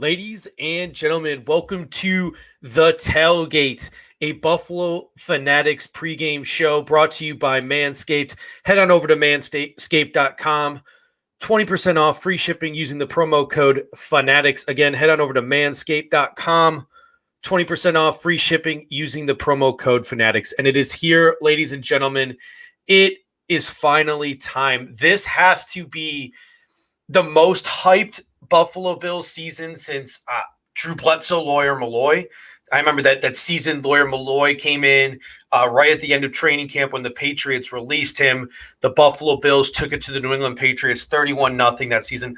Ladies and gentlemen, welcome to the Tailgate, a Buffalo Fanatics pregame show brought to you by Manscaped. Head on over to manscaped.com. 20% off, free shipping using the promo code Fanatics. Again, head on over to manscaped.com. 20% off, free shipping using the promo code Fanatics. And it is here, ladies and gentlemen. It is finally time. This has to be the most hyped Buffalo Bills season since Drew Bledsoe, Lawyer Malloy. I remember that season Lawyer Malloy came in right at the end of training camp when the Patriots released him. The Buffalo Bills took it to the New England Patriots 31-0 that season.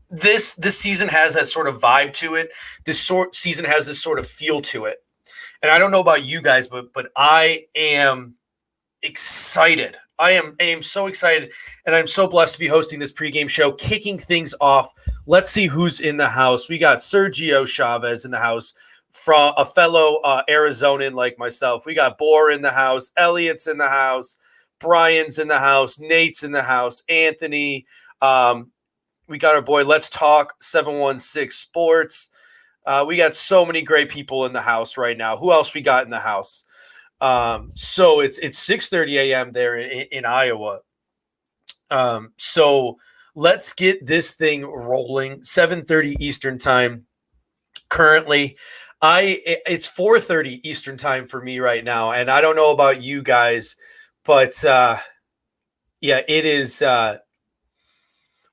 This season has that sort of vibe to it. This season has this sort of feel to it. And I don't know about you guys, but I am excited. I am so excited, and I'm so blessed to be hosting this pregame show. Kicking things off, let's see who's in the house. We got Sergio Chavez in the house, from a fellow Arizonan like myself. We got Boar in the house, Elliot's in the house, Brian's in the house, Nate's in the house, Anthony. We got our boy Let's Talk 716 Sports. We got so many great people in the house right now. Who else we got in the house? So it's 6:30 a.m. there in Iowa. So let's get this thing rolling. 7:30 Eastern time. currently. It's 4:30 Eastern time for me right now, and I don't know about you guys, but yeah, it is.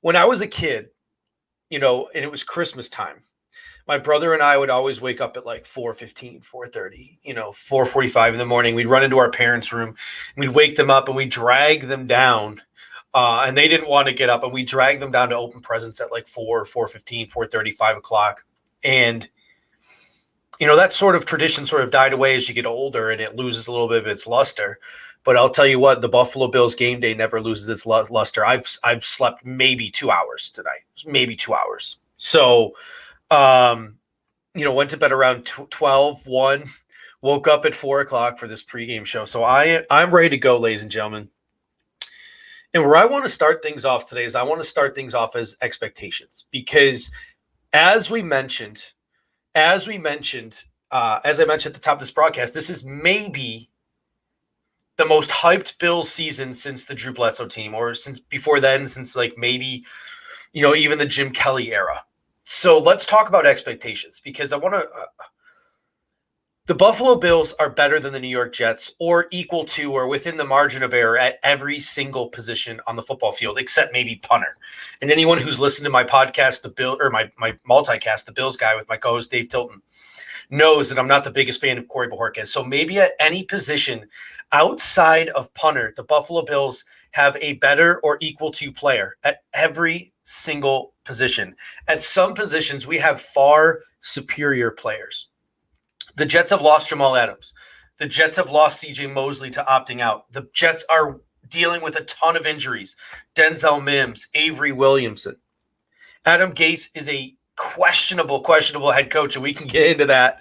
When I was a kid, and it was Christmas time, my brother and I would always wake up at like 4:15, 4:30, 4:45 in the morning. We'd run into our parents' room, and we'd wake them up, and we'd drag them down. And they didn't want to get up, and we dragged them down to open presents at like 4:15, 4:30, 5 o'clock. And that sort of tradition sort of died away as you get older, and it loses a little bit of its luster. But I'll tell you what, the Buffalo Bills game day never loses its luster. I've slept maybe 2 hours tonight, maybe 2 hours. So, went to bed around 12, 1, woke up at 4 o'clock for this pregame show. So I'm ready to go, ladies and gentlemen. And where I want to start things off today is I want to start things off as expectations, because as I mentioned at the top of this broadcast, this is maybe the most hyped Bills season since the Drew Bledsoe team, or since before then, since like maybe, even the Jim Kelly era. So let's talk about expectations, because I want to the Buffalo Bills are better than the New York Jets, or equal to or within the margin of error at every single position on the football field, except maybe punter. And anyone who's listened to my podcast, my multicast, The Bills Guy, with my co-host Dave Tilton, knows that I'm not the biggest fan of Corey Bojorquez. So maybe at any position outside of punter, the Buffalo Bills have a better or equal to player at every single position. At some positions, we have far superior players. The Jets have lost Jamal Adams. The Jets have lost C.J. Mosley to opting out. The Jets are dealing with a ton of injuries. Denzel Mims, Avery Williamson. Adam Gase is a questionable head coach, and we can get into that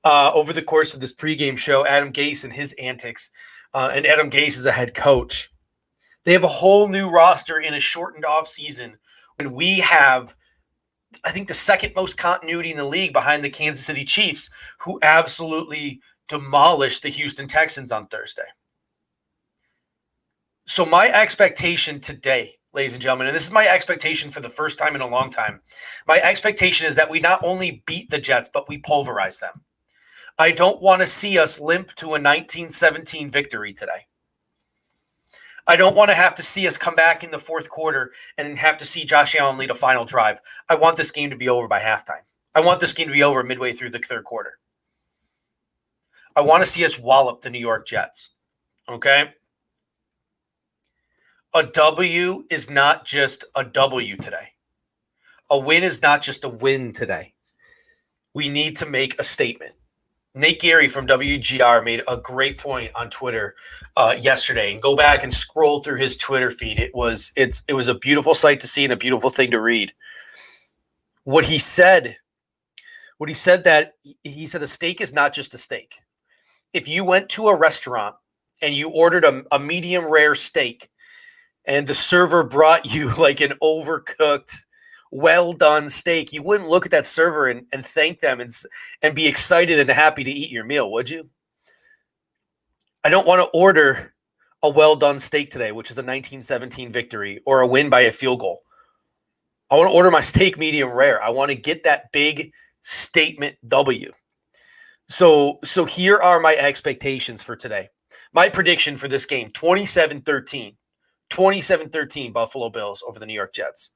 over the course of this pregame show. Adam Gase and his antics, and Adam Gase is a head coach. They have a whole new roster in a shortened offseason, when we have, I think, the second most continuity in the league behind the Kansas City Chiefs, who absolutely demolished the Houston Texans on Thursday. So my expectation today, ladies and gentlemen, and this is my expectation for the first time in a long time, my expectation is that we not only beat the Jets, but we pulverize them. I don't want to see us limp to a 19-17 victory today. I don't want to have to see us come back in the fourth quarter and have to see Josh Allen lead a final drive. I want this game to be over by halftime. I want this game to be over midway through the third quarter. I want to see us wallop the New York Jets. Okay? A W is not just a W today. A win is not just a win today. We need to make a statement. Nate Geary from WGR made a great point on Twitter yesterday, and go back and scroll through his Twitter feed. It was a beautiful sight to see and a beautiful thing to read. What he said that he said a steak is not just a steak. If you went to a restaurant and you ordered a medium rare steak, and the server brought you like an overcooked, well done steak, you wouldn't look at that server and thank them and be excited and happy to eat your meal, would you? I don't want to order a well done steak today, which is a 19-17 victory or a win by a field goal. I want to order my steak medium rare. I want to get that big statement W. So here are my expectations for today. My prediction for this game, 27-13. 27-13 Buffalo Bills over the New York Jets.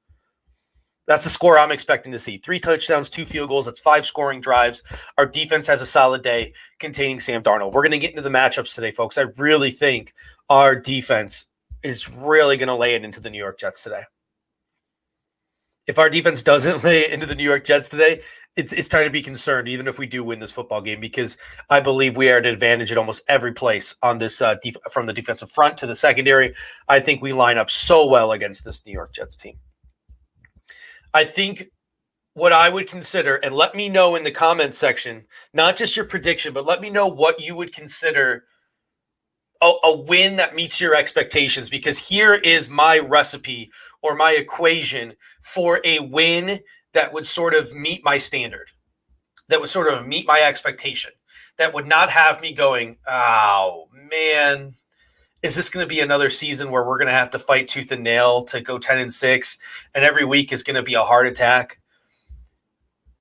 That's the score I'm expecting to see. 3 touchdowns, 2 field goals. That's 5 scoring drives. Our defense has a solid day containing Sam Darnold. We're going to get into the matchups today, folks. I really think our defense is really going to lay it into the New York Jets today. If our defense doesn't lay it into the New York Jets today, it's time to be concerned, even if we do win this football game, because I believe we are at an advantage at almost every place on this from the defensive front to the secondary. I think we line up so well against this New York Jets team. I think what I would consider, and let me know in the comments section, not just your prediction, but let me know what you would consider a win that meets your expectations, because here is my recipe or my equation for a win that would sort of meet my standard, that would sort of meet my expectation, that would not have me going, oh, man, is this going to be another season where we're going to have to fight tooth and nail to go 10-6, and every week is going to be a heart attack?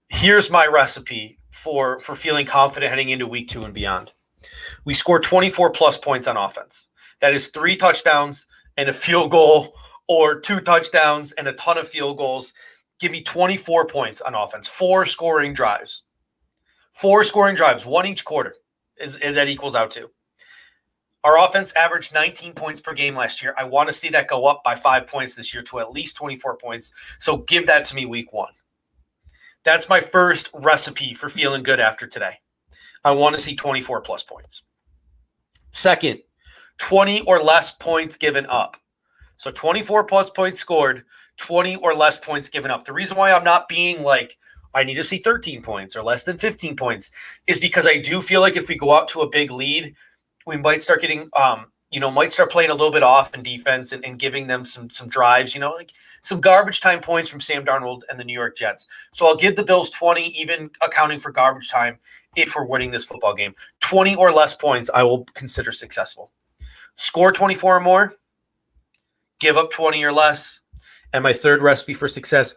Here's my recipe for feeling confident heading into week 2 and beyond. We score 24 plus points on offense. That is 3 touchdowns and a field goal, or 2 touchdowns and a ton of field goals. Give me 24 points on offense. 4 scoring drives. 4 scoring drives, 1 each quarter, that equals out to. Our offense averaged 19 points per game last year. I want to see that go up by 5 points this year to at least 24 points. So give that to me week 1. That's my first recipe for feeling good after today. I want to see 24 plus points. Second, 20 or less points given up. So 24 plus points scored, 20 or less points given up. The reason why I'm not being like, I need to see 13 points or less than 15 points is because I do feel like if we go out to a big lead, we might start getting, might start playing a little bit off in defense and giving them some drives, like some garbage time points from Sam Darnold and the New York Jets. So I'll give the Bills 20, even accounting for garbage time, if we're winning this football game. 20 or less points I will consider successful. Score 24 or more, give up 20 or less. And my third recipe for success,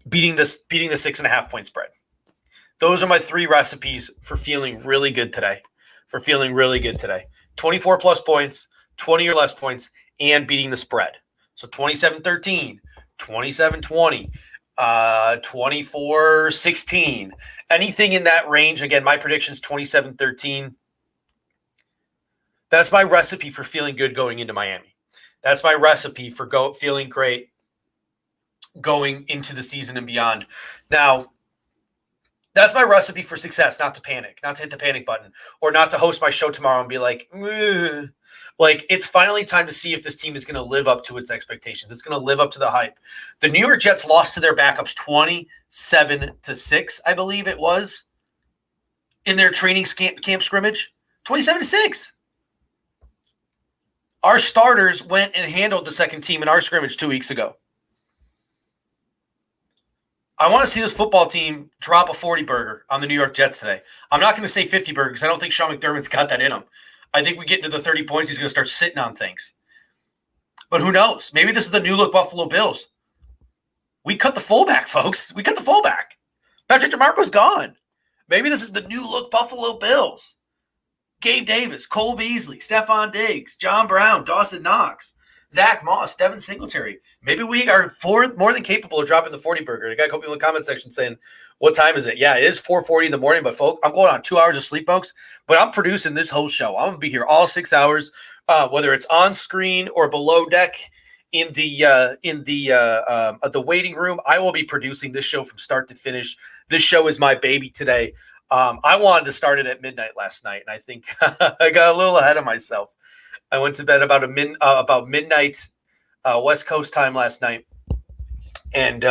beating the 6.5 point spread. Those are my 3 recipes for feeling really good today. 24 plus points, 20 or less points, and beating the spread. So 27-13, 27-20, 24-16. Anything in that range. Again, my prediction is 27-13. That's my recipe for feeling good going into Miami. That's my recipe for feeling great going into the season and beyond. Now, that's my recipe for success, not to panic, not to hit the panic button, or not to host my show tomorrow and be like, ugh. Like, it's finally time to see if this team is going to live up to its expectations. It's going to live up to the hype. The New York Jets lost to their backups 27-6, I believe it was, in their training camp scrimmage. 27-6. Our starters went and handled the second team in our scrimmage 2 weeks ago. I want to see this football team drop a 40-burger on the New York Jets today. I'm not going to say 50 burgers. I don't think Sean McDermott's got that in him. I think we get into the 30 points, he's going to start sitting on things. But who knows? Maybe this is the new look Buffalo Bills. We cut the fullback, folks. We cut the fullback. Patrick DeMarco's gone. Maybe this is the new look Buffalo Bills. Gabe Davis, Cole Beasley, Stephon Diggs, John Brown, Dawson Knox, Zach Moss, Devin Singletary. Maybe we are more than capable of dropping the 40-burger. I got a couple people in the comment section saying, what time is it? Yeah, it is 4:40 in the morning, but folks, I'm going on 2 hours of sleep, folks. But I'm producing this whole show. I'm going to be here all 6 hours, whether it's on screen or below deck in the waiting room. I will be producing this show from start to finish. This show is my baby today. I wanted to start it at midnight last night, and I think I got a little ahead of myself. I went to bed about midnight West Coast time last night, and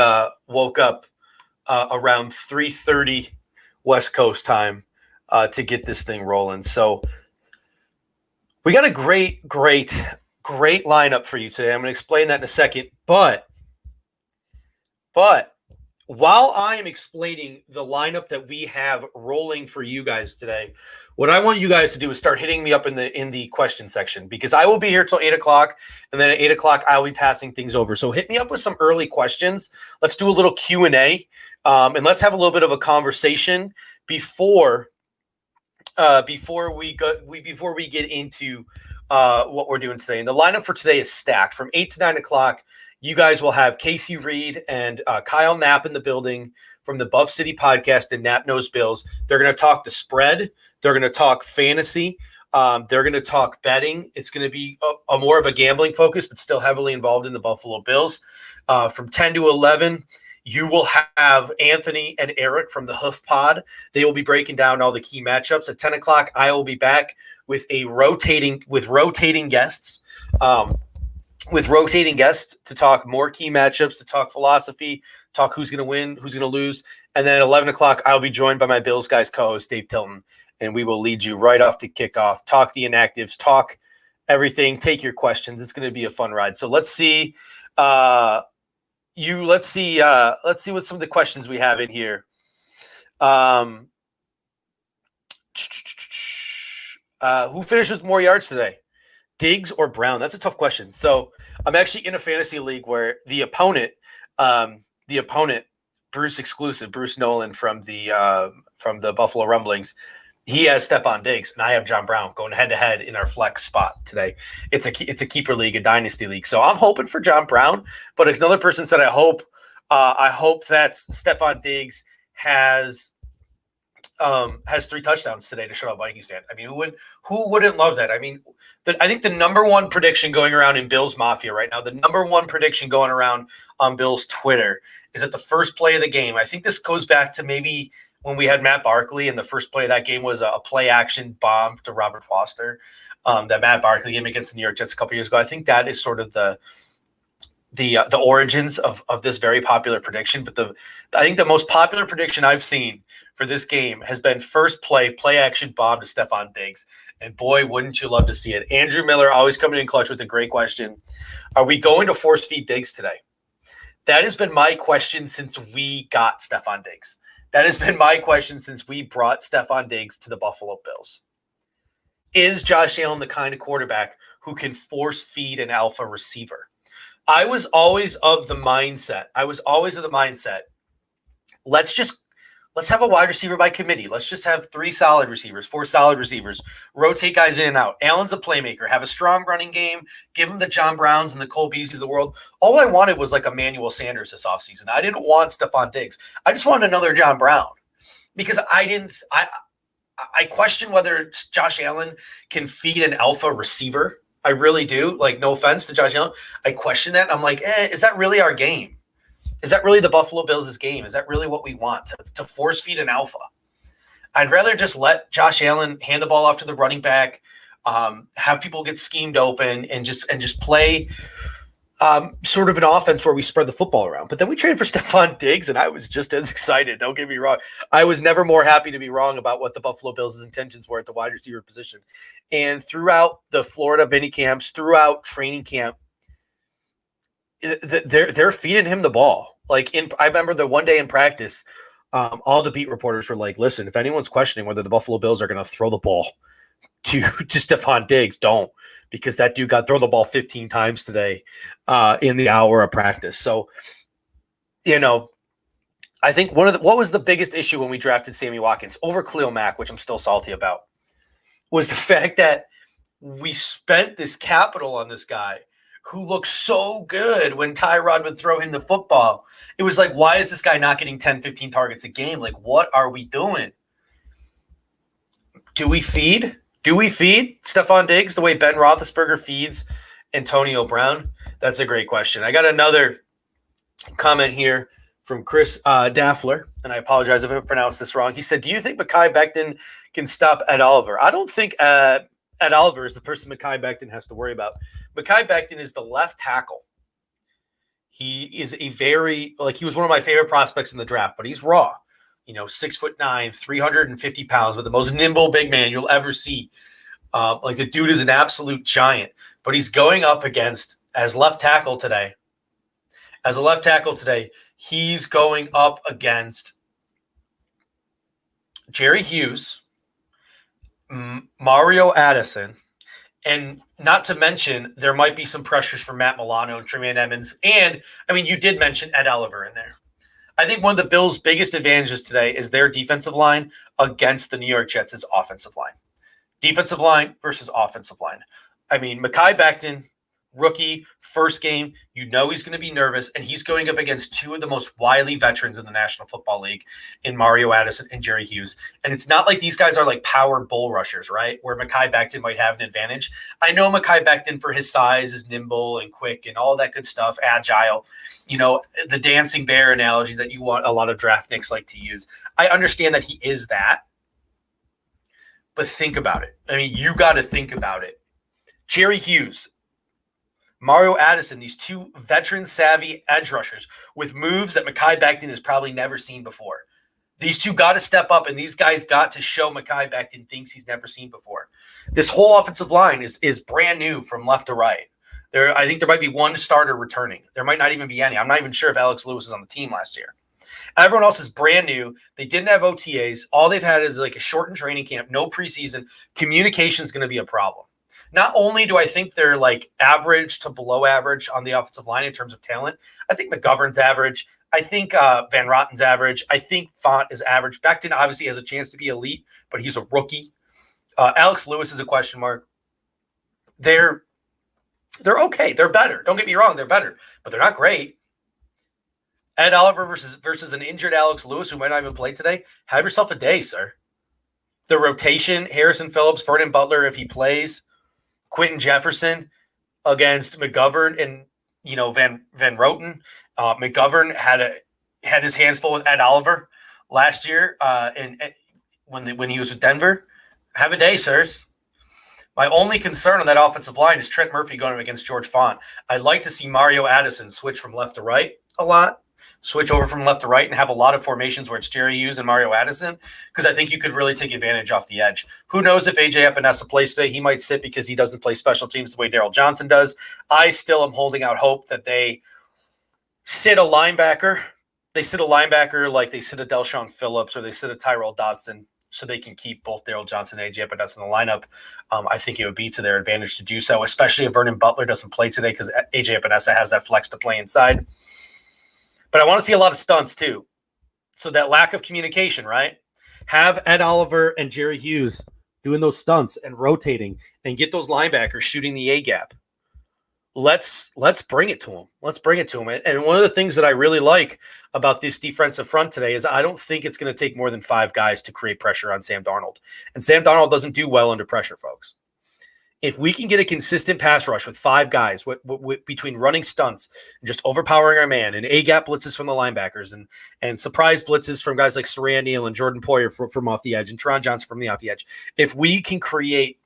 woke up around 3:30 West Coast time to get this thing rolling. So we got a great lineup for you today. I'm going to explain that in a second. But while I am explaining the lineup that we have rolling for you guys today, what I want you guys to do is start hitting me up in the question section, because I will be here till 8:00, and then at 8:00 I'll be passing things over. So hit me up with some early questions. Let's do a little Q&A, and let's have a little bit of a conversation before we get into what we're doing today. And the lineup for today is stacked. From 8 to 9 o'clock, you guys will have Casey Reed and Kyle Knapp in the building from the Buff City podcast and Knapp Knows Bills. They're going to talk the spread. They're going to talk fantasy. They're going to talk betting. It's going to be a more of a gambling focus, but still heavily involved in the Buffalo Bills. From 10 to 11, you will have Anthony and Eric from the Hoof Pod. They will be breaking down all the key matchups. At 10 o'clock, I will be back with rotating guests. With rotating guests to talk more key matchups, to talk philosophy, talk who's going to win, who's going to lose. And then at 11 o'clock, I'll be joined by my Bills Guys co-host, Dave Tilton, and we will lead you right off to kickoff, talk the inactives, talk everything, take your questions. It's going to be a fun ride. So let's see what some of the questions we have in here. Who finished with more yards today? Diggs or Brown? That's a tough question. So I'm actually in a fantasy league where the opponent Bruce exclusive, Bruce Nolan from the Buffalo Rumblings. He has Stephon Diggs, and I have John Brown going head to head in our flex spot today. It's a keeper league, a dynasty league. So I'm hoping for John Brown. But another person said, I hope that Stephon Diggs has 3 touchdowns today to shut up Vikings fan. I mean, who wouldn't love that? I mean, I think the number one prediction going around in Bills Mafia right now, the number one prediction going around on Bills Twitter is that the first play of the game. I think this goes back to maybe when we had Matt Barkley, and the first play of that game was a play action bomb to Robert Foster. That Matt Barkley game against the New York Jets a couple years ago. I think that is sort of the origins of this very popular prediction. But I think the most popular prediction I've seen for this game has been first play action bomb to Stephon Diggs. And boy, wouldn't you love to see it. Andrew Miller always coming in clutch with a great question. Are we going to force feed Diggs today? That has been my question since we got Stephon Diggs. That has been my question since we brought Stephon Diggs to the Buffalo Bills. Is Josh Allen the kind of quarterback who can force feed an alpha receiver? I was always of the mindset. Let's have a wide receiver by committee. Let's just have 4 solid receivers, rotate guys in and out. Allen's a playmaker, have a strong running game, give him the John Browns and the Cole Beasleys of the world. All I wanted was like Emmanuel Sanders this offseason. I didn't want Stephon Diggs. I just wanted another John Brown because I question whether Josh Allen can feed an alpha receiver. I really do. Like, no offense to Josh Allen. I question that. I'm like, is that really our game? Is that really the Buffalo Bills' game? Is that really what we want, to force feed an alpha? I'd rather just let Josh Allen hand the ball off to the running back, have people get schemed open, and just play sort of an offense where we spread the football around. But then we traded for Stephon Diggs, and I was just as excited. Don't get me wrong. I was never more happy to be wrong about what the Buffalo Bills' intentions were at the wide receiver position. And throughout the Florida mini camps, throughout training camp, they're feeding him the ball. Like, I remember the one day in practice, all the beat reporters were like, listen, if anyone's questioning whether the Buffalo Bills are going to throw the ball to Stephon Diggs, don't, because that dude got thrown the ball 15 times today in the hour of practice. So, I think what was the biggest issue when we drafted Sammy Watkins over Khalil Mack, which I'm still salty about, was the fact that we spent this capital on this guy who looked so good when Tyrod would throw him the football. It was like, why is this guy not getting 10, 15 targets a game? Like, what are we doing? Do we feed Stephon Diggs the way Ben Roethlisberger feeds Antonio Brown? That's a great question. I got another comment here from Chris Daffler, and I apologize if I pronounced this wrong. He said, do you think Mekhi Becton can stop Ed Oliver? I don't think Ed Oliver is the person Mekhi Becton has to worry about. Mekhi Becton is the left tackle. He is he was one of my favorite prospects in the draft, but he's raw. 6'9", 350 pounds, with the most nimble big man you'll ever see. The dude is an absolute giant, but he's going up against, as a left tackle today, he's going up against Jerry Hughes, Mario Addison, and not to mention there might be some pressures from Matt Milano and Tremaine Edmonds. And, you did mention Ed Oliver in there. I think one of the Bills' biggest advantages today is their defensive line against the New York Jets' offensive line. Defensive line versus offensive line. Mekhi Becton, rookie, first game, he's going to be nervous, and he's going up against two of the most wily veterans in the National Football League in Mario Addison and Jerry Hughes. And it's not like these guys are like power bull rushers, right, where Mekhi Becton might have an advantage. I know Mekhi Becton, for his size, is nimble and quick and all that good stuff, agile, the dancing bear analogy that you want a lot of draft nicks like to use. I understand that he is that, but think about it. You got to think about it. Jerry Hughes, Mario Addison, these two veteran-savvy edge rushers with moves that Mekhi Becton has probably never seen before. These two got to step up, and these guys got to show Mekhi Becton things he's never seen before. This whole offensive line is brand new from left to right. I think there might be one starter returning. There might not even be any. I'm not even sure if Alex Lewis was on the team last year. Everyone else is brand new. They didn't have OTAs. All they've had is like a shortened training camp, no preseason. Communication is going to be a problem. Not only do I think they're like average to below average on the offensive line in terms of talent, I think McGovern's average. I think Van Rotten's average. I think Font is average. Becton obviously has a chance to be elite, but he's a rookie. Alex Lewis is a question mark. They're okay. They're better. Don't get me wrong. They're better, but they're not great. Ed Oliver versus an injured Alex Lewis who might not even play today. Have yourself a day, sir. The rotation: Harrison Phillips, Vernon Butler if he plays, Quentin Jefferson against McGovern and Van Roten. McGovern had his hands full with Ed Oliver last year, when he was with Denver. Have a day, sirs. My only concern on that offensive line is Trent Murphy going against George Font. I'd like to see Mario Addison switch from left to right a lot, switch over from left to right and have a lot of formations where it's Jerry Hughes and Mario Addison, because I think you could really take advantage off the edge. Who knows if AJ Epinesa plays today? He might sit because he doesn't play special teams the way Daryl Johnson does. I still am holding out hope that they sit a linebacker. They sit a linebacker like they sit a Delshon Phillips or they sit a Tyrell Dodson, so they can keep both Daryl Johnson and AJ Epinesa in the lineup. I think it would be to their advantage to do so, especially if Vernon Butler doesn't play today because AJ Epinesa has that flex to play inside. But I want to see a lot of stunts too. So that lack of communication, right? Have Ed Oliver and Jerry Hughes doing those stunts and rotating and get those linebackers shooting the A gap. Let's bring it to them. Let's bring it to them. And one of the things that I really like about this defensive front today is I don't think it's going to take more than 5 guys to create pressure on Sam Darnold. And Sam Darnold doesn't do well under pressure, folks. If we can get a consistent pass rush with 5 guys between running stunts and just overpowering our man and A-gap blitzes from the linebackers and surprise blitzes from guys like Saran Neal and Jordan Poyer from off the edge and Teron Johnson from the off the edge, if we can create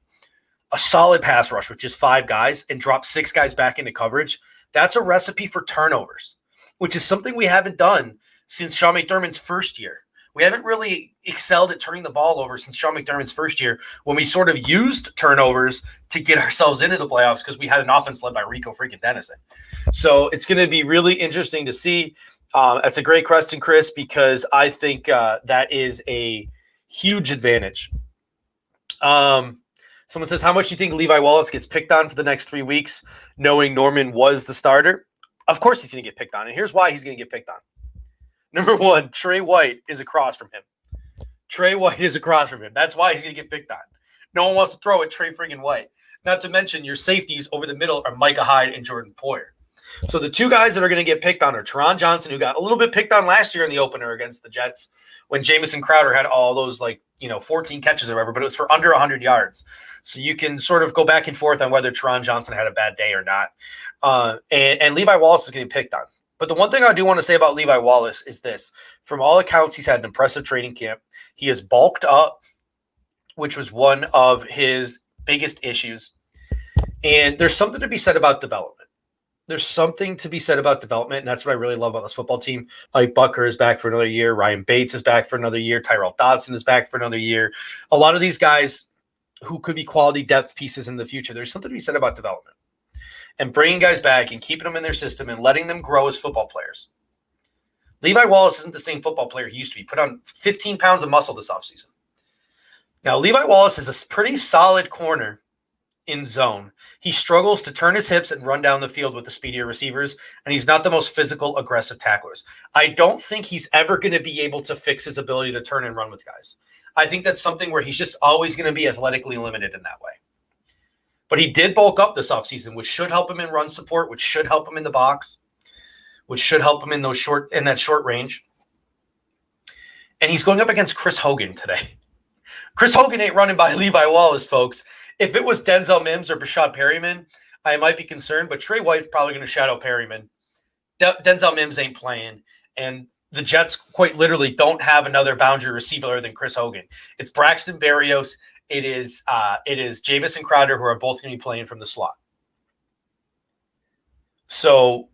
a solid pass rush with just 5 guys and drop 6 guys back into coverage, that's a recipe for turnovers, which is something we haven't done since Sean McDermott's first year. We haven't really excelled at turning the ball over since Sean McDermott's first year, when we sort of used turnovers to get ourselves into the playoffs because we had an offense led by Rico freaking Dennison. So it's going to be really interesting to see. That's a great question, Chris, because I think that is a huge advantage. Someone says, how much do you think Levi Wallace gets picked on for the next 3 weeks, knowing Norman was the starter? Of course he's going to get picked on, and here's why he's going to get picked on. Number one, Trey White is across from him. Trey White is across from him. That's why he's going to get picked on. No one wants to throw at Trey friggin' White. Not to mention your safeties over the middle are Micah Hyde and Jordan Poyer. So the 2 guys that are going to get picked on are Teron Johnson, who got a little bit picked on last year in the opener against the Jets when Jamison Crowder had all those 14 catches or whatever, but it was for under 100 yards. So you can sort of go back and forth on whether Teron Johnson had a bad day or not. And Levi Wallace is getting picked on. But the one thing I do want to say about Levi Wallace is this. From all accounts, he's had an impressive training camp. He has bulked up, which was one of his biggest issues. And there's something to be said about development. There's something to be said about development, and that's what I really love about this football team. Mike Bucker is back for another year. Ryan Bates is back for another year. Tyrell Dodson is back for another year. A lot of these guys who could be quality depth pieces in the future, there's something to be said about development. And bringing guys back and keeping them in their system and letting them grow as football players. Levi Wallace isn't the same football player he used to be. Put on 15 pounds of muscle this offseason. Now, Levi Wallace is a pretty solid corner in zone. He struggles to turn his hips and run down the field with the speedier receivers, and he's not the most physical, aggressive tacklers. I don't think he's ever going to be able to fix his ability to turn and run with guys. I think that's something where he's just always going to be athletically limited in that way. But he did bulk up this offseason, which should help him in run support, which should help him in the box, which should help him in that short range. And he's going up against Chris Hogan today. Chris Hogan ain't running by Levi Wallace, folks. If it was Denzel Mims or Bashad Perryman, I might be concerned, but Trey White's probably going to shadow Perryman. Denzel Mims ain't playing, and the Jets quite literally don't have another boundary receiver other than Chris Hogan. It's Braxton Berrios. It is Jamison Crowder, who are both going to be playing from the slot. So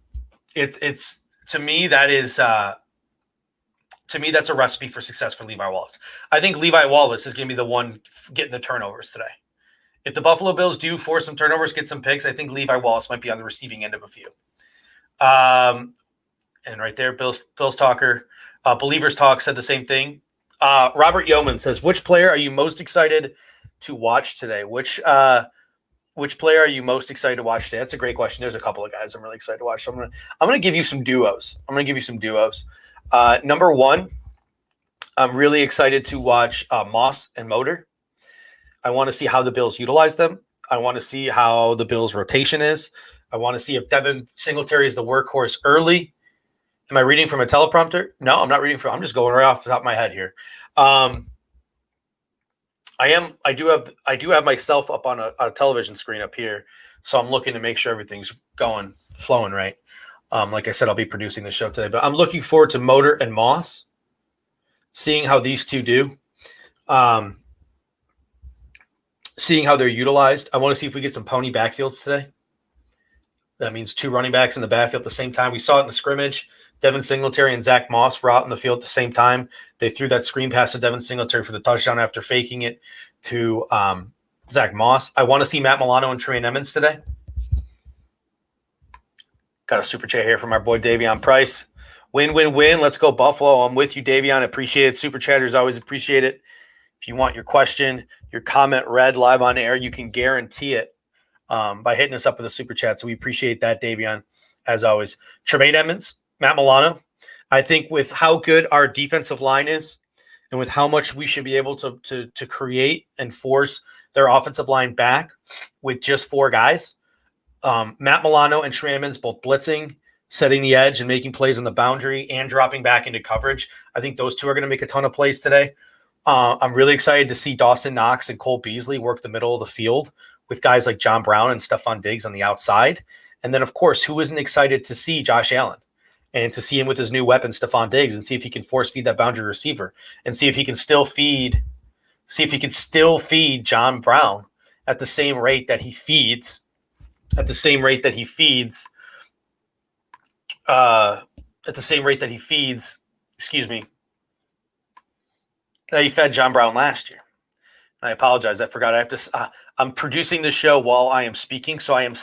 it's to me that's a recipe for success for Levi Wallace. I think Levi Wallace is going to be the one getting the turnovers today. If the Buffalo Bills do force some turnovers, get some picks, I think Levi Wallace might be on the receiving end of a few. And right there, Bills Talker, Believers Talk said the same thing. Robert Yeoman says, which player are you most excited to watch today? Which which player are you most excited to watch today? That's a great question. There's a couple of guys I'm really excited to watch. So I'm gonna give you some duos. Number one, I'm really excited to watch Moss and Motor. I want to see how the Bills utilize them. I want to see how the Bills' rotation is. I want to see if Devin Singletary is the workhorse early. Am I reading from a teleprompter? No, I'm not reading from. I'm just going right off the top of my head here. I do have myself up on a television screen up here, so I'm looking to make sure everything's flowing right. Like I said, I'll be producing the show today, but I'm looking forward to Motor and Moss, seeing how these two do, seeing how they're utilized. I want to see if we get some pony backfields today. That means two running backs in the backfield at the same time. We saw it in the scrimmage. Devin Singletary and Zach Moss were out in the field at the same time. They threw that screen pass to Devin Singletary for the touchdown after faking it to Zach Moss. I want to see Matt Milano and Trey Emmons today. Got a super chat here from our boy Davion Price. Win, win, win. Let's go Buffalo. I'm with you, Davion. Appreciate it. Super chatters always appreciate it. If you want your question, your comment read live on air, you can guarantee it by hitting us up with a super chat. So we appreciate that, Davion, as always. Tremaine Edmonds, Matt Milano. I think with how good our defensive line is and with how much we should be able to create and force their offensive line back with just four guys, Matt Milano and Tremaine Edmonds both blitzing, setting the edge and making plays on the boundary and dropping back into coverage. I think those two are going to make a ton of plays today. I'm really excited to see Dawson Knox and Cole Beasley work the middle of the field with guys like John Brown and Stephon Diggs on the outside. And then, of course, who isn't excited to see Josh Allen and to see him with his new weapon, Stephon Diggs, and see if he can force feed that boundary receiver and see if he can still feed John Brown at the same rate that he feeds that he fed John Brown last year. And I apologize. I forgot. I'm producing the show while I am speaking. So I am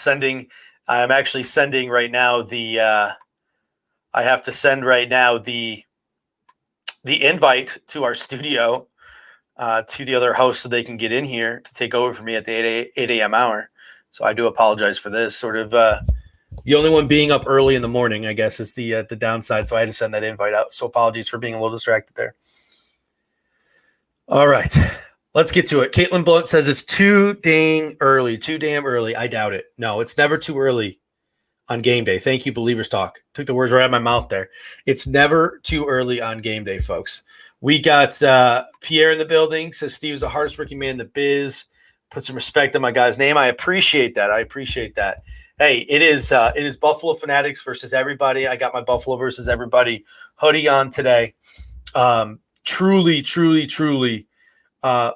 actually sending right now the invite to our studio to the other hosts so they can get in here to take over for me at the 8 a.m. hour. So I do apologize for this. Sort of the only one being up early in the morning, I guess, is the downside. So I had to send that invite out. So apologies for being a little distracted there. All right, let's get to it. Caitlin Blunt says it's too damn early. I doubt it. No, it's never too early on game day. Thank you, Believers Talk. Took the words right out of my mouth there. It's never too early on game day, folks. We got Pierre in the building. Says Steve's the hardest working man in the biz. Put some respect on my guy's name. I appreciate that. Hey, it is Buffalo Fanatics versus everybody. I got my Buffalo versus everybody hoodie on today. Truly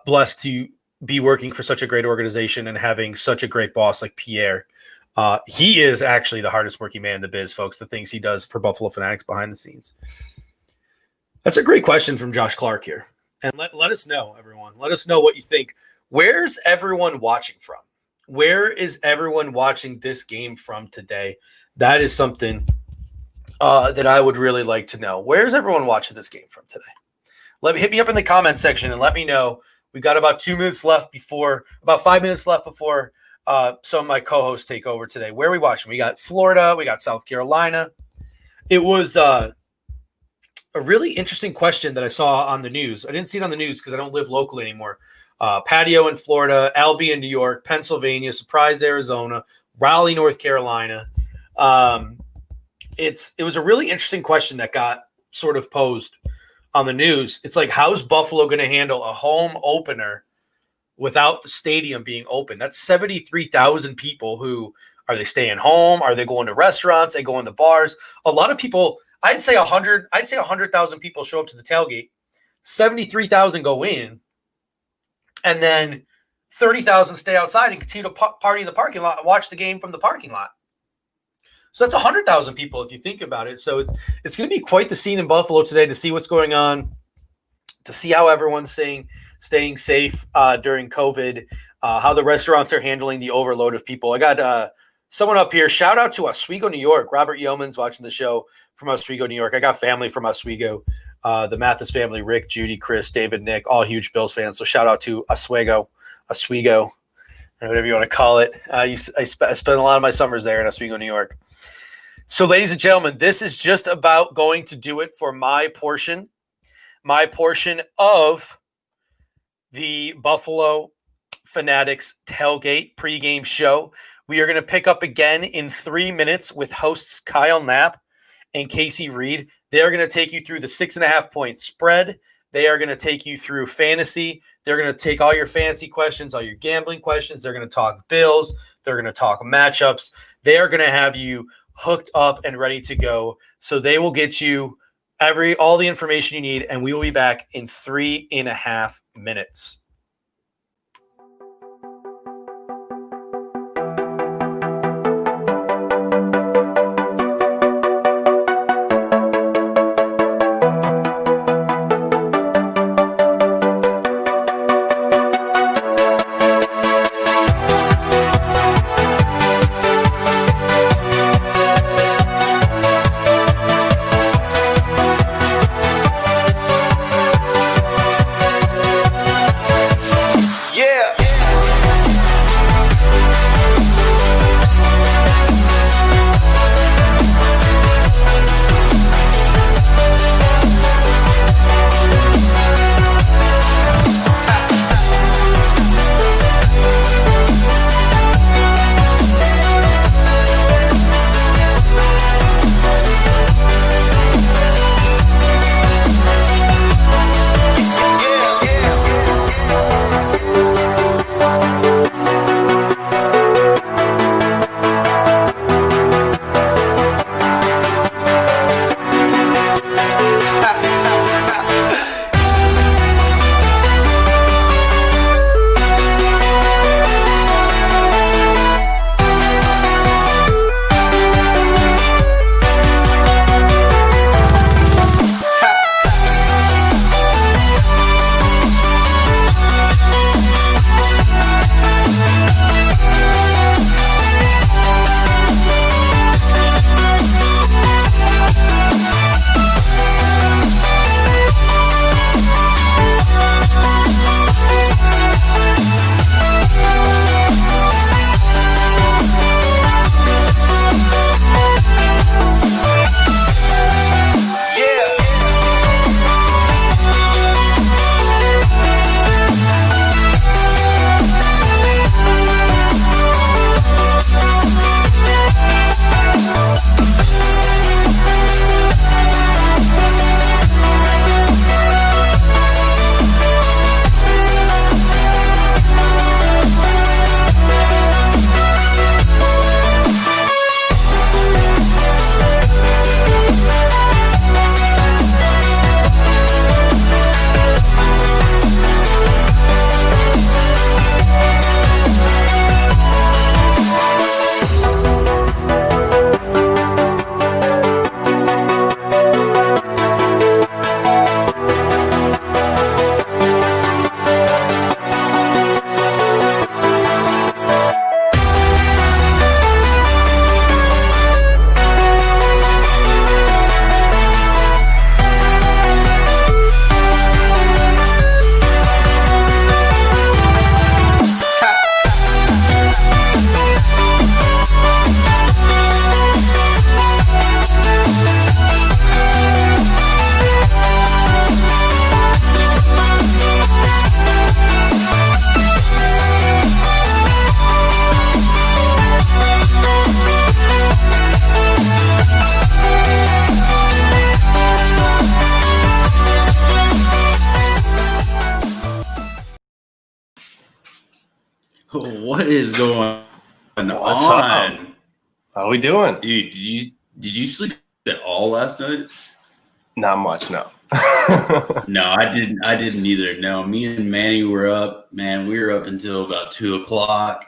blessed to be working for such a great organization and having such a great boss like Pierre. He is actually the hardest working man in the biz, folks, the things he does for Buffalo Fanatics behind the scenes. That's a great question from Josh Clark here. And let us know, everyone. Let us know what you think. Where's everyone watching from? Where is everyone watching this game from today? That is something that I would really like to know. Where's everyone watching this game from today? Hit me up in the comment section and let me know. We've got about 5 minutes left before some of my co-hosts take over today. Where are we watching? We got Florida. We got South Carolina. It was a really interesting question that I saw on the news. I didn't see it on the news because I don't live locally anymore. Patio in Florida, Albany in New York, Pennsylvania, Surprise, Arizona, Raleigh, North Carolina. It was a really interesting question that got sort of posed on the news. It's like, how's Buffalo going to handle a home opener without the stadium being open? That's 73,000 people. Who are they staying home? Are they going to restaurants? Are they going to bars? A lot of people, I'd say 100,000 people show up to the tailgate. 73,000 go in, and then 30,000 stay outside and continue to party in the parking lot and watch the game from the parking lot. So that's 100,000 people if you think about it. So it's going to be quite the scene in Buffalo today to see what's going on, to see how everyone's staying safe during COVID, how the restaurants are handling the overload of people. I got someone up here. Shout out to Oswego, New York. Robert Yeoman's watching the show from Oswego, New York. I got family from Oswego. The Mathis family, Rick, Judy, Chris, David, Nick, all huge Bills fans. So shout out to Oswego. or whatever you want to call it. I spent a lot of my summers there in Oswego, New York. So, ladies and gentlemen, this is just about going to do it for my portion of the Buffalo Fanatics Tailgate pregame show. We are going to pick up again in 3 minutes with hosts Kyle Knapp and Casey Reed. They are going to take you through the 6.5 point spread. They are going to take you through fantasy. They're going to take all your fantasy questions, all your gambling questions. They're going to talk Bills. They're going to talk matchups. They are going to have you hooked up and ready to go. So they will get you all the information you need, and we will be back in 3.5 minutes. What is going What's on? up? How we doing? Dude, did you sleep at all last night? Not much, no. No, I didn't either. No, me and Manny were up. Man, we were up until about 2:00.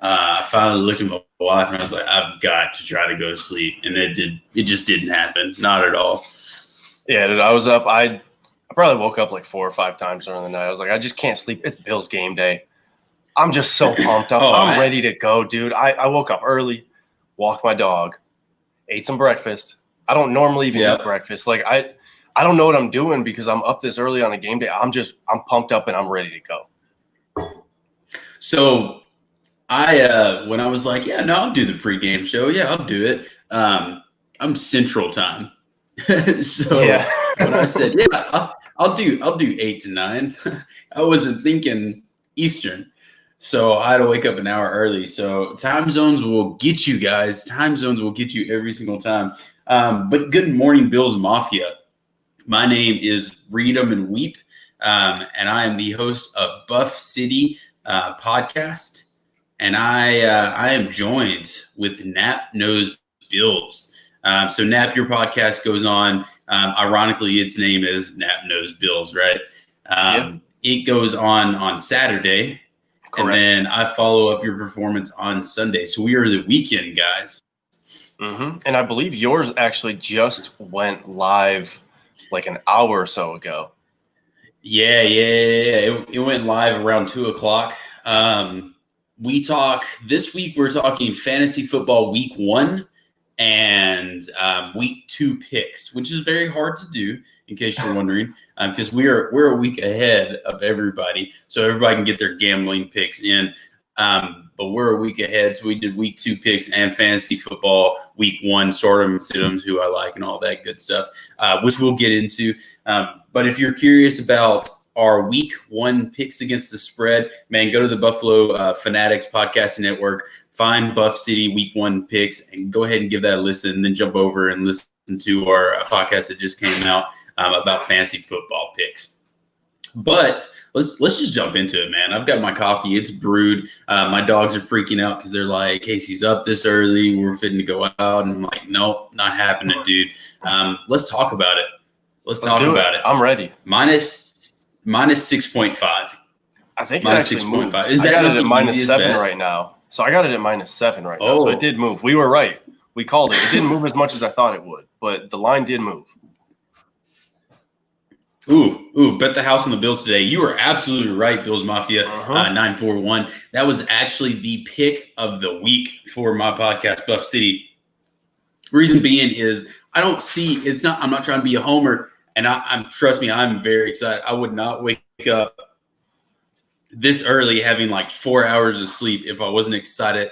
I finally looked at my wife and I was like, I've got to try to go to sleep. And it just didn't happen. Not at all. Yeah, dude, I was up. I probably woke up like 4 or 5 times during the night. I was like, I just can't sleep. It's Bills game day. I'm just so pumped up. I'm ready to go, dude. I woke up early, walked my dog, ate some breakfast. I don't normally even eat breakfast. Like I don't know what I'm doing because I'm up this early on a game day. I'm pumped up and I'm ready to go. So when I was like, yeah, no, I'll do the pregame show. Yeah, I'll do it. I'm Central Time. So Yeah. when I said, yeah, I'll do 8 to 9, I wasn't thinking Eastern. So I had to wake up an hour early. So time zones will get you guys. Time zones will get you every single time. But good morning, Bills Mafia. My name is Read 'em and Weep, and I am the host of Buff City podcast. And I am joined with Nap Knows Bills. So Nap, your podcast goes on. Ironically, its name is Nap Knows Bills, right? It goes on Saturday. Correct. And then I follow up your performance on Sunday. So we are the weekend guys. Mm-hmm. And I believe yours actually just went live like an hour or so ago. Yeah. It went live around 2:00. This week we're talking fantasy football week 1 and week 2 picks, which is very hard to do, in case you're wondering, because we're a week ahead of everybody, so everybody can get their gambling picks in. But we're a week ahead, so we did week 2 picks and fantasy football week 1 stardom and sit-ems, who I like, and all that good stuff, which we'll get into. But if you're curious about our week 1 picks against the spread, man, go to the Buffalo Fanatics Podcasting Network, find Buff City week 1 picks, and go ahead and give that a listen, and then jump over and listen to our podcast that just came out about fantasy football picks. But let's just jump into it, man. I've got my coffee. It's brewed. My dogs are freaking out because they're like, Casey's up this early. We're fitting to go out. And I'm like, nope, not happening, dude. Let's talk about it. Let's talk about it. I'm ready. Minus 6.5. I think minus 6.5. Is that I got it at minus 7 right now? So I got it at minus 7 right now. So it did move. We were right. We called it. It didn't move as much as I thought it would, but the line did move. Ooh, bet the house on the Bills today. You were absolutely right, Bills Mafia, 941. That was actually the pick of the week for my podcast, Buff City. Reason being is I'm not trying to be a homer, and trust me, I'm very excited. I would not wake up this early having like 4 hours of sleep if I wasn't excited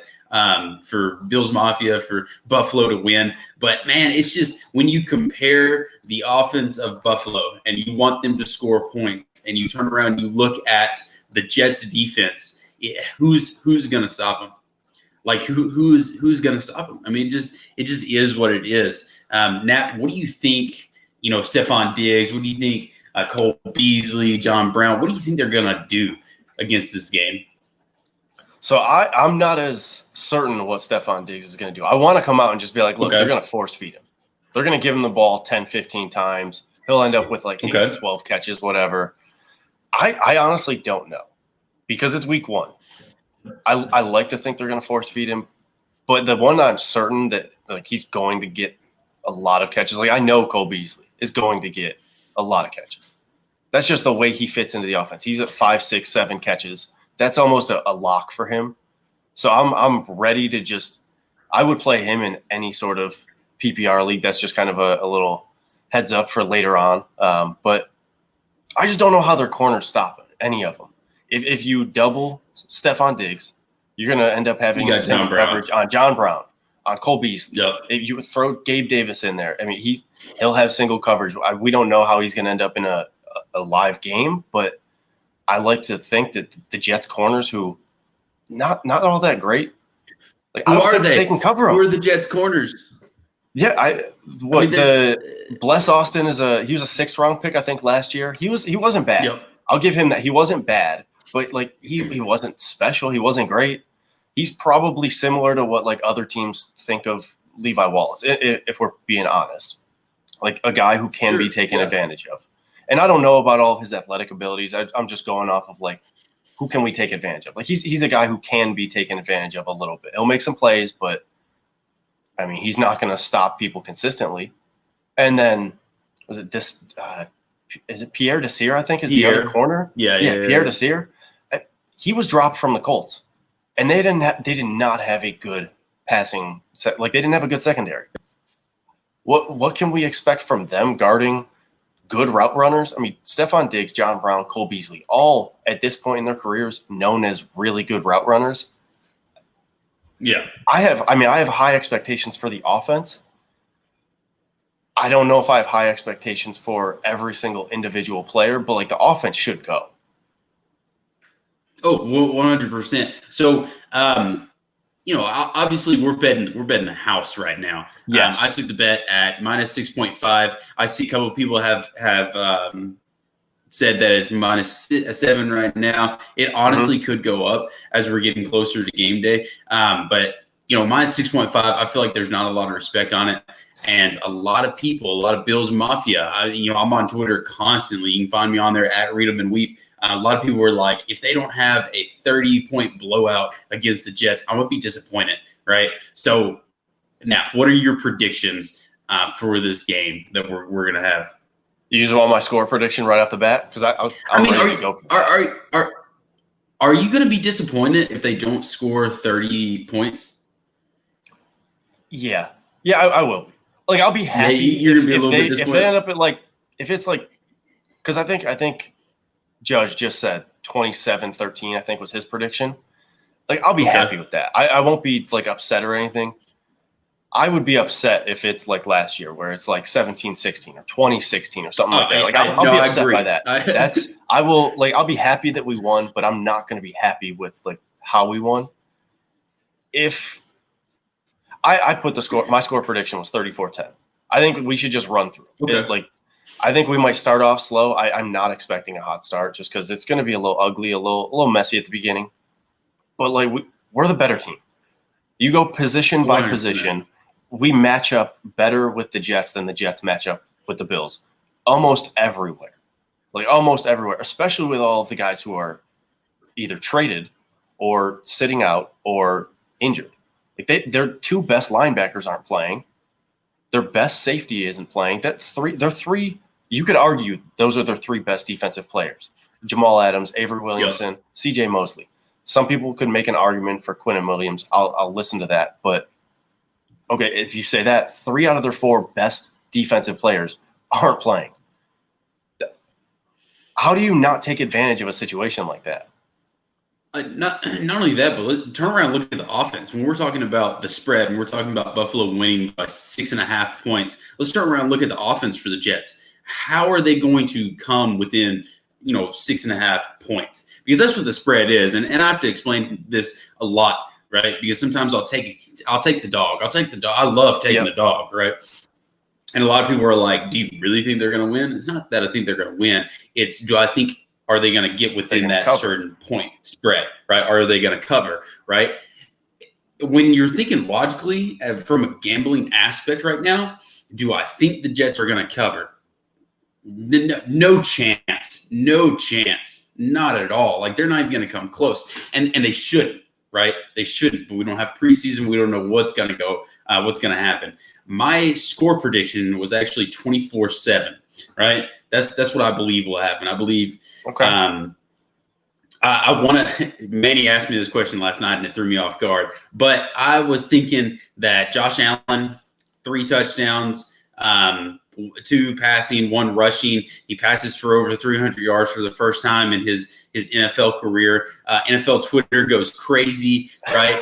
for Bills Mafia, for Buffalo to win. But man, it's just when you compare the offense of Buffalo and you want them to score points, and you turn around and you look at the Jets defense, who's going to stop them? Like who's going to stop them? I mean, it just is what it is. Nap, what do you think? Stephon Diggs. What do you think? Cole Beasley, John Brown. What do you think they're going to do against this game? So I'm not as certain what Stephon Diggs is going to do. I want to come out and just be like, look, they're going to force feed him. They're going to give him the ball 10, 15 times. He'll end up with like 8 to 12 catches, whatever. I honestly don't know, because it's week 1. I like to think they're going to force feed him, but the one I'm certain that like he's going to get a lot of catches. Like I know Cole Beasley is going to get a lot of catches. That's just the way he fits into the offense. He's at 5, 6, 7 catches. That's almost a lock for him. So I'm ready to I would play him in any sort of PPR league. That's just kind of a little heads up for later on. But I just don't know how their corners stop any of them. If you double Stephon Diggs, you're going to end up having single coverage on John Brown, on Cole Beasley. Yep. If you throw Gabe Davis in there, I mean, he'll have single coverage. We don't know how he's going to end up in a live game, but I like to think that the Jets corners, who not all that great, like who are they? They can cover them. Who are the Jets corners? Yeah, Bless Austin he was a 6th round pick, I think, last year. He wasn't bad. Yep. I'll give him that. He wasn't bad, but like he wasn't special. He wasn't great. He's probably similar to what like other teams think of Levi Wallace, if we're being honest. Like a guy who can be taken advantage of. And I don't know about all of his athletic abilities. I'm just going off of like, who can we take advantage of? Like he's a guy who can be taken advantage of a little bit. He'll make some plays, but I mean, he's not going to stop people consistently. And then is it Pierre Desir? I think is the other corner. Yeah, Pierre Desir. He was dropped from the Colts, and they did not have a good passing set. Like they didn't have a good secondary. What can we expect from them guarding good route runners? I mean, Stephon Diggs, John Brown, Cole Beasley, all at this point in their careers known as really good route runners. Yeah. I have high expectations for the offense. I don't know if I have high expectations for every single individual player, but like the offense should go. Oh, 100%. So, obviously we're betting the house right now. Yes. I took the bet at minus 6.5. I see a couple of people have said that it's minus 7 right now. It honestly could go up as we're getting closer to game day. But minus 6.5, I feel like there's not a lot of respect on it. And a lot of people, a lot of Bills Mafia, I'm on Twitter constantly. You can find me on there at Read 'em and Weep. A lot of people were like, if they don't have a 30-point blowout against the Jets, I'm going to be disappointed, right? So now, what are your predictions for this game that we're going to have? You just want my score prediction right off the bat? Because I'm ready to go. Are you going to be disappointed if they don't score 30 points? Yeah, I will be. Like, I'll be happy if they end up at if it's because I think Judge just said 27-13. I think was his prediction. Like, I'll be happy with that. I won't be upset or anything. I would be upset if it's like last year where it's 17-16 or 20-16 or something like that. Like, I'll be upset by that. I'll be happy that we won, but I'm not going to be happy with how we won. If I put my score prediction was 34-10. I think we should just run through it. I think we might start off slow. I'm not expecting a hot start just because it's going to be a little ugly, a little messy at the beginning. But we're the better team. You go position by 100%. Position. We match up better with the Jets than the Jets match up with the Bills almost everywhere. Almost everywhere, especially with all of the guys who are either traded or sitting out or injured. Their two best linebackers aren't playing. Their best safety isn't playing. They're three. You could argue those are their three best defensive players: Jamal Adams, Avery Williamson, C.J. Mosley. Some people could make an argument for Quinnen Williams. I'll listen to that. But okay, if you say that, 3 out of their 4 best defensive players aren't playing. How do you not take advantage of a situation like that? Not only that, but let's turn around and look at the offense. When we're talking about the spread and we're talking about Buffalo winning by 6.5 points, let's turn around and look at the offense for the Jets. How are they going to come within 6.5 points? Because that's what the spread is, and I have to explain this a lot, right? Because sometimes I'll take the dog. I love taking the dog, right? And a lot of people are like, "Do you really think they're going to win?" It's not that I think they're going to win. It's do I think. Are they going to get within that certain point spread, right? Are they going to cover, right? When you're thinking logically from a gambling aspect right now, do I think the Jets are going to cover? No chance. No chance. Not at all. They're not even going to come close. And they shouldn't, right? They shouldn't. But we don't have preseason. We don't know what's going to go, what's going to happen. My score prediction was actually 24-7. Right, that's what I believe will happen. I believe. Okay. I want to. Manny asked me this question last night, and it threw me off guard. But I was thinking that Josh Allen, 3 touchdowns, 2 passing, 1 rushing. He passes for over 300 yards for the first time in his NFL career. NFL Twitter goes crazy, right?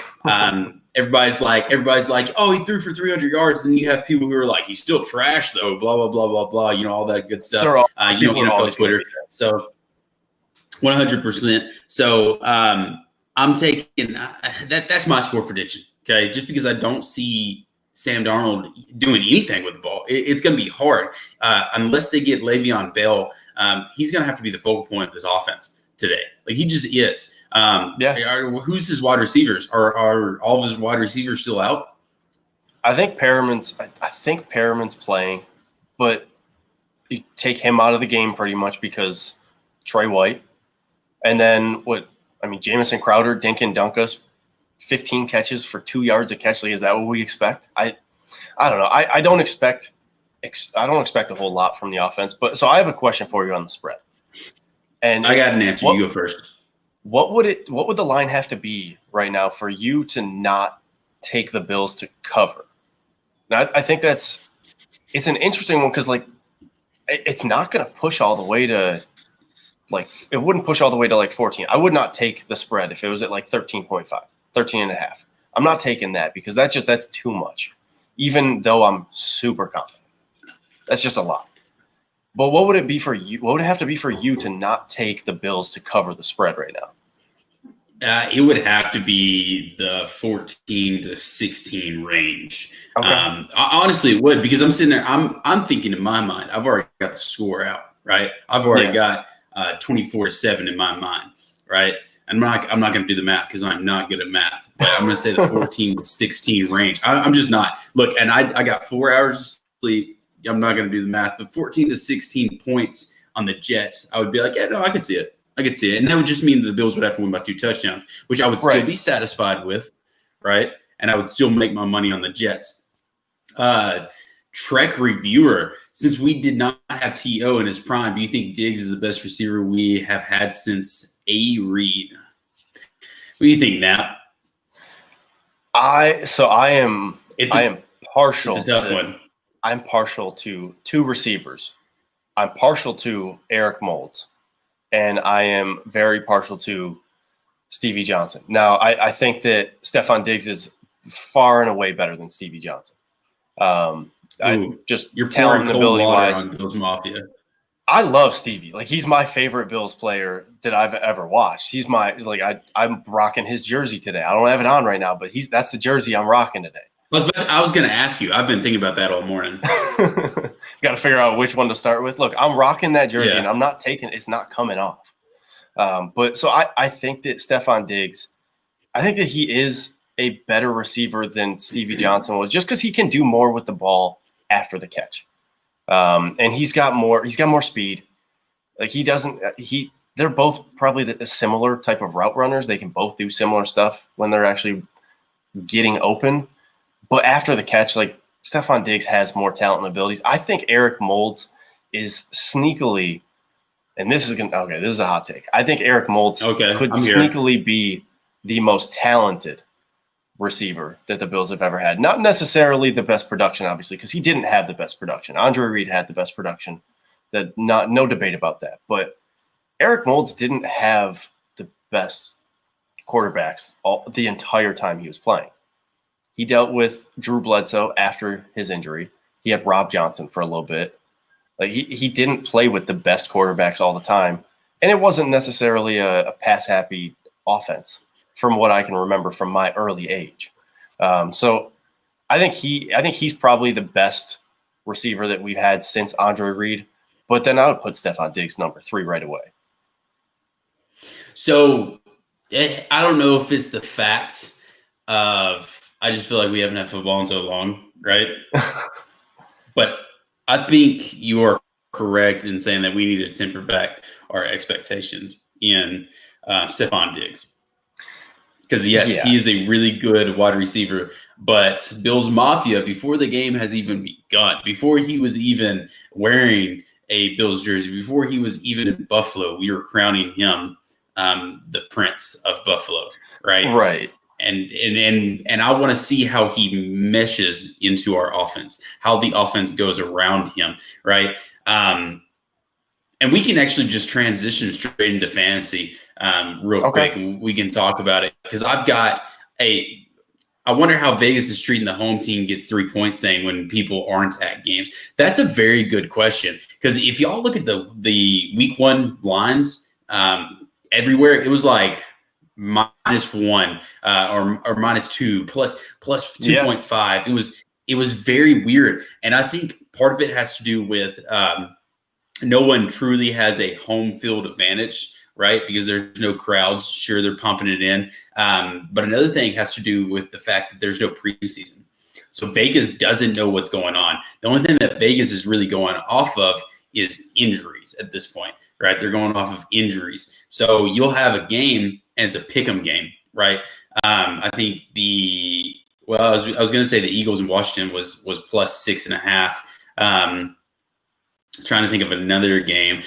Everybody's like, oh, he threw for 300 yards. And then you have people who are like, he's still trash though, blah, blah, blah, blah, blah. All that good stuff. NFL Twitter. So 100%. So I'm taking that's my score prediction. Okay. Just because I don't see Sam Darnold doing anything with the ball, it's going to be hard unless they get Le'Veon Bell. He's going to have to be the focal point of this offense today. He just is. Who's his wide receivers? Are all of his wide receivers still out? I think Perriman's playing, but you take him out of the game pretty much because Trey White. And then Jamison Crowder, Dinkin Dunkus, 15 catches for 2 yards a catch. Is that what we expect? I don't know. I don't expect a whole lot from the offense. But so I have a question for you on the spread. And I got an answer. You go first. What would the line have to be right now for you to not take the Bills to cover? Now, I think it's an interesting one because it's not going to push all the way to it wouldn't push all the way to 14. I would not take the spread if it was at 13.5, 13.5. I'm not taking that because that's too much. Even though I'm super confident, that's just a lot. But what would it be for you? What would it have to be for you to not take the Bills to cover the spread right now? It would have to be the 14 to 16 range. Okay. Honestly, it would, because I'm sitting there. I'm thinking in my mind, I've already got the score out, right? I've already got 24-7 in my mind, right? I'm not going to do the math because I'm not good at math. But I'm going to say the 14 to 16 range. I'm just not. Look, and I got 4 hours of sleep. I'm not going to do the math, but 14 to 16 points on the Jets, I would be like, yeah, no, I could see it. And that would just mean that the Bills would have to win by 2 touchdowns, which I would still be satisfied with, right? And I would still make my money on the Jets. Trek Reviewer, since we did not have T.O. in his prime, do you think Diggs is the best receiver we have had since A. Reed? What do you think, Nap? I am partial. It's a tough one. I'm partial to 2 receivers. I'm partial to Eric Moulds. And I am very partial to Stevie Johnson. Now, I think that Stephon Diggs is far and away better than Stevie Johnson. You're talent and ability wise on Bills Mafia. I love Stevie. Like, he's my favorite Bills player that I've ever watched. I'm rocking his jersey today. I don't have it on right now, but that's the jersey I'm rocking today. I was going to ask you. I've been thinking about that all morning. Got to figure out which one to start with. Look, I'm rocking that jersey, and I'm not taking – it's not coming off. But I think that Stephon Diggs – I think that he is a better receiver than Stevie Johnson was, just because he can do more with the ball after the catch. And he's got more speed. Like, they're both probably the similar type of route runners. They can both do similar stuff when they're actually getting open. But after the catch, like, Stephon Diggs has more talent and abilities. I think Eric Moulds is sneakily, and this is a hot take. I think Eric Moulds could sneakily be the most talented receiver that the Bills have ever had. Not necessarily the best production, obviously, because he didn't have the best production. Andre Reed had the best production. No debate about that. But Eric Moulds didn't have the best quarterbacks the entire time he was playing. He dealt with Drew Bledsoe after his injury. He had Rob Johnson for a little bit. Like, he didn't play with the best quarterbacks all the time, and it wasn't necessarily a pass-happy offense, from what I can remember from my early age. So I think he's probably the best receiver that we've had since Andre Reed. But then I would put Stephon Diggs number 3 right away. So I don't know if it's the fact of. I just feel like we haven't had football in so long, right? But I think you are correct in saying that we need to temper back our expectations in Stephon Diggs. Because, yes, he is a really good wide receiver. But Bills Mafia, before the game has even begun, before he was even wearing a Bills jersey, before he was even in Buffalo, we were crowning him the Prince of Buffalo, right? Right. And I want to see how he meshes into our offense, how the offense goes around him, right? And we can actually just transition straight into fantasy real quick. And we can talk about it because I wonder how Vegas is treating the home team gets 3 points thing when people aren't at games. That's a very good question because if y'all look at the week 1 lines everywhere, it was like -1 or -2 plus 2.5. It was very weird, and I think part of it has to do with no one truly has a home field advantage, right? Because there's no crowds. Sure, they're pumping it in, but another thing has to do with the fact that there's no preseason. So Vegas doesn't know what's going on. The only thing that Vegas is really going off of is injuries at this point, right? They're going off of injuries. So you'll have a game, and it's a pick'em game, right? I think I was going to say the Eagles in Washington was +6.5. Trying to think of another game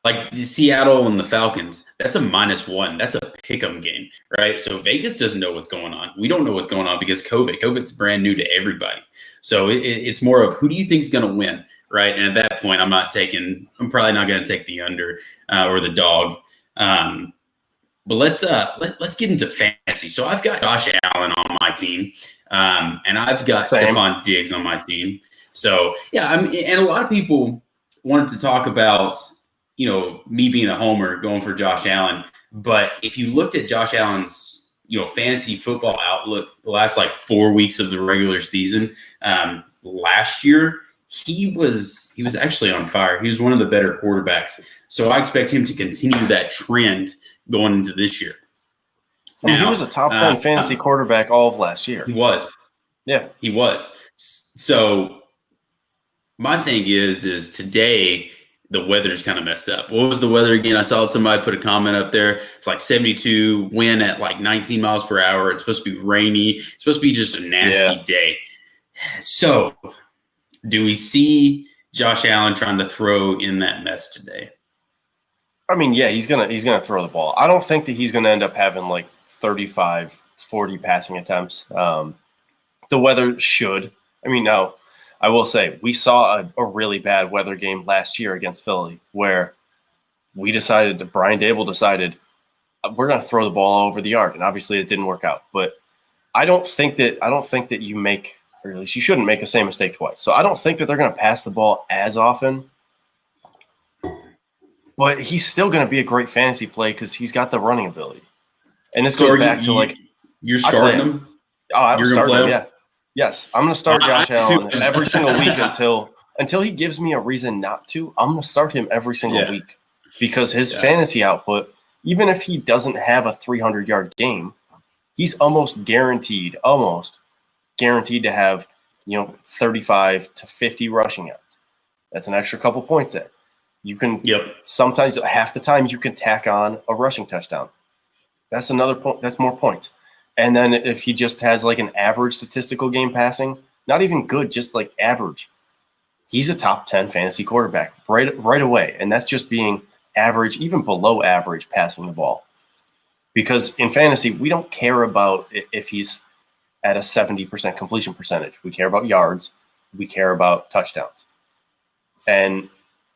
like the Seattle and the Falcons. That's a -1. That's a pick'em game, right? So Vegas doesn't know what's going on. We don't know what's going on because COVID's brand new to everybody. So it's more of who do you think is going to win, right? And at that point, I'm probably not going to take the under or the dog. But let's get into fantasy. So I've got Josh Allen on my team, and I've got Stephon Diggs on my team. So yeah, I mean, and a lot of people wanted to talk about me being a homer going for Josh Allen. But if you looked at Josh Allen's fantasy football outlook the last 4 weeks of the regular season last year, he was actually on fire. He was one of the better quarterbacks. So I expect him to continue that trend going into this year. Now, he was a top 10 fantasy quarterback all of last year. He was. Yeah. He was. So my thing is today the weather's kind of messed up. What was the weather again? I saw somebody put a comment up there. It's 72, wind at 19 miles per hour. It's supposed to be rainy. It's supposed to be just a nasty day. So do we see Josh Allen trying to throw in that mess today? I mean, yeah, he's gonna throw the ball. I don't think that he's gonna end up having 35, 40 passing attempts. The weather should. I mean, no, I will say we saw a really bad weather game last year against Philly where Brian Dable decided we're gonna throw the ball all over the yard, and obviously it didn't work out. But I don't think that you make, or at least you shouldn't make the same mistake twice. So I don't think that they're gonna pass the ball as often. But he's still going to be a great fantasy play because he's got the running ability. And this goes back to you're starting him. Oh, I'm starting him. Yeah, yes, I'm going to start Josh Allen every single week until he gives me a reason not to. I'm going to start him every single week because his fantasy output, even if he doesn't have a 300-yard game, he's almost guaranteed to have 35 to 50 rushing yards. That's an extra couple points there. You can sometimes half the time you can tack on a rushing touchdown. That's another point. That's more points. And then if he just has an average statistical game passing, not even good, just average, he's a top 10 fantasy quarterback right away. And that's just being average, even below average passing the ball. Because in fantasy, we don't care about if he's at a 70% completion percentage. We care about yards. We care about touchdowns. And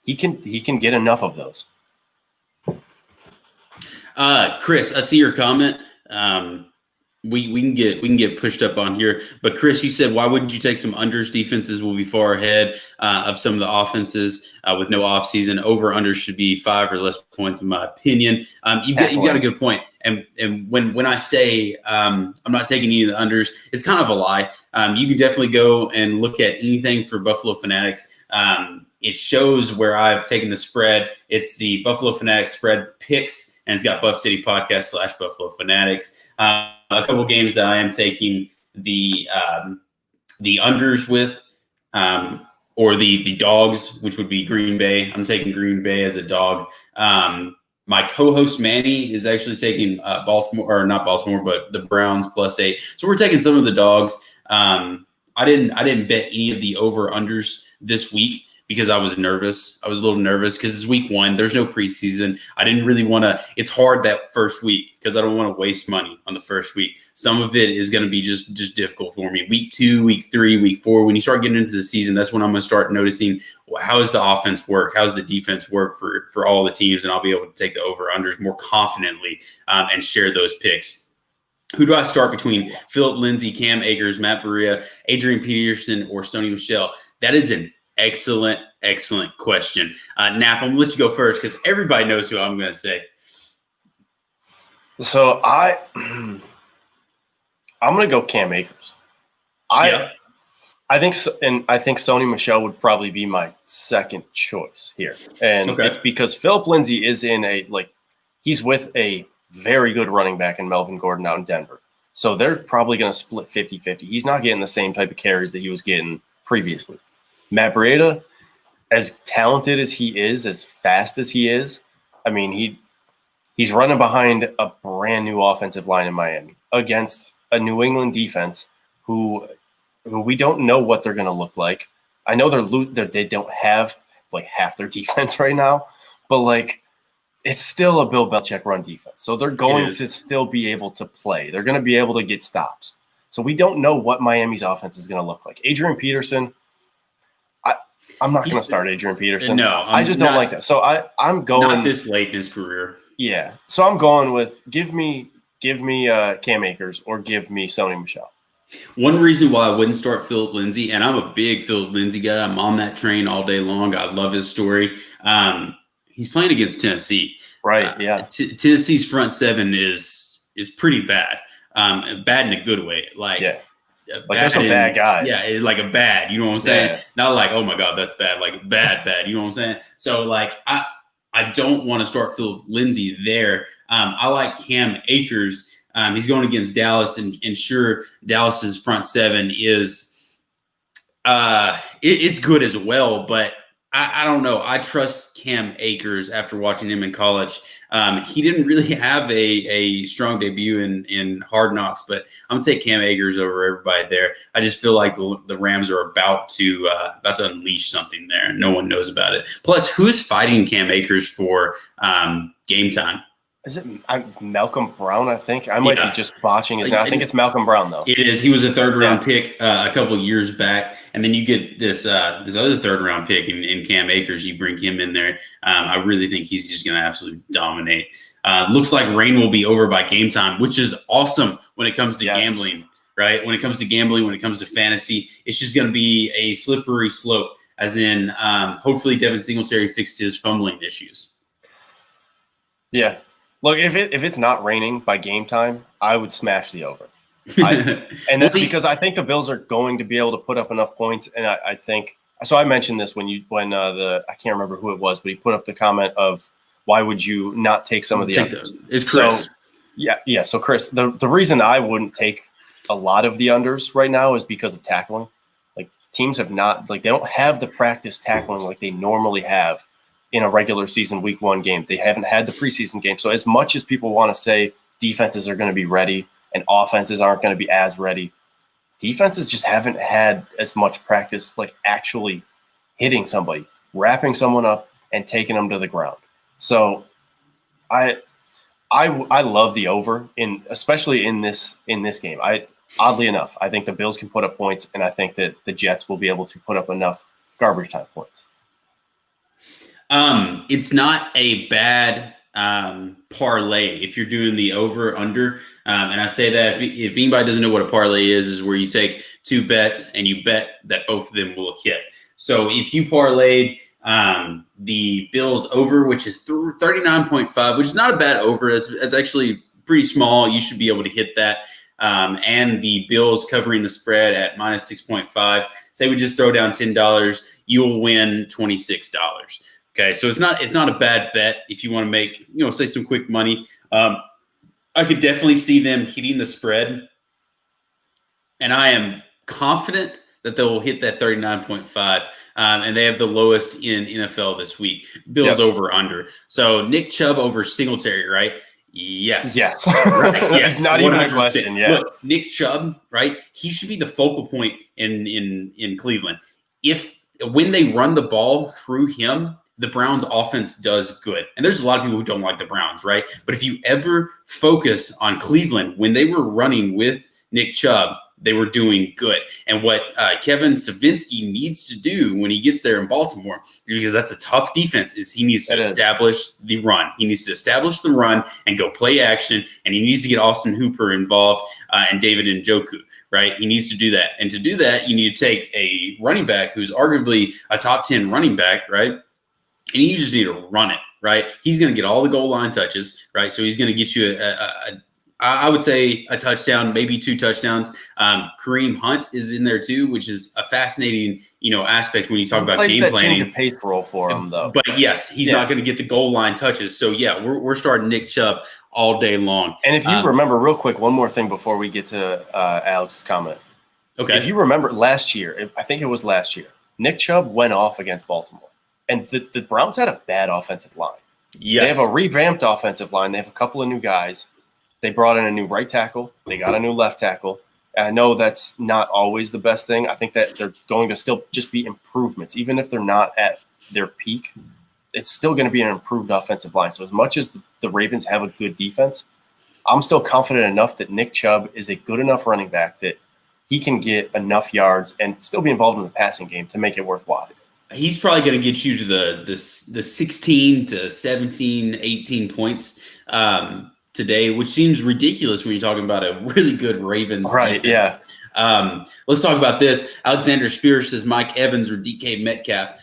he can get enough of those. Chris, I see your comment. We can get pushed up on here, but Chris, you said why wouldn't you take some unders? Defenses will be far ahead of some of the offenses with no offseason. Over unders should be 5 or less points, in my opinion. You've got a good point. And when I say I'm not taking any of the unders, it's kind of a lie. You can definitely go and look at anything for Buffalo Fanatics. It shows where I've taken the spread. It's the Buffalo Fanatics spread picks, and it's got Buff City Podcast / Buffalo Fanatics. A couple games that I am taking the unders with, or the dogs, which would be Green Bay. I'm taking Green Bay as a dog. My co-host Manny is actually taking Baltimore, or not Baltimore, but the Browns +8. So we're taking some of the dogs. I didn't bet any of the over unders this week because I was nervous. I was a little nervous because it's week 1. There's no preseason. I didn't really want to. It's hard that first week because I don't want to waste money on the first week. Some of it is going to be just difficult for me. Week 2, week 3, week 4. When you start getting into the season, that's when I'm going to start noticing how does the offense work? How does the defense work for all the teams? And I'll be able to take the over-unders more confidently and share those picks. Who do I start between Philip Lindsay, Cam Akers, Matt Berea, Adrian Peterson, or Sony Michel? That is an excellent question. Nap, I'm going to let you go first because everybody knows who I'm going to say. So I'm going to go Cam Akers. I think Sony Michel would probably be my second choice here. And it's because Philip Lindsay is he's with a very good running back in Melvin Gordon out in Denver. So they're probably going to split 50-50. He's not getting the same type of carries that he was getting previously. Matt Breida, as talented as he is, as fast as he is, I mean, he's running behind a brand new offensive line in Miami against a New England defense who we don't know what they're going to look like. I know they don't have half their defense right now, but it's still a Bill Belichick run defense. So they're going to still be able to play. They're going to be able to get stops. So we don't know what Miami's offense is going to look like. Adrian Peterson, I'm not going to start Adrian Peterson. No, I just don't like that. So I'm going not this late in his career. Yeah. So I'm going with give me Cam Akers or give me Sony Michel. One reason why I wouldn't start Philip Lindsay, and I'm a big Philip Lindsay guy. I'm on that train all day long. I love his story. He's playing against Tennessee. Right, yeah. Tennessee's front seven is pretty bad. Bad in a good way. Like there's some bad guys. Yeah, like a bad, you know what I'm saying? Yeah. Not like, oh my God, that's bad. Like bad, you know what I'm saying? So like I don't want to start Philip Lindsay there. I like Cam Akers. He's going against Dallas, and sure, Dallas's front seven is it's good as well, but I don't know. I trust Cam Akers after watching him in college. He didn't really have a strong debut in Hard Knocks, but I'm gonna take Cam Akers over everybody there. I just feel like the Rams are about to unleash something there, and no one knows about it. Plus, who's fighting Cam Akers for game time? Is it Malcolm Brown, I think? I might be just botching his name. I think it's Malcolm Brown, though. It is. He was a third-round pick a couple years back, and then you get this other third-round pick in Cam Akers. You bring him in there. I really think he's just going to absolutely dominate. Looks like rain will be over by game time, which is awesome when it comes to gambling, right? When it comes to gambling, when it comes to fantasy, it's just going to be a slippery slope, as in hopefully Devin Singletary fixed his fumbling issues. Yeah. Look, if it's not raining by game time, I would smash the over. And that's because I think the Bills are going to be able to put up enough points. And I think – so I mentioned this when I can't remember who it was, but he put up the comment of why would you not take some of the unders? It's Chris. So, yeah. So, Chris, the reason I wouldn't take a lot of the unders right now is because of tackling. Like, teams have not – like, they don't have the practice tackling like they normally have in a regular season week 1 game. They haven't had the preseason game. So as much as people want to say defenses are going to be ready and offenses aren't going to be as ready, defenses just haven't had as much practice like actually hitting somebody, wrapping someone up and taking them to the ground. So I love the over especially in this game. Oddly enough, I think the Bills can put up points, and I think that the Jets will be able to put up enough garbage time points. It's not a bad parlay if you're doing the over under. And I say that if anybody doesn't know what a parlay is where you take 2 bets and you bet that both of them will hit. So if you parlayed the Bills over, which is 39.5, which is not a bad over. It's actually pretty small. You should be able to hit that. And the Bills covering the spread at minus 6.5. Say we just throw down $10, you will win $26. Okay, so it's not a bad bet if you want to make, say some quick money. I could definitely see them hitting the spread, and I am confident that they will hit that 39.5, and they have the lowest in NFL this week. Bills over under. So Nick Chubb over Singletary, right? Yes. Right. Yes. Not 100%. Even a question. Yeah. Look, Nick Chubb, right? He should be the focal point in Cleveland. When they run the ball through him, the Browns offense does good. And there's a lot of people who don't like the Browns, right? But if you ever focus on Cleveland, when they were running with Nick Chubb, they were doing good. And what Kevin Stefanski needs to do when he gets there in Baltimore, because that's a tough defense, is he needs to establish the run. He needs to establish the run and go play action, and he needs to get Austin Hooper involved and David Njoku, right? He needs to do that. And to do that, you need to take a running back who's arguably a top 10 running back, right? And you just need to run it, right? He's going to get all the goal line touches, right? So he's going to get you I would say a touchdown, maybe 2 touchdowns. Kareem Hunt is in there too, which is a fascinating, aspect when you talk about game planning. Change of pace role for him, though. But yes, he's not going to get the goal line touches. So yeah, we're starting Nick Chubb all day long. And if you remember, real quick, one more thing before we get to Alex's comment. Okay. If you remember last year, I think it was last year, Nick Chubb went off against Baltimore. And the Browns had a bad offensive line. Yes. They have a revamped offensive line. They have a couple of new guys. They brought in a new right tackle. They got a new left tackle. And I know that's not always the best thing. I think that they're going to still just be improvements. Even if they're not at their peak, it's still going to be an improved offensive line. So as much as the Ravens have a good defense, I'm still confident enough that Nick Chubb is a good enough running back that he can get enough yards and still be involved in the passing game to make it worthwhile. He's probably going to get you to the 16 to 17, 18 points today, which seems ridiculous when you're talking about a really good Ravens Right, defense. Let's talk about this. Alexander Spears says Mike Evans or DK Metcalf.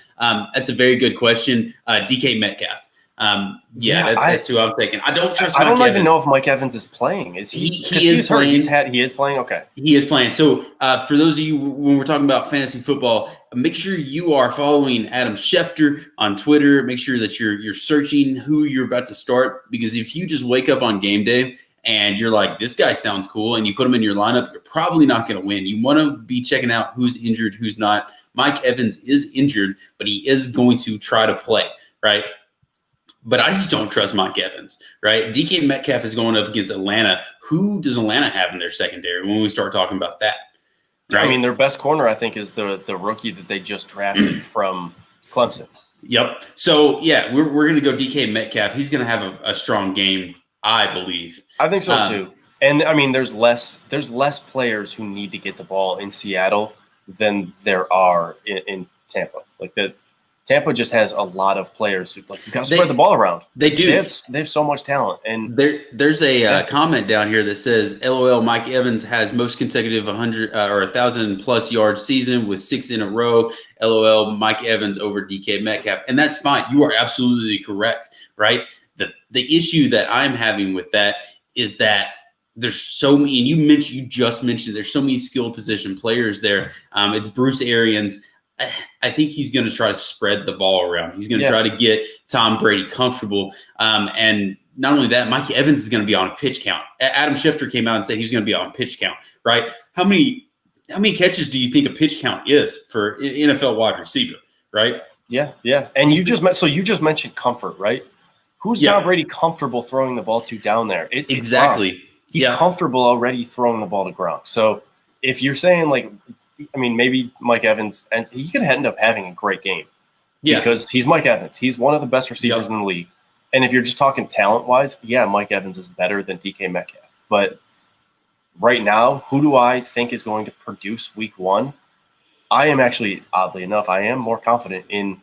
That's a very good question. DK Metcalf. That's who I'm taking. I don't trust Mike Evans. I don't even know if Mike Evans is playing. Is he? He is playing. He is playing. Okay. He is playing. So for those of you, when we're talking about fantasy football, make sure you are following Adam Schefter on Twitter. Make sure that you're searching who you're about to start, because if you just wake up on game day and you're like, this guy sounds cool, and you put him in your lineup, you're probably not going to win. You want to be checking out who's injured, who's not. Mike Evans is injured, but he is going to try to play, right? But I just don't trust Mike Evans, right? DK Metcalf is going up against Atlanta. Who does Atlanta have in their secondary when we start talking about that? Right? I mean, their best corner, I think, is the rookie that they just drafted from Clemson. Yep. So, yeah, we're going to go DK Metcalf. He's going to have a strong game, I believe. I think so, too. And, I mean, there's less players who need to get the ball in Seattle than there are in Tampa. Like, Tampa just has a lot of players who, like, you got to spread the ball around. They do. They have so much talent. And there's a comment down here that says, "LOL, Mike Evans has most consecutive 100 or 1,000+ yard season with 6 in a row. LOL, Mike Evans over DK Metcalf," and that's fine. You are absolutely correct, right? The issue that I'm having with that is that there's so many, and you just mentioned there's so many skilled position players there. It's Bruce Arians. I think he's going to try to spread the ball around. He's going to try to get Tom Brady comfortable. And not only that, Mike Evans is going to be on a pitch count. Adam Schefter came out and said he was going to be on a pitch count, right? How many catches do you think a pitch count is for NFL wide receiver, right? Yeah. And you just mentioned comfort, right? Who's Tom Brady comfortable throwing the ball to down there? It's exactly. Gronk. He's comfortable already throwing the ball to Gronk. So if you're saying, like, I mean, maybe Mike Evans, and he could end up having a great game. Yeah. Because he's Mike Evans. He's one of the best receivers in the league. And if you're just talking talent-wise, Mike Evans is better than DK Metcalf. But right now, who do I think is going to produce week 1? I am actually, oddly enough, I am more confident in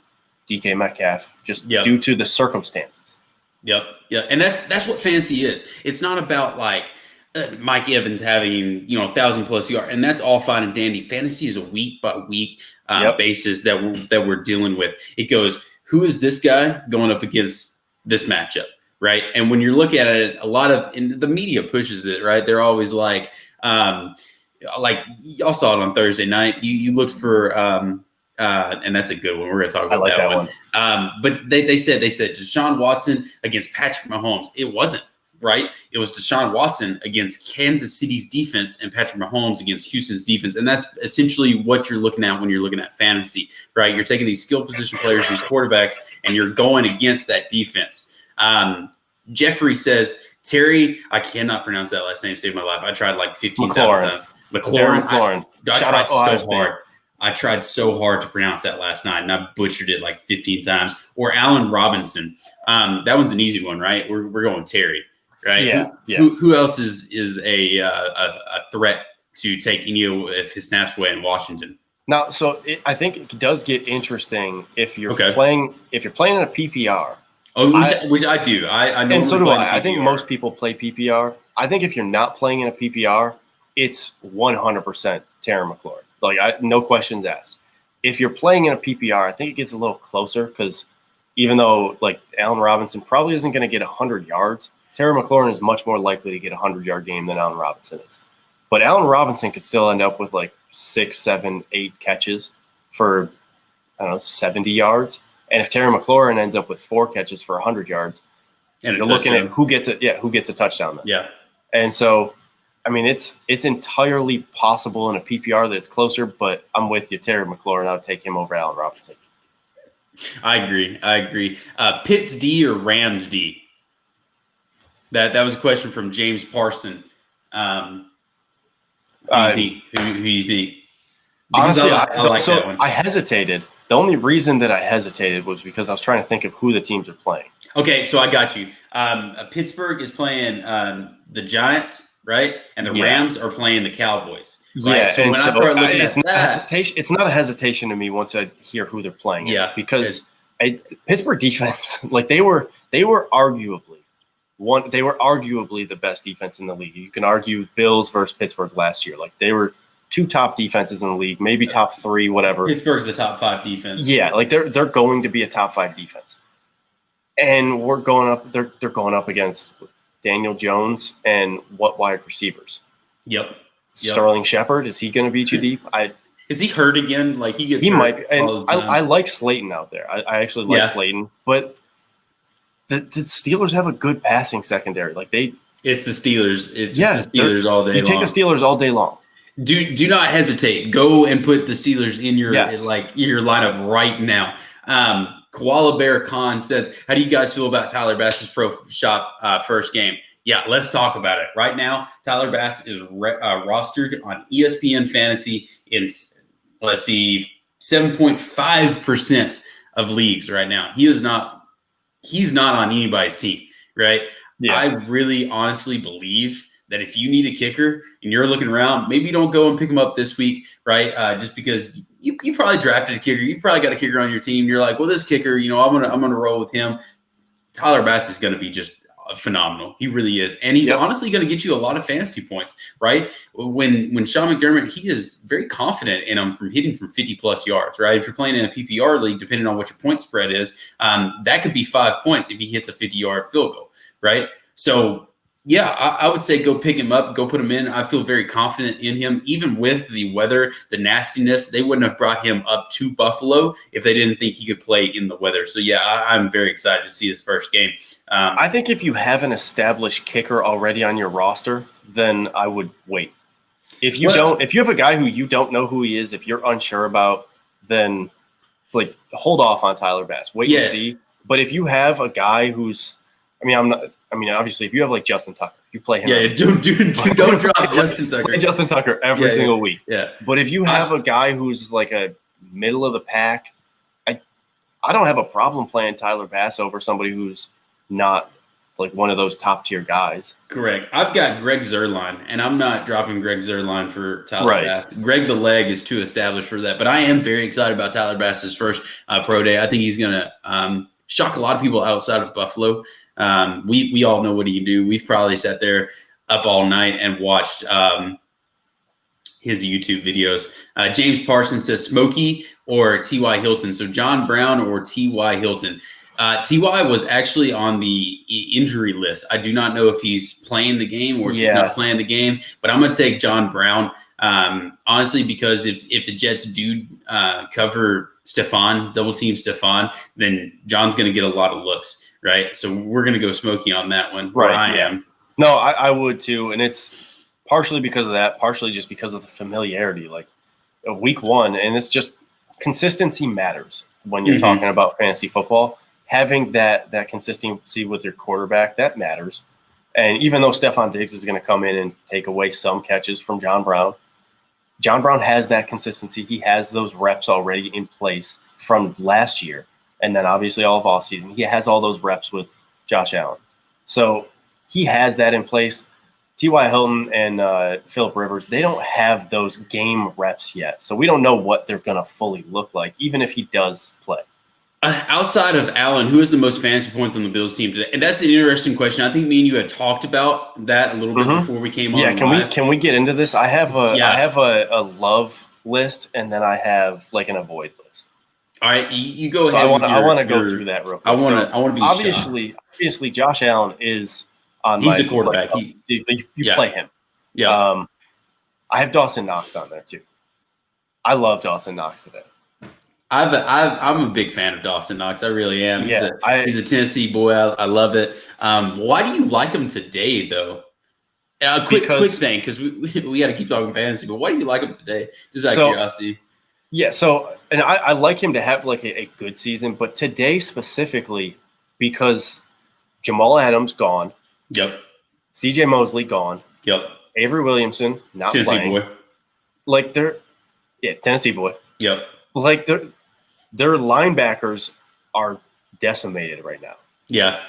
DK Metcalf just due to the circumstances. Yep. And that's what fantasy is. It's not about, like, Mike Evans having 1,000+ yards, and that's all fine and dandy. Fantasy is a week by week basis that we're dealing with. It goes, who is this guy going up against this matchup, right? And when you're looking at it, a lot of the media pushes it, right? They're always like y'all saw it on Thursday night. You looked for and that's a good one. We're going to talk about that one. But they said Deshaun Watson against Patrick Mahomes. It wasn't. Right? It was Deshaun Watson against Kansas City's defense and Patrick Mahomes against Houston's defense. And that's essentially what you're looking at when you're looking at fantasy, right? You're taking these skill position players, these quarterbacks, and you're going against that defense. Jeffrey says, Terry, I cannot pronounce that last name, saved my life. I tried like 15,000 times. McLaurin. I tried so hard to pronounce that last night, and I butchered it like 15 times. Or Allen Robinson. That one's an easy one, right? We're going Terry. Right. Yeah. Who else is a threat to take if his snaps away in Washington? Now, so I think it does get interesting if you're playing in a PPR. Oh, which I do. I know. And so do I. I think most people play PPR. I think if you're not playing in a PPR, it's 100% Terry McLaurin. Like, no questions asked. If you're playing in a PPR, I think it gets a little closer because even though, like, Allen Robinson probably isn't going to get 100 yards. Terry McLaurin is much more likely to get a 100-yard game than Allen Robinson is. But Allen Robinson could still end up with like 6, 7, 8 catches for, 70 yards. And if Terry McLaurin ends up with 4 catches for 100 yards, and you're looking at who gets a touchdown then. Yeah. And so, I mean, it's entirely possible in a PPR that it's closer, but I'm with you, Terry McLaurin. I would take him over Allen Robinson. I agree. Pitts D or Rams D? That was a question from James Parson. Who do you think? Because honestly, I like that one. I hesitated. The only reason that I hesitated was because I was trying to think of who the teams are playing. Okay, so I got you. Pittsburgh is playing the Giants, right? And the Rams are playing the Cowboys. Yeah, right? So when I start looking at that, it's not a hesitation to me once I hear who they're playing. Yeah, because Pittsburgh defense, like they were arguably the best defense in the league. You can argue Bills versus Pittsburgh last year, like they were two top defenses in the league, maybe top three, whatever. Pittsburgh's the top 5 defense. Yeah, like they're going to be a top 5 defense, and we're going up. They're going up against Daniel Jones and what wide receivers? Yep. Sterling Shepard, is he going to be too deep? Is he hurt again? Like he hurt might. And I like Slayton out there. I actually like Slayton, but the Steelers have a good passing secondary. Like it's the Steelers. It's the Steelers all day. You take the Steelers all day long. Do not hesitate. Go and put the Steelers in your your lineup right now. Koala Bear Khan says, "How do you guys feel about Tyler Bass's Pro Shop first game?" Yeah, let's talk about it. Right now, Tyler Bass is rostered on ESPN Fantasy in, 7.5% of leagues right now. He's not on anybody's team, right? Yeah. I really honestly believe that if you need a kicker and you're looking around, maybe don't go and pick him up this week, right? Just because you probably drafted a kicker. You probably got a kicker on your team. You're like, well, this kicker, I'm gonna roll with him. Tyler Bass is going to be just phenomenal. He really is. And he's honestly going to get you a lot of fantasy points, right? When Sean McDermott, he is very confident in him from hitting from 50-plus yards, right? If you're playing in a PPR league, depending on what your point spread is, that could be 5 points if he hits a 50-yard field goal, right? So, yeah, I would say go pick him up, go put him in. I feel very confident in him. Even with the weather, the nastiness, they wouldn't have brought him up to Buffalo if they didn't think he could play in the weather. So, yeah, I'm very excited to see his first game. I think if you have an established kicker already on your roster, then I would wait. If you have a guy who you don't know who he is, if you're unsure about, then hold off on Tyler Bass. Wait and see. But if you have a guy who's obviously, if you have Justin Tucker, you play him. Yeah, don't drop Justin Tucker. Play Justin Tucker every single week. Yeah. But if you have a guy who's like a middle of the pack, I don't have a problem playing Tyler Bass over somebody who's not one of those top tier guys. Correct. I've got Greg Zuerlein, and I'm not dropping Greg Zuerlein for Tyler Bass. Greg the Leg is too established for that. But I am very excited about Tyler Bass's first pro day. I think he's going to shock a lot of people outside of Buffalo. We all know what he can do. We've probably sat there up all night and watched his YouTube videos. James Parsons says Smokey or T.Y. Hilton. So John Brown or T.Y. Hilton. T.Y. was actually on the injury list. I do not know if he's playing the game or if he's not playing the game, but I'm going to take John Brown, honestly, because if the Jets do cover Stephon, double team Stephon, then John's going to get a lot of looks, right? So we're going to go Smokey on that one. Right. I am. No, I would too. And it's partially because of that, partially just because of the familiarity. Week one, and it's just consistency matters when you're talking about fantasy football. Having that consistency with your quarterback, that matters. And even though Stephon Diggs is going to come in and take away some catches from John Brown has that consistency. He has those reps already in place from last year. And then obviously all of offseason, he has all those reps with Josh Allen. So he has that in place. T.Y. Hilton and Phillip Rivers, they don't have those game reps yet. So we don't know what they're going to fully look like, even if he does play. Outside of Allen, who has the most fantasy points on the Bills team today? And that's an interesting question. I think me and you had talked about that a little bit before we came on. Yeah, can we get into this? I have a love list, and then I have an avoid list. All right, you go ahead. I want to go through that real quick. I want to be obviously Josh Allen is on. He's a quarterback. You play him. Yeah. I have Dawson Knox on there too. I love Dawson Knox today. I'm a big fan of Dawson Knox. I really am. He's a Tennessee boy. I love it. Why do you like him today, though? Quick thing, because we got to keep talking fantasy. But why do you like him today? Just out of curiosity. Yeah. So, and I like him to have a good season, but today specifically because Jamal Adams gone. Yep. C.J. Mosley gone. Yep. Avery Williamson not Tennessee playing. Boy. Tennessee boy. Yep. Their linebackers are decimated right now. Yeah.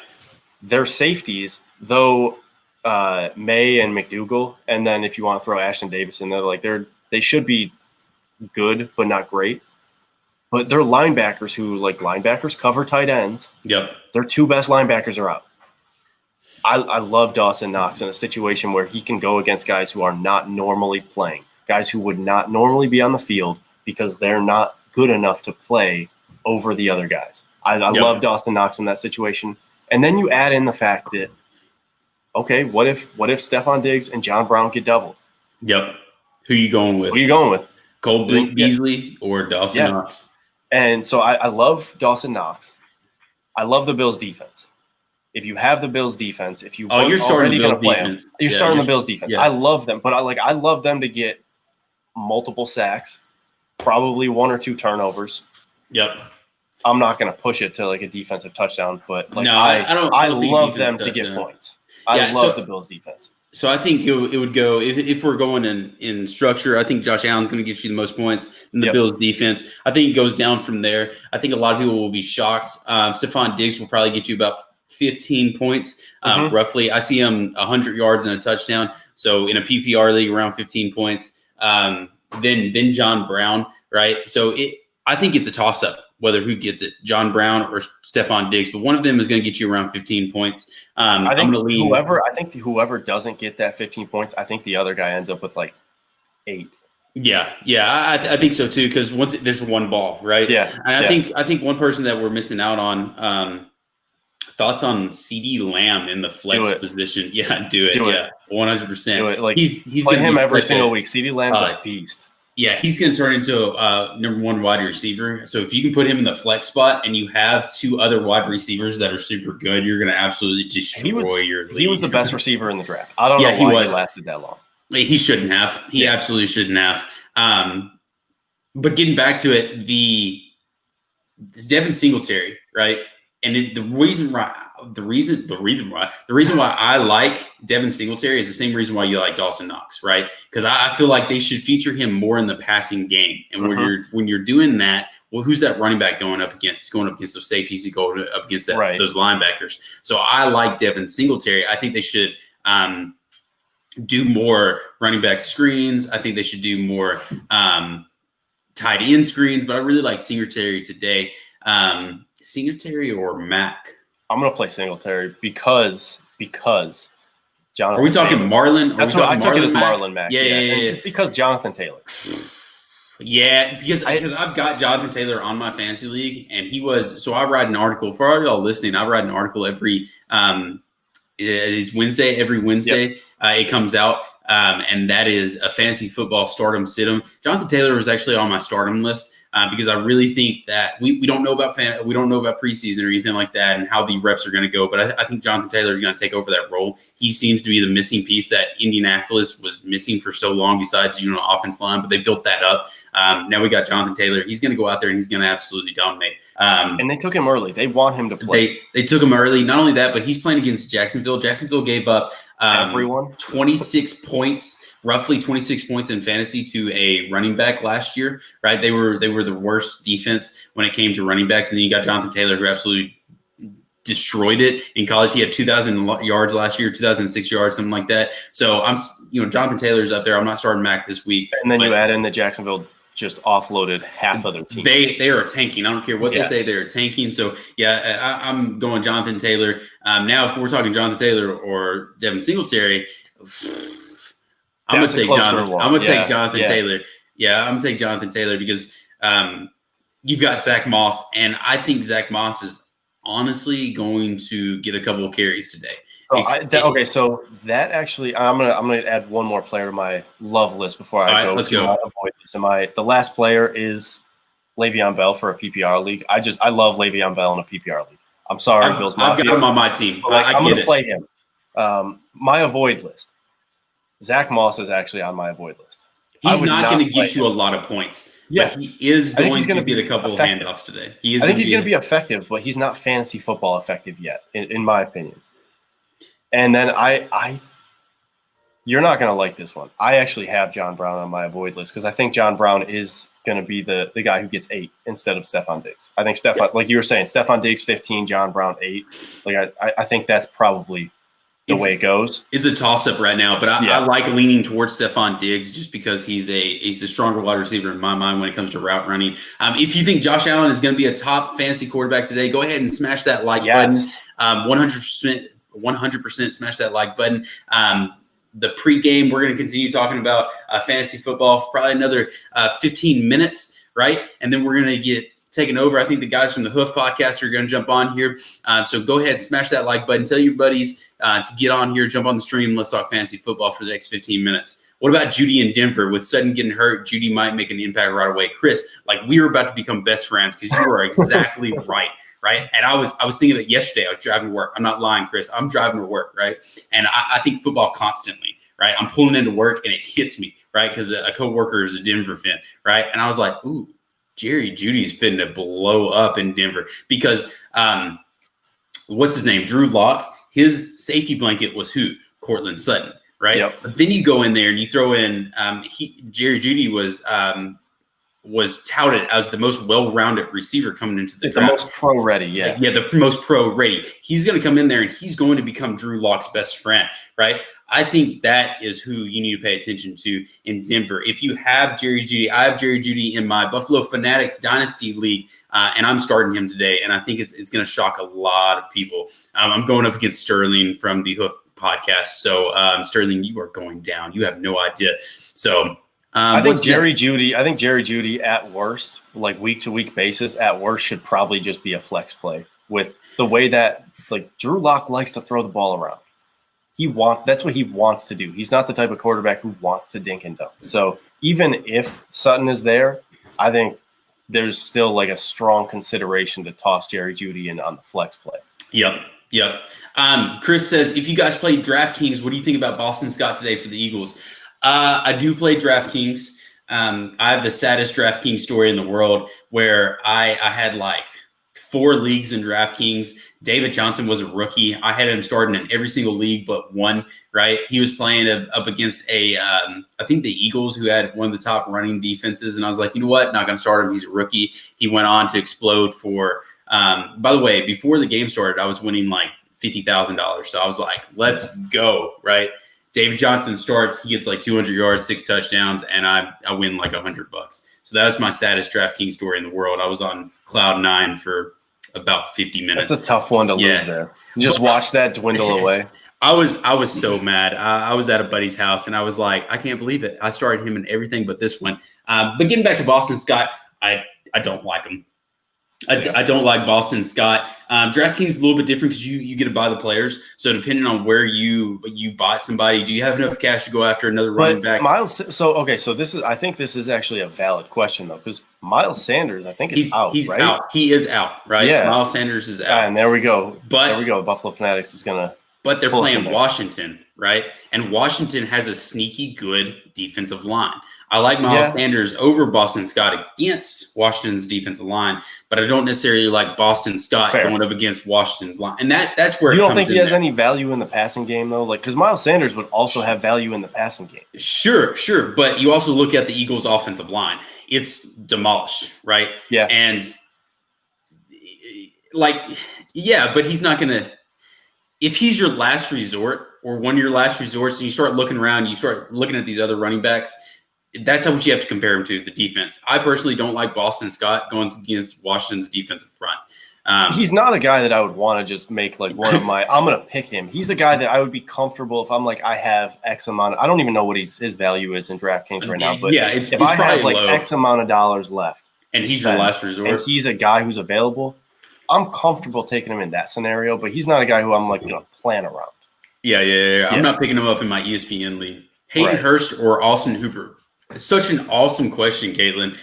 Their safeties, though May and McDougal, and then if you want to throw Ashton Davis in there, like they should be good but not great. But they're linebackers who, like, linebackers cover tight ends. Yep. Their 2 best linebackers are out. I love Dawson Knox in a situation where he can go against guys who are not normally playing, guys who would not normally be on the field because they're not good enough to play over the other guys. I love Dawson Knox in that situation. And then you add in the fact that, okay, what if Stephon Diggs and John Brown get doubled? Yep. Who are you going with? Who are you going with? Cole Beasley or Dawson Knox? And so I love Dawson Knox. I love the Bills' defense. If you have the Bills' defense, if you you're starting the Bills' defense. You're starting the Bills' defense. Yeah. I love them, but I love them to get multiple sacks, probably 1 or 2 turnovers. Yep. I'm not going to push it to like a defensive touchdown, but like no, I don't. I love them to get points. I love the Bills' defense. So I think it would go if we're going in structure. I think Josh Allen's going to get you the most points in the Bills' defense. I think it goes down from there. I think a lot of people will be shocked. Stephon Diggs will probably get you about 15 points, roughly. I see him 100 yards and a touchdown. So in a PPR league, around 15 points. Then John Brown, right? So I think it's a toss-up whether who gets it, John Brown or Stephon Diggs, but one of them is going to get you around 15 points. I think whoever doesn't get that 15 points, I think the other guy ends up with like 8. Yeah, I think so too. Because once there's one ball, right? Yeah, and I think one person that we're missing out on. Thoughts on CeeDee Lamb in the flex position? Yeah, do it. 100%. Do it. Like he's play him every single week. CeeDee Lamb's a beast. Yeah, he's going to turn into a number 1 wide receiver. So if you can put him in the flex spot and you have 2 other wide receivers that are super good, you're going to absolutely destroy your league. He was the best receiver in the draft. I don't know why he lasted that long. He shouldn't have. He absolutely shouldn't have. But getting back to it, it's Devin Singletary, right? And the reason why I like Devin Singletary is the same reason why you like Dawson Knox, right? Because I feel like they should feature him more in the passing game. And when you're doing that, well, who's that running back going up against? He's going up against those safeties. He's going up against those linebackers. So I like Devin Singletary. I think they should do more running back screens. I think they should do more tight end screens. But I really like Singletary today. Singletary or Mack? I'm gonna play Singletary because Jonathan. Are we talking Taylor. Marlon? That's what I took it as Marlon Mack. Yeah. Because Jonathan Taylor. Yeah, because I've got Jonathan Taylor on my fantasy league, and he was. So I write an article for all y'all listening. I write an article every. It's Wednesday. Every Wednesday, it comes out. And that is a fantasy football stardom sit-em. Jonathan Taylor was actually on my stardom list because I really think that we don't know about preseason or anything like that and how the reps are going to go. But I think Jonathan Taylor is going to take over that role. He seems to be the missing piece that Indianapolis was missing for so long besides offense line. But they built that up. Now we got Jonathan Taylor. He's going to go out there and he's going to absolutely dominate. And they took him early. They want him to play. They took him early. Not only that, but he's playing against Jacksonville. Jacksonville gave up everyone 26 points. Roughly 26 points in fantasy to a running back last year, right? They were the worst defense when it came to running backs. And then you got Jonathan Taylor, who absolutely destroyed it in college. He had 2,000 yards last year, 2,006 yards, something like that. So Jonathan Taylor's up there. I'm not starting Mac this week. And then you add in the Jacksonville just offloaded half of their team. They are tanking. I don't care what they say. They're tanking. So I'm going Jonathan Taylor. Now, if we're talking Jonathan Taylor or Devin Singletary. I'm going to take Jonathan Taylor. Yeah, I'm going to take Jonathan Taylor because you've got Zach Moss, and I think Zach Moss is honestly going to get a couple of carries today. So that actually, I'm gonna add one more player to my love list before I go. Let's go. Avoid this. The last player is Le'Veon Bell for a PPR league. I love Le'Veon Bell in a PPR league. I'm sorry, Bills Mafia. I've got him on my team. I'm going to play him. My avoid list. Zach Moss is actually on my avoid list. He's not going to get you a lot of points. Yeah, but he is going to get a couple of handoffs today. I think he's going to be effective, but he's not fantasy football effective yet, in my opinion. And then you're not going to like this one. I actually have John Brown on my avoid list because I think John Brown is going to be the guy who gets 8 instead of Stephon Diggs. I think like you were saying, Stephon Diggs 15, John Brown 8. Like I think that's probably the way it goes. It's a toss-up right now, but I like leaning towards Stephon Diggs just because he's a stronger wide receiver in my mind when it comes to route running. If you think Josh Allen is going to be a top fantasy quarterback today, go ahead and smash that like button. 100% smash that like button. The pregame, we're going to continue talking about fantasy football for probably another 15 minutes, right? And then we're going to get taken over. I think the guys from the Hoof podcast are going to jump on here. So go ahead, smash that like button. Tell your buddies to get on here, jump on the stream. Let's talk fantasy football for the next 15 minutes. What about Judy in Denver? With Sutton getting hurt, Judy might make an impact right away. Chris, like we were about to become best friends because you are exactly right? And I was thinking of it yesterday. I was driving to work. I'm not lying, Chris. I'm driving to work, right? And I think football constantly, right? I'm pulling into work and it hits me, right? Because a coworker is a Denver fan, right? And I was like, ooh, Jerry Judy's fitting to blow up in Denver because what's his name? Drew Lock. His safety blanket was who? Cortland Sutton, right? Yep. But then you go in there and you throw in Jerry Judy was touted as the most well-rounded receiver coming into the draft. The most pro-ready, yeah. Yeah, the most pro-ready. He's going to come in there and he's going to become Drew Lock's best friend, right? I think that is who you need to pay attention to in Denver. If you have Jerry Jeudy, I have Jerry Jeudy in my Buffalo Fanatics Dynasty League, and I'm starting him today, and I think it's going to shock a lot of people. I'm going up against Sterling from the Hoof podcast. So, Sterling, you are going down. You have no idea. So, I think Jerry Jeudy at worst, like week-to-week basis, at worst should probably just be a flex play with the way that like Drew Lock likes to throw the ball around. That's what he wants to do. He's not the type of quarterback who wants to dink and dunk. So even if Sutton is there, I think there's still like a strong consideration to toss Jerry Jeudy in on the flex play. Yep. Chris says, if you guys played DraftKings, what do you think about Boston Scott today for the Eagles? I do play DraftKings. I have the saddest DraftKings story in the world where I had like 4 leagues in DraftKings. David Johnson was a rookie. I had him starting in every single league but one, right? He was playing up against I think the Eagles, who had one of the top running defenses. And I was like, you know what? Not going to start him. He's a rookie. He went on to explode for, by the way, before the game started, I was winning like $50,000. So I was like, let's go, right? David Johnson starts, he gets like 200 yards, 6 touchdowns, and I win like $100. So that was my saddest DraftKings story in the world. I was on cloud 9 for about 50 minutes. That's a tough one to lose there. You just watch that dwindle away. I was so mad. I was at a buddy's house, and I was like, I can't believe it. I started him in everything but this one. But getting back to Boston Scott, I don't like him. I don't like Boston Scott. DraftKings is a little bit different because you get to buy the players. So depending on where you bought somebody, do you have enough cash to go after another running back? So I think this is actually a valid question though, because Miles Sanders, I think he's out. He's right? out. He is out, right? Yeah. Miles Sanders is out. And there we go. Buffalo Fanatics is gonna. But they're playing Washington, right? And Washington has a sneaky good defensive line. I like Miles Sanders over Boston Scott against Washington's defensive line, but I don't necessarily like Boston Scott going up against Washington's line. And that's where you don't think he has any value in the passing game, though? Like, because Miles Sanders would also have value in the passing game. Sure. But you also look at the Eagles' offensive line. It's demolished, right? Yeah. And, but he's not going to – if he's your last resort or one of your last resorts and you start looking around, you start looking at these other running backs – that's what you have to compare him to, is the defense. I personally don't like Boston Scott going against Washington's defensive front. He's not a guy that I would want to just make like one of my – I'm going to pick him. He's a guy that I would be comfortable if I'm like I have X amount – I don't even know what his value is in DraftKings right now. But if I have like X amount of dollars left – and he's your last resort. And he's a guy who's available, I'm comfortable taking him in that scenario, but he's not a guy who I'm like going to plan around. Yeah. I'm not picking him up in my ESPN league. Hayden Hurst or Austin Hooper? It's such an awesome question, Caitlin.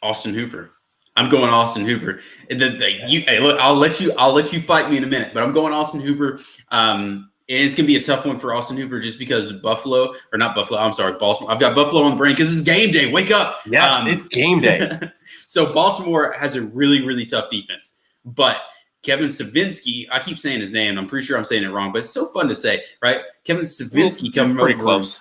Austin Hooper. I'm going Austin Hooper. Hey, look, I'll let you fight me in a minute, but I'm going Austin Hooper. And it's gonna be a tough one for Austin Hooper just because Baltimore. I've got Buffalo on the brain because it's game day. Wake up. Yes, it's game day. So Baltimore has a really, really tough defense, but Kevin Stefanski, I keep saying his name. I'm pretty sure I'm saying it wrong, but it's so fun to say, right? Kevin Stefanski coming pretty over. Close.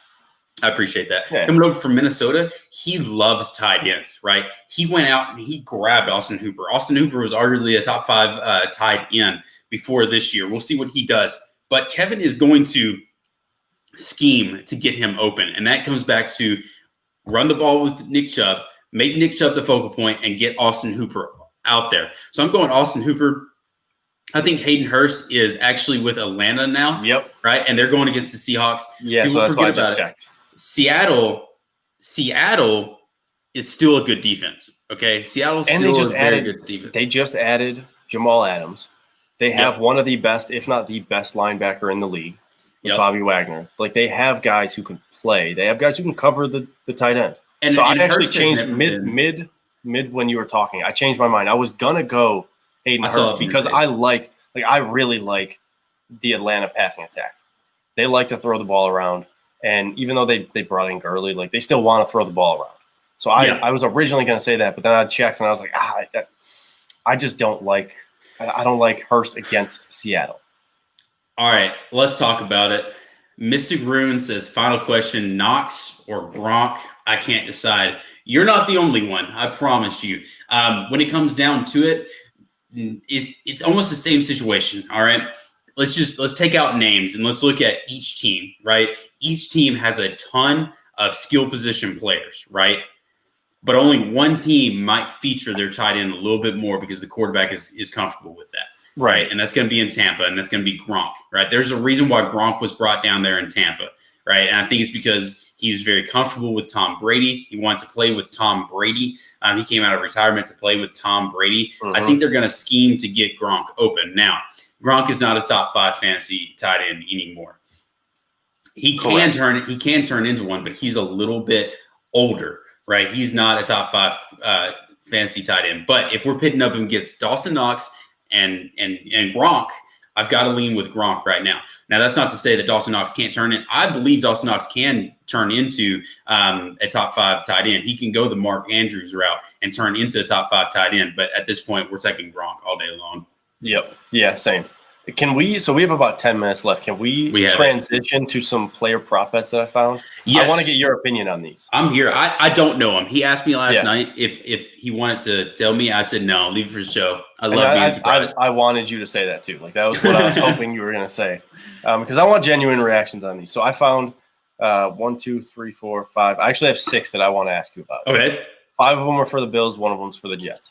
I appreciate that. Yeah. Coming over from Minnesota, he loves tight ends, right? He went out and he grabbed Austin Hooper. Austin Hooper was arguably a top 5 tight end before this year. We'll see what he does. But Kevin is going to scheme to get him open. And that comes back to run the ball with Nick Chubb, make Nick Chubb the focal point, and get Austin Hooper out there. So I'm going Austin Hooper. I think Hayden Hurst is actually with Atlanta now. Yep. Right? And they're going against the Seahawks. Yeah, People so that's why I just it. checked. Seattle is still a good defense. Okay? Seattle's still a very good defense. They just added Jamal Adams. They have one of the best, if not the best linebacker in the league, with Bobby Wagner. Like, they have guys who can play. They have guys who can cover the tight end. And so I actually changed mid when you were talking. I changed my mind. I was gonna go Hayden Hurst because I really like the Atlanta passing attack. They like to throw the ball around, and even though they brought in Gurley, like, they still want to throw the ball around. So I was originally going to say that, but then I checked and I was like, I just don't like. I don't like Hurst against Seattle. All right, let's talk about it. Mystic Rune says, final question, Knox or Gronk? I can't decide. You're not the only one, I promise you. When it comes down to it, it's almost the same situation, all right? Let's take out names and let's look at each team, right? Each team has a ton of skill position players, right? But only one team might feature their tight end a little bit more because the quarterback is comfortable with that. Right. And that's going to be in Tampa, and that's going to be Gronk, right? There's a reason why Gronk was brought down there in Tampa, right? And I think it's because he was very comfortable with Tom Brady. He wanted to play with Tom Brady. He came out of retirement to play with Tom Brady. Mm-hmm. I think they're going to scheme to get Gronk open. Now, Gronk is not a top 5 fantasy tight end anymore. He can turn into one, but he's a little bit older, right? He's not a top 5 fantasy tight end. But if we're pitting up against Dawson Knox and Gronk, I've got to lean with Gronk right now. Now, that's not to say that Dawson Knox can't turn it. I believe Dawson Knox can turn into a top 5 tight end. He can go the Mark Andrews route and turn into a top 5 tight end. But at this point, we're taking Gronk all day long. Yep. Yeah, same. Can we? So we have about 10 minutes left. Can we transition to some player prop bets that I found? Yes. I want to get your opinion on these. I'm here. I don't know him. He asked me last night if he wanted to tell me. I said no. Leave it for the show. I love being surprised. I wanted you to say that too. Like, that was what I was hoping you were going to say, because I want genuine reactions on these. So I found 1, 2, 3, 4, 5. I actually have 6 that I want to ask you about. Okay. 5 of them are for the Bills. 1 of them's for the Jets.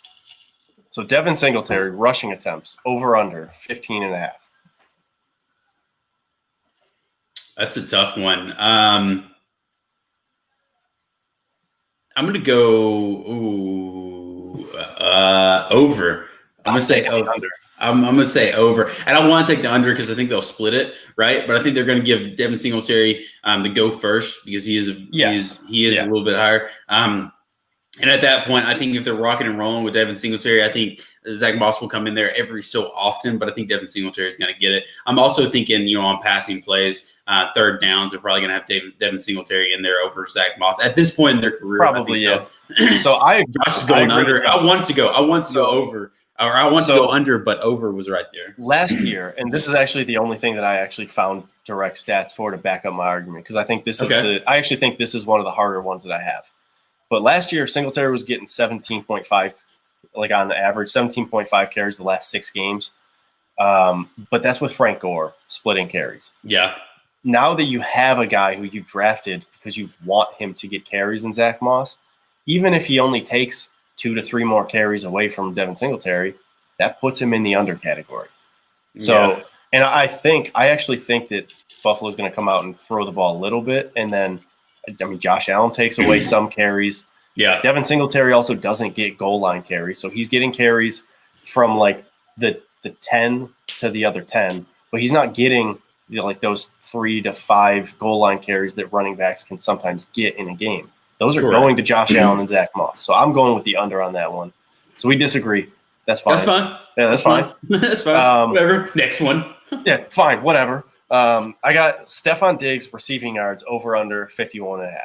So Devin Singletary rushing attempts over under 15.5. That's a tough one. I'm going to go over. I'm going to say over. I'm going to say over. And I want to take the under because I think they'll split it, right? But I think they're going to give Devin Singletary to go first because he is a little bit higher. And at that point, I think if they're rocking and rolling with Devin Singletary, I think Zach Moss will come in there every so often, but I think Devin Singletary is going to get it. I'm also thinking, on passing plays, third downs, they're probably going to have Devin Singletary in there over Zach Moss at this point in their career. Probably, yeah. So Josh is going under. I want to go over, or I want to go under, but over was right there. Last year, and this is actually the only thing that I actually found direct stats for to back up my argument, because I think this is I actually think this is one of the harder ones that I have. But last year, Singletary was getting 17.5, like on average, 17.5 carries the last 6 games. But that's with Frank Gore splitting carries. Yeah. Now that you have a guy who you drafted because you want him to get carries in Zach Moss, even if he only takes 2 to 3 more carries away from Devin Singletary, that puts him in the under category. So, and I actually think that Buffalo's going to come out and throw the ball a little bit, and then Josh Allen takes away some carries. Yeah. Devin Singletary also doesn't get goal line carries. So he's getting carries from like the 10 to the other 10, but he's not getting like those 3 to 5 goal line carries that running backs can sometimes get in a game. Those are going to Josh Allen and Zach Moss. So I'm going with the under on that one. So we disagree. That's fine. That's fine. Yeah, that's fine. That's fine. Whatever. Next one. Yeah, fine. Whatever. I got Stephon Diggs receiving yards over under 51.5.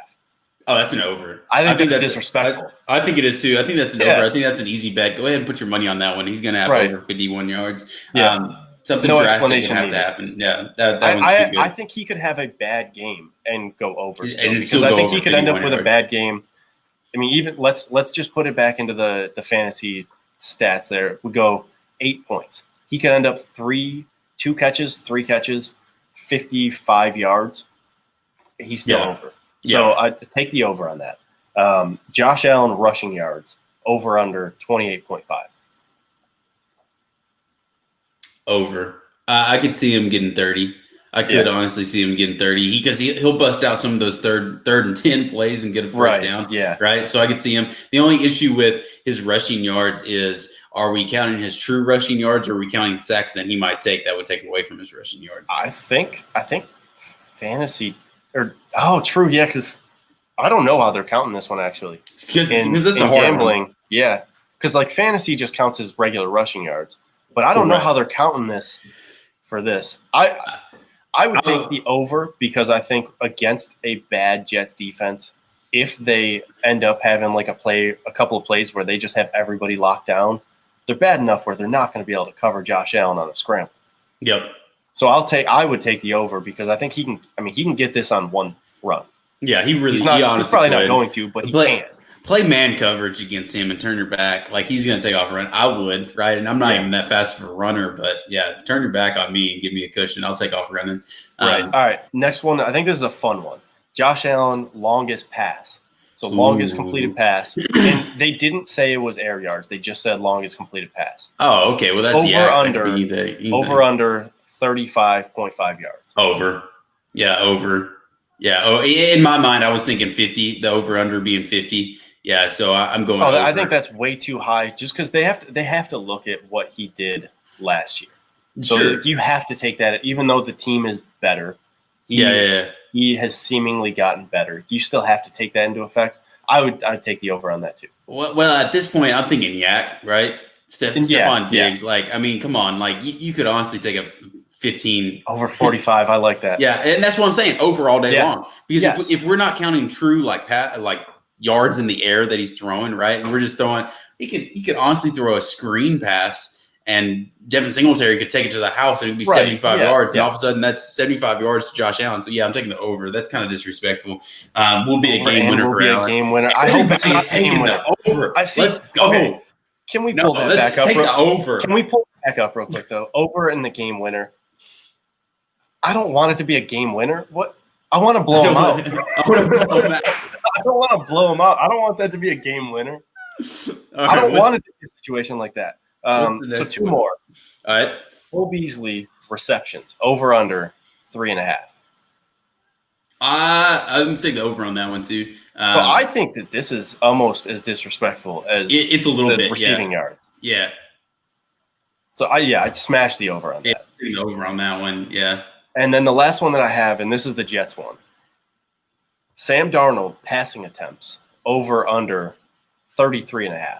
Oh, that's an over. I think that's disrespectful. I think it is too. I think that's an over. I think that's an easy bet. Go ahead and put your money on that one. He's going to have over 51 yards. Yeah. Something drastic can have to happen. Yeah. That one's too good. I think he could have a bad game and go over. Because I think he could end up with a bad game. I mean, even let's just put it back into the fantasy stats there. We go 8 points. he could end up 3 catches, 55 yards. He's still over. So I take the over on that. Josh Allen rushing yards, over under 28.5. Over. I could see him getting 30. I could honestly see him getting 30 because he'll bust out some of those third and 10 plays and get a first down. Yeah. Right. So I could see him. The only issue with his rushing yards is, are we counting his true rushing yards, or are we counting sacks that he might take that would take away from his rushing yards? I think fantasy true. Yeah. Cause I don't know how they're counting this one actually. Because that's a hard gambling. one. Yeah. Cause like fantasy just counts as regular rushing yards, but I don't know how they're counting this for this. I would take the over because I think against a bad Jets defense, if they end up having like a couple of plays where they just have everybody locked down, they're bad enough where they're not going to be able to cover Josh Allen on a scramble. Yep. So I would take the over because I think he can get this on one run. Yeah, he's probably not going to, but he can. Play man coverage against him and turn your back. Like, he's going to take off a run. I would, right? And I'm not even that fast of a runner, but yeah, turn your back on me and give me a cushion. I'll take off running. Right. All right. Next one. I think this is a fun one. Josh Allen, longest pass. So longest completed pass. And they didn't say it was air yards. They just said longest completed pass. Oh, okay. Well, that's over under 35.5 yards. Over. Yeah, over. Yeah. Oh, in my mind, I was thinking 50. The over under being 50. Yeah, so I'm going. I think that's way too high, just because they have to look at what he did last year. So you have to take that, even though the team is better. He has seemingly gotten better. You still have to take that into effect. I'd take the over on that too. Well, at this point, I'm thinking Yak, right? Stephon Diggs. Yeah. Like, I mean, come on, like you could honestly take a 15 over 45. I like that. Yeah, and that's what I'm saying. Over all day long, because if we're not counting true like yards in the air that he's throwing, right? And we're just throwing, he could honestly throw a screen pass and Devin Singletary could take it to the house and it'd be 75 yards. And all of a sudden that's 75 yards to Josh Allen. So yeah, I'm taking the over. That's kind of disrespectful. We'll be a game winner. I hope it's not a game winner. Over. Let's go. Okay. Can we pull that back up? Take the over. Can we pull it back up real quick though? Over in the game winner. I don't want it to be a game winner. What? I want to blow him out. I don't want to blow him out. I don't want that to be a game winner. I don't want it to be a situation like that. So two more. All right. Cole Beasley receptions, over under 3.5. I'm going to take the over on that one too. So I think that this is almost as disrespectful as it's a little bit receiving yards. Yeah. So I'd smash the over on that. The over on that one. Yeah. And then the last one that I have, and this is the Jets one. Sam Darnold passing attempts, over under 33.5.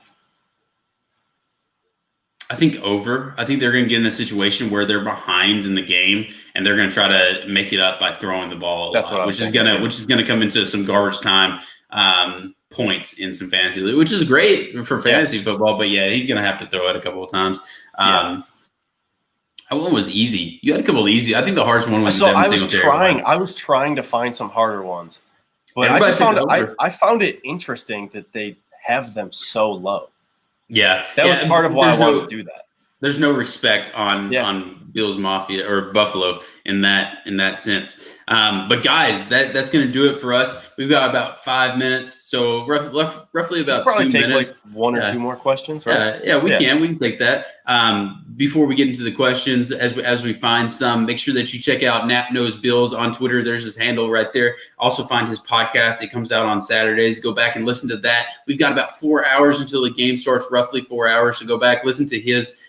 I think over. I think they're going to get in a situation where they're behind in the game and they're going to try to make it up by throwing the ball. That's what which is going to come into some garbage time points in some fantasy league, which is great for fantasy football. But yeah, he's going to have to throw it a couple of times. That one was easy. You had a couple of easy. I think the hardest one was Devin Singletary. I was trying to find some harder ones, but I found it interesting that they have them so low. Yeah, that was part of why I wanted to do that. There's no respect on Bills Mafia or Buffalo in that sense. But guys, that's going to do it for us. We've got about 5 minutes, so roughly about 2 minutes. Like one or two more questions, right? We can take that. Before we get into the questions, as we find some, make sure that you check out Nap Knows Bills on Twitter. There's his handle right there. Also find his podcast. It comes out on Saturdays. Go back and listen to that. We've got about 4 hours until the game starts, roughly 4 hours. So go back, listen to his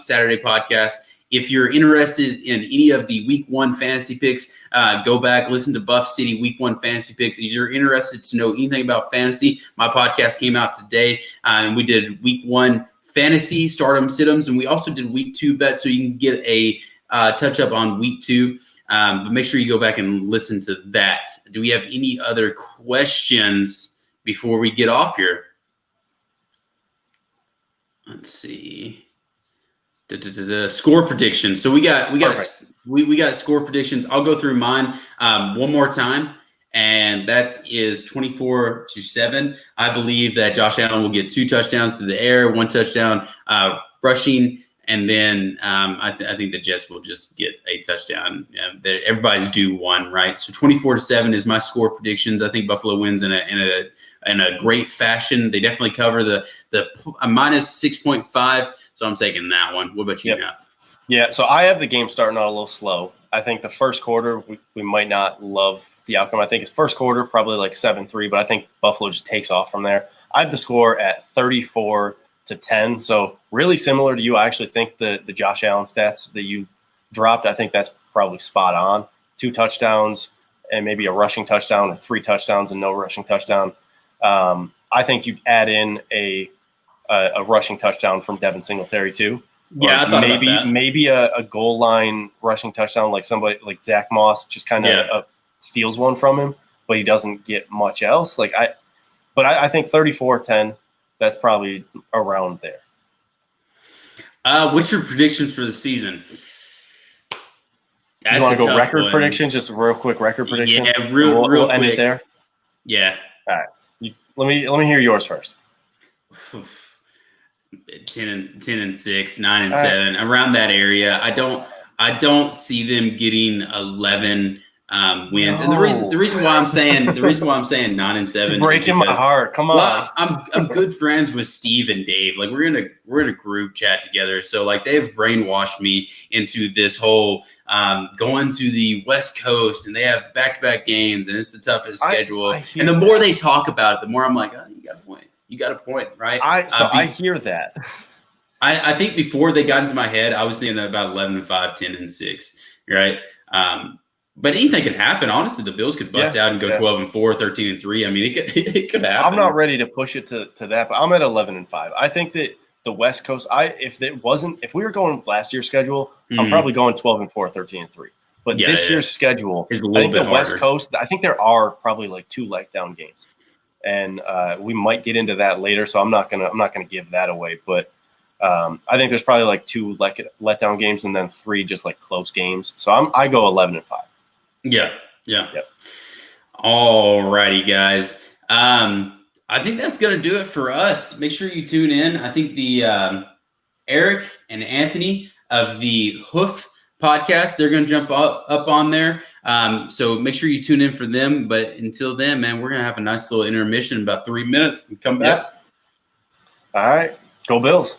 Saturday podcast. If you're interested in any of the Week 1 fantasy picks, go back, listen to Buff City Week 1 fantasy picks. If you're interested to know anything about fantasy, my podcast came out today, and we did Week 1 fantasy stardom sit-ems, and we also did Week 2 bets, so you can get a touch-up on Week 2. But make sure you go back and listen to that. Do we have any other questions before we get off here? Let's see. Score predictions. So we got score predictions. I'll go through mine one more time, and that is 24-7. I believe that Josh Allen will get 2 touchdowns through the air, 1 touchdown rushing, And then I think the Jets will just get a touchdown. Everybody's due one, right? So 24-7 is my score predictions. I think Buffalo wins in a great fashion. They definitely cover the minus 6.5. So I'm taking that one. What about you, Matt? Yeah, so I have the game starting out a little slow. I think the first quarter, we might not love the outcome. I think it's first quarter, probably like 7-3, but I think Buffalo just takes off from there. I have the score at 34-10. So really similar to you. I actually think the Josh Allen stats that you dropped, I think that's probably spot on. 2 touchdowns and maybe a rushing touchdown, or 3 touchdowns and no rushing touchdown. I think you add in a rushing touchdown from Devin Singletary too. Yeah, I thought about that. Maybe a goal line rushing touchdown, like somebody like Zach Moss just kind of steals one from him, but he doesn't get much else. I think 34-10, that's probably around there. What's your prediction for the season? You want to go record prediction? Just a real quick record prediction. Yeah, real we'll quick. End it there. Yeah. All right. Let me hear yours first. 10-6, 9-7, around that area. I don't see them getting 11 wins. No. And the reason why I'm saying 9-7, breaking my heart. Come on. Well, I'm good friends with Steve and Dave. Like we're in a group chat together. So like they've brainwashed me into this whole going to the West Coast, and they have back-to-back games, and it's the toughest schedule. And the more they talk about it, the more I'm like, oh, you got a point. You got a point, right? I hear that. I think before they got into my head, I was thinking about 11-5, 10-6, right? But anything could happen. Honestly, the Bills could bust out and go 12-4, 13-3. I mean, it could happen. I'm not ready to push it to that, but I'm at 11-5. I think that the West Coast, if we were going last year's schedule, I'm probably going 12-4, 13-3. But this year's schedule, I think the West Coast, I think there are probably like 2 letdown games. And we might get into that later, so I'm not gonna give that away. But I think there's probably like 2 letdown games and then 3 just like close games. So I go 11-5. Yeah. All righty, guys. I think that's gonna do it for us. Make sure you tune in. I think the Eric and Anthony of the Hoof podcast, they're going to jump up on there. So make sure you tune in for them. But until then, man, we're going to have a nice little intermission in about 3 minutes and come back. All right. Go Bills.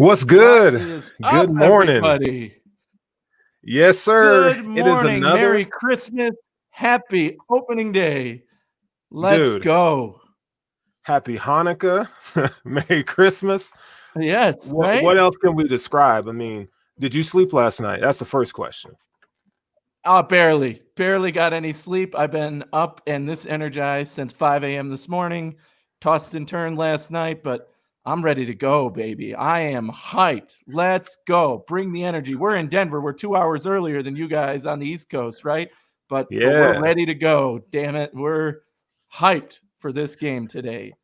What's good? What is Good up, morning. everybody? Yes, sir. Good It is morning. another Merry Christmas. Happy opening day. Let's Dude. go. Happy Hanukkah. Merry Christmas. Yes, right? What else can we describe? I mean, did you sleep last night? That's the first question. Barely got any sleep. I've been up and this energized since 5 a.m. this morning. Tossed and turned last night, but I'm ready to go, baby. I am hyped. Let's go. Bring the energy. We're in Denver. We're 2 hours earlier than you guys on the East Coast, right? But we're ready to go. Damn it. We're hyped for this game today.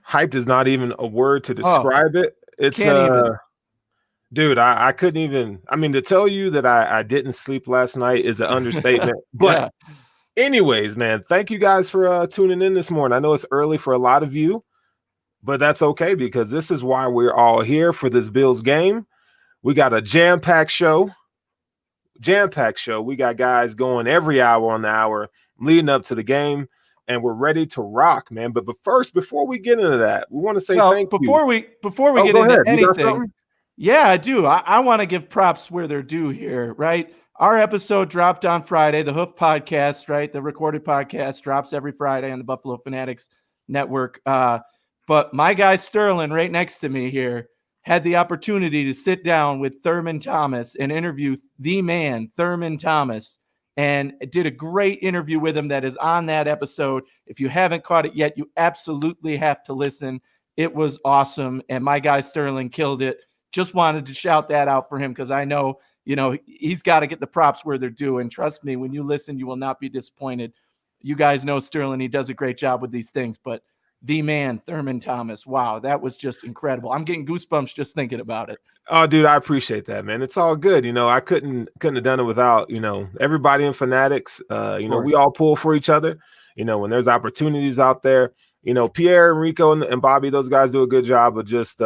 Hyped is not even a word to describe it. It's dude, I couldn't even. I mean, to tell you that I didn't sleep last night is an understatement. But anyways, man, thank you guys for tuning in this morning. I know it's early for a lot of you, but that's okay because this is why we're all here for this Bills game. We got a jam-packed show. We got guys going every hour on the hour leading up to the game, and we're ready to rock, man. But first, before we get into that, we want to say thank you. Before we get into anything, yeah, I do. I want to give props where they're due here, right? Our episode dropped on Friday, the Hoof podcast, right? The recorded podcast drops every Friday on the Buffalo Fanatics network. But my guy Sterling, right next to me here, had the opportunity to sit down with Thurman Thomas and interview the man, Thurman Thomas, and did a great interview with him that is on that episode. If you haven't caught it yet, you absolutely have to listen. It was awesome, and my guy Sterling killed it. Just wanted to shout that out for him because I know, he's got to get the props where they're due. And trust me, when you listen, you will not be disappointed. You guys know Sterling. He does a great job with these things, but the man, Thurman Thomas, wow, that was just incredible. I'm getting goosebumps just thinking about it. Oh, dude, I appreciate that, man. It's all good. I couldn't have done it without, everybody in Fanatics. We all pull for each other. When there's opportunities out there, Pierre, Enrico, and Bobby, those guys do a good job of just,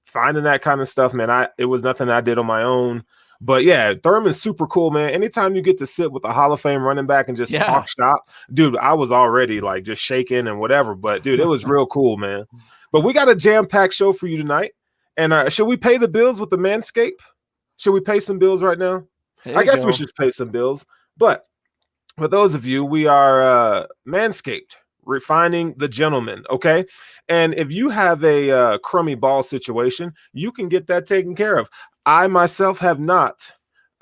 finding that kind of stuff, man. It was nothing I did on my own. But yeah, Thurman's super cool, man. Anytime you get to sit with a Hall of Fame running back and just talk shop, dude, I was already like just shaking and whatever. But dude, it was real cool, man. But we got a jam-packed show for you tonight. And should we pay the bills with the Manscaped? Should we pay some bills right now? I guess we should pay some bills. But for those of you, we are Manscaped, refining the gentleman, okay? And if you have a crummy ball situation, you can get that taken care of. I myself have not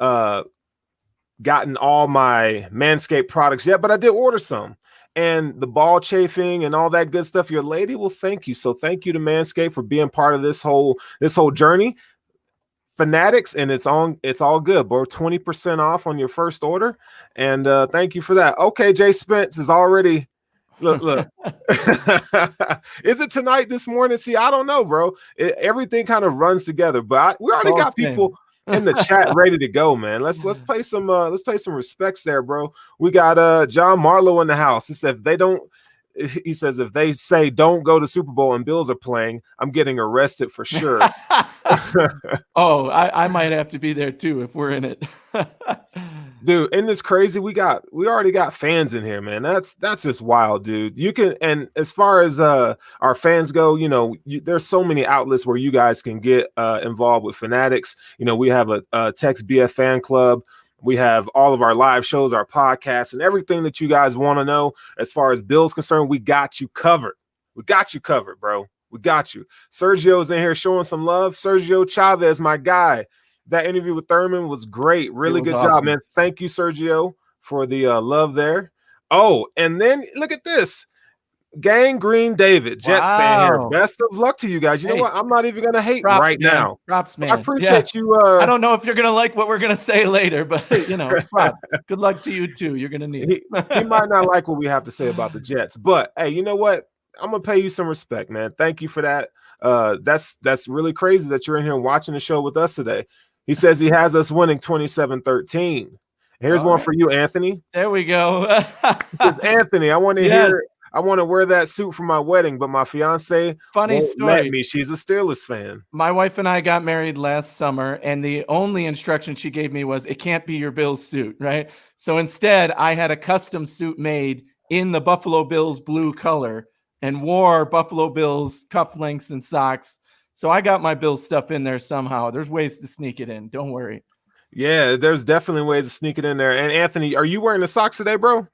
gotten all my Manscaped products yet, but I did order some. And the ball chafing and all that good stuff, your lady will thank you. So thank you to Manscaped for being part of this whole journey. Fanatics, and it's all good, bro. 20% off on your first order. And thank you for that. Okay, Jay Spence is already look. Is it tonight, this morning? See, I don't know, bro. Everything kind of runs together, but we already got people in the chat ready to go, man. Let's pay some respects there, bro. We got John Marlowe in the house. He said if they say don't go to Super Bowl and Bills are playing, I'm getting arrested for sure. Oh, I might have to be there too if we're in it. Dude, isn't this crazy? We already got fans in here, man. That's just wild, dude. You can, and as far as our fans go, there's so many outlets where you guys can get involved with Fanatics. We have a Text BF fan club. We have all of our live shows, our podcasts, and everything that you guys want to know as far as Bills concerned. We got you covered. We got you covered, bro. We got you. Sergio's in here showing some love. Sergio Chavez, my guy. That interview with Thurman was great. Really good job, man. Thank you, Sergio, for the love there. Oh, and then look at this. Gang Green David, Jets fan here. Best of luck to you guys. You know what? I'm not even going to hate now. Props, man. I appreciate you. I don't know if you're going to like what we're going to say later, but, props. Good luck to you, too. You're going to need it. He might not like what we have to say about the Jets, but, hey, you know what? I'm going to pay you some respect, man. Thank you for that. That's really crazy that you're in here watching the show with us today. He says he has us winning 27-13. Here's one for you, Anthony. There we go. Anthony, I want to hear. I want to wear that suit for my wedding, but my fiance won't let me. She's a Steelers fan. My wife and I got married last summer, and the only instruction she gave me was it can't be your Bills suit, right? So instead, I had a custom suit made in the Buffalo Bills blue color and wore Buffalo Bills cufflinks and socks. So I got my Bills stuff in there somehow. There's ways to sneak it in. Don't worry. Yeah, there's definitely ways to sneak it in there. And Anthony, are you wearing the socks today, bro?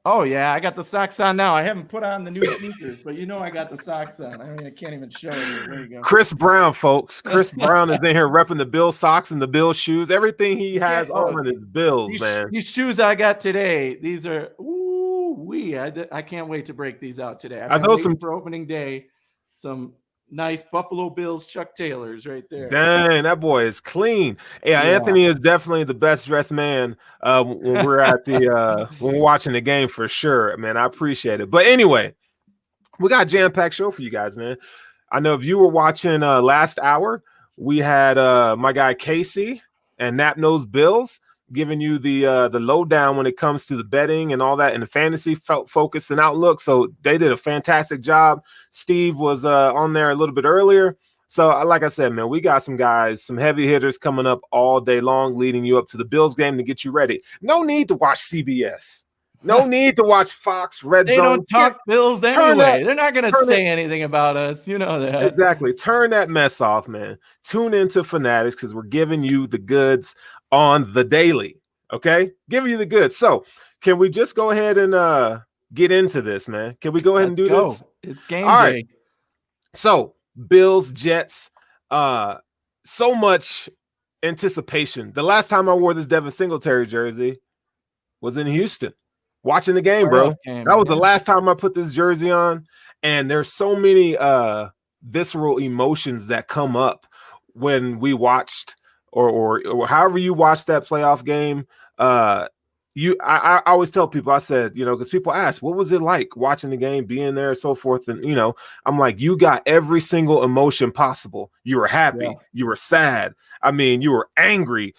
Oh, yeah, I got the socks on now. I haven't put on the new sneakers, but I got the socks on. I mean, I can't even show it here. There you go. Chris Brown, folks. Chris Brown is in here repping the Bill socks and the Bill shoes. Everything he has on is Bills, man. These shoes I got today, these are, I can't wait to break these out today. I've been waiting for opening day. Some nice Buffalo Bills Chuck Taylors right there. Dang, that boy is clean. Yeah, Anthony is definitely the best dressed man when we're at the when we're watching the game for sure, man. I appreciate it. But anyway, we got a jam-packed show for you guys, man. I know if you were watching last hour, we had my guy Casey and Nap Nose Bills giving you the lowdown when it comes to the betting and all that and the fantasy focus and outlook. So they did a fantastic job. Steve was on there a little bit earlier. So like I said, man, we got some guys, some heavy hitters coming up all day long, leading you up to the Bills game to get you ready. No need to watch CBS. No need to watch Fox, Red Zone. They don't talk Bills anyway. They're not going to say anything about us. You know that. Exactly. Turn that mess off, man. Tune into Fanatics because we're giving you the goods on the daily. Okay? Giving you the goods. So can we just go ahead and get into this, man? Can we go ahead and do this? It's game All day. Right. So Bills, Jets, so much anticipation. The last time I wore this Devin Singletary jersey was in Houston. Watching the game, bro. That was the last time I put this jersey on. And there's so many visceral emotions that come up when we watched or however you watched that playoff game. I always tell people, I said, because people ask, what was it like watching the game, being there, and so forth. And, I'm like, you got every single emotion possible. You were happy. You were sad. I mean, you were angry.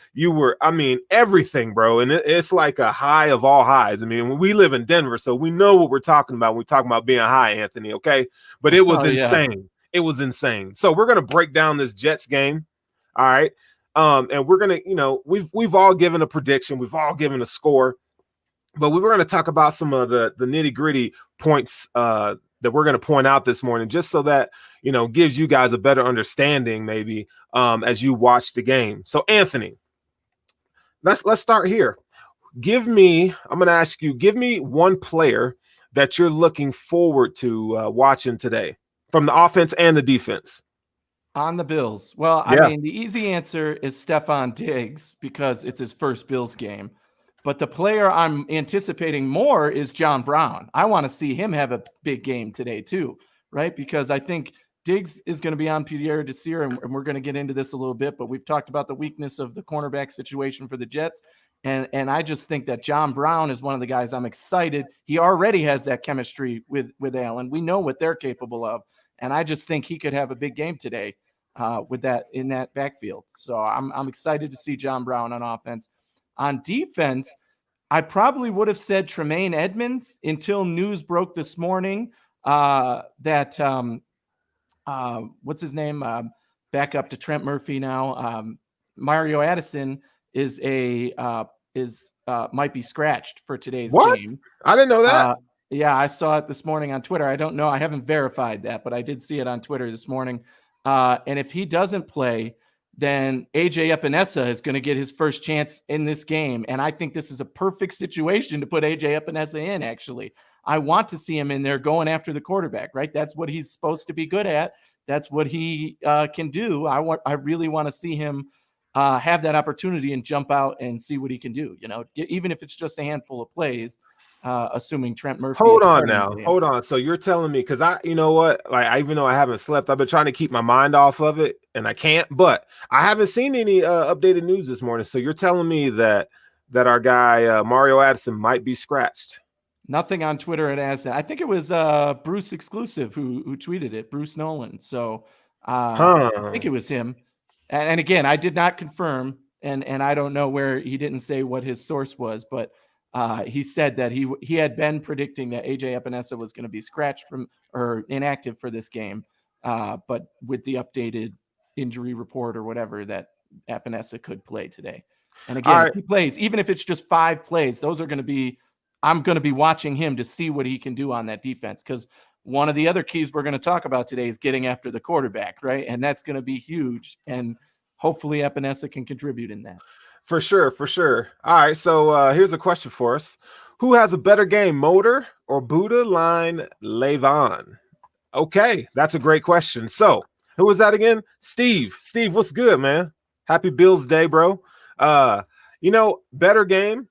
Everything, bro. And it's like a high of all highs. I mean, we live in Denver, so we know what we're talking about when we talk about being high, Anthony, okay? But it was insane. Yeah. It was insane. So we're going to break down this Jets game, all right? And we're going to, we've all given a prediction. We've all given a score. But we were going to talk about some of the nitty-gritty points that we're going to point out this morning, just so that, gives you guys a better understanding maybe as you watch the game. So, Anthony, let's start here. I'm going to ask you, give me one player that you're looking forward to watching today from the offense and the defense. On the Bills. Well, I mean, the easy answer is Stephon Diggs because it's his first Bills game. But the player I'm anticipating more is John Brown. I want to see him have a big game today too, right? Because I think Diggs is going to be on Pierre Desir, and we're going to get into this a little bit, but we've talked about the weakness of the cornerback situation for the Jets. And I just think that John Brown is one of the guys I'm excited. He already has that chemistry with Allen. We know what they're capable of. And I just think he could have a big game today with that in that backfield. So I'm excited to see John Brown on offense. On defense, I probably would have said Tremaine Edmonds until news broke this morning that what's his name? Back up to Trent Murphy now. Mario Addison might be scratched for today's game. I didn't know that. Yeah, I saw it this morning on Twitter. I don't know. I haven't verified that, but I did see it on Twitter this morning. And if he doesn't play, then AJ Epinesa is going to get his first chance in this game. And I think this is a perfect situation to put AJ Epinesa in, actually. I want to see him in there going after the quarterback, right? That's what he's supposed to be good at. That's what he can do. I really want to see him have that opportunity and jump out and see what he can do, even if it's just a handful of plays. Assuming Trent Murphy. Hold on. So you're telling me, because even though I haven't slept, I've been trying to keep my mind off of it, and I can't. But I haven't seen any updated news this morning. So you're telling me that our guy Mario Addison might be scratched. Nothing on Twitter at Addison. I think it was Bruce Exclusive who tweeted it, Bruce Nolan. So I think it was him. And again, I did not confirm, and I don't know where he didn't say what his source was, but. He said that he had been predicting that AJ Epinesa was going to be scratched from or inactive for this game, but with the updated injury report or whatever, that Epinesa could play today. And again, if he plays, even if it's just 5 plays, those are going to be. I'm going to be watching him to see what he can do on that defense, because one of the other keys we're going to talk about today is getting after the quarterback, right? And that's going to be huge. And hopefully Epinesa can contribute in that. For sure. All right, so here's a question for us. Who has a better game, Motor or Buddha Line Levon? Okay, that's a great question. So who was that again? Steve. Steve, what's good, man? Happy Bills Day, bro. Better game.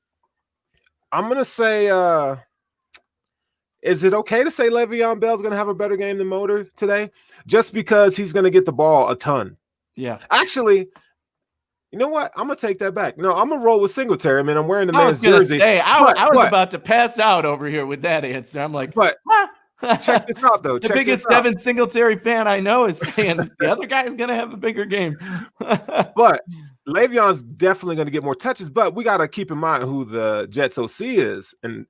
I'm going to say, is it okay to say Le'Veon Bell's going to have a better game than Motor today? Just because he's going to get the ball a ton. Yeah. Actually, you know what? I'm going to take that back. No, I'm going to roll with Singletary. I mean, I'm wearing the man's jersey. I was about to pass out over here with that answer. I'm like, check this out, though. The biggest Devin Singletary fan I know is saying the other guy is going to have a bigger game. But Le'Veon's definitely going to get more touches. But we got to keep in mind who the Jets OC is and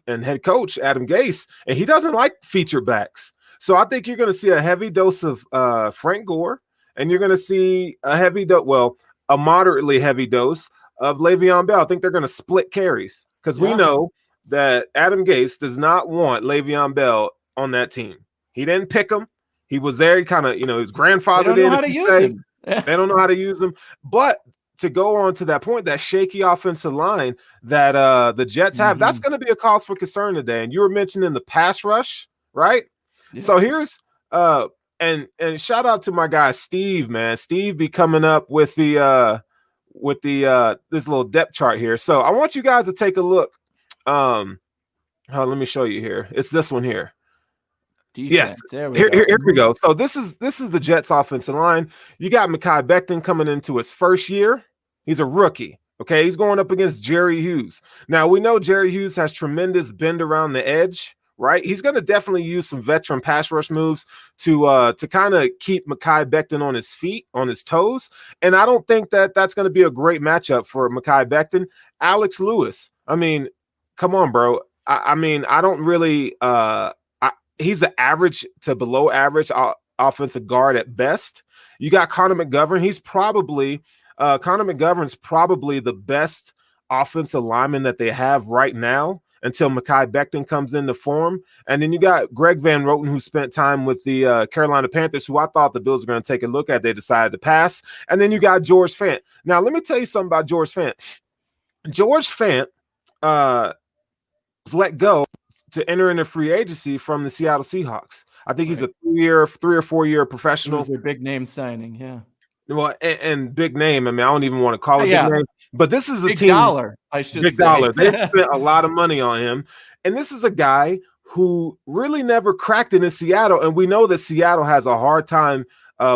head coach Adam Gase, and he doesn't like feature backs. So I think you're going to see a heavy dose of Frank Gore, and you're going to see a moderately heavy dose of Le'Veon Bell. I think they're going to split carries because we know that Adam Gase does not want Le'Veon Bell on that team. He didn't pick him. He was there. He kind of, his grandfather did. They don't know how to use him. But to go on to that point, that shaky offensive line that the Jets have, that's going to be a cause for concern today. And you were mentioning the pass rush, right? Yeah. So here's and shout out to my guy Steve, man. Steve be coming up with the this little depth chart here. So I want you guys to take a look. Let me show you here. It's this one here. Defense. Yes, here we go. So this is the Jets offensive line. You got Mekhi Becton coming into his first year. He's a rookie. Okay, he's going up against Jerry Hughes. Now we know Jerry Hughes has tremendous bend around the edge, right? He's going to definitely use some veteran pass rush moves to kind of keep Mekhi Becton on his feet, on his toes. And I don't think that's going to be a great matchup for Mekhi Becton. Alex Lewis. I mean, come on, bro. I mean, I don't really. He's an average to below average offensive guard at best. You got Connor McGovern. He's probably Connor McGovern's probably the best offensive lineman that they have right now until Mekhi Becton comes into form. And then you got Greg Van Roten, who spent time with the Carolina Panthers, who I thought the Bills were going to take a look at. They decided to pass. And then you got George Fant. Now, let me tell you something about George Fant. George Fant was let go to enter into free agency from the Seattle Seahawks. I think he's a 3 or 4 year professional. It was a big name signing, yeah. Well, and big name. I mean, I don't even want to call it big name, but this is a big team. Dollar, I should big say. dollar. They spent a lot of money on him, and this is a guy who really never cracked it in Seattle. And we know that Seattle has a hard time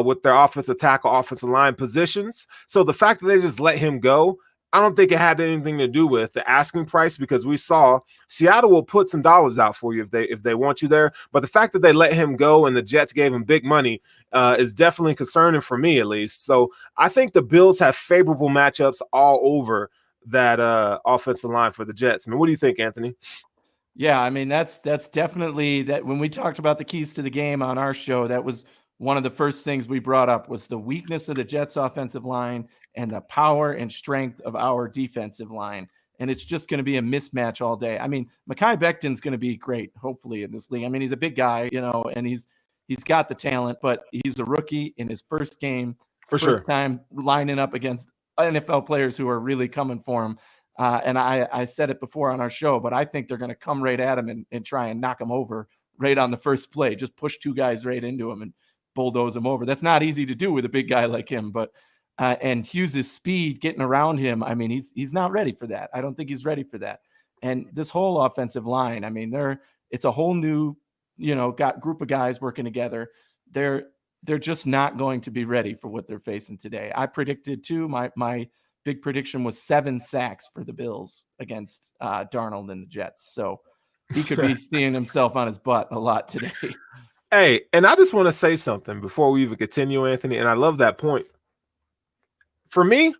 with their offensive tackle, offensive line positions. So the fact that they just let him go, I don't think it had anything to do with the asking price, because we saw Seattle will put some dollars out for you if they want you there. But the fact that they let him go and the Jets gave him big money is definitely concerning for me, at least. So I think the Bills have favorable matchups all over that offensive line for the Jets. I mean, what do you think, Anthony? Yeah, I mean, that's definitely that. When we talked about the keys to the game on our show, that was one of the first things we brought up, was the weakness of the Jets offensive line and the power and strength of our defensive line. And it's just going to be a mismatch all day. I mean, Mekhi Becton's going to be great, hopefully, in this league. I mean, he's a big guy, and he's got the talent, but he's a rookie in his first game, first time lining up against NFL players who are really coming for him. And I said it before on our show, but I think they're going to come right at him and try and knock him over right on the first play. Just push two guys right into him and bulldoze him over. That's not easy to do with a big guy like him, but and Hughes' speed getting around him, I mean, he's not ready for that. I don't think he's ready for that. And this whole offensive line, I mean, it's a whole new, got group of guys working together. They're just not going to be ready for what they're facing today. I predicted too. My big prediction was 7 sacks for the Bills against Darnold and the Jets. So he could be seeing himself on his butt a lot today. Hey, and I just want to say something before we even continue, Anthony, and I love that point. For me,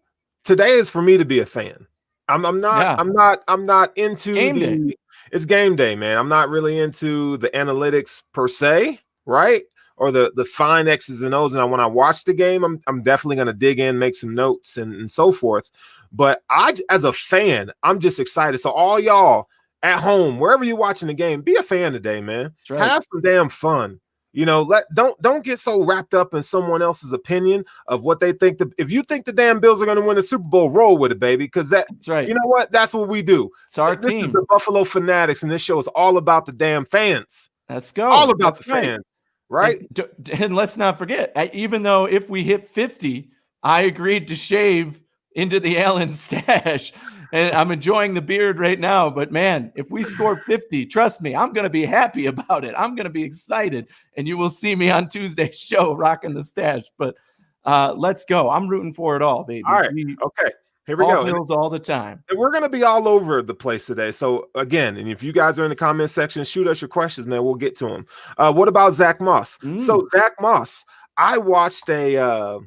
today is for me to be a fan. I'm not into it's game day, man. I'm not really into the analytics per se, right? Or the fine X's and O's. And when I watch the game, I'm definitely going to dig in, make some notes and so forth. But as a fan, I'm just excited. So all y'all at home, wherever you're watching the game, be a fan today, man. Right. Have some damn fun. Don't get so wrapped up in someone else's opinion of what they think. If you think the damn Bills are going to win the Super Bowl, roll with it, baby. Because that's right. You know what? That's what we do. It's our this team. Is the Buffalo Fanatics, and this show is all about the damn fans. Let's go. All about the fans, right? And let's not forget, even though if we hit 50, I agreed to shave into the Allen stash. And I'm enjoying the beard right now. But, man, if we score 50, trust me, I'm going to be happy about it. I'm going to be excited. And you will see me on Tuesday's show rocking the stash. But let's go. I'm rooting for it all, baby. All right. Okay. Here we go. Bills all the time. And we're going to be all over the place today. So, again, and if you guys are in the comment section, shoot us your questions, man. We'll get to them. What about Zach Moss? So, Zach Moss, I watched a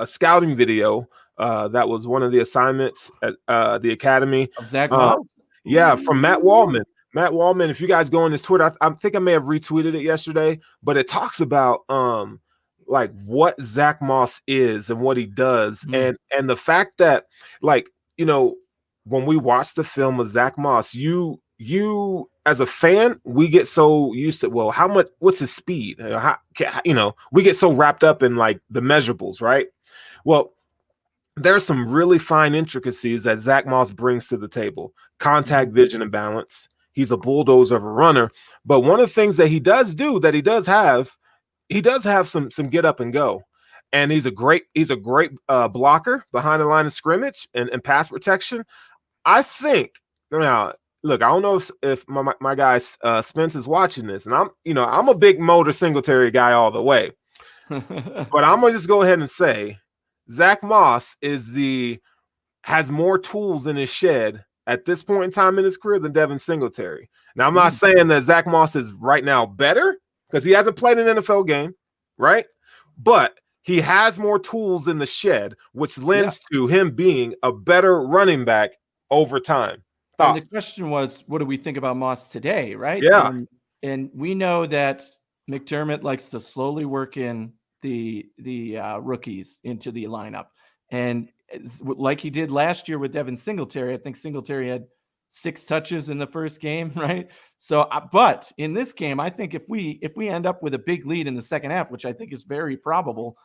scouting video. That was one of the assignments at the Academy of Zach Moss. Yeah, from Matt Wallman. Matt Wallman, if you guys go on his Twitter, I think I may have retweeted it yesterday, but it talks about like what Zach Moss is and what he does, and the fact that, like, you know, when we watch the film of Zach Moss, you as a fan, we get so used to, well, what's his speed? We get so wrapped up in like the measurables, right? Well, there's some really fine intricacies that Zach Moss brings to the table. Contact, vision, and balance. He's a bulldozer of a runner. But one of the things that he does have some get up and go. And he's a great blocker behind the line of scrimmage and pass protection. I think, now, look, I don't know if my guy Spence is watching this, and I'm a big Motor Singletary guy all the way. But I'm gonna just go ahead and say Zach Moss has more tools in his shed at this point in time in his career than Devin Singletary. Now, I'm not saying that Zach Moss is right now better, because he hasn't played an NFL game, right? But he has more tools in the shed, which lends to him being a better running back over time. And the question was, what do we think about Moss today, right? Yeah. And we know that McDermott likes to slowly work in the rookies into the lineup. And like he did last year with Devin Singletary, I think Singletary had 6 touches in the first game, right? So, but in this game, I think if we end up with a big lead in the second half, which I think is very probable,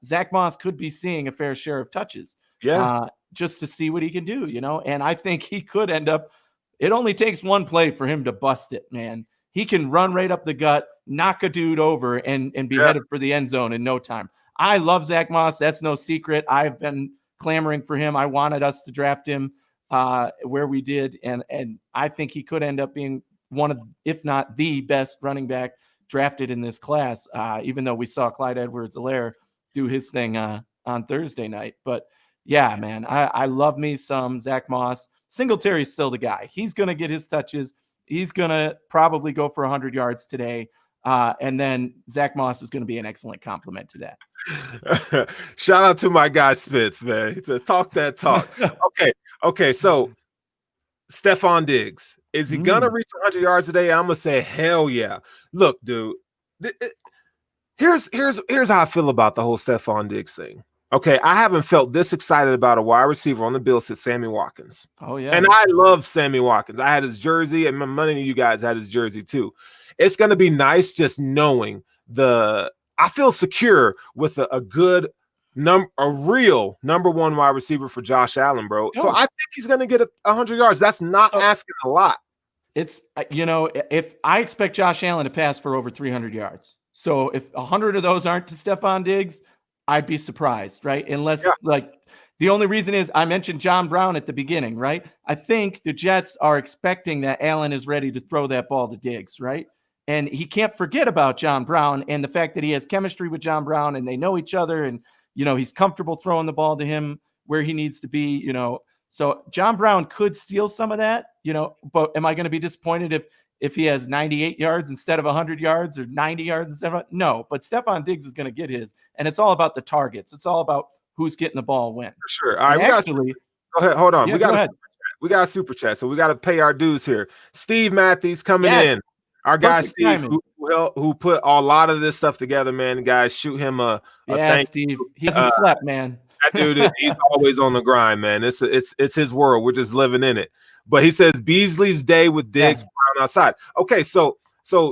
Zach Moss could be seeing a fair share of touches. Yeah. Just to see what he can do, and I think he could end up, it only takes one play for him to bust it, man. He can run right up the gut, knock a dude over, and be headed for the end zone in no time. I love Zach Moss. That's no secret. I've been clamoring for him. I wanted us to draft him where we did, and I think he could end up being one of, if not the best running back drafted in this class, even though we saw Clyde Edwards-Helaire do his thing on Thursday night. But yeah, man, I love me some Zach Moss. Singletary's still the guy. He's going to get his touches. He's going to probably go for 100 yards today. And then Zach Moss is going to be an excellent complement to that. Shout out to my guy Spitz, man. To talk that talk. Okay. So Stephon Diggs, is he going to reach 100 yards today? I'm going to say, hell yeah. Look, dude, here's how I feel about the whole Stephon Diggs thing. Okay, I haven't felt this excited about a wide receiver on the Bills since Sammy Watkins. Oh, yeah. And I love Sammy Watkins. I had his jersey, and many of you guys had his jersey too. It's going to be nice just knowing I feel secure with a real number one wide receiver for Josh Allen, bro. So I think he's going to get 100 yards. That's not asking a lot. It's, if I expect Josh Allen to pass for over 300 yards. So if 100 of those aren't to Stephon Diggs, I'd be surprised, right? Unless, like, the only reason is I mentioned John Brown at the beginning, right? I think the Jets are expecting that Allen is ready to throw that ball to Diggs, right? And he can't forget about John Brown and the fact that he has chemistry with John Brown and they know each other, and, he's comfortable throwing the ball to him where he needs to be, So John Brown could steal some of that, but am I going to be disappointed if he has 98 yards instead of 100 yards or 90 yards instead of, no, but Stephon Diggs is going to get his, and it's all about the targets. It's all about who's getting the ball when. For sure. All right. Go ahead. Hold on. Yeah, we got a super chat. So we got to pay our dues here. Steve Matthews coming in. Our guy Steve, who put a lot of this stuff together, man. Guys, shoot him a thank Steve. you. He hasn't slept, man. That dude, he's always on the grind, man. It's his world. We're just living in it. But he says Beasley's day with Diggs, Brown outside. Okay, so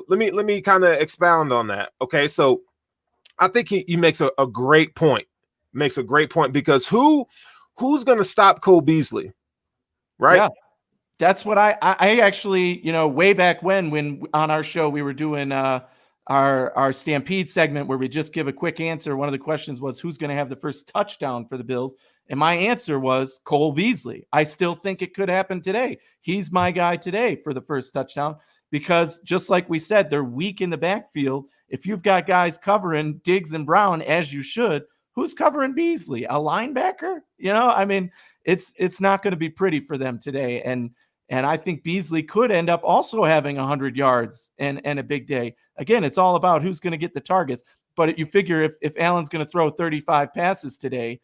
let me kind of expound on that. Okay, so I think he makes a great point. Makes a great point because who's going to stop Cole Beasley, right? Yeah. That's what I actually, way back when on our show we were doing our Stampede segment where we just give a quick answer. One of the questions was who's going to have the first touchdown for the Bills, and my answer was Cole Beasley. I still think it could happen today. He's my guy today for the first touchdown because just like we said, they're weak in the backfield. If you've got guys covering Diggs and Brown as you should, who's covering Beasley? A linebacker? It's not going to be pretty for them today. And I think Beasley could end up also having 100 yards and a big day. Again, it's all about who's going to get the targets. But you figure if Allen's going to throw 35 passes today,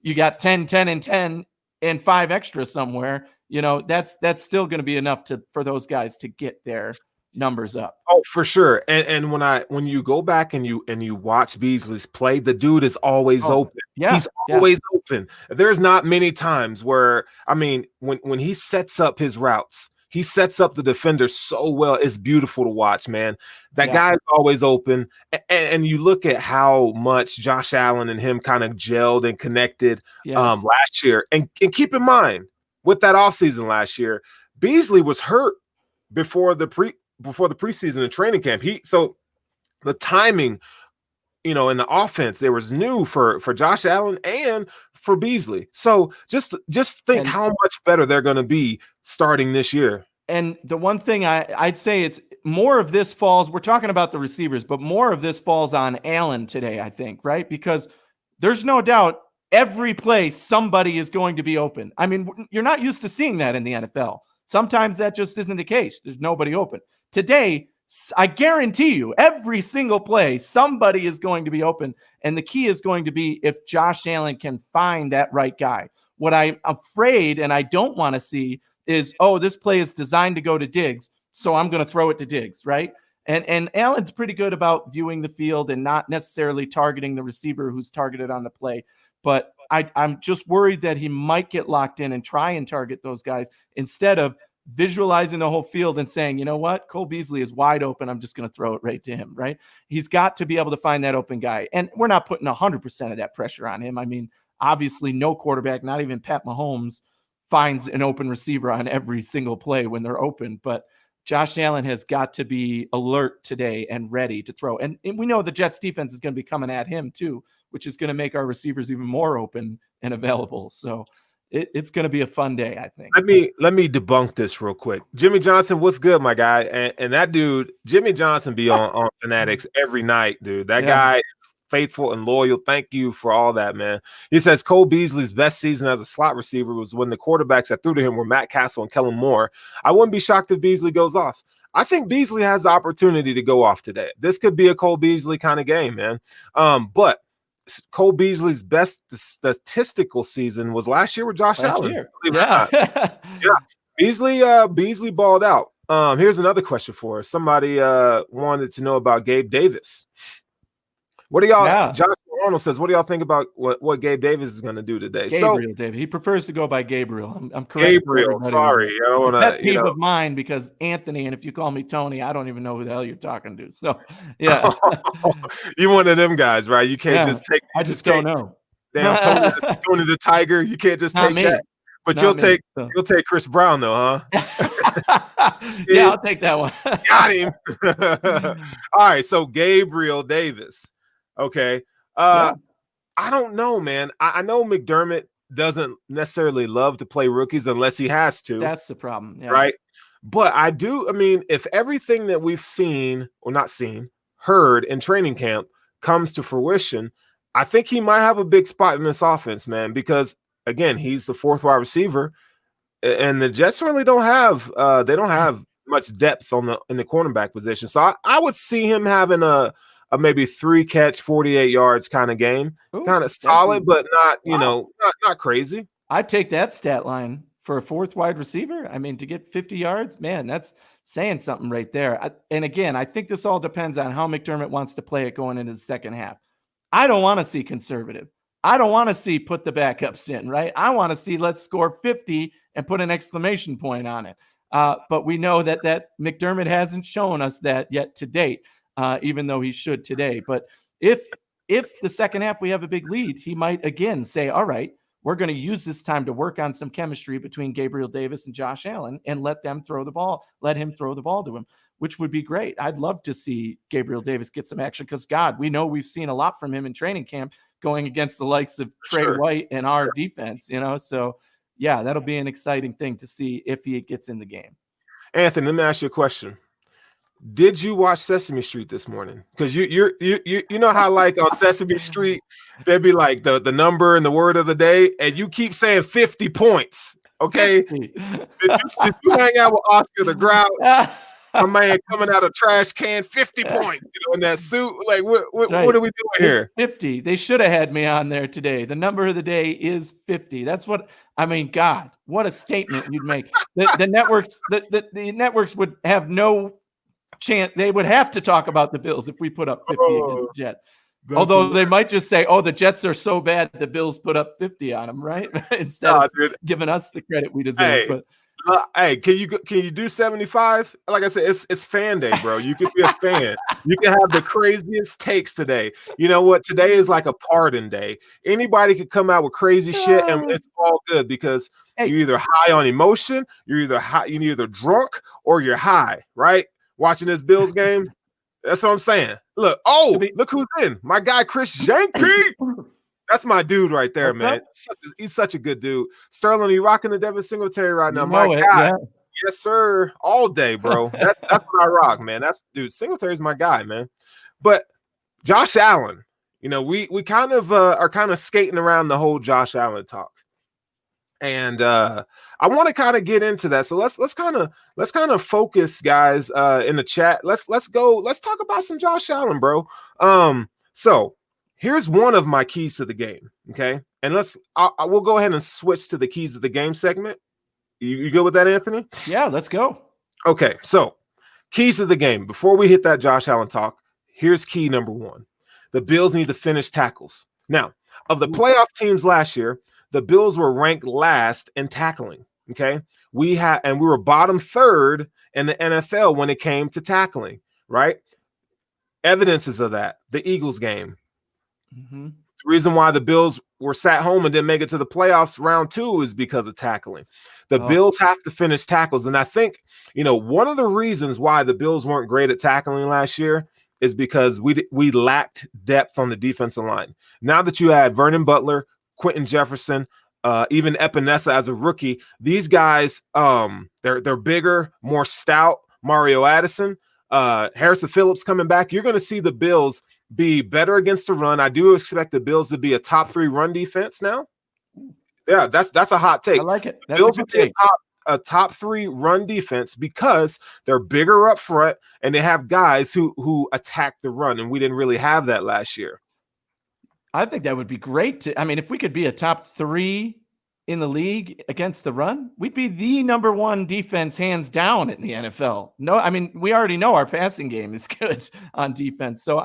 you got 10, 10, and 10 and 5 extra somewhere. That's still going to be enough for those guys to get their numbers up. Oh, for sure. And when you go back and you watch Beasley's play, the dude is always open. Yeah, he's always open. There's not many times where when he sets up his routes, he sets up the defender so well. It's beautiful to watch, man. That guy is always open. And you look at how much Josh Allen and him kind of gelled and connected last year. And keep in mind, with that offseason last year, Beasley was hurt before the preseason and training camp. So the timing, in the offense, there was new for Josh Allen and for Beasley. So just think how much better they're going to be starting this year. And the one thing I'd say it's more of this falls, we're talking about the receivers, but more of this falls on Allen today, I think, right? Because there's no doubt every play somebody is going to be open. You're not used to seeing that in the NFL. Sometimes that just isn't the case. There's nobody open. Today, I guarantee you, every single play, somebody is going to be open. And the key is going to be if Josh Allen can find that right guy. What I'm afraid and I don't want to see is, this play is designed to go to Diggs, so I'm going to throw it to Diggs, right? And Allen's pretty good about viewing the field and not necessarily targeting the receiver who's targeted on the play. But I'm just worried that he might get locked in and try and target those guys instead of visualizing the whole field and saying, you know what, Cole Beasley is wide open. I'm just going to throw it right to him, right? He's got to be able to find that open guy. And we're not putting 100% of that pressure on him. Obviously no quarterback, not even Pat Mahomes, finds an open receiver on every single play when they're open. But Josh Allen has got to be alert today and ready to throw. And we know the Jets defense is going to be coming at him too, which is going to make our receivers even more open and available. So it's going to be a fun day, I think. Let me debunk this real quick. Jimmy Johnson, what's good, my guy? And that dude, Jimmy Johnson, be on Fanatics every night, dude. That guy is faithful and loyal. Thank you for all that, man. He says Cole Beasley's best season as a slot receiver was when the quarterbacks that threw to him were Matt Castle and Kellen Moore. I wouldn't be shocked if Beasley goes off. I think Beasley has the opportunity to go off today. This could be a Cole Beasley kind of game, man. But Cole Beasley's best statistical season was last year with Josh Allen. Yeah. Beasley balled out. Here's another question for us. Somebody wanted to know about Gabe Davis. What do y'all? Josh Arnold says, "What do y'all think about what Gabe Davis is going to do today?" Gabriel, David. He prefers to go by Gabriel. I'm correct. Gabriel. Sorry, I don't want to. Pet peeve of mine because Anthony, and if you call me Tony, I don't even know who the hell you're talking to. So, yeah, you're one of them guys, right? You can't just take. I just don't know. Damn, Tony the Tiger. You can't just take that. But you'll take Chris Brown though, huh? Yeah, I'll take that one. Got him. All right, so Gabriel Davis. Okay. I don't know, man. I know McDermott doesn't necessarily love to play rookies unless he has to. That's the problem. Yeah. Right. But I do. If everything that we've seen or not seen, heard in training camp comes to fruition, I think he might have a big spot in this offense, man, because again, he's the fourth wide receiver and the Jets really don't have much depth in the cornerback position. So I would see him having a maybe 3 catch, 48 yards kind of game. Kind of solid, but not, not crazy. I'd take that stat line for a fourth wide receiver. To get 50 yards, man, that's saying something right there. And again, I think this all depends on how McDermott wants to play it going into the second half. I don't want to see conservative. I don't want to see put the backups in, right? I want to see let's score 50 and put an exclamation point on it. But we know that McDermott hasn't shown us that yet to date, even though he should today. But if the second half we have a big lead, he might again say, all right, we're going to use this time to work on some chemistry between Gabriel Davis and Josh Allen and let him throw the ball to him, which would be great. I'd love to see Gabriel Davis get some action because, God, we know we've seen a lot from him in training camp going against the likes of Trey White and our defense, So, yeah, that'll be an exciting thing to see if he gets in the game. Anthony, let me ask you a question. Did you watch Sesame Street this morning? Because you know how like on Sesame Street there'd be like the number and the word of the day, and you keep saying 50 points. Okay, 50. Did you hang out with Oscar the Grouch? A man coming out of trash can, 50 points, in that suit. Like what are we doing here? 50. They should have had me on there today. The number of the day is 50. That's what I mean. God, what a statement you'd make. The networks would have no chance. They would have to talk about the Bills if we put up 50 against the Jets. Although they might just say, "Oh, the Jets are so bad, the Bills put up 50 on them," right? Instead of giving us the credit we deserve. Hey, can you do 75? Like I said, it's fan day, bro. You can be a fan. You can have the craziest takes today. You know what? Today is like a pardon day. Anybody could come out with crazy shit, and it's all good because you're either high on emotion, you're either drunk or you're high, right? Watching this Bills game. That's what I'm saying. Look who's in. My guy Chris Janke. That's my dude right there, man. He's such a good dude. Sterling, you rocking the Devin Singletary right now. My guy. Yeah. Yes, sir. All day, bro. That's what I rock, man. Singletary's my guy, man. But Josh Allen, we kind of are kind of skating around the whole Josh Allen talk. And I want to kind of get into that. So let's kind of focus, guys, in the chat. Let's talk about some Josh Allen, bro. So here's one of my keys to the game. Okay. And we'll go ahead and switch to the keys of the game segment. You good with that, Anthony? Yeah, let's go. Okay. So keys of the game. Before we hit that Josh Allen talk, here's key number one. The Bills need to finish tackles. Now, of the playoff teams last year, the Bills were ranked last in tackling. Okay. We were bottom third in the NFL when it came to tackling, right? Evidences of that. The Eagles game. Mm-hmm. The reason why the Bills were sat home and didn't make it to the playoffs round 2 is because of tackling. The Bills have to finish tackles. And I think, one of the reasons why the Bills weren't great at tackling last year is because we lacked depth on the defensive line. Now that you add Vernon Butler, Quentin Jefferson, even Epinesa as a rookie, these guys, they're bigger, more stout. Mario Addison, Harrison Phillips coming back. You're going to see the Bills be better against the run. I do expect the Bills to be a top 3 run defense now. Yeah, that's a hot take. I like it. That's Bills will be a top 3 run defense because they're bigger up front and they have guys who attack the run, and we didn't really have that last year. I think that would be great. If we could be a top 3 in the league against the run, we'd be the number 1 defense hands down in the NFL. No, we already know our passing game is good on defense. So,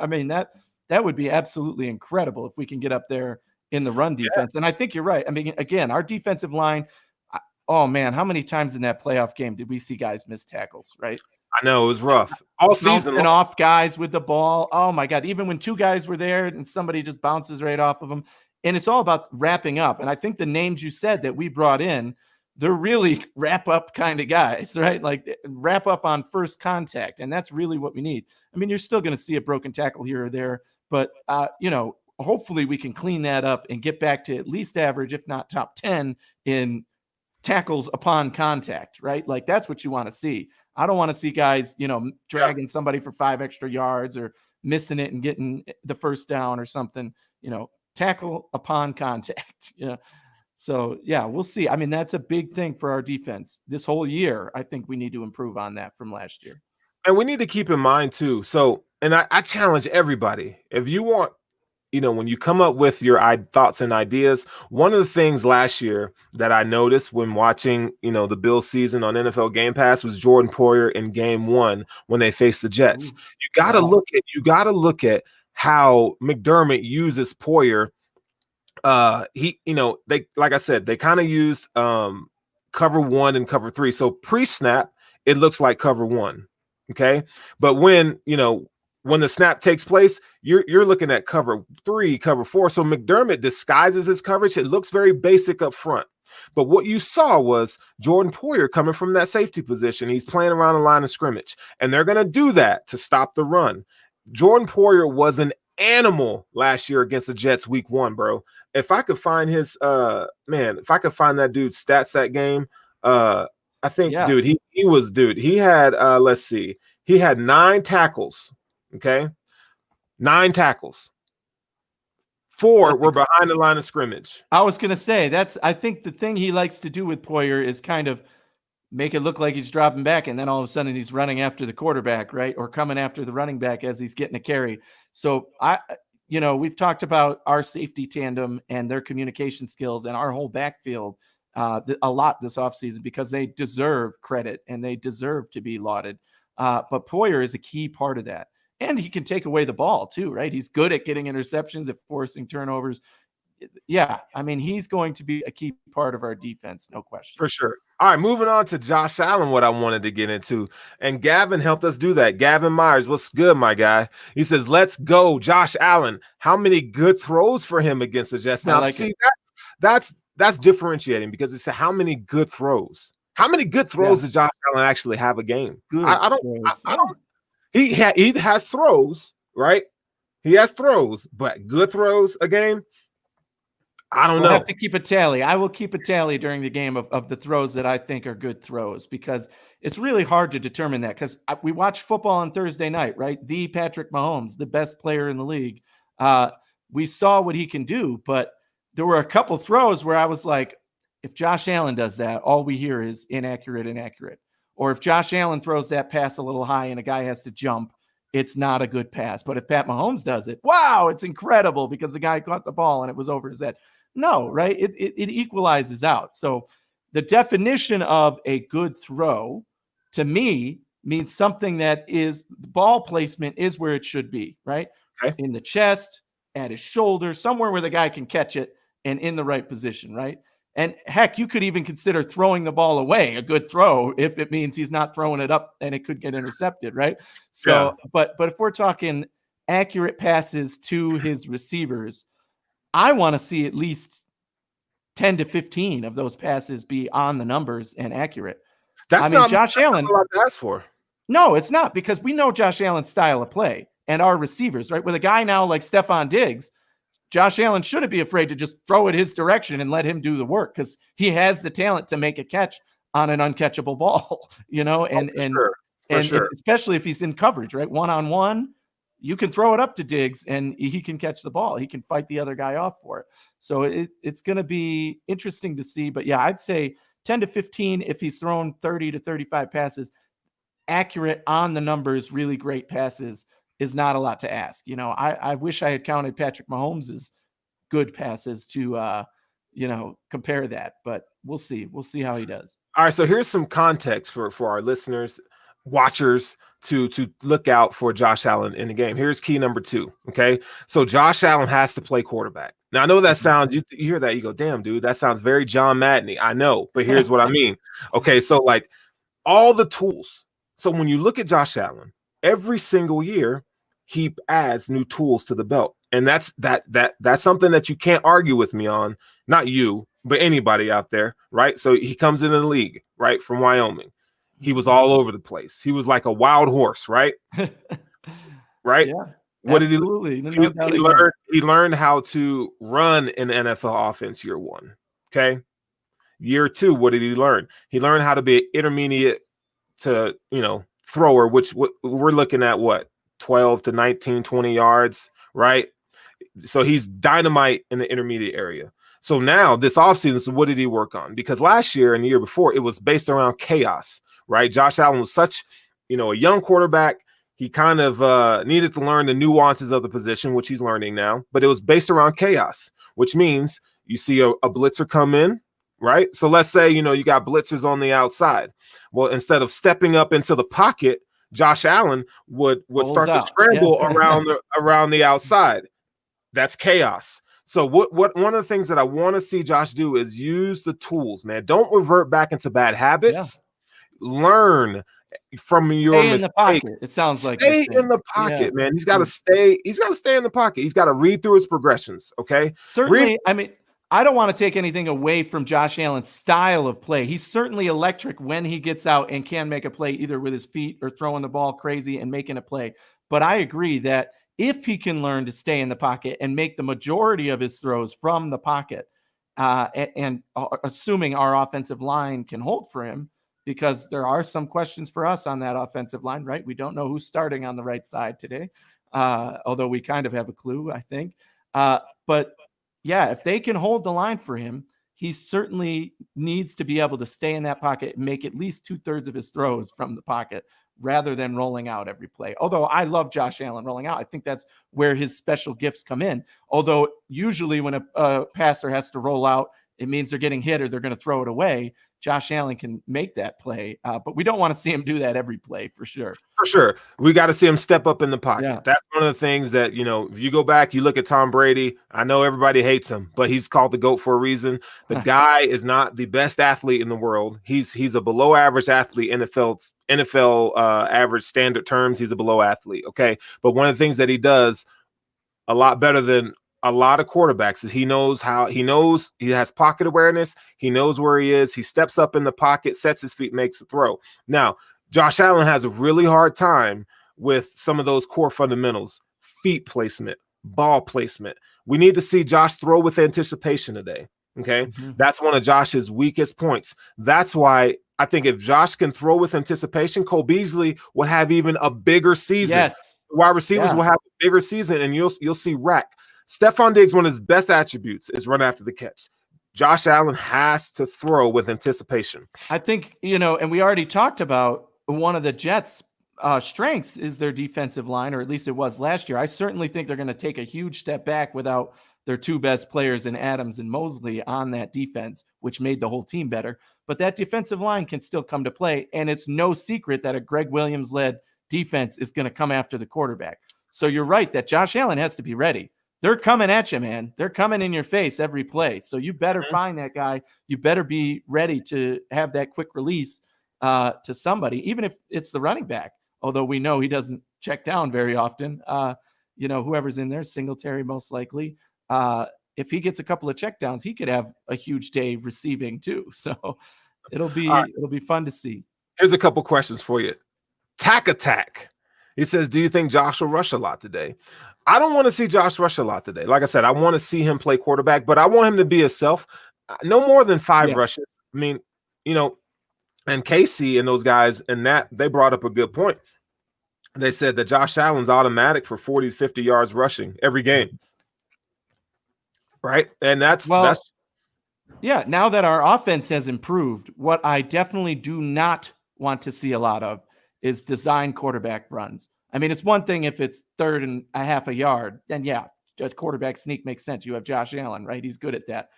that would be absolutely incredible if we can get up there in the run defense. Yeah. And I think you're right. Again, our defensive line, oh man, how many times in that playoff game did we see guys miss tackles, right? I know it was rough all season. And off guys with the ball. Oh my God. Even when 2 guys were there and somebody just bounces right off of them. And it's all about wrapping up. And I think the names you said that we brought in, they're really wrap up kind of guys, right? Like wrap up on first contact. And that's really what we need. You're still going to see a broken tackle here or there, but hopefully we can clean that up and get back to at least average, if not top 10 in tackles upon contact, right? Like that's what you want to see. I don't want to see guys, dragging somebody for 5 extra yards or missing it and getting the first down or something, tackle upon contact. Yeah. So yeah, we'll see. That's a big thing for our defense this whole year. I think we need to improve on that from last year. And we need to keep in mind too. So, and I challenge everybody, if you want, when you come up with your thoughts and ideas, one of the things last year that I noticed when watching, the Bills season on NFL Game Pass was Jordan Poyer in game 1 when they faced the Jets. You got to look at how McDermott uses Poyer. They, like I said, they kind of used cover 1 and cover 3. So pre-snap, it looks like cover 1. Okay. But when the snap takes place, you're looking at cover 3, cover 4. So McDermott disguises his coverage. It looks very basic up front. But what you saw was Jordan Poyer coming from that safety position. He's playing around the line of scrimmage, and they're going to do that to stop the run. Jordan Poyer was an animal last year against the Jets week 1, bro. If I could find his if I could find that dude's stats that game, I think, dude, he had let's see. He had 9 tackles, okay? 9 tackles. 4 were behind the line of scrimmage. I was going to say, I think the thing he likes to do with Poyer is kind of make it look like he's dropping back, and then all of a sudden he's running after the quarterback, right? Or coming after the running back as he's getting a carry. So we've talked about our safety tandem and their communication skills and our whole backfield a lot this offseason because they deserve credit and they deserve to be lauded. But Poyer is a key part of that. And he can take away the ball too, right? He's good at getting interceptions, at forcing turnovers. Yeah, I mean, he's going to be a key part of our defense, no question. For sure. All right, moving on to Josh Allen, what I wanted to get into. And Gavin helped us do that. Gavin Myers, what's good, my guy? He says, let's go, Josh Allen. How many good throws for him against the Jets? Now, that's differentiating because it's how many good throws. How many good throws does Josh Allen actually have a game? I don't. He has throws, right? He has throws, but good throws a game? I don't know. I have to keep a tally. I will keep a tally during the game of the throws that I think are good throws because it's really hard to determine that because we watch football on Thursday night, right? The Patrick Mahomes, the best player in the league. We saw what he can do, but there were a couple throws where I was like, if Josh Allen does that, all we hear is inaccurate. Or if Josh Allen throws that pass a little high and a guy has to jump, it's not a good pass. But if Pat Mahomes does it, wow, it's incredible because the guy caught the ball and it was over his head. No, right? It equalizes out. So the definition of a good throw to me means something that is ball placement is where it should be, right? Okay. In the chest, at his shoulder, somewhere where the guy can catch it and in the right position, right? And heck, you could even consider throwing the ball away a good throw if it means he's not throwing it up and it could get intercepted, right? So, but if we're talking accurate passes to his receivers, I want to see at least 10 to 15 of those passes be on the numbers and accurate. Not Josh Allen. Not a lot to ask for. No, it's not because we know Josh Allen's style of play and our receivers, right? With a guy now like Stephon Diggs, Josh Allen shouldn't be afraid to just throw it his direction and let him do the work because he has the talent to make a catch on an uncatchable ball, especially if he's in coverage, right? One-on-one, you can throw it up to Diggs and he can catch the ball. He can fight the other guy off for it. So it's going to be interesting to see. But yeah, I'd say 10 to 15 if he's thrown 30 to 35 passes, accurate on the numbers, really great passes is not a lot to ask. I wish I had counted Patrick Mahomes' good passes to, compare that, but we'll see. We'll see how he does. All right. So here's some context for our listeners, watchers to look out for Josh Allen in the game. Here's key number 2. Okay. So Josh Allen has to play quarterback. Now I know that sounds, you hear that, you go, damn, dude, that sounds very John Madden-y. I know, but here's what I mean. Okay. So like all the tools. So when you look at Josh Allen, every single year, he adds new tools to the belt. And that's something that you can't argue with me on, not you, but anybody out there, right? So he comes into the league, right, from Wyoming. He was all over the place. He was like a wild horse, right? Right? Yeah. What absolutely. did he learned how to run an NFL offense year 1. Okay. Year 2, what did he learn? He learned how to be an intermediate to, thrower, which we're looking at 12 to 19, 20 yards, right? So he's dynamite in the intermediate area. So now this offseason, so what did he work on? Because last year and the year before, it was based around chaos, right? Josh Allen was such, a young quarterback. He kind of needed to learn the nuances of the position, which he's learning now, but it was based around chaos, which means you see a blitzer come in, right? So let's say, you got blitzers on the outside. Well, instead of stepping up into the pocket, Josh Allen would start to scramble around the outside. That's chaos. So what one of the things that I want to see Josh do is use the tools, man. Don't revert back into bad habits. Learn from your stay mistakes. in the pocket. It sounds like stay in the pocket, man. He's got to stay. He's got to stay in the pocket. He's got to read through his progressions. Okay. Certainly. I mean, I don't want to take anything away from Josh Allen's style of play. He's certainly electric when he gets out and can make a play either with his feet or throwing the ball crazy and making a play. But I agree that if he can learn to stay in the pocket and make the majority of his throws from the pocket, and assuming our offensive line can hold for him, because there are some questions for us on that offensive line, right? We don't know who's starting on the right side today, although we kind of have a clue, I think. But yeah, if they can hold the line for him, he certainly needs to be able to stay in that pocket and make at least 2/3 of his throws from the pocket rather than rolling out every play. Although I love Josh Allen rolling out. I think that's where his special gifts come in. Although usually when a passer has to roll out, it means they're getting hit or they're going to throw it away. Josh Allen can make that play, but we don't want to see him do that every play for sure. For sure. We got to see him step up in the pocket. Yeah. That's one of the things that, if you go back, you look at Tom Brady, I know everybody hates him, but he's called the GOAT for a reason. The guy is not the best athlete in the world. He's a below average athlete, NFL average standard terms. He's a below athlete. Okay. But one of the things that he does a lot better than a lot of quarterbacks is he has pocket awareness. He knows where he is. He steps up in the pocket, sets his feet, makes a throw. Now, Josh Allen has a really hard time with some of those core fundamentals, feet placement, ball placement. We need to see Josh throw with anticipation today. Okay. Mm-hmm. That's one of Josh's weakest points. That's why I think if Josh can throw with anticipation, Cole Beasley will have even a bigger season. Yes. Wide receivers will have a bigger season, and you'll see rack. Stephon Diggs, one of his best attributes is run after the catch. Josh Allen has to throw with anticipation. I think, and we already talked about one of the Jets' strengths is their defensive line, or at least it was last year. I certainly think they're going to take a huge step back without their two best players in Adams and Mosley on that defense, which made the whole team better. But that defensive line can still come to play, and it's no secret that a Greg Williams-led defense is going to come after the quarterback. So you're right that Josh Allen has to be ready. They're coming at you, man. They're coming in your face every play. So you better find that guy. You better be ready to have that quick release to somebody, even if it's the running back, although we know he doesn't check down very often. Whoever's in there, Singletary most likely. If he gets a couple of checkdowns, he could have a huge day receiving too. So it'll be fun to see. Here's a couple questions for you. Tack Attack. He says, do you think Josh will rush a lot today? I don't want to see Josh rush a lot today. Like I said, I want to see him play quarterback, but I want him to be himself. No more than 5 rushes. I mean, and Casey and those guys and that they brought up a good point. They said that Josh Allen's automatic for 40 to 50 yards rushing every game. Right? And that's now that our offense has improved, what I definitely do not want to see a lot of is design quarterback runs. I mean, it's one thing if it's 3rd and a half a yard, then a quarterback sneak makes sense. You have Josh Allen, right? He's good at that.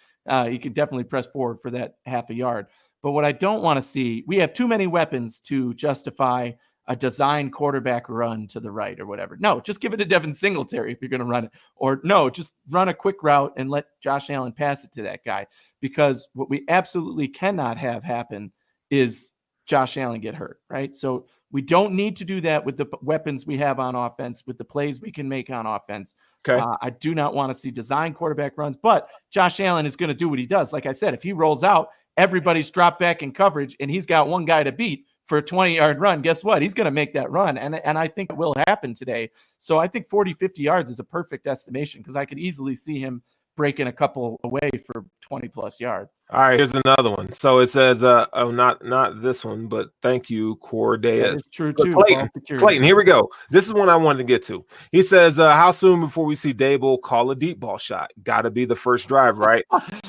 He can definitely press forward for that half a yard. But what I don't want to see, we have too many weapons to justify a design quarterback run to the right or whatever. No, just give it to Devin Singletary if you're going to run it. Or no, just run a quick route and let Josh Allen pass it to that guy. Because what we absolutely cannot have happen is Josh Allen get hurt, right? So we don't need to do that with the weapons we have on offense, with the plays we can make on offense. Okay. I do not want to see design quarterback runs, but Josh Allen is going to do what he does. Like I said, if he rolls out, everybody's dropped back in coverage, and he's got one guy to beat for a 20-yard run. Guess what? He's going to make that run, and I think it will happen today. So I think 40, 50 yards is a perfect estimation because I could easily see him breaking a couple away for 20-plus yards. All right, here's another one. So it says, not this one, but thank you, Cordeas. It's true, too. Clayton, here we go. This is one I wanted to get to. He says, how soon before we see Dable call a deep ball shot? Got to be the first drive, right?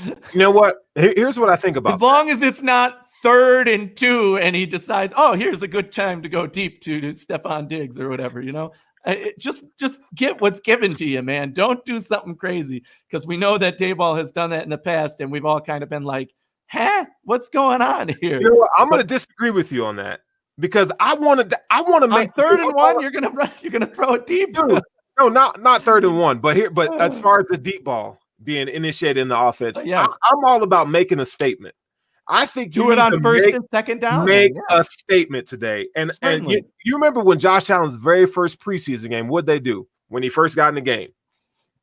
You know what? Here's what I think about as long as it's not 3rd and 2 and he decides, here's a good time to go deep to Stephon Diggs or whatever, Just get what's given to you, man. Don't do something crazy because we know that Dayball has done that in the past, and we've all kind of been like, what's going on here? You know what? I'm going to disagree with you on that because I want to make 3rd and 1. You're going to throw it deep. Dude, no, not 3rd and 1, but as far as the deep ball, being initiated in the offense. Yes. I'm all about making a statement. I think do it on first and second down. Make a statement today. And you remember when Josh Allen's very first preseason game, what'd they do when he first got in the game?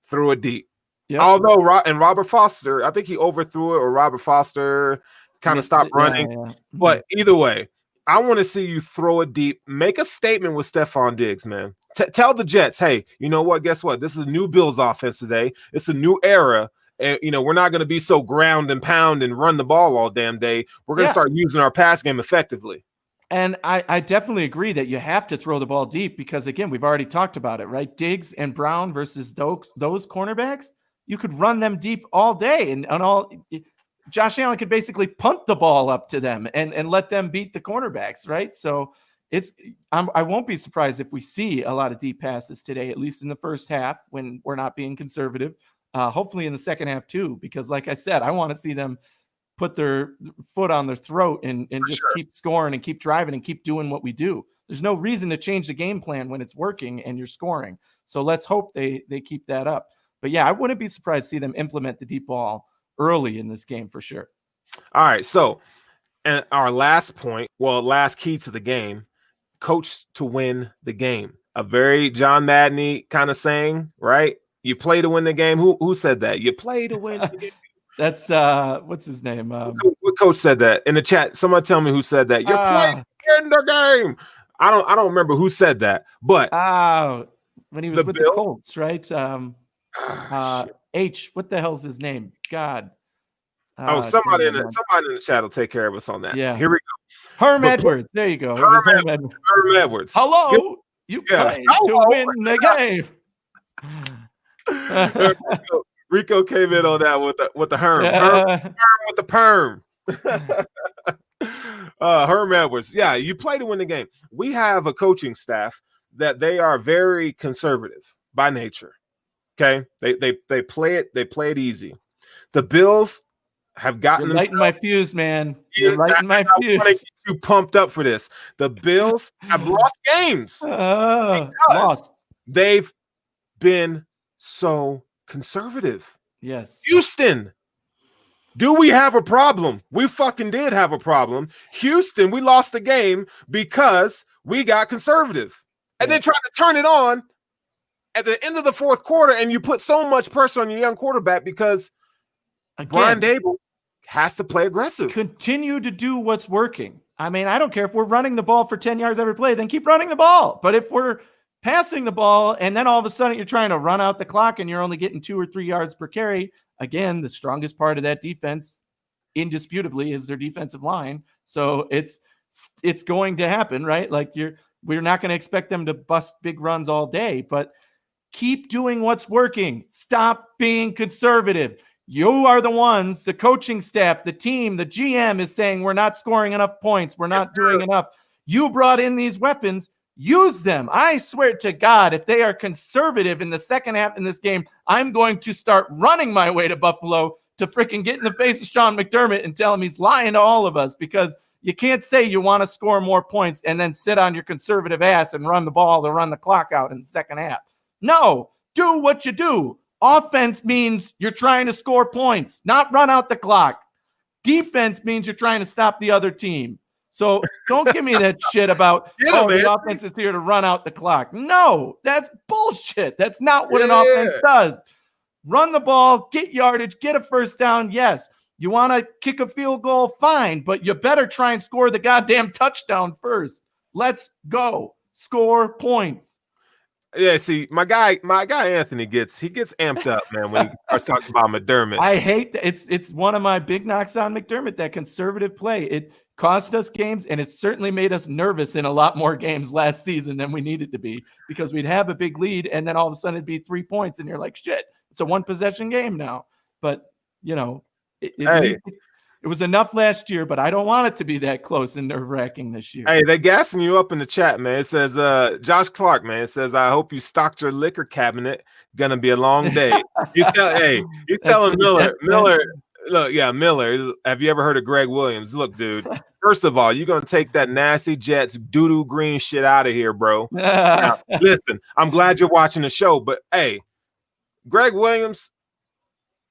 Threw it deep. Yep. Although Robert Foster, I think he overthrew it, or Robert Foster kind of stopped running. Yeah. But either way, I want to see you throw it deep. Make a statement with Stephon Diggs, man. Tell the Jets, hey, you know what? Guess what? This is a new Bills offense today. It's a new era. And, we're not going to be so ground and pound and run the ball all damn day. We're going to start using our pass game effectively. And I definitely agree that you have to throw the ball deep because, again, we've already talked about it, right? Diggs and Brown versus those cornerbacks, you could run them deep all day. And Josh Allen could basically punt the ball up to them and let them beat the cornerbacks, right? So I won't be surprised if we see a lot of deep passes today, at least in the first half when we're not being conservative. Hopefully in the second half too, because like I said, I want to see them put their foot on their throat and just keep scoring and keep driving and keep doing what we do. There's no reason to change the game plan when it's working and you're scoring. So let's hope they keep that up. But yeah, I wouldn't be surprised to see them implement the deep ball early in this game for sure. All right. So, and our last point, last key to the game, coach to win the game. A very John Madden-y kind of saying, right? You play to win the game. Who said that? You play to win the game. That's what's his name? What coach said that in the chat? Someone tell me who said that. You're playing in the game. I don't remember who said that, but when he was with the Colts, right? H. What the hell's his name? God. Somebody in the chat will take care of us on that. Yeah. Here we go. Herm Edwards. There you go. Herm Edwards. Hello. You play to win the game. Rico came in on that with the Herm. Herm with the perm. Herm Edwards. Yeah, you play to win the game. We have a coaching staff that they are very conservative by nature. Okay, they play it easy. The Bills have gotten lighting my fuse, man. You're lighting my fuse. I want to get you pumped up for this. The Bills have lost games. Lost. They've been so conservative. Yes. Houston, do we have a problem? We fucking did have a problem. Houston, we lost the game because we got conservative. And then tried to turn it on at the end of the fourth quarter, and you put so much pressure on your young quarterback because Brian Dable has to play aggressive. Continue to do what's working. I mean, I don't care if we're running the ball for 10 yards every play, then keep running the ball. But if we're passing the ball and then all of a sudden you're trying to run out the clock and you're only getting 2 or 3 yards per carry, again, the strongest part of that defense indisputably is their defensive line. So it's going to happen, right? Like we're not going to expect them to bust big runs all day, but keep doing what's working. Stop being conservative. You are the ones, the coaching staff, the team, the GM is saying we're not scoring enough points. We're not doing enough. You brought in these weapons. Use them. I swear to God, if they are conservative in the second half in this game, I'm going to start running my way to Buffalo to freaking get in the face of Sean McDermott and tell him he's lying to all of us, because you can't say you want to score more points and then sit on your conservative ass and run the ball to run the clock out in the second half. No, do what you do. Offense means you're trying to score points, not run out the clock. Defense means you're trying to stop the other team. So don't give me that shit about, the offense is here to run out the clock. No, that's bullshit. That's not what an offense does. Run the ball, get yardage, get a first down. Yes, you want to kick a field goal, fine, but you better try and score the goddamn touchdown first. Let's go. Score points. Yeah, see, my guy Anthony gets amped up, man, when he starts talking about McDermott. I hate that. It's one of my big knocks on McDermott, that conservative play. It cost us games, and it certainly made us nervous in a lot more games last season than we needed to be, because we'd have a big lead, and then all of a sudden it'd be 3 points, and you're like, shit, it's a one-possession game now. But, it was enough last year, but I don't want it to be that close and nerve-wracking this year. Hey, they gassing you up in the chat, man. It says, Josh Clark, man. It says, I hope you stocked your liquor cabinet. Gonna be a long day. He's telling Miller, look, Miller, have you ever heard of Greg Williams? Look, dude, first of all, you're gonna take that nasty Jets doo-doo green shit out of here, bro. Now, listen, I'm glad you're watching the show, but hey, Greg Williams,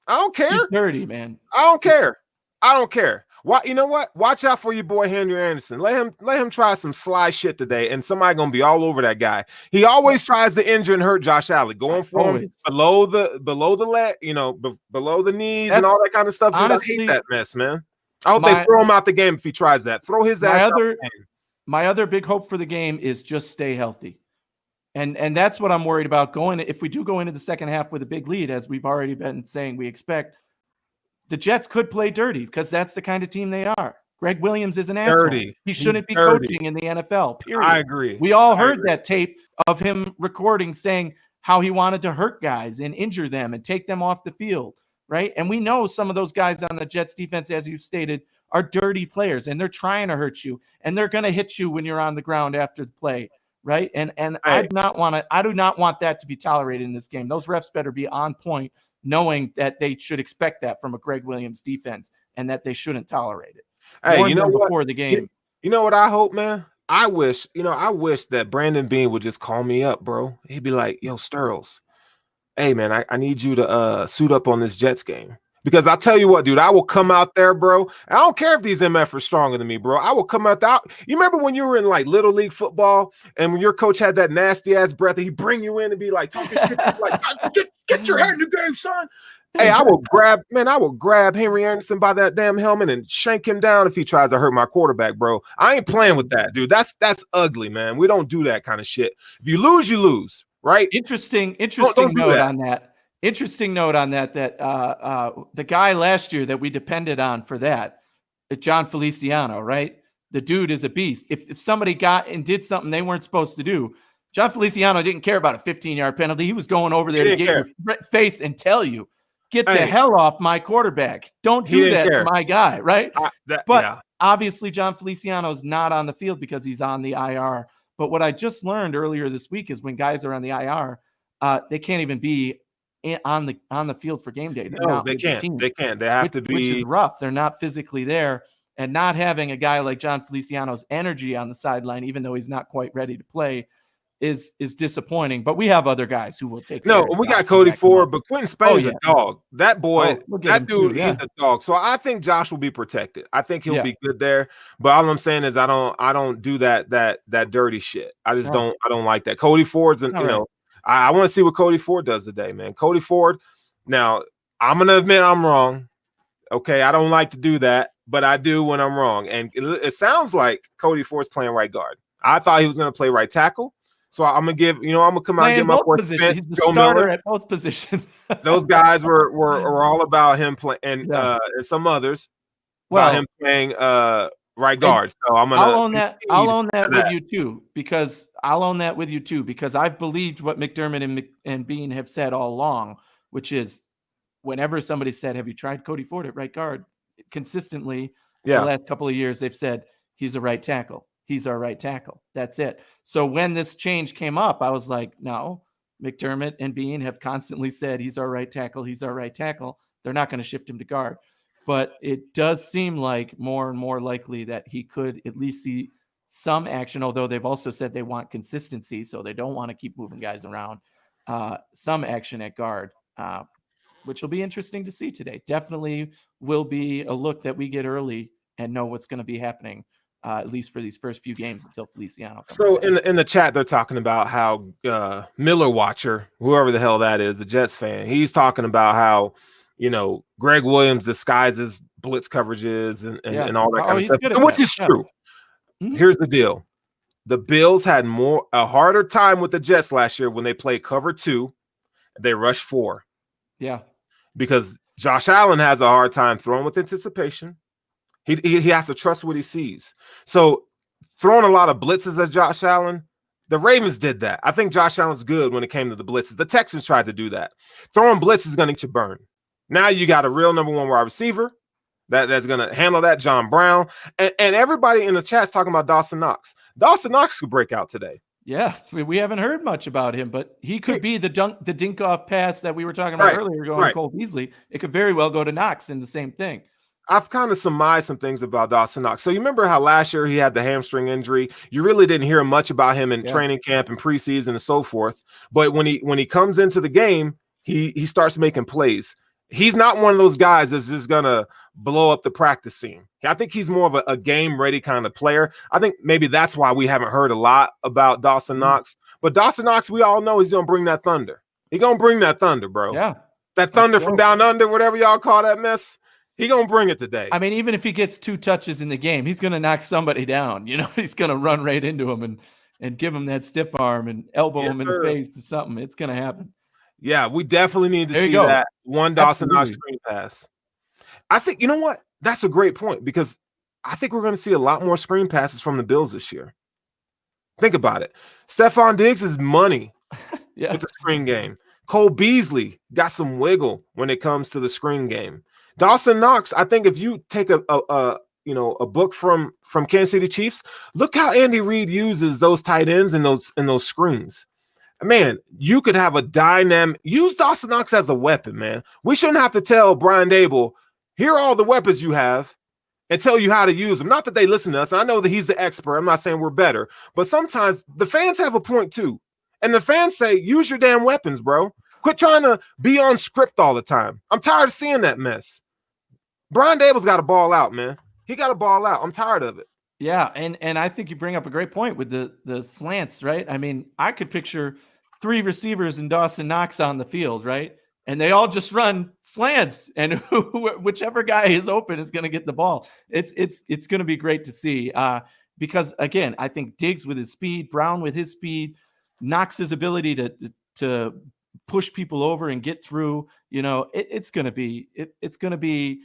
I don't care. He's dirty, man. I don't care. I don't care. Why? You know what? Watch out for your boy Henry Anderson. Let him try some sly shit today, and somebody gonna be all over that guy. He always tries to injure and hurt Josh Allen, going for him below the leg, below the knees and all that kind of stuff. Dude, honestly, I hate that mess, man. I hope they throw him out the game if he tries that. Throw his ass out the game. My other big hope for the game is just stay healthy. And that's what I'm worried about if we do go into the second half with a big lead, as we've already been saying we expect, the Jets could play dirty because that's the kind of team they are. Greg Williams is an asshole. He shouldn't be coaching in the NFL, period. I agree. We all heard that tape of him recording saying how he wanted to hurt guys and injure them and take them off the field, right? And we know some of those guys on the Jets defense, as you've stated, are dirty players, and they're trying to hurt you, and they're going to hit you when you're on the ground after the play, right? And I do not want that to be tolerated in this game. Those refs better be on point, knowing that they should expect that from a Greg Williams defense and that they shouldn't tolerate it. Hey, you know what? Before the game. You know what I hope, man? I wish that Brandon Beane would just call me up, bro. He'd be like, yo, Sterles, hey, man, I need you to suit up on this Jets game. Because I'll tell you what, dude, I will come out there, bro. I don't care if these MF are stronger than me, bro. I will come out there. You remember when you were in like Little League football and when your coach had that nasty ass breath and he'd bring you in and be like, talk this shit, like, get your head in the game, son. Hey, I will grab Henry Anderson by that damn helmet and shank him down if he tries to hurt my quarterback, bro. I ain't playing with that, dude. That's ugly, man. We don't do that kind of shit. If you lose, right? Interesting note on that. Interesting note on that the guy last year that we depended on for that, John Feliciano, right? The dude is a beast. If somebody got and did something they weren't supposed to do, John Feliciano didn't care about a 15-yard penalty. He was going over there to get your face and tell you, get the hell off my quarterback. Don't do that to my guy, right? Obviously, John Feliciano is not on the field because he's on the IR. But what I just learned earlier this week is when guys are on the IR, they can't even be on the field for game day. They can't. They have to be. Which is rough. They're not physically there. And not having a guy like John Feliciano's energy on the sideline, even though he's not quite ready to play, is disappointing. But we have other guys who will take. No, we got Cody Ford, but Quentin Spain's a dog. That boy, that dude, he's a dog. So I think Josh will be protected. I think he'll be good there. But all I'm saying is I don't do that dirty shit. I just don't like that. Cody Ford's I want to see what Cody Ford does today, man. Cody Ford. Now, I'm gonna admit I'm wrong. Okay, I don't like to do that, but I do when I'm wrong. And it sounds like Cody Ford's playing right guard. I thought he was gonna play right tackle. So I'm gonna come out and give my position. He's the starter at both positions. Those guys were all about him playing, and some others about him playing right guard. So I'll own that with you too, because I've believed what McDermott and Beane have said all along, which is whenever somebody said, "Have you tried Cody Ford at right guard?" consistently, the last couple of years they've said he's a right tackle. He's our right tackle. That's it. So when this change came up, I was like, no, McDermott and Beane have constantly said he's our right tackle. He's our right tackle. They're not going to shift him to guard. But it does seem like more and more likely that he could at least see some action, although they've also said they want consistency, so they don't want to keep moving guys around. Some action at guard, which will be interesting to see today. Definitely will be a look that we get early and know what's going to be happening. At least for these first few games until Feliciano comes So back. in the chat, they're talking about how Miller Watcher, whoever the hell that is, the Jets fan, he's talking about how, Greg Williams disguises blitz coverages and all that kind of stuff, which is true. Mm-hmm. Here's the deal. The Bills had a harder time with the Jets last year when they played cover 2. They rushed 4. Yeah. Because Josh Allen has a hard time throwing with anticipation. He has to trust what he sees. So throwing a lot of blitzes at Josh Allen, the Ravens did that. I think Josh Allen's good when it came to the blitzes. The Texans tried to do that. Throwing blitzes is going to get you burned. Now you got a real number 1 wide receiver that's going to handle that, John Brown. And everybody in the chat's talking about Dawson Knox. Dawson Knox could break out today. Yeah, we haven't heard much about him, but he could be the dink-off pass that we were talking about earlier going to Cole Beasley. It could very well go to Knox in the same thing. I've kind of surmised some things about Dawson Knox. So you remember how last year he had the hamstring injury? You really didn't hear much about him in training camp and preseason and so forth. But when he comes into the game, he starts making plays. he's not one of those guys that's just gonna blow up the practice scene. I think he's more of a game ready kind of player. I think maybe that's why we haven't heard a lot about Dawson Knox. But Dawson Knox, we all know he's gonna bring that thunder. He's gonna bring that thunder, bro. Yeah, that thunder from down under, whatever y'all call that mess. He gonna bring it today. I mean, even if he gets 2 touches in the game, he's gonna knock somebody down. You know, he's gonna run right into him and give him that stiff arm and elbow him in the face to something. It's gonna happen. Yeah, we definitely need to see that one Dawson Knox screen pass. I think, you know what? That's a great point because I think we're going to see a lot more screen passes from the Bills this year. Think about it. Stephon Diggs is money with the screen game. Cole Beasley got some wiggle when it comes to the screen game. Dawson Knox, I think if you take a book from Kansas City Chiefs, look how Andy Reid uses those tight ends and those screens. Man, you could have a dynamic. Use Dawson Knox as a weapon, man. We shouldn't have to tell Brian Dable, here are all the weapons you have, and tell you how to use them. Not that they listen to us. I know that he's the expert. I'm not saying we're better. But sometimes the fans have a point too. And the fans say, use your damn weapons, bro. Quit trying to be on script all the time. I'm tired of seeing that mess. Brian Dable's got to ball out, man. He got to ball out. I'm tired of it. Yeah, and I think you bring up a great point with the slants, right? I mean, I could picture 3 receivers and Dawson Knox on the field, right? And they all just run slants, and whichever guy is open is going to get the ball. It's going to be great to see because, again, I think Diggs with his speed, Brown with his speed, Knox's ability to push people over and get through, you know, it's going to be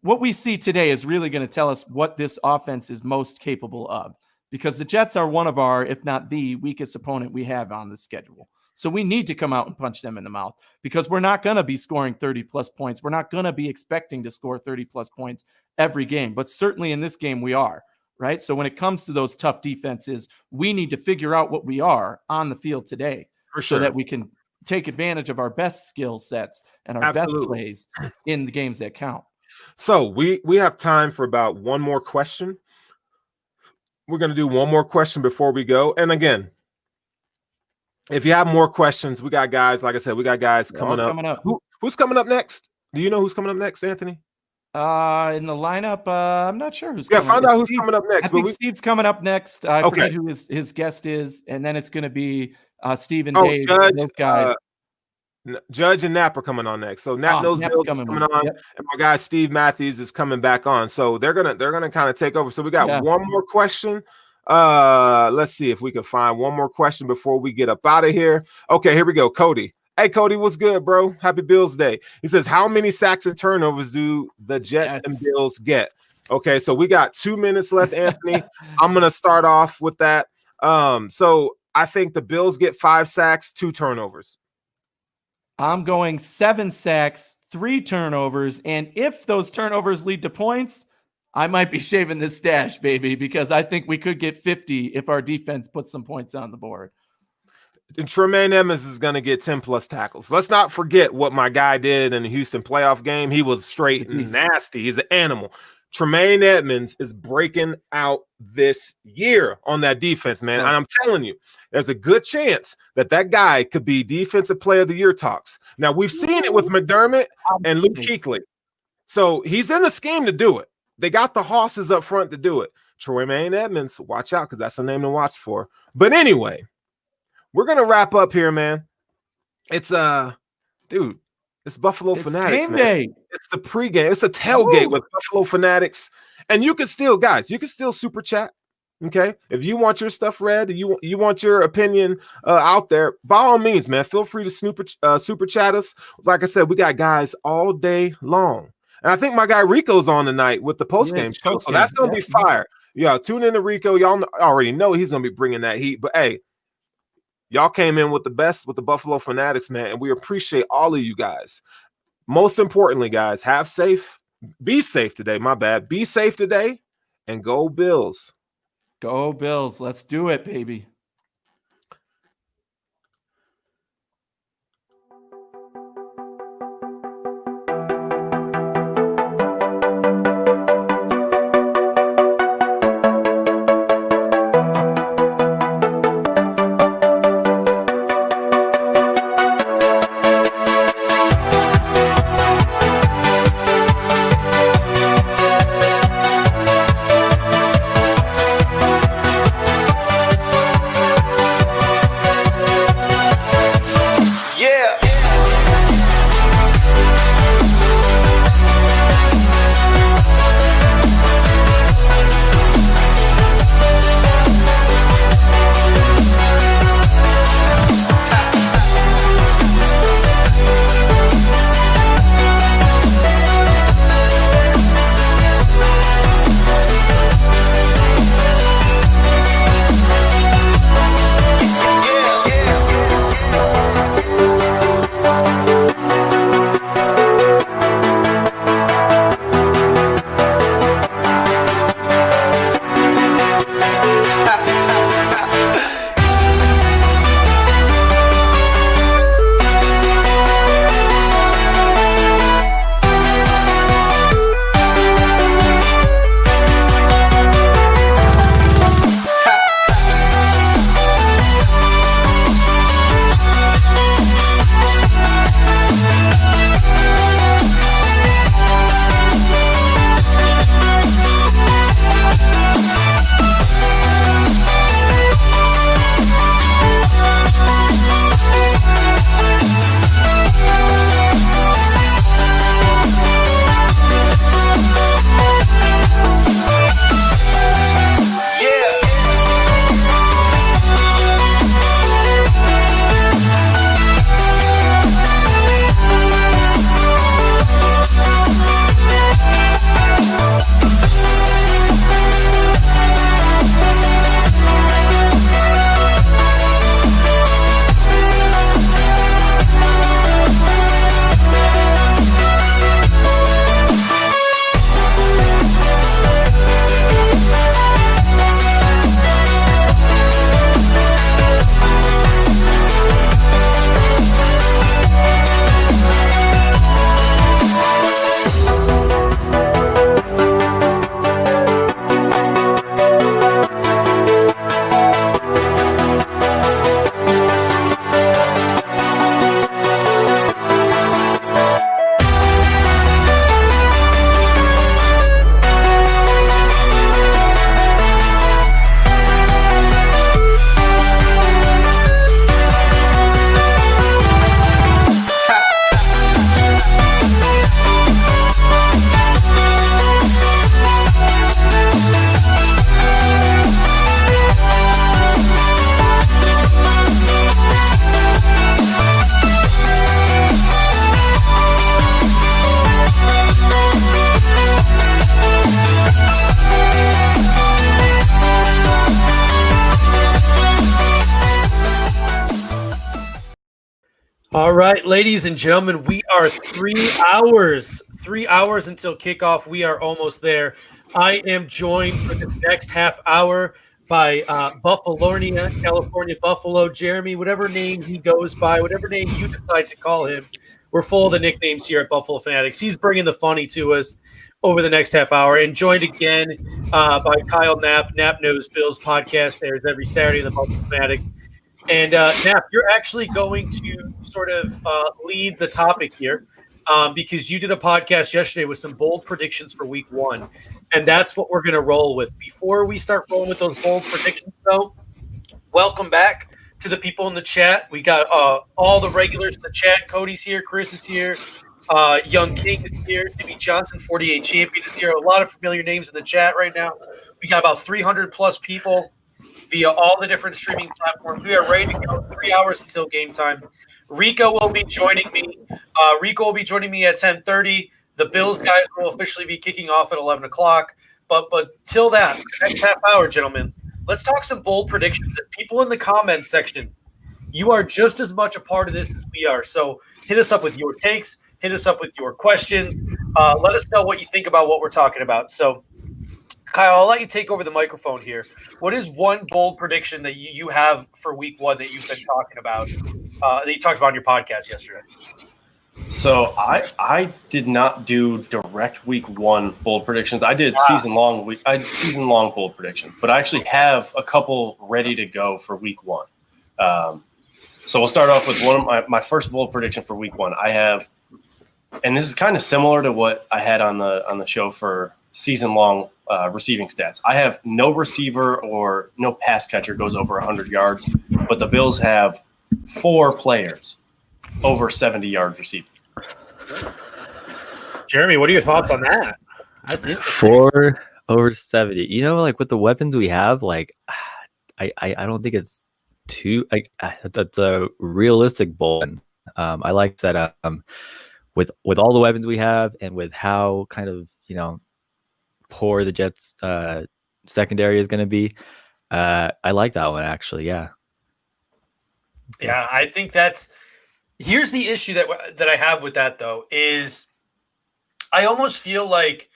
what we see today is really going to tell us what this offense is most capable of, because the Jets are one of our, if not the weakest opponent we have on the schedule. So we need to come out and punch them in the mouth because we're not going to be scoring 30-plus points. We're not going to be expecting to score 30-plus points every game, but certainly in this game we are, right? So when it comes to those tough defenses, we need to figure out what we are on the field today so that we can take advantage of our best skill sets and our best plays in the games that count. So we have time for about one more question. We're going to do one more question before we go. And again, if you have more questions, we got guys, like I said, we got guys coming up. Who's coming up next? Do you know who's coming up next, Anthony? In the lineup, I'm not sure who's coming up. Find out who's coming up next. I think Steve's coming up next. I forget who his guest is. And then it's going to be Steve and Dave. Judge, both guys. Judge and Knapp are coming on next. So Knapp knows Bills is coming on, and my guy Steve Matthews is coming back on. So they're gonna kind of take over. So we got one more question. Let's see if we can find one more question before we get up out of here. Okay, here we go. Cody. Hey, Cody, what's good, bro? Happy Bills Day. He says, how many sacks and turnovers do the Jets and Bills get? Okay, so we got 2 minutes left, Anthony. I'm gonna start off with that. So I think the Bills get 5 sacks, 2 turnovers. I'm going 7 sacks, 3 turnovers, and if those turnovers lead to points, I might be shaving this stash, baby, because I think we could get 50 if our defense puts some points on the board. And Tremaine Edmonds is going to get 10-plus tackles. Let's not forget what my guy did in the Houston playoff game. He was straight and nasty. He's an animal. Tremaine Edmonds is breaking out this year on that defense, man. And I'm telling you, there's a good chance that guy could be Defensive Player of the Year talks. Now, we've seen it with McDermott and Luke Kuechly. So he's in the scheme to do it. They got the horses up front to do it. Tremaine Edmonds, watch out because that's the name to watch for. But anyway, we're going to wrap up here, man. It's it's Buffalo Fanatics, game man. Day. It's the pregame. It's a tailgate with Buffalo Fanatics. And you can still, guys, super chat. Okay. If you want your stuff read, you want your opinion out there, by all means, man, feel free to super chat us. Like I said, we got guys all day long. And I think my guy Rico's on tonight with the postgame show. So that's going to be fire. Yeah, tune in to Rico. Y'all already know he's going to be bringing that heat. But hey, y'all came in with the best with the Buffalo Fanatics, man, and we appreciate all of you guys. Most importantly, guys, be safe today. My bad. Be safe today, and go Bills. Go Bills. Let's do it, baby. All right, ladies and gentlemen, we are 3 hours until kickoff. We are almost there. I am joined for this next half hour by Buffalornia, California Buffalo, Jeremy, whatever name he goes by, whatever name you decide to call him. We're full of the nicknames here at Buffalo Fanatics. He's bringing the funny to us over the next half hour, and joined again by Kyle Knapp. Knapp Knows Bills podcast airs every Saturday in the Buffalo Fanatics. And Knapp, you're actually going to sort of lead the topic here because you did a podcast yesterday with some bold predictions for week 1. And that's what we're going to roll with. Before we start rolling with those bold predictions, though, welcome back to the people in the chat. We got all the regulars in the chat. Cody's here. Chris is here. Young King is here. Jimmy Johnson, 48 champion is here. A lot of familiar names in the chat right now. We got about 300-plus people via all the different streaming platforms. We are ready to go. 3 hours until game time. Rico will be joining me. Rico will be joining me at 10:30. The Bills guys will officially be kicking off at 11 o'clock. But till that, next half hour, gentlemen, let's talk some bold predictions. And people in the comment section, you are just as much a part of this as we are. So hit us up with your takes. Hit us up with your questions. Let us know what you think about what we're talking about. So, Kyle, I'll let you take over the microphone here. What is one bold prediction that you have for week 1 that you've been talking about, that you talked about on your podcast yesterday? So I did not do direct week 1 bold predictions. I did season long bold predictions, but I actually have a couple ready to go for week 1. So we'll start off with one of my first bold prediction for week 1. I have, and this is kind of similar to what I had on the show for season long receiving stats. I have no receiver or no pass catcher goes over 100 yards, but the Bills have 4 players over 70 yards receiving. Jeremy, what are your thoughts on that? That's it. 4 over 70. You know, like with the weapons we have, like I don't think it's too that's a realistic bold. I like that with all the weapons we have and with how kind of, you know, poor the Jets secondary is going to be. I like that one actually. Yeah. Yeah, I think here's the issue that I have with that though is I almost feel like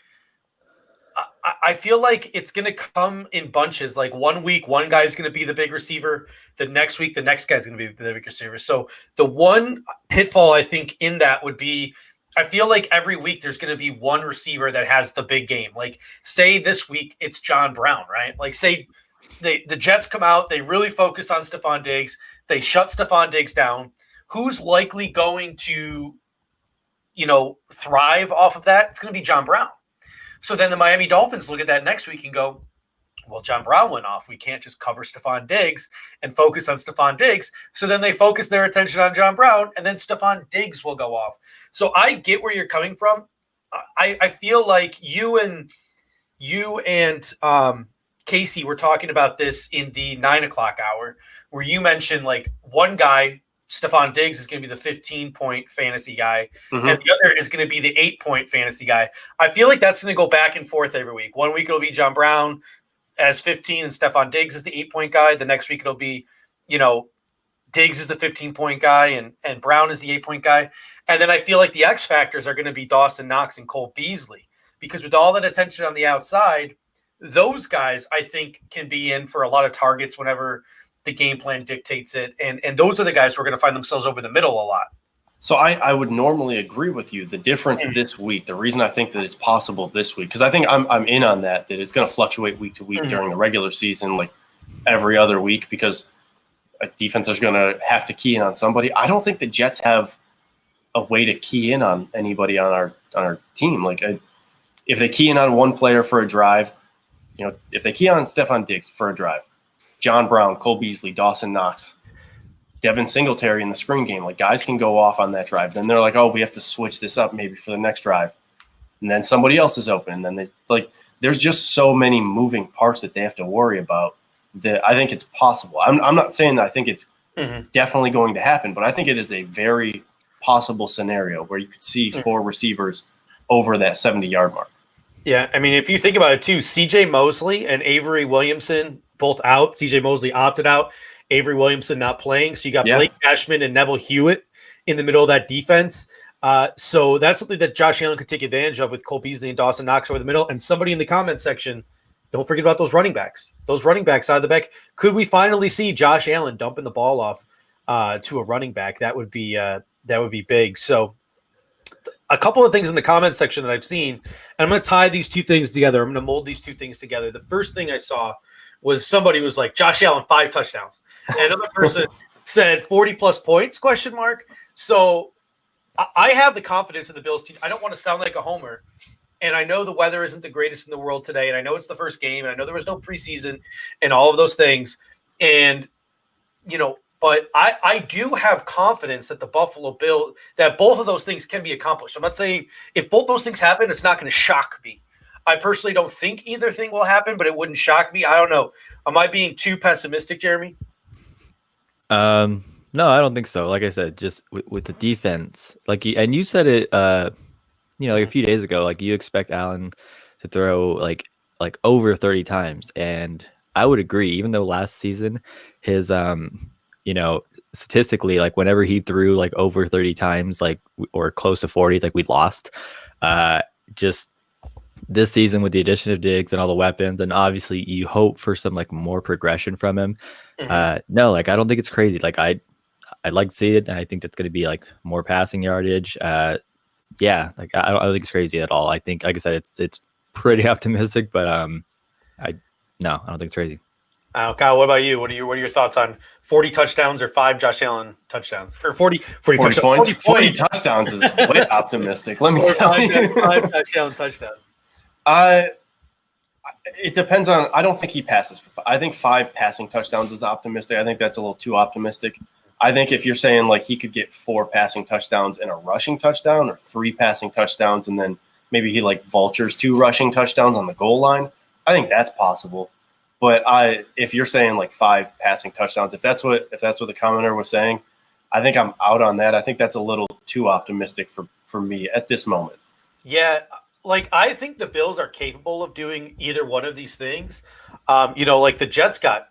I feel like it's going to come in bunches. Like 1 week, one guy's going to be the big receiver. The next week, the next guy's going to be the big receiver. So the one pitfall I think in that would be, I feel like every week there's going to be one receiver that has the big game. Like say this week it's John Brown, right? Like say the Jets come out, they really focus on Stephon Diggs. They shut Stephon Diggs down. Who's likely going to, you know, thrive off of that? It's going to be John Brown. So then the Miami Dolphins look at that next week and go, well, John Brown went off. We can't just cover Stephon Diggs and focus on Stephon Diggs. So then they focus their attention on John Brown, and then Stephon Diggs will go off. So I get where you're coming from. I feel like you and Casey were talking about this in the 9 o'clock hour, where you mentioned like one guy, Stephon Diggs, is going to be the 15-point fantasy guy, and the other is going to be the 8-point fantasy guy. I feel like that's going to go back and forth every week. 1 week it'll be John Brown as 15 and Stephon Diggs is the 8-point guy. The next week it'll be, you know, Diggs is the 15-point guy and Brown is the 8-point guy. And then I feel like the X factors are going to be Dawson Knox and Cole Beasley, because with all that attention on the outside, those guys I think can be in for a lot of targets whenever the game plan dictates it. And those are the guys who are going to find themselves over the middle a lot. So I would normally agree with you. The difference this week, the reason I think that it's possible this week, because I think I'm in on that it's going to fluctuate week to week during the regular season, like every other week, because a defense is going to have to key in on somebody. I don't think the Jets have a way to key in on anybody on our team. Like if they key in on one player for a drive, you know, if they key on Stephon Diggs for a drive, John Brown, Cole Beasley, Dawson Knox, Devin Singletary in the screen game, like guys can go off on that drive. Then they're like, oh, we have to switch this up maybe for the next drive. And then somebody else is open. And then they like, there's just so many moving parts that they have to worry about that I think it's possible. I'm not saying that I think it's definitely going to happen, but I think it is a very possible scenario where you could see 4 receivers over that 70-yard mark. Yeah, I mean, if you think about it too, C.J. Mosley and Avery Williamson both out. C.J. Mosley opted out. Avery Williamson not playing. So you got Blake Cashman and Neville Hewitt in the middle of that defense. So that's something that Josh Allen could take advantage of with Cole Beasley and Dawson Knox over the middle. And somebody in the comment section, don't forget about those running backs. Those running backs out of the back. Could we finally see Josh Allen dumping the ball off to a running back? That would be big. So a couple of things in the comment section that I've seen, and I'm going to tie these two things together. I'm going to mold these two things together. The first thing I saw was somebody was like, Josh Allen, 5 touchdowns. And another person said 40-plus points, ? So I have the confidence in the Bills team. I don't want to sound like a homer. And I know the weather isn't the greatest in the world today. And I know it's the first game. And I know there was no preseason and all of those things. And, but I do have confidence that the Buffalo Bills, that both of those things can be accomplished. I'm not saying if both those things happen, it's not going to shock me. I personally don't think either thing will happen, but it wouldn't shock me. I don't know. Am I being too pessimistic, Jeremy? No, I don't think so. Like I said, just with the defense, and you said it, like a few days ago, like you expect Allen to throw like over 30 times, and I would agree. Even though last season, his statistically, like whenever he threw like over 30 times, like or close to 40, like we lost. Just this season with the addition of Diggs and all the weapons, and obviously you hope for some like more progression from him. No, like I don't think it's crazy. Like I'd like to see it, and I think that's going to be like more passing yardage. Yeah, like I don't think it's crazy at all. I think, like I said, it's pretty optimistic, but I don't think it's crazy. Kyle, what about you? What are your thoughts on 40 touchdowns or 5 Josh Allen touchdowns or 40 touchdowns? Points. 40 touchdowns is way optimistic. Let me tell you, 5 Josh Allen touchdowns. It depends on. I don't think he passes for 5. I think 5 passing touchdowns is optimistic. I think that's a little too optimistic. I think if you're saying like he could get 4 passing touchdowns and a rushing touchdown, or 3 passing touchdowns, and then maybe he like vultures 2 rushing touchdowns on the goal line, I think that's possible. But if you're saying like 5 passing touchdowns, if that's what the commenter was saying, I think I'm out on that. I think that's a little too optimistic for me at this moment. Yeah, like I think the Bills are capable of doing either one of these things. Like the Jets got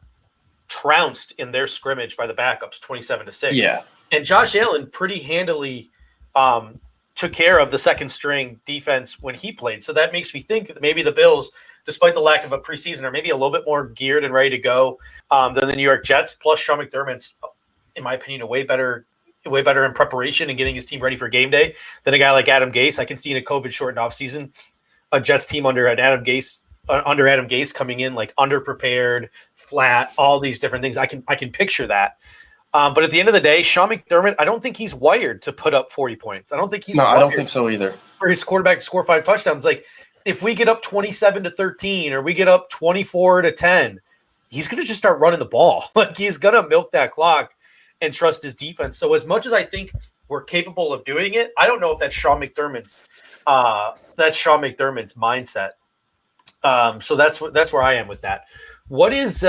trounced in their scrimmage by the backups, 27-6. Yeah, and Josh Allen pretty handily took care of the second string defense when he played. So that makes me think that maybe the Bills, despite the lack of a preseason, are maybe a little bit more geared and ready to go than the New York Jets. Plus, Sean McDermott's, in my opinion, way better in preparation and getting his team ready for game day than a guy like Adam Gase. I can see in a COVID-shortened offseason a Jets team under Adam Gase coming in like underprepared, flat, all these different things. I can picture that. But at the end of the day, Sean McDermott, I don't think he's wired to put up 40 points. I don't think he's I don't think so either. For his quarterback to score 5 touchdowns. Like if we get up 27-13 or we get up 24-10, he's going to just start running the ball. Like he's going to milk that clock and trust his defense. So as much as I think we're capable of doing it, I don't know if that's Sean McDermott's mindset. So that's where I am with that. What's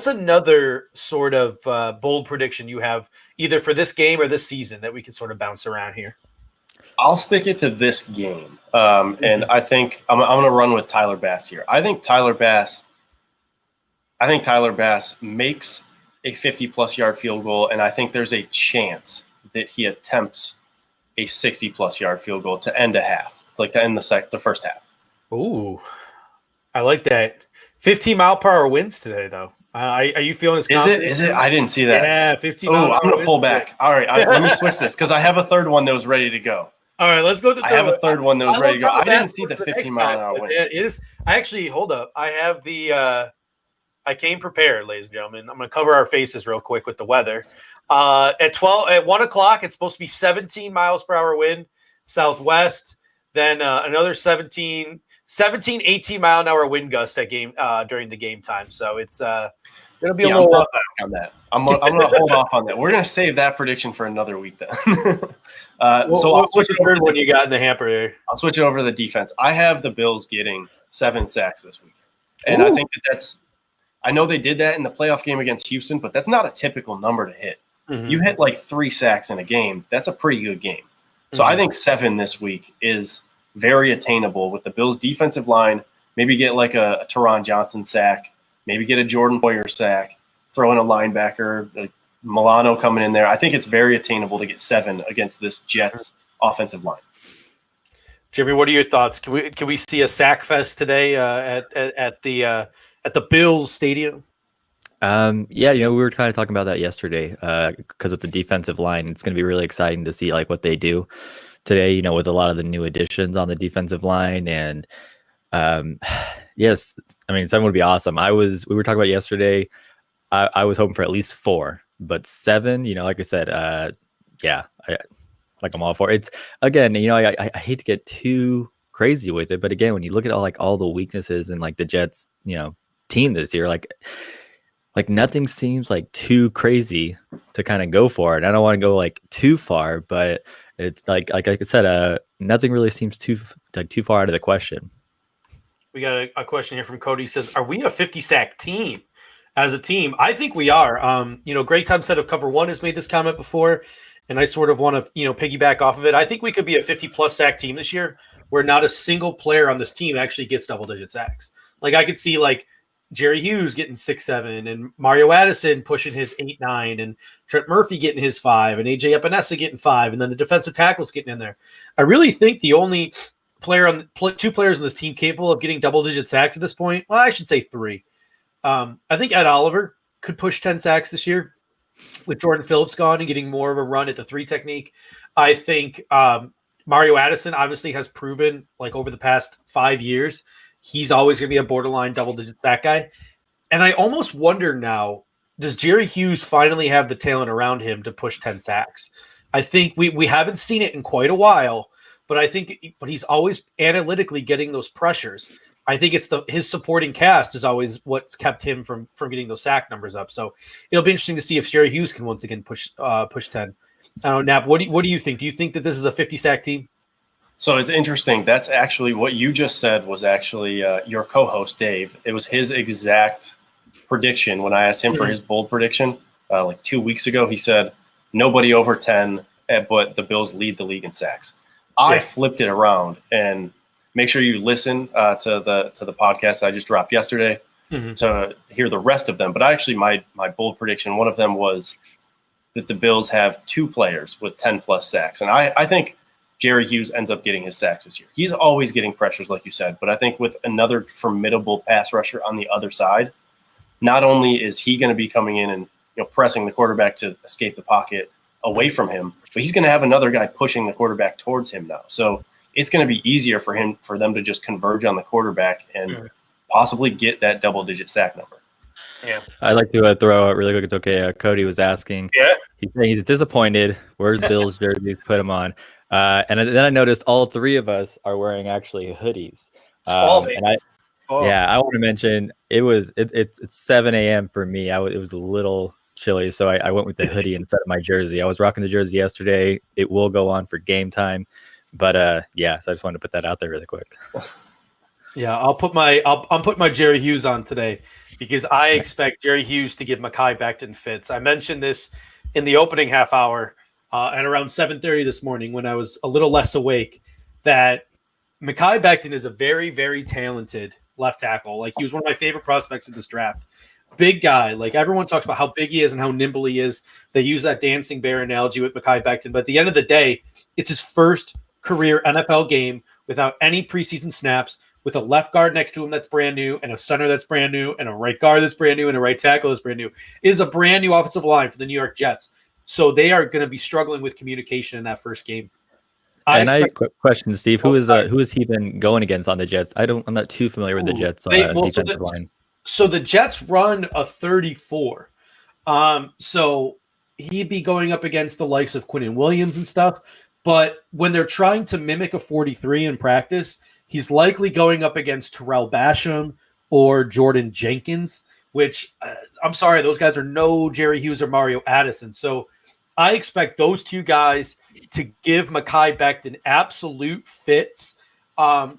another sort of bold prediction you have either for this game or this season that we can sort of bounce around here? I'll stick it to this game. And I think I'm going to run with Tyler Bass here. I think Tyler Bass makes a 50-plus yard field goal, and I think there's a chance that he attempts a 60-plus yard field goal to end a half, like to end the first half. Ooh, I like that. 15-mile-per-hour winds today, though. Are you feeling as confident? Is it? I didn't see that. Yeah, 15 Oh, I'm going to pull back. All right, let me switch this because I have a third one that was ready to go. All right, let's go to the third. I have a third one that was ready to go. I didn't see the 15-mile-an-hour wind. It is. I actually, hold up. I have the I came prepared, ladies and gentlemen. I'm going to cover our faces real quick with the weather. At 1 o'clock, it's supposed to be 17 miles per hour wind, southwest. Then another 17, 18 mile an hour wind gusts during the game time. So it's going to be a little rough on that. I'm going to hold off on that. We're going to save that prediction for another week then. So I'll switch over to what you got in the hamper here. I'll switch over to the defense. I have the Bills getting 7 sacks this week. And I think that's – I know they did that in the playoff game against Houston, but that's not a typical number to hit. Mm-hmm. You hit like 3 sacks in a game. That's a pretty good game. So I think 7 this week is very attainable with the Bills' defensive line. Maybe get like a Teron Johnson sack. Maybe get a Jordan Poyer sack. Throw in a linebacker, Milano coming in there. I think it's very attainable to get 7 against this Jets offensive line. Jimmy, what are your thoughts? Can we see a sack fest today at the Bills Stadium? Yeah, we were kind of talking about that yesterday because with the defensive line, it's going to be really exciting to see like what they do today, with a lot of the new additions on the defensive line. And yes, I mean, 7 would be awesome. We were talking about yesterday, I was hoping for at least 4, but 7, like I said, yeah, I'm all for it. It's again, I hate to get too crazy with it, but again, when you look at all the weaknesses in like the Jets, team this year, like nothing seems like too crazy to kind of go for it. I don't want to go like too far, but it's like I said, nothing really seems too far out of the question. We got a question here from Cody. He says, "Are we a 50 sack team as a team?" I think we are. Greg Tubbs of Cover One has made this comment before, and I sort of want to piggyback off of it. I think we could be a 50+ sack team this year, where not a single player on this team actually gets double-digit sacks. Like I could see like Jerry Hughes getting 6-7, and Mario Addison pushing his 8-9, and Trent Murphy getting his 5, and AJ Epinesa getting 5, and then the defensive tackles getting in there. I really think the only two players in this team capable of getting double-digit sacks at this point, well, I should say 3. I think Ed Oliver could push 10 sacks this year with Jordan Phillips gone and getting more of a run at the 3 technique. I think Mario Addison obviously has proven like over the past 5 years he's always going to be a borderline double-digit sack guy. And I almost wonder now, does Jerry Hughes finally have the talent around him to push 10 sacks? I think we haven't seen it in quite a while, but he's always analytically getting those pressures. I think it's his supporting cast is always what's kept him from getting those sack numbers up. So it'll be interesting to see if Jerry Hughes can once again push 10. I don't know, Nap, what do you think? Do you think that this is a 50 sack team? So it's interesting. That's actually what you just said was actually your co-host, Dave. It was his exact prediction when I asked him for his bold prediction like 2 weeks ago. He said nobody over 10, but the Bills lead the league in sacks. I flipped it around, and make sure you listen to the podcast I just dropped yesterday to hear the rest of them. But my bold prediction, one of them was that the Bills have 2 players with 10+ sacks. And I think Jerry Hughes ends up getting his sacks this year. He's always getting pressures, like you said, but I think with another formidable pass rusher on the other side, not only is he going to be coming in and pressing the quarterback to escape the pocket away from him, but he's going to have another guy pushing the quarterback towards him now. So it's going to be easier for them to just converge on the quarterback and possibly get that double-digit sack number. Yeah, I'd like to throw out really quick. It's okay. Cody was asking. Yeah, he's disappointed. Where's Bill's jersey? Put him on. And then I noticed all 3 of us are wearing actually hoodies. And I want to mention it's 7 a.m. for me. It was a little chilly, so I went with the hoodie instead of my jersey. I was rocking the jersey yesterday. It will go on for game time, but so I just wanted to put that out there really quick. Yeah, I'm putting my Jerry Hughes on today because I expect Jerry Hughes to give Mekhi Becton fits. I mentioned this in the opening half hour at around 7:30 this morning when I was a little less awake, that Mekhi Becton is a very, very talented left tackle. Like, he was one of my favorite prospects in this draft. Big guy. Like, everyone talks about how big he is and how nimble he is. They use that dancing bear analogy with Mekhi Becton. But at the end of the day, it's his first career NFL game without any preseason snaps, with a left guard next to him that's brand new, and a center that's brand new, and a right guard that's brand new, and a right tackle that's brand new. It is a brand new offensive line for the New York Jets. So they are going to be struggling with communication in that first game. Quick question, Steve. Who has he been going against on the Jets? I'm not too familiar with the Jets defensive line. So the Jets run a 34. So he'd be going up against the likes of Quinnen Williams and stuff. But when they're trying to mimic a 43 in practice, he's likely going up against Terrell Basham or Jordan Jenkins, which I'm sorry, those guys are no Jerry Hughes or Mario Addison. So I expect those 2 guys to give Mekhi Becton absolute fits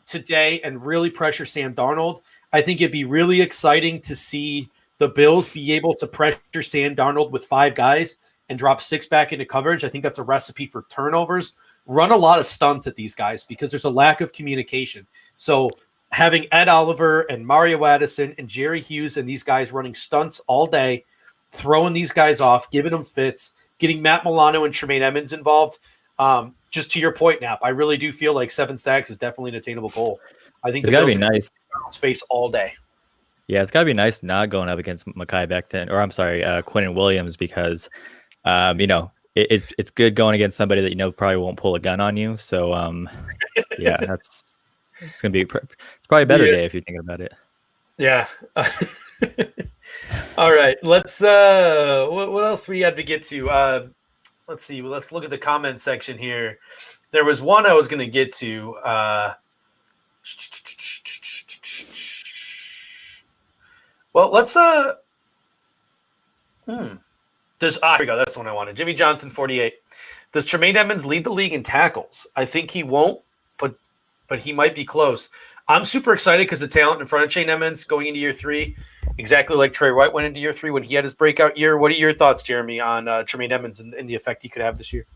today and really pressure Sam Darnold. I think it'd be really exciting to see the Bills be able to pressure Sam Darnold with 5 guys and drop 6 back into coverage. I think that's a recipe for turnovers. Run a lot of stunts at these guys because there's a lack of communication. So having Ed Oliver and Mario Addison and Jerry Hughes and these guys running stunts all day throwing these guys off, giving them fits, getting Matt Milano and Tremaine Edmonds involved. Just to your point, Nap, I really do feel like 7 sacks is definitely an attainable goal. I think it's got to be nice. Face all day. Yeah, it's got to be nice not going up against Mekhi Becton, or I'm sorry, Quinnen Williams, because it's good going against somebody that probably won't pull a gun on you. So yeah, it's gonna be it's probably a better day if you're thinking about it. Yeah. All right, let's what else we had to get to? Let's see. Let's look at the comment section here. There was one I was going to get to. Well, let's here we go. That's the one I wanted. Jimmy Johnson, 48. Does Tremaine Edmonds lead the league in tackles? I think he won't, but he might be close. I'm super excited because the talent in front of Tremaine Edmonds going into year 3, exactly like Trey White went into year 3 when he had his breakout year. What are your thoughts, Jeremy, on Tremaine Edmonds and the effect he could have this year?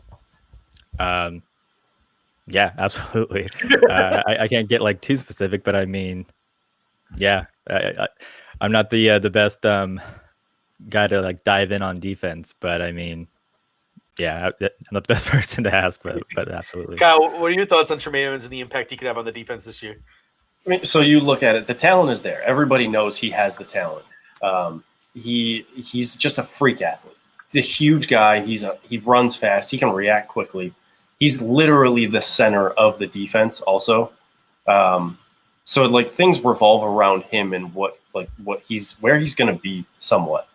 Yeah, absolutely. I can't get like too specific, but I mean, yeah, I'm not the best guy to like dive in on defense, but I mean, yeah, I'm not the best person to ask, but absolutely. Kyle, what are your thoughts on Tremaine Edmonds and the impact he could have on the defense this year? I mean, so you look at it, the talent is there. Everybody knows he has the talent. He's just a freak athlete. He's a huge guy. He runs fast. He can react quickly. He's literally the center of the defense also. So like things revolve around him and where he's going to be somewhat.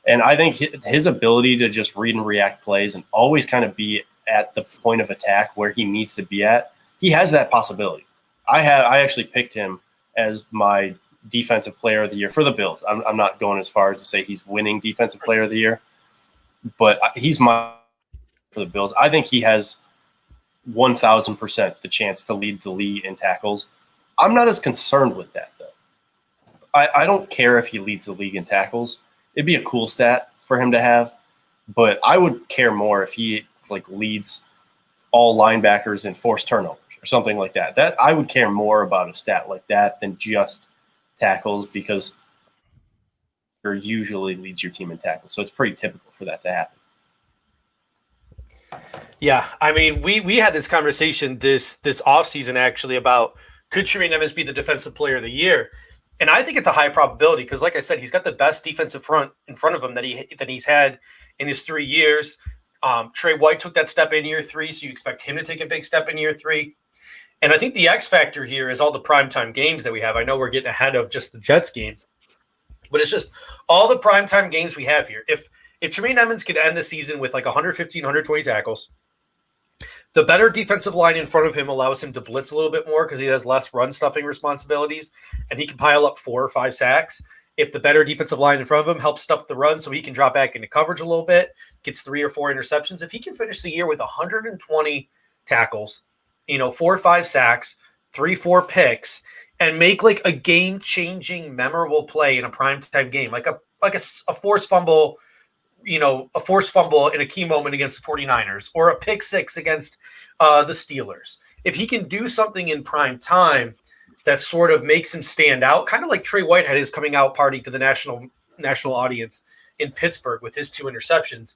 And I think his ability to just read and react plays and always kind of be at the point of attack where he needs to be at, he has that possibility. I actually picked him as my defensive player of the year for the Bills. I'm not going as far as to say he's winning defensive player of the year, but he's my for the Bills. I think he has 1,000% the chance to lead the league in tackles. I'm not as concerned with that though. I don't care if he leads the league in tackles. It'd be a cool stat for him to have, but I would care more if he like leads all linebackers in forced turnovers or something like that. That I would care more about a stat like that than just tackles, because he usually leads your team in tackles. So it's pretty typical for that to happen. Yeah, I mean, we had this conversation this offseason actually about could Tremaine Edmonds be the defensive player of the year? And I think it's a high probability because, like I said, he's got the best defensive front in front of him that he's had in his 3 years. Trey White took that step in year 3, so you expect him to take a big step in year 3. And I think the X factor here is all the primetime games that we have. I know we're getting ahead of just the Jets game, but it's just all the primetime games we have here. If Tremaine Edmonds could end the season with like 115, 120 tackles, the better defensive line in front of him allows him to blitz a little bit more because he has less run stuffing responsibilities, and he can pile up 4 or 5 sacks. If the better defensive line in front of him helps stuff the run so he can drop back into coverage a little bit, gets 3 or 4 interceptions, if he can finish the year with 120 tackles, 4 or 5 sacks, 3, 4 picks, and make like a game-changing, memorable play in a primetime game, like a forced fumble, a forced fumble in a key moment against the 49ers or a pick 6 against the Steelers. If he can do something in prime time that sort of makes him stand out, kind of like Trey White had his coming out party to the national audience in Pittsburgh with his 2 interceptions,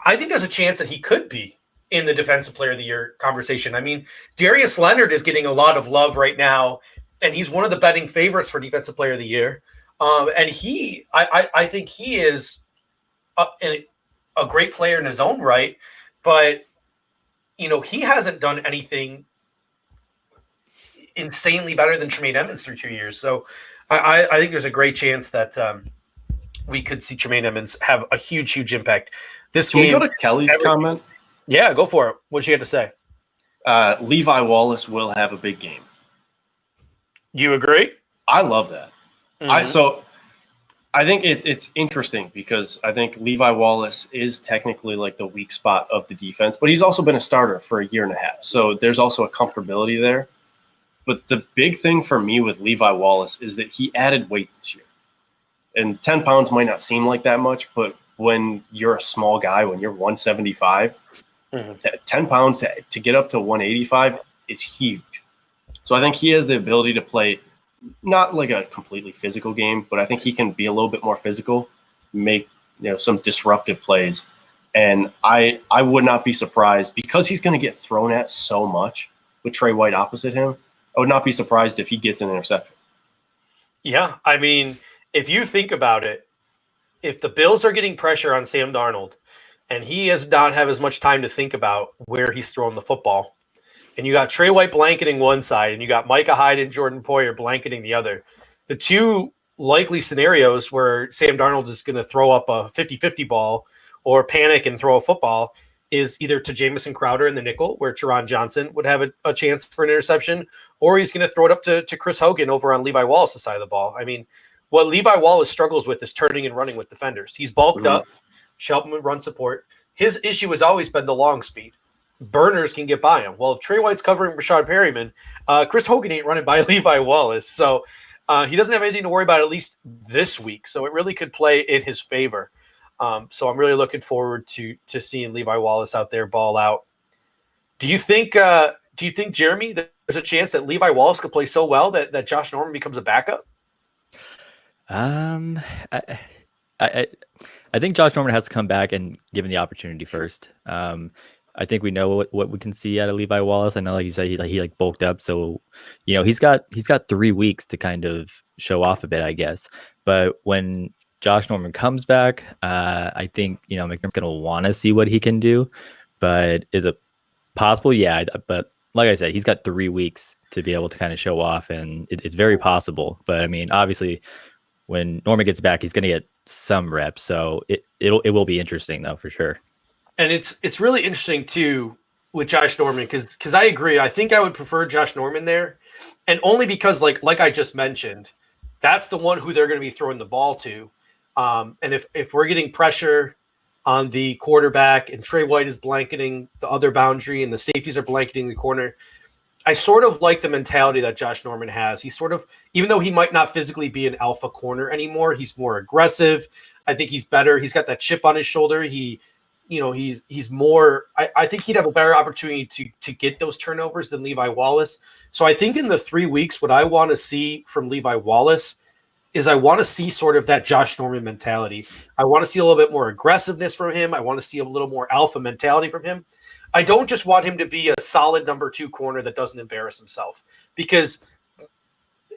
I think there's a chance that he could be in the defensive player of the year conversation. I mean, Darius Leonard is getting a lot of love right now, and he's one of the betting favorites for defensive player of the year. And I think he is a great player in his own right, but he hasn't done anything insanely better than Tremaine Edmonds through 2 years. So I think there's a great chance that we could see Tremaine Edmonds have a huge impact. This Can game. we go to Kelly's comment? Yeah, go for it. What did you have to say? Levi Wallace will have a big game. You agree? I love that. Mm-hmm. I think it's interesting because I think Levi Wallace is technically like the weak spot of the defense, but he's also been a starter for a year and a half. So there's also a comfortability there. But the big thing for me with Levi Wallace is that he added weight this year. And 10 pounds might not seem like that much, but when you're a small guy, when you're 175, 10 pounds to get up to 185 is huge. So I think he has the ability to play not like a completely physical game, but I think he can be a little bit more physical, make some disruptive plays. And I would not be surprised, because he's going to get thrown at so much with Trey White opposite him. I would not be surprised if he gets an interception. Yeah, I mean, if you think about it, if the Bills are getting pressure on Sam Darnold and he does not have as much time to think about where he's throwing the football, and you got Trey White blanketing one side and you got Micah Hyde and Jordan Poyer blanketing the other, the two likely scenarios where Sam Darnold is going to throw up a 50-50 ball or panic and throw a football is either to Jamison Crowder in the nickel, where Teron Johnson would have a chance for an interception, or he's going to throw it up to Chris Hogan over on Levi Wallace's side of the ball. I mean, what Levi Wallace struggles with is turning and running with defenders. He's bulked up, help him with run support. His issue has always been the long speed. Burners can get by him. Well, if Trey White's covering Rashad Perryman, Chris Hogan ain't running by Levi Wallace. So he doesn't have anything to worry about, at least this week. So it really could play in his favor. So I'm really looking forward to seeing Levi Wallace out there ball out. Do you think Jeremy, there's a chance that Levi Wallace could play so well that Josh Norman becomes a backup? I think Josh Norman has to come back and give him the opportunity first. I think we know what we can see out of Levi Wallace. I know, like you said, he bulked up, so he's got 3 weeks to kind of show off a bit, I guess. But when Josh Norman comes back, I think McDermott's gonna want to see what he can do. But is it possible? Yeah, but like I said, he's got 3 weeks to be able to kind of show off, and it's very possible. But I mean, obviously, when Norman gets back, he's gonna get some reps, so it will be interesting though, for sure. And it's really interesting too with Josh Norman, because I agree. I think I would prefer Josh Norman there, and only because like I just mentioned, that's the one who they're going to be throwing the ball to. And if we're getting pressure on the quarterback and Trey White is blanketing the other boundary and the safeties are blanketing the corner, I sort of like the mentality that Josh Norman has. He's sort of, even though he might not physically be an alpha corner anymore, he's more aggressive. I think he's better. He's got that chip on his shoulder. He's more, I think he'd have a better opportunity to get those turnovers than Levi Wallace. So I think in the 3 weeks, what I want to see from Levi Wallace is I want to see sort of that Josh Norman mentality. I want to see a little bit more aggressiveness from him. I want to see a little more alpha mentality from him. I don't just want him to be a solid number 2 corner that doesn't embarrass himself, because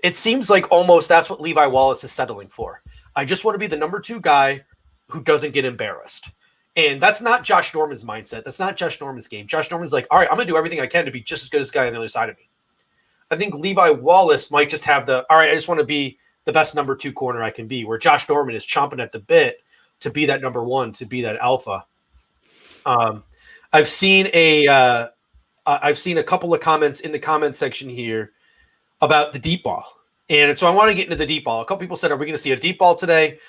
it seems like almost that's what Levi Wallace is settling for. I just want to be the number 2 guy who doesn't get embarrassed. And that's not Josh Norman's mindset. That's not Josh Norman's game. Josh Norman's like, all right, I'm going to do everything I can to be just as good as the guy on the other side of me. I think Levi Wallace might just have all right, I just want to be the best number 2 corner I can be, where Josh Norman is chomping at the bit to be that number 1, to be that alpha. I've seen a couple of comments in the comment section here about the deep ball. And so I want to get into the deep ball. A couple people said, are we going to see a deep ball today?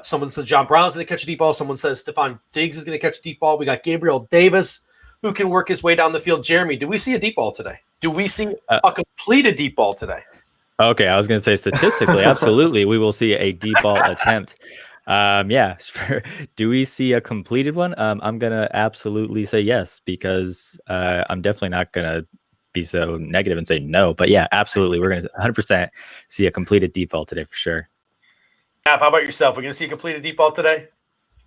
Someone says John Brown's going to catch a deep ball. Someone says Stephon Diggs is going to catch a deep ball. We got Gabriel Davis, who can work his way down the field. Jeremy, do we see a deep ball today? Do we see a completed deep ball today? Okay, I was going to say statistically, absolutely, we will see a deep ball attempt. Yeah, sure. Do we see a completed one? I'm going to absolutely say yes, because I'm definitely not going to be so negative and say no. But yeah, absolutely, we're going to 100% see a completed deep ball today for sure. App, how about yourself? We're going to see a completed deep ball today?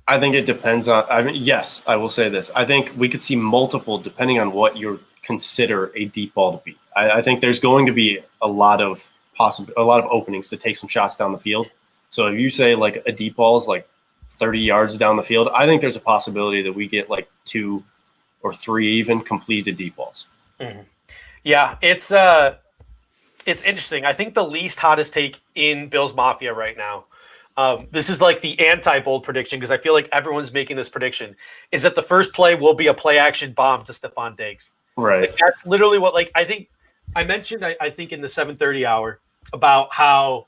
I think it depends on, yes, I will say this. I think we could see multiple, depending on what you consider a deep ball to be. I think there's going to be a lot of openings to take some shots down the field. So if you say like a deep ball is like 30 yards down the field, I think there's a possibility that we get like 2 or 3 even completed deep balls. Mm-hmm. Yeah, it's interesting. I think the least hottest take in Bills Mafia right now, this is like the anti-bold prediction, because I feel like everyone's making this prediction, is that the first play will be a play action bomb to Stephon Diggs. Right. Like, that's literally what, like, I think I mentioned, I think in the 7:30 hour about how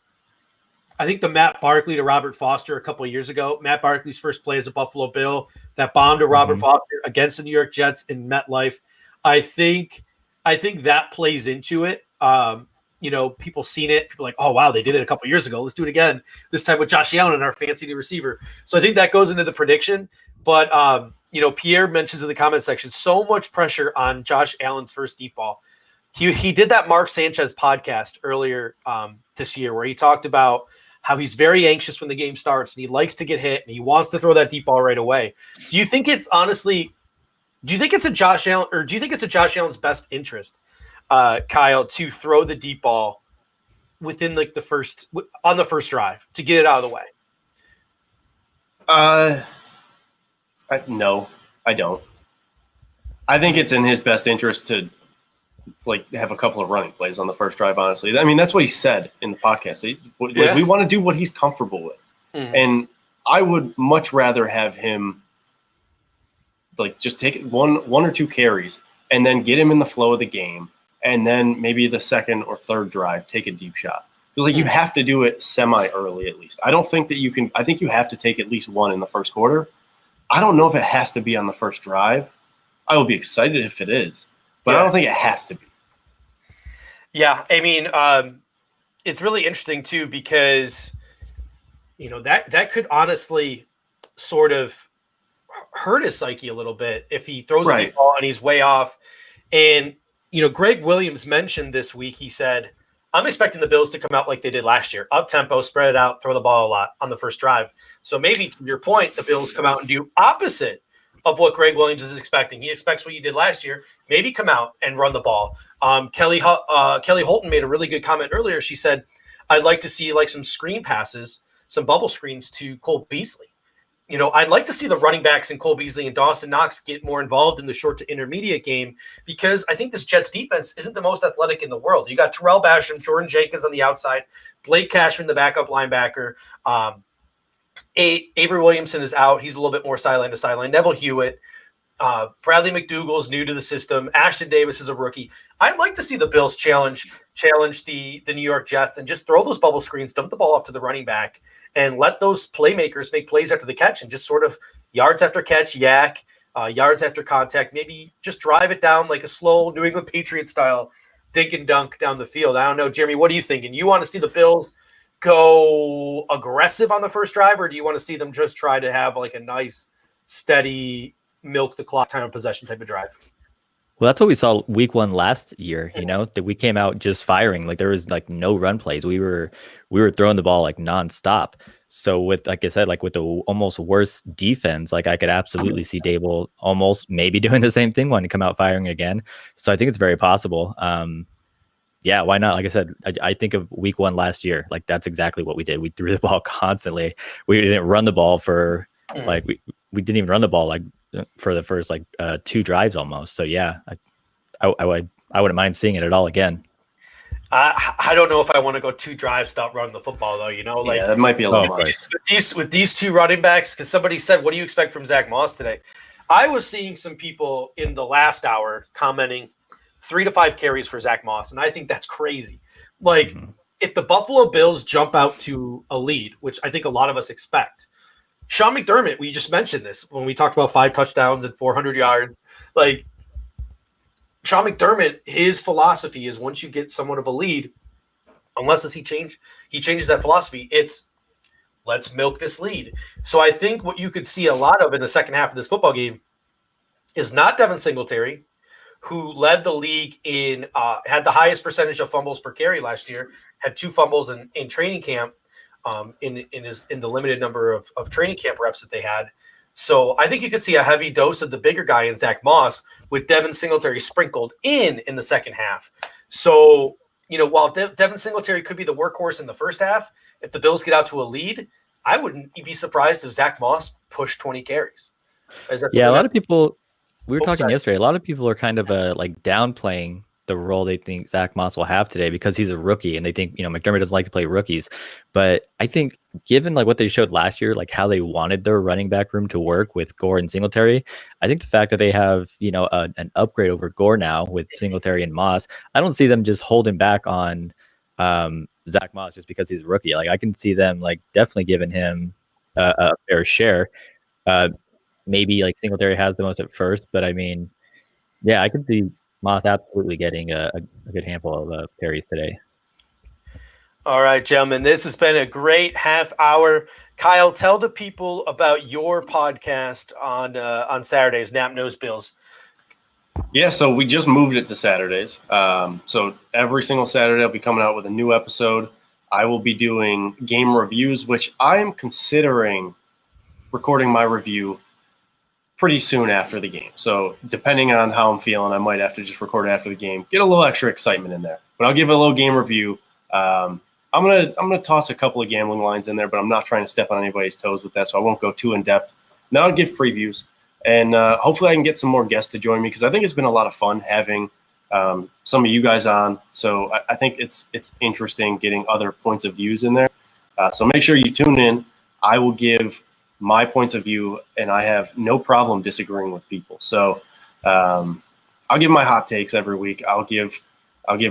I think the Matt Barkley to Robert Foster a couple of years ago, Matt Barkley's first play as a Buffalo Bill, that bomb to Robert Foster against the New York Jets in MetLife. I think that plays into it. People seen it. People are like, oh, wow, they did it a couple of years ago. Let's do it again. This time with Josh Allen and our fancy new receiver. So I think that goes into the prediction. But, Pierre mentions in the comment section, so much pressure on Josh Allen's first deep ball. He did that Mark Sanchez podcast earlier this year where he talked about how he's very anxious when the game starts and he likes to get hit and he wants to throw that deep ball right away. Do you think it's a Josh Allen, or do you think it's a Josh Allen's best interest, Kyle, to throw the deep ball within like on the first drive to get it out of the way? No, I don't. I think it's in his best interest to like have a couple of running plays on the first drive. Honestly, I mean that's what he said in the podcast. We want to do what he's comfortable with, and I would much rather have him like just take one or two carries and then get him in the flow of the game, and then maybe the second or third drive take a deep shot. Because like you have to do it semi early at least. I don't think that you can. I think you have to take at least one in the first quarter. I don't know if it has to be on the first drive. I will be excited if it is, but I don't think it has to be. Yeah, I mean, it's really interesting too because that could honestly sort of hurt his psyche a little bit if he throws a deep ball and he's way off. And Greg Williams mentioned this week. He said, "I'm expecting the Bills to come out like they did last year, up tempo, spread it out, throw the ball a lot on the first drive." So maybe to your point, the Bills come out and do opposite of what Greg Williams is expecting. He expects what you did last year. Maybe come out and run the ball. Kelly Holton made a really good comment earlier. She said, "I'd like to see like some screen passes, some bubble screens to Cole Beasley. I'd like to see the running backs and Cole Beasley and Dawson Knox get more involved in the short to intermediate game because I think this Jets defense isn't the most athletic in the world. You got Terrell Basham, Jordan Jenkins on the outside, Blake Cashman, the backup linebacker. Avery Williamson is out. He's a little bit more sideline to sideline. Neville Hewitt, Bradley McDougall is new to the system. Ashton Davis is a rookie. I'd like to see the Bills challenge the New York Jets and just throw those bubble screens, dump the ball off to the running back, and let those playmakers make plays after the catch and just sort of yards after catch, yards after contact, maybe just drive it down like a slow New England Patriots style dink and dunk down the field. I don't know, Jeremy, what are you thinking? You want to see the Bills go aggressive on the first drive, or do you want to see them just try to have like a nice, steady, milk the clock time of possession type of drive? Well, that's what we saw week 1 last year, that we came out just firing. Like there was like no run plays. We were throwing the ball like nonstop. So with, like I said, like with the almost worst defense, like I could absolutely see Dable almost maybe doing the same thing when he come out firing again. So I think it's very possible. Yeah, why not? Like I said, I think of week 1 last year. Like that's exactly what we did. We threw the ball constantly. We didn't run the ball for like we didn't even run the ball like for the first like 2 drives almost. So yeah, I wouldn't mind seeing it at all again. I don't know if I want to go 2 drives without running the football though. Yeah, that might be a little much. With these 2 running backs, because somebody said, "What do you expect from Zach Moss today?" I was seeing some people in the last hour commenting 3 to 5 carries for Zach Moss, and I think that's crazy. Like if the Buffalo Bills jump out to a lead, which I think a lot of us expect. Sean McDermott, we just mentioned this when we talked about 5 touchdowns and 400 yards. Like Sean McDermott, his philosophy is once you get somewhat of a lead, unless he changes that philosophy, it's let's milk this lead. So I think what you could see a lot of in the second half of this football game is not Devin Singletary, who led the league in had the highest percentage of fumbles per carry last year, had 2 fumbles in training camp. In the limited number of training camp reps that they had. So I think you could see a heavy dose of the bigger guy in Zach Moss with Devin Singletary sprinkled in the second half. So, while Devin Singletary could be the workhorse in the first half, if the Bills get out to a lead, I wouldn't be surprised if Zach Moss pushed 20 carries. Yeah, a lot of people, we were talking yesterday, a lot of people are kind of like downplaying the role they think Zach Moss will have today because he's a rookie and they think, McDermott doesn't like to play rookies. But I think given like what they showed last year, like how they wanted their running back room to work with Gore and Singletary, I think the fact that they have, an upgrade over Gore now with Singletary and Moss, I don't see them just holding back on Zach Moss just because he's a rookie. Like I can see them like definitely giving him a fair share. Maybe like Singletary has the most at first, but I mean, yeah, I could see Moss absolutely getting a good handful of carries today. All right, gentlemen, this has been a great half hour. Kyle, tell the people about your podcast on Saturdays, Nap Nose Bills. Yeah, so we just moved it to Saturdays. So every single Saturday I'll be coming out with a new episode. I will be doing game reviews, which I am considering recording my review pretty soon after the game. So depending on how I'm feeling, I might have to just record it after the game, get a little extra excitement in there. But I'll give it a little game review. I'm gonna toss a couple of gambling lines in there, but I'm not trying to step on anybody's toes with that, so I won't go too in depth. Now I'll give previews, and hopefully I can get some more guests to join me, because I think it's been a lot of fun having some of you guys on. So I think it's interesting getting other points of views in there. So make sure you tune in. I will give my points of view, and I have no problem disagreeing with people. So I'll give my hot takes every week. I'll give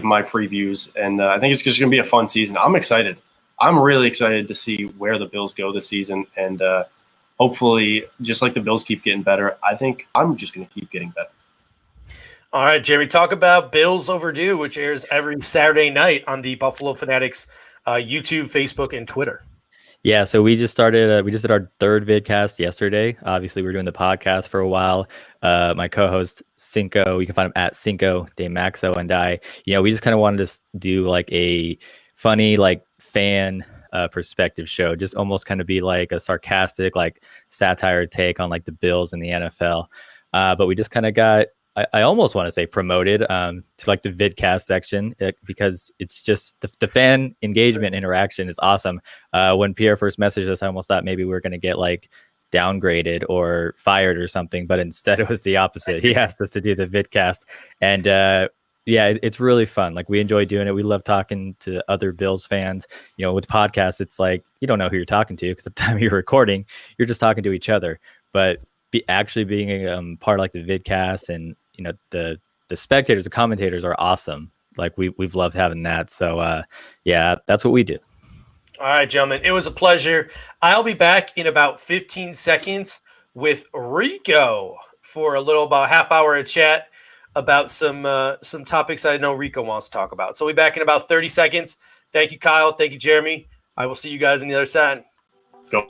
my previews, and I think it's just going to be a fun season. I'm excited. I'm really excited to see where the Bills go this season, and hopefully, just like the Bills keep getting better, I think I'm just going to keep getting better. All right, Jeremy, talk about Bills Overdue, which airs every Saturday night on the Buffalo Fanatics YouTube, Facebook, and Twitter. Yeah, so we just started. We just did our third vidcast yesterday. Obviously, we were doing the podcast for a while. My co-host Cinco, you can find him at Cinco de Maxo, and I. We just kind of wanted to do like a funny, like fan perspective show, just almost kind of be like a sarcastic, like satire take on like the Bills and the NFL. But we just kind of got. I almost want to say promoted to like the vidcast section, because it's just the fan engagement interaction is awesome. When Pierre first messaged us, I almost thought maybe we were going to get like downgraded or fired or something, but instead it was the opposite. He asked us to do the vidcast, and yeah, it's really fun. Like, we enjoy doing it. We love talking to other Bills fans. With podcasts, it's like you don't know who you're talking to, because the time you're recording, you're just talking to each other. But actually being part of like the vidcast, and the spectators, the commentators are awesome. Like, we've loved having that. So yeah, that's what we do. All right, gentlemen, it was a pleasure. I'll be back in about 15 seconds with Rico for a little, about half hour of chat about some topics I know Rico wants to talk about. So we'll be back in about 30 seconds. Thank you, Kyle. Thank you, Jeremy. I will see you guys on the other side. Go.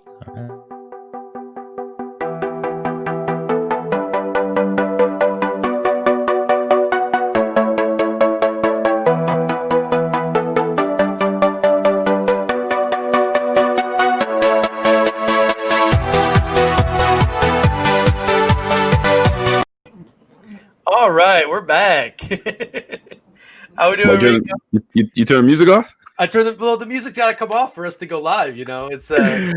All right, we're back. How we doing, Rico? You turn the music off? I turned the music got to come off for us to go live. It's I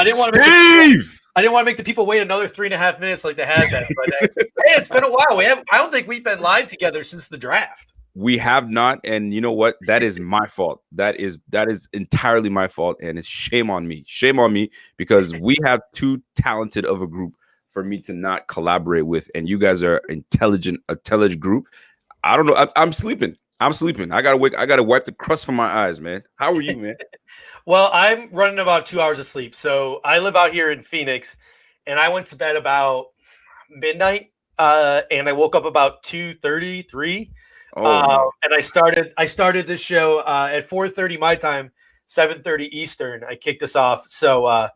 didn't want to make the people wait another 3.5 minutes like they had that. But hey, it's been a while. I don't think we've been live together since the draft. We have not, and you know what? That is my fault. That is entirely my fault, and it's shame on me. Shame on me, because we have too talented of a group for me to not collaborate with, and you guys are intelligent group. I don't know. I'm sleeping. I gotta wipe the crust from my eyes, man. How are you, man? Well, I'm running about 2 hours of sleep. So I live out here in Phoenix, and I went to bed about midnight, and I woke up about 2:33. And I started this show at 4:30 my time, 7:30 Eastern. I kicked us off. So,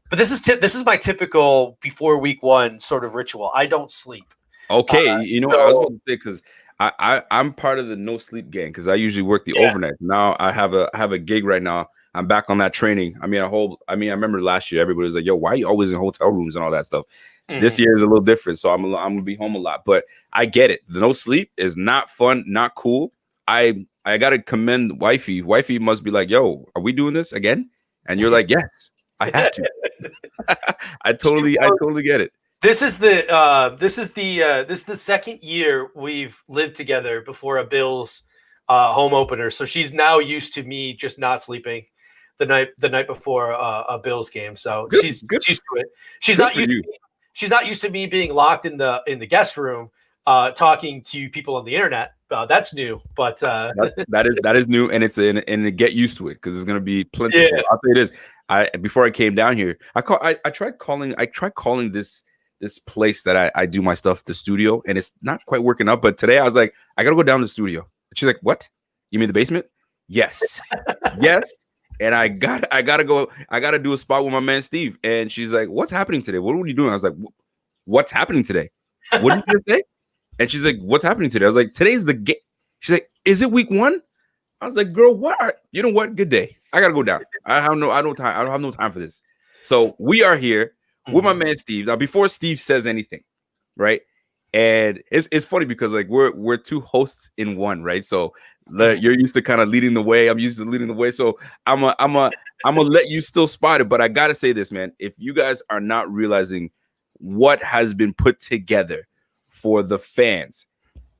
but this is my typical before week one sort of ritual. I don't sleep. Okay, what I was about to say, because I'm part of the no sleep gang, because I usually work the overnight. Now I have a gig right now. I'm back on that training. I remember last year everybody was like, "Yo, why are you always in hotel rooms and all that stuff?" Mm-hmm. This year is a little different, so I'm gonna be home a lot. But I get it. The no sleep is not fun, not cool. I gotta commend wifey. Wifey must be like, "Yo, are we doing this again?" And you're like, "Yes, I have to." I totally get it. This is the second year we've lived together before a Bills home opener. So she's now used to me just not sleeping the night before a Bills game. So she's used to it. She's not used to me being locked in the guest room talking to people on the internet. That's new, but that is new, and and get used to it, because it's gonna be plenty. Yeah. I'll tell you this. Before I came down here, I tried calling this place that I do my stuff, the studio, and it's not quite working out. But today I was like, I gotta go down to the studio. She's like, "What? You mean the basement?" Yes. Yes. And I gotta go. I gotta do a spot with my man Steve. And she's like, "What's happening today? What are you doing?" I was like, "What's happening today? What did you just say?" And she's like, "What's happening today?" I was like, "Today's the game." She's like, "Is it week one?" I was like, "Girl, you know what? Good day." I gotta go down. I have no time. I don't have no time for this. So we are here with my man Steve. Now, before Steve says anything, right? And it's funny because like we're two hosts in one, right? So you're used to kind of leading the way. I'm used to leading the way. So I'm gonna let you still spot it. But I gotta say this, man. If you guys are not realizing what has been put together for the fans,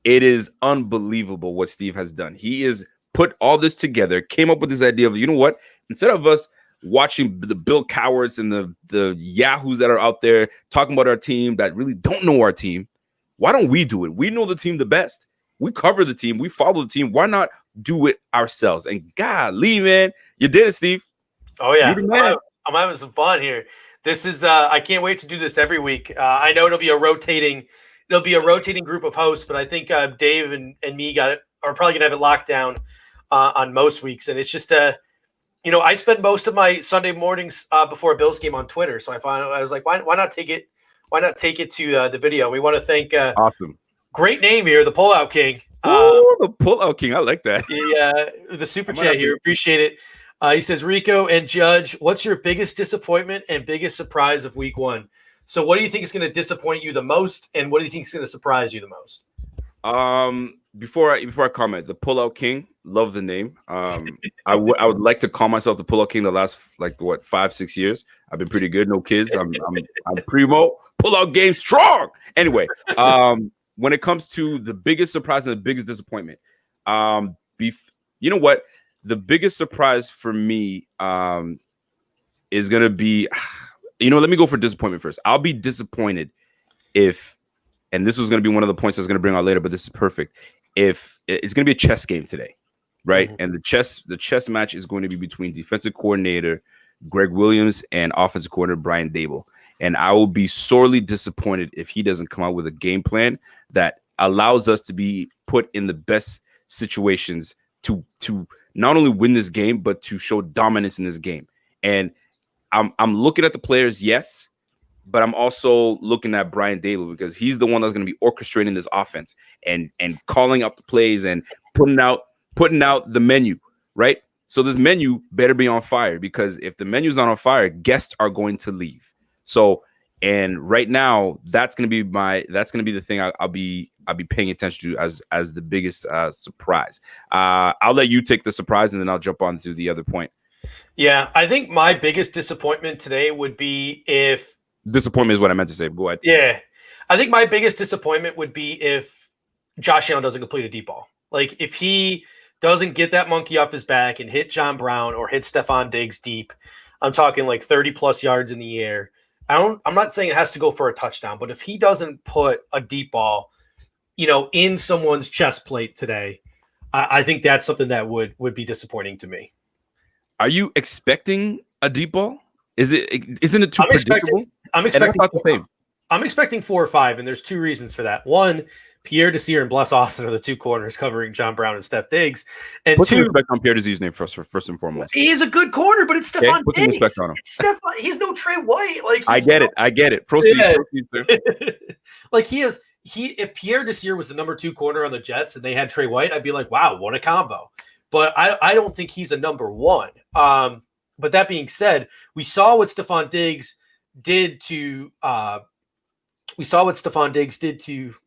it is unbelievable what Steve has done. He is put all this together, came up with this idea of, you know what? Instead of us watching the Bill Cowards and the yahoos that are out there talking about our team that really don't know our team, why don't we do it? We know the team the best. We cover the team. We follow the team. Why not do it ourselves? And golly, man, you did it, Steve. Oh, yeah. I'm having some fun here. This is I can't wait to do this every week. I know it'll be a rotating group of hosts, but I think Dave and me are probably gonna have it locked down on most weeks. And it's just I spend most of my Sunday mornings before a Bills game on Twitter. So I was like, why not take it? Why not take it to the video? We want to thank awesome. Great name here, the Pullout King. The Pullout King. I like that. The super chat here. Appreciate it. He says, Rico and Judge, what's your biggest disappointment and biggest surprise of week one? So what do you think is going to disappoint you the most? And what do you think is going to surprise you the most? Before I comment, the Pullout King, love the name. I would like to call myself the Pullout King the last 5-6 years. I've been pretty good. No kids. I'm primo. Pullout game strong. Anyway, when it comes to the biggest surprise and the biggest disappointment, you know what? The biggest surprise for me is gonna be, let me go for disappointment first. I'll be disappointed if, and this was gonna be one of the points I was gonna bring out later, but this is perfect. If it's gonna be a chess game today, right? Mm-hmm. And the chess match is going to be between defensive coordinator Greg Williams and offensive coordinator Brian Daboll. And I will be sorely disappointed if he doesn't come out with a game plan that allows us to be put in the best situations to not only win this game, but to show dominance in this game. And I'm looking at the players, yes, but I'm also looking at Brian Daboll because he's the one that's going to be orchestrating this offense and calling out the plays and putting out the menu, right? So this menu better be on fire, because if the menu's not on fire, guests are going to leave. So, and right now, that's going to be the thing I'll be paying attention to as the biggest surprise. I'll let you take the surprise, and then I'll jump on to the other point. Yeah, I think my biggest disappointment today would be if disappointment is what I meant to say. Go ahead. Yeah, I think my biggest disappointment would be if Josh Allen doesn't complete a deep ball. Like if he doesn't get that monkey off his back and hit John Brown or hit Stephon Diggs deep. I'm talking like 30 plus yards in the air. I'm not saying it has to go for a touchdown, but if he doesn't put a deep ball, in someone's chest plate today, I think that's something that would be disappointing to me. Are you expecting a deep ball? Isn't it too predictable? I'm expecting 4 or 5, and there's 2 reasons for that. One, Pierre Desir and Bless Austin are the 2 corners covering John Brown and Steph Diggs. And put some respect on Pierre Desir's name first and foremost. He is a good corner, but it's Stephon put Diggs. Some respect on him. It's Stephon. He's no Trey White. I get it. Proceed, sir. Like if Pierre Desir was the number 2 corner on the Jets and they had Trey White, I'd be like, wow, what a combo. But I don't think he's a number 1. But that being said, we saw what Stephon Diggs did to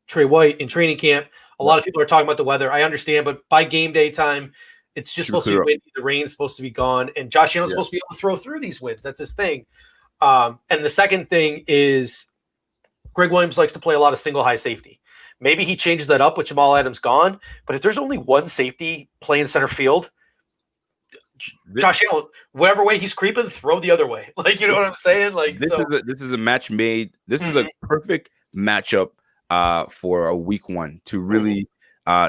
Trey White in training camp. A lot of people are talking about the weather. I understand, but by game day time, it's just supposed to be windy. The rain's supposed to be gone, and Josh Allen's supposed to be able to throw through these winds. That's his thing. And the second thing is Greg Williams likes to play a lot of single high safety. Maybe he changes that up with Jamal Adams gone, but if there's only one safety playing center field, Josh Allen, whatever way he's creeping, throw the other way. Like, you know what I'm saying? Like, this is a match made. This is a perfect matchup for a week 1 to really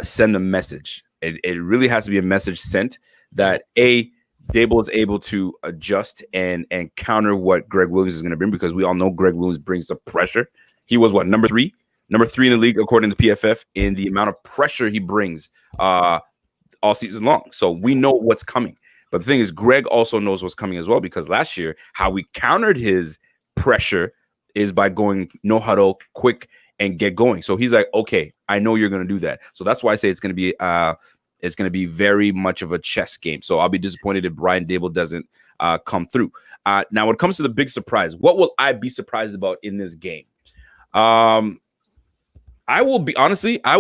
send a message. It really has to be a message sent that Daboll is able to adjust and counter what Greg Williams is going to bring, because we all know Greg Williams brings the pressure. He was number 3 in the league according to PFF in the amount of pressure he brings all season long. So we know what's coming. But the thing is, Greg also knows what's coming as well, because last year, how we countered his pressure is by going no huddle, quick, and get going. So he's like, okay, I know you're going to do that. So that's why I say it's going to be it's going to be very much of a chess game. So I'll be disappointed if Brian Dable doesn't come through. Now, when it comes to the big surprise, what will I be surprised about in this game? I will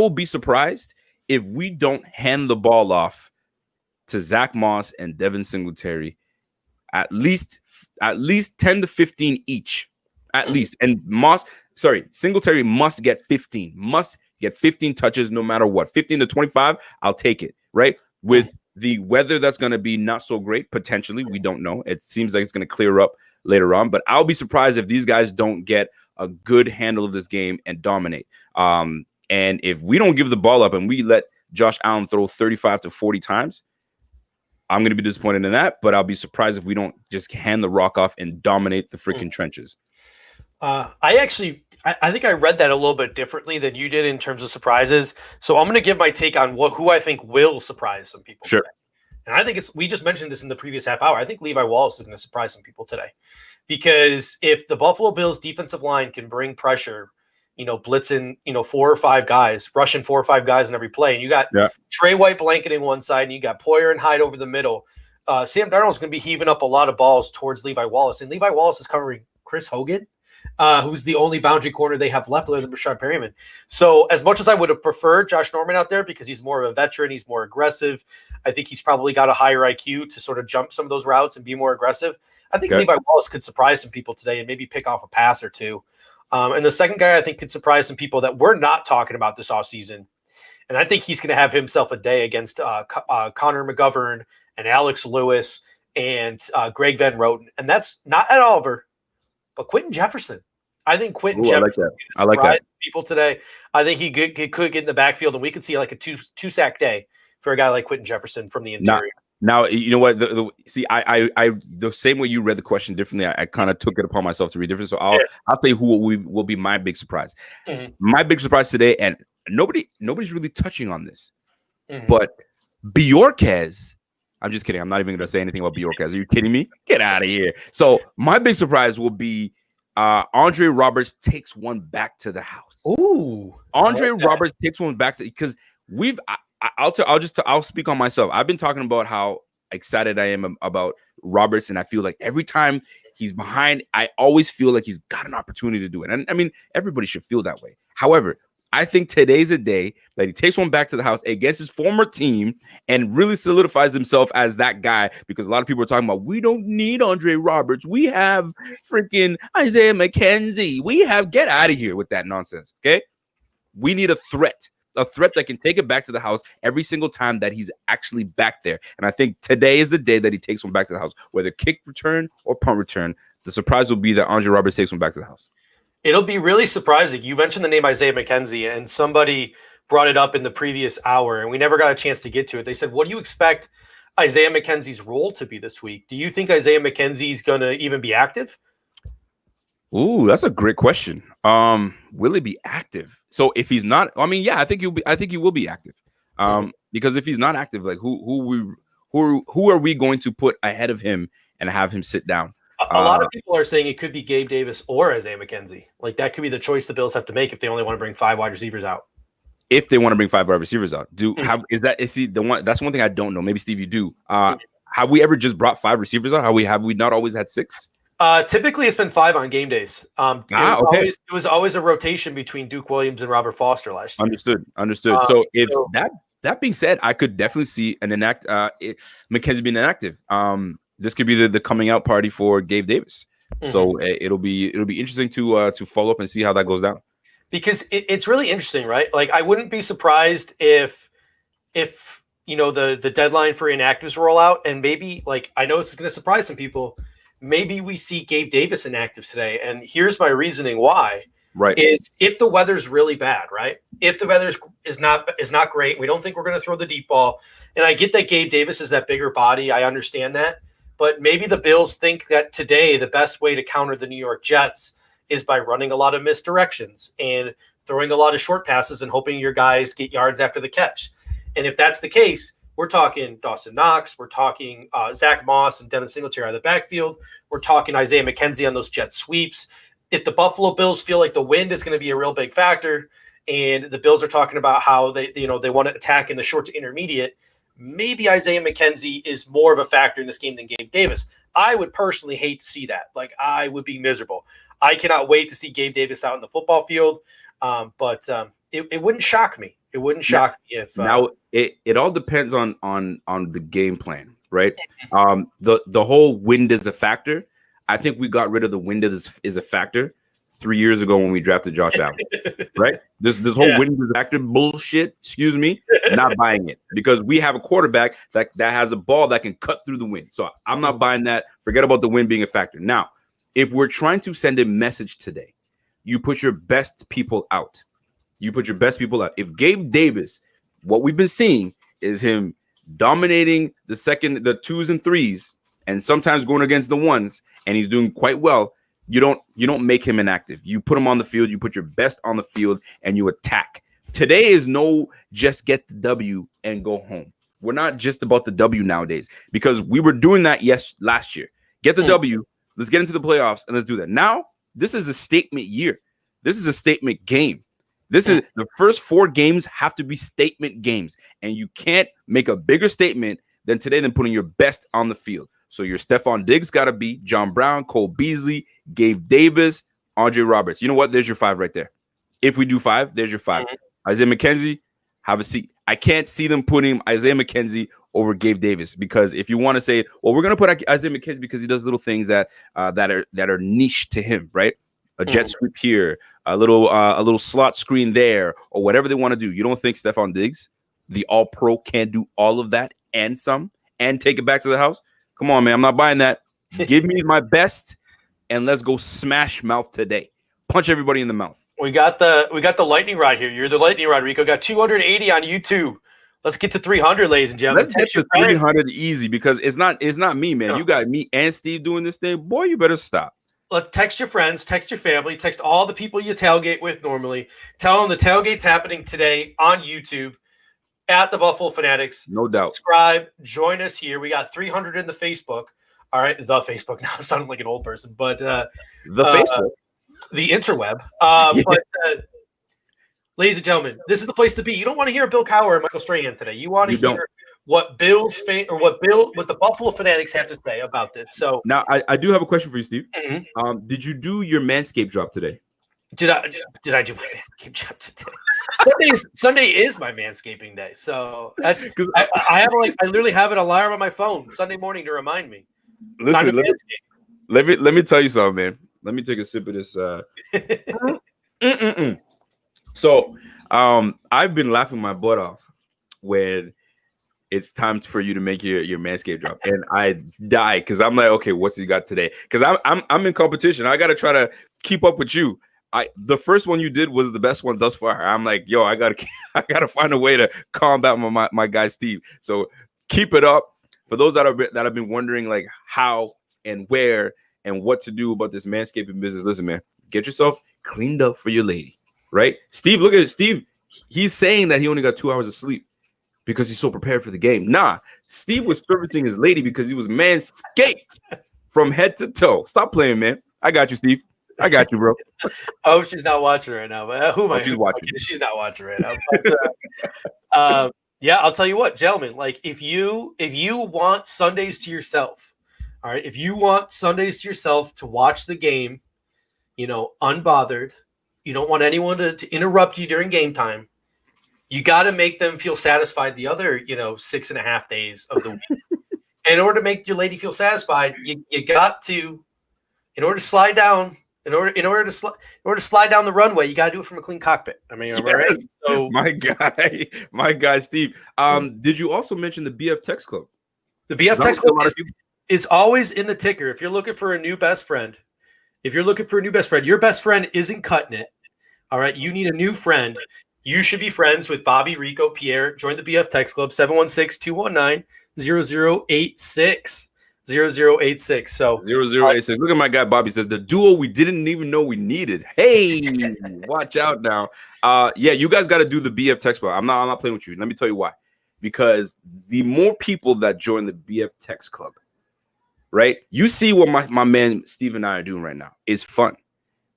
be surprised if we don't hand the ball off to Zach Moss and Devin Singletary at least 10 to 15 each, at least. And Singletary must get 15 touches no matter what. 15 to 25, I'll take it, right? With the weather that's going to be not so great, potentially, we don't know. It seems like it's going to clear up later on, but I'll be surprised if these guys don't get a good handle of this game and dominate. And if we don't give the ball up and we let Josh Allen throw 35 to 40 times, I'm going to be disappointed in that, but I'll be surprised if we don't just hand the rock off and dominate the freaking trenches. I think I read that a little bit differently than you did in terms of surprises. So I'm going to give my take on who I think will surprise some people. Sure. Today. And I think we just mentioned this in the previous half hour. I think Levi Wallace is going to surprise some people today, because if the Buffalo Bills defensive line can bring pressure, blitzing, 4 or 5 guys, rushing 4 or 5 guys in every play, and you got Trey White blanketing one side, and you got Poyer and Hyde over the middle, Sam Darnold is going to be heaving up a lot of balls towards Levi Wallace, and Levi Wallace is covering Chris Hogan, who's the only boundary corner they have left other than Rashad Perryman. So as much as I would have preferred Josh Norman out there because he's more of a veteran, he's more aggressive, I think he's probably got a higher IQ to sort of jump some of those routes and be more aggressive. I think Levi Wallace could surprise some people today and maybe pick off a pass or two. And the second guy I think could surprise some people that we're not talking about this offseason, and I think he's going to have himself a day against Connor McGovern and Alex Lewis and Greg Van Roten. And that's not Ed Oliver, but Quentin Jefferson. I think Quentin Jefferson surprise people today. I think he could get in the backfield, and we could see like a two-sack day for a guy like Quentin Jefferson from the interior. Now you know what? I the same way you read the question differently, I kind of took it upon myself to read different. So I'll say who will be my big surprise. Mm-hmm. My big surprise today, and nobody's really touching on this, but Bjorquez. I'm just kidding. I'm not even going to say anything about Bjorquez. Are you kidding me? Get out of here. So my big surprise will be Andre Roberts takes one back to the house. Ooh, Andre Roberts takes one back because I'll speak on myself. I've been talking about how excited I am about Roberts, and I feel like every time he's behind, I always feel like he's got an opportunity to do it. And I mean, everybody should feel that way. However, I think today's a day that he takes one back to the house against his former team and really solidifies himself as that guy, because a lot of people are talking about, we don't need Andre Roberts. We have freaking Isaiah McKenzie. Get out of here with that nonsense. Okay. We need a threat that can take it back to the house every single time that he's actually back there. And I think today is the day that he takes one back to the house, whether kick return or punt return. The surprise will be that Andre Roberts takes one back to the house. It'll be really surprising. You mentioned the name Isaiah McKenzie, and somebody brought it up in the previous hour, and we never got a chance to get to it. They said, what do you expect Isaiah McKenzie's role to be this week? Do you think Isaiah McKenzie's going to even be active? Ooh, that's a great question. Will he be active? So if he's not, I mean, yeah, I think he will be active. Because if he's not active, like who are we going to put ahead of him and have him sit down? A lot of people are saying it could be Gabe Davis or Isaiah McKenzie. Like that could be the choice the Bills have to make if they only want to bring 5 wide receivers out. If they want to bring 5 wide receivers out, is he the one? That's one thing I don't know. Maybe Steve, you do. Have we ever just brought 5 receivers out? Have we not always had 6? Typically, it's been 5 on game days. It was always a rotation between Duke Williams and Robert Foster last year. Understood. That being said, I could definitely see McKenzie being inactive. This could be the coming out party for Gabe Davis. Mm-hmm. So it'll be interesting to follow up and see how that goes down. Because it's really interesting, right? Like I wouldn't be surprised if the deadline for inactives roll out, and maybe like I know this is going to surprise some people. Maybe we see Gabe Davis inactive today, and here's my reasoning why. Right. Is if the weather's really bad, right? If the weather is not great, we don't think we're going to throw the deep ball. And I get that Gabe Davis is that bigger body. I understand that. But maybe the Bills think that today the best way to counter the New York Jets is by running a lot of misdirections and throwing a lot of short passes and hoping your guys get yards after the catch. And if that's the case, we're talking Dawson Knox, we're talking Zach Moss and Devin Singletary out of the backfield, we're talking Isaiah McKenzie on those jet sweeps. If the Buffalo Bills feel like the wind is going to be a real big factor, and the Bills are talking about how they want to attack in the short to intermediate, maybe Isaiah McKenzie is more of a factor in this game than Gabe Davis. I would personally hate to see that. Like, I would be miserable. I cannot wait to see Gabe Davis out in the football field. But it wouldn't shock me. It wouldn't shock me if now it all depends on the game plan, right? The whole wind is a factor. I think we got rid of the wind is a factor 3 years ago when we drafted Josh Allen, right? This whole wind is a factor bullshit. Excuse me, not buying it because we have a quarterback that has a ball that can cut through the wind. So I'm not buying that. Forget about the wind being a factor. Now, if we're trying to send a message today, you put your best people out. You put your best people out. If Gabe Davis, what we've been seeing is him dominating the twos and threes, and sometimes going against the ones, and he's doing quite well. You don't make him inactive. You put him on the field. You put your best on the field, and you attack. Today is no just get the W and go home. We're not just about the W nowadays because we were doing that last year. Get the W. Let's get into the playoffs and let's do that. Now, this is a statement year. This is a statement game. This is the first 4 games have to be statement games, and you can't make a bigger statement than today than putting your best on the field. So your Stephon Diggs got to be John Brown, Cole Beasley, Gabe Davis, Andre Roberts. You know what? There's your 5 right there. If we do 5, there's your 5. Isaiah McKenzie, have a seat. I can't see them putting Isaiah McKenzie over Gabe Davis because if you want to say, well, we're going to put Isaiah McKenzie because he does little things that are niche to him, right? A jet sweep here, a little slot screen there, or whatever they want to do. You don't think Stephon Diggs, the all-pro, can't do all of that and some and take it back to the house? Come on, man. I'm not buying that. Give me my best, and let's go smash mouth today. Punch everybody in the mouth. We got the lightning rod here. You're the lightning rod, Rico. Got 280 on YouTube. Let's get to 300, ladies and gentlemen. Let's get to 300 easy because it's not me, man. You got me and Steve doing this thing. Boy, you better stop. Let's text your friends, text your family, text all the people you tailgate with normally. Tell them the tailgate's happening today on YouTube at the Buffalo Fanatics. No doubt. Subscribe. Join us here. We got 300 in the Facebook. All right, the Facebook. Now it sounds like an old person, but the Facebook. The interweb. But ladies and gentlemen, this is the place to be. You don't want to hear Bill Cowher and Michael Strahan today. You want to hear what what the Buffalo Fanatics have to say about this. So now I do have a question for you, Steve. Did you do your Manscaped drop today? Did I do my Manscaped drop today? Sunday is my manscaping day. So that's I literally have an alarm on my phone Sunday morning to remind me. Listen, let me tell you something, man. Let me take a sip of this. So I've been laughing my butt off when it's time for you to make your Manscaped drop, and I die because I'm like, okay, what's he got today? Because I'm in competition. I got to try to keep up with you. The first one you did was the best one thus far. I'm like, yo, I gotta find a way to combat my guy Steve. So keep it up. For those that have been wondering like how and where and what to do about this manscaping business, listen, man, get yourself cleaned up for your lady, right? Steve, look at it. Steve. He's saying that he only got 2 hours of sleep because he's so prepared for the game. Nah, Steve was servicing his lady because he was manscaped from head to toe. Stop playing, man. I got you, Steve. I got you, bro. I hope she's not watching right now. But who am I? She's watching. She's not watching right now. But, yeah, I'll tell you what, gentlemen. Like, if you want Sundays to yourself, all right. If you want Sundays to yourself to watch the game, unbothered, you don't want anyone to interrupt you during game time. You got to make them feel satisfied the other, 6.5 days of the week. And in order to make your lady feel satisfied, you got to, in order to slide down. In order to slide down the runway, you got to do it from a clean cockpit. I mean, am I right? So, my guy, Steve. Did you also mention the BF Text Club? The BF Text Club is always in the ticker. If you're looking for a new best friend, your best friend isn't cutting it. All right, you need a new friend. You should be friends with Bobby, Rico, Pierre. Join the BF Text Club, 716-219-0086. 0086. So 0086. Look at my guy Bobby says the duo we didn't even know we needed. Hey, watch out now. Yeah, you guys got to do the BF Text Club. I'm not playing with you. Let me tell you why. Because the more people that join the BF Text Club, right? You see what my man Steve and I are doing right now. It's fun.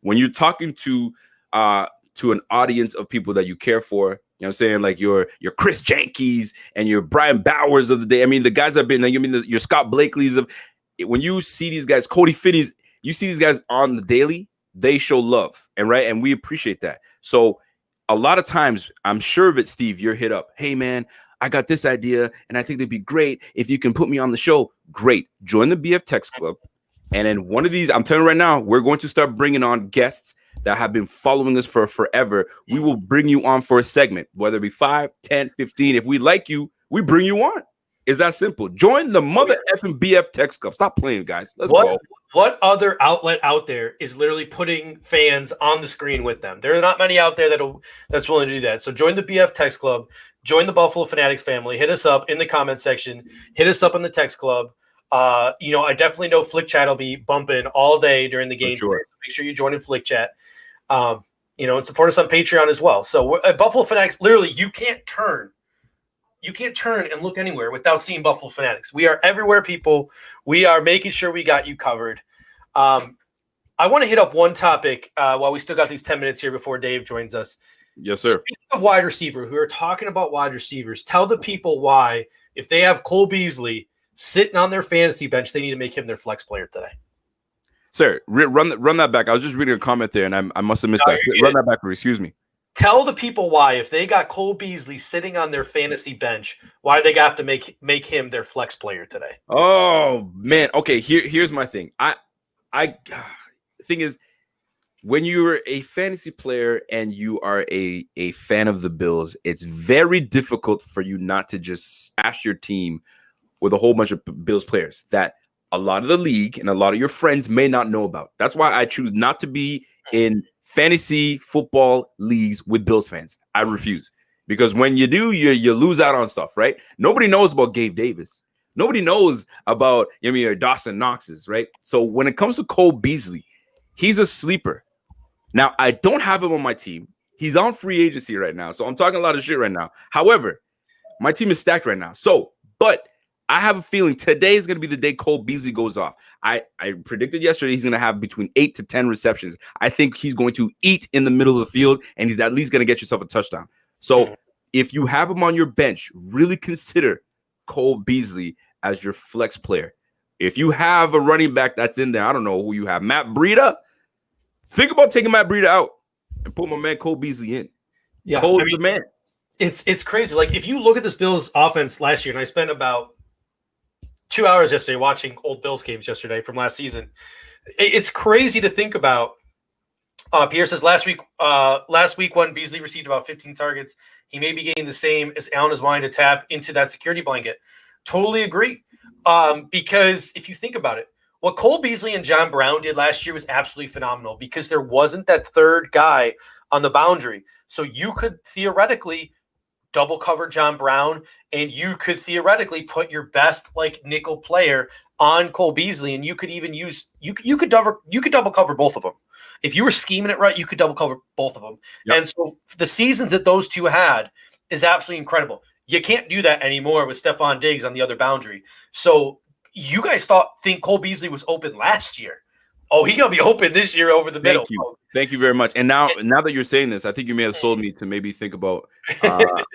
When you're talking to an audience of people that you care for, You know what I'm saying? Like your Chris Jankeys and your Brian Bowers of the day. I mean, the guys have been, like, your Scott Blakeleys of, when you see these guys, Cody Fitties, you see these guys on the daily, they show love. And we appreciate that. So a lot of times, I'm sure of it, Steve, you're hit up. Hey, man, I got this idea, and I think it'd be great if you can put me on the show. Great. Join the BF Text Club. And then one of these, I'm telling you right now, we're going to start bringing on guests that have been following us for forever. We will bring you on for a segment, whether it be 5, 10, 15. If we like you, we bring you on. It's that simple. Join the mother effing BF Text Club. Stop playing, guys. Let's go. What other outlet out there is literally putting fans on the screen with them? There are not many out there that's willing to do that. So join the BF Text Club. Join the Buffalo Fanatics family. Hit us up in the comment section. Hit us up in the text club. I definitely know Flick Chat will be bumping all day during the game. Sure. So make sure you join in Flick Chat. And support us on Patreon as well. So at Buffalo Fanatics, literally, you can't turn and look anywhere without seeing Buffalo Fanatics. We are everywhere, people. We are making sure we got you covered. I want to hit up one topic while we still got these 10 minutes here before Dave joins us. Yes, sir. Speaking of wide receiver, we are talking about wide receivers. Tell the people why, if they have Cole Beasley sitting on their fantasy bench, they need to make him their flex player today. Sir, run that back. I was just reading a comment there, and I must have missed that. Run that back. Excuse me. Tell the people why, if they got Cole Beasley sitting on their fantasy bench, why they got to make him their flex player today. Oh man. Okay. Here's my thing. Thing is, when you're a fantasy player and you are a fan of the Bills, it's very difficult for you not to just stash your team with a whole bunch of Bills players that a lot of the league and a lot of your friends may not know about. That's why I choose not to be in fantasy football leagues with Bills fans. I refuse, because when you do, you lose out on stuff, right? Nobody knows about Gabe Davis. Nobody knows about Dawson Knox's, right? So when it comes to Cole Beasley, he's a sleeper. Now, I don't have him on my team. He's on free agency right now, so I'm talking a lot of shit right now. However, my team is stacked right now. But I have a feeling today is going to be the day Cole Beasley goes off. I predicted yesterday he's going to have between 8 to 10 receptions. I think he's going to eat in the middle of the field, and he's at least going to get yourself a touchdown. So if you have him on your bench, really consider Cole Beasley as your flex player. If you have a running back that's in there, I don't know who you have, Matt Breida, think about taking Matt Breida out and put my man Cole Beasley in. Yeah, Cole's the man. It's crazy. Like, if you look at this Bills offense last year, and I spent about 2 hours yesterday watching old Bills games yesterday from last season. It's crazy to think about. Pierre says last week when Beasley received about 15 targets, he may be getting the same as Allen is wanting to tap into that security blanket. Totally agree. Because if you think about it, what Cole Beasley and John Brown did last year was absolutely phenomenal, because there wasn't that third guy on the boundary. So you could theoretically double cover John Brown, and you could theoretically put your best nickel player on Cole Beasley, and you could even use you could double cover both of them. If you were scheming it right, you could double cover both of them. Yep. And so the seasons that those two had is absolutely incredible. You can't do that anymore with Stephon Diggs on the other boundary. So you guys think Cole Beasley was open last year. Oh, he's going to be open this year over the middle. Thank you very much. And now that you're saying this, I think you may have sold me to maybe think about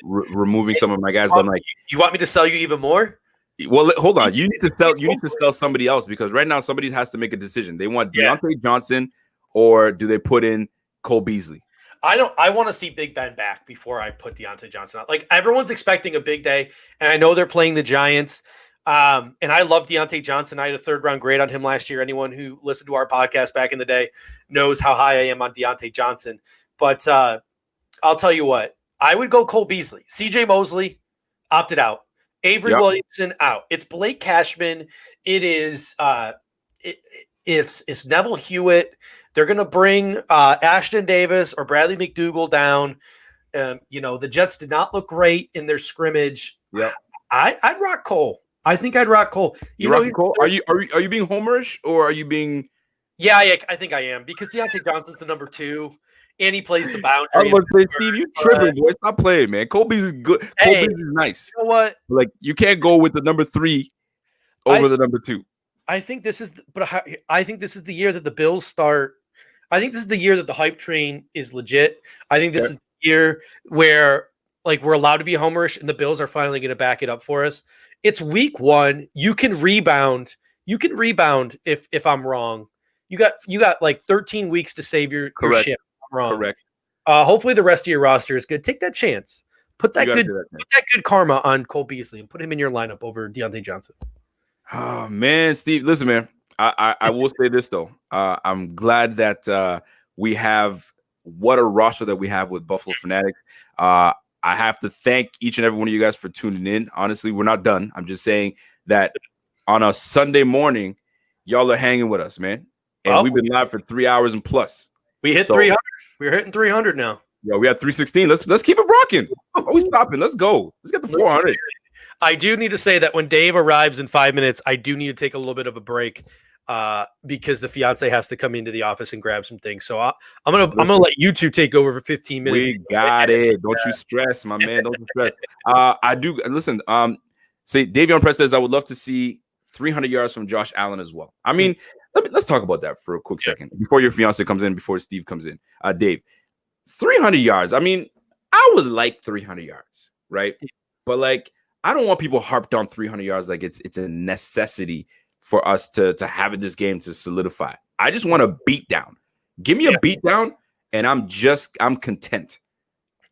removing some of my guys. But you want me to sell you even more? Well, hold on. You need to sell somebody else, because right now somebody has to make a decision. They want Deontay Johnson, or do they put in Cole Beasley? I want to see Big Ben back before I put Deontay Johnson out. Everyone's expecting a big day, and I know they're playing the Giants. And I love Deontay Johnson. I had a 3rd round grade on him last year. Anyone who listened to our podcast back in the day knows how high I am on Deontay Johnson. But I'll tell you what, I would go Cole Beasley. CJ Mosley opted out. Avery Williamson out. It's Blake Cashman. It is it's Neville Hewitt. They're going to bring Ashton Davis or Bradley McDougall down. The Jets did not look great in their scrimmage. Yeah, I'd rock Cole. I think I'd rock Cole. Cole? Are you being homerish, or are you being? Yeah, I think I am, because Deontay Johnson's the number 2, and he plays the boundary. I was going to say, Steve, you tripping, boy. Stop playing, man. Cole Beasley is good. Cole Beasley is nice. You know what? You can't go with the number 3 over the number 2. I think this is the year that the Bills start. I think this is the year that the hype train is legit. I think this is the year where like we're allowed to be homerish, and the Bills are finally going to back it up for us. It's week 1. You can rebound. You can rebound if I'm wrong. You got like 13 weeks to save your ship. I'm wrong. Correct. Hopefully the rest of your roster is good. Take that chance. Put that good karma on Cole Beasley and put him in your lineup over Deontay Johnson. Oh man, Steve, listen, man. I will say this though. I'm glad that we have what a roster that we have with Buffalo Fanatics. I have to thank each and every one of you guys for tuning in. Honestly, we're not done. I'm just saying that on a Sunday morning, y'all are hanging with us, man. And we've been live for 3 hours and plus. We hit 300. We're hitting 300 now. Yo, we had 316. Let's keep it rocking. Are we stopping? Let's go. Let's get the 400. I do need to say that when Dave arrives in 5 minutes, I do need to take a little bit of a break because the fiance has to come into the office and grab some things. So I'm gonna let you two take over for 15 minutes. We got it. Don't you stress, my man. Don't you stress. I do listen. Say Davion Press says I would love to see 300 yards from Josh Allen as well. I mean, let's talk about that for a quick second before your fiance comes in, before Steve comes in. Dave, 300 yards. I mean, I would like 300 yards, right? But like, I don't want people harped on 300 yards like it's a necessity for us to have in this game to solidify. I just want a beat down. Give me a beat down, and I'm content.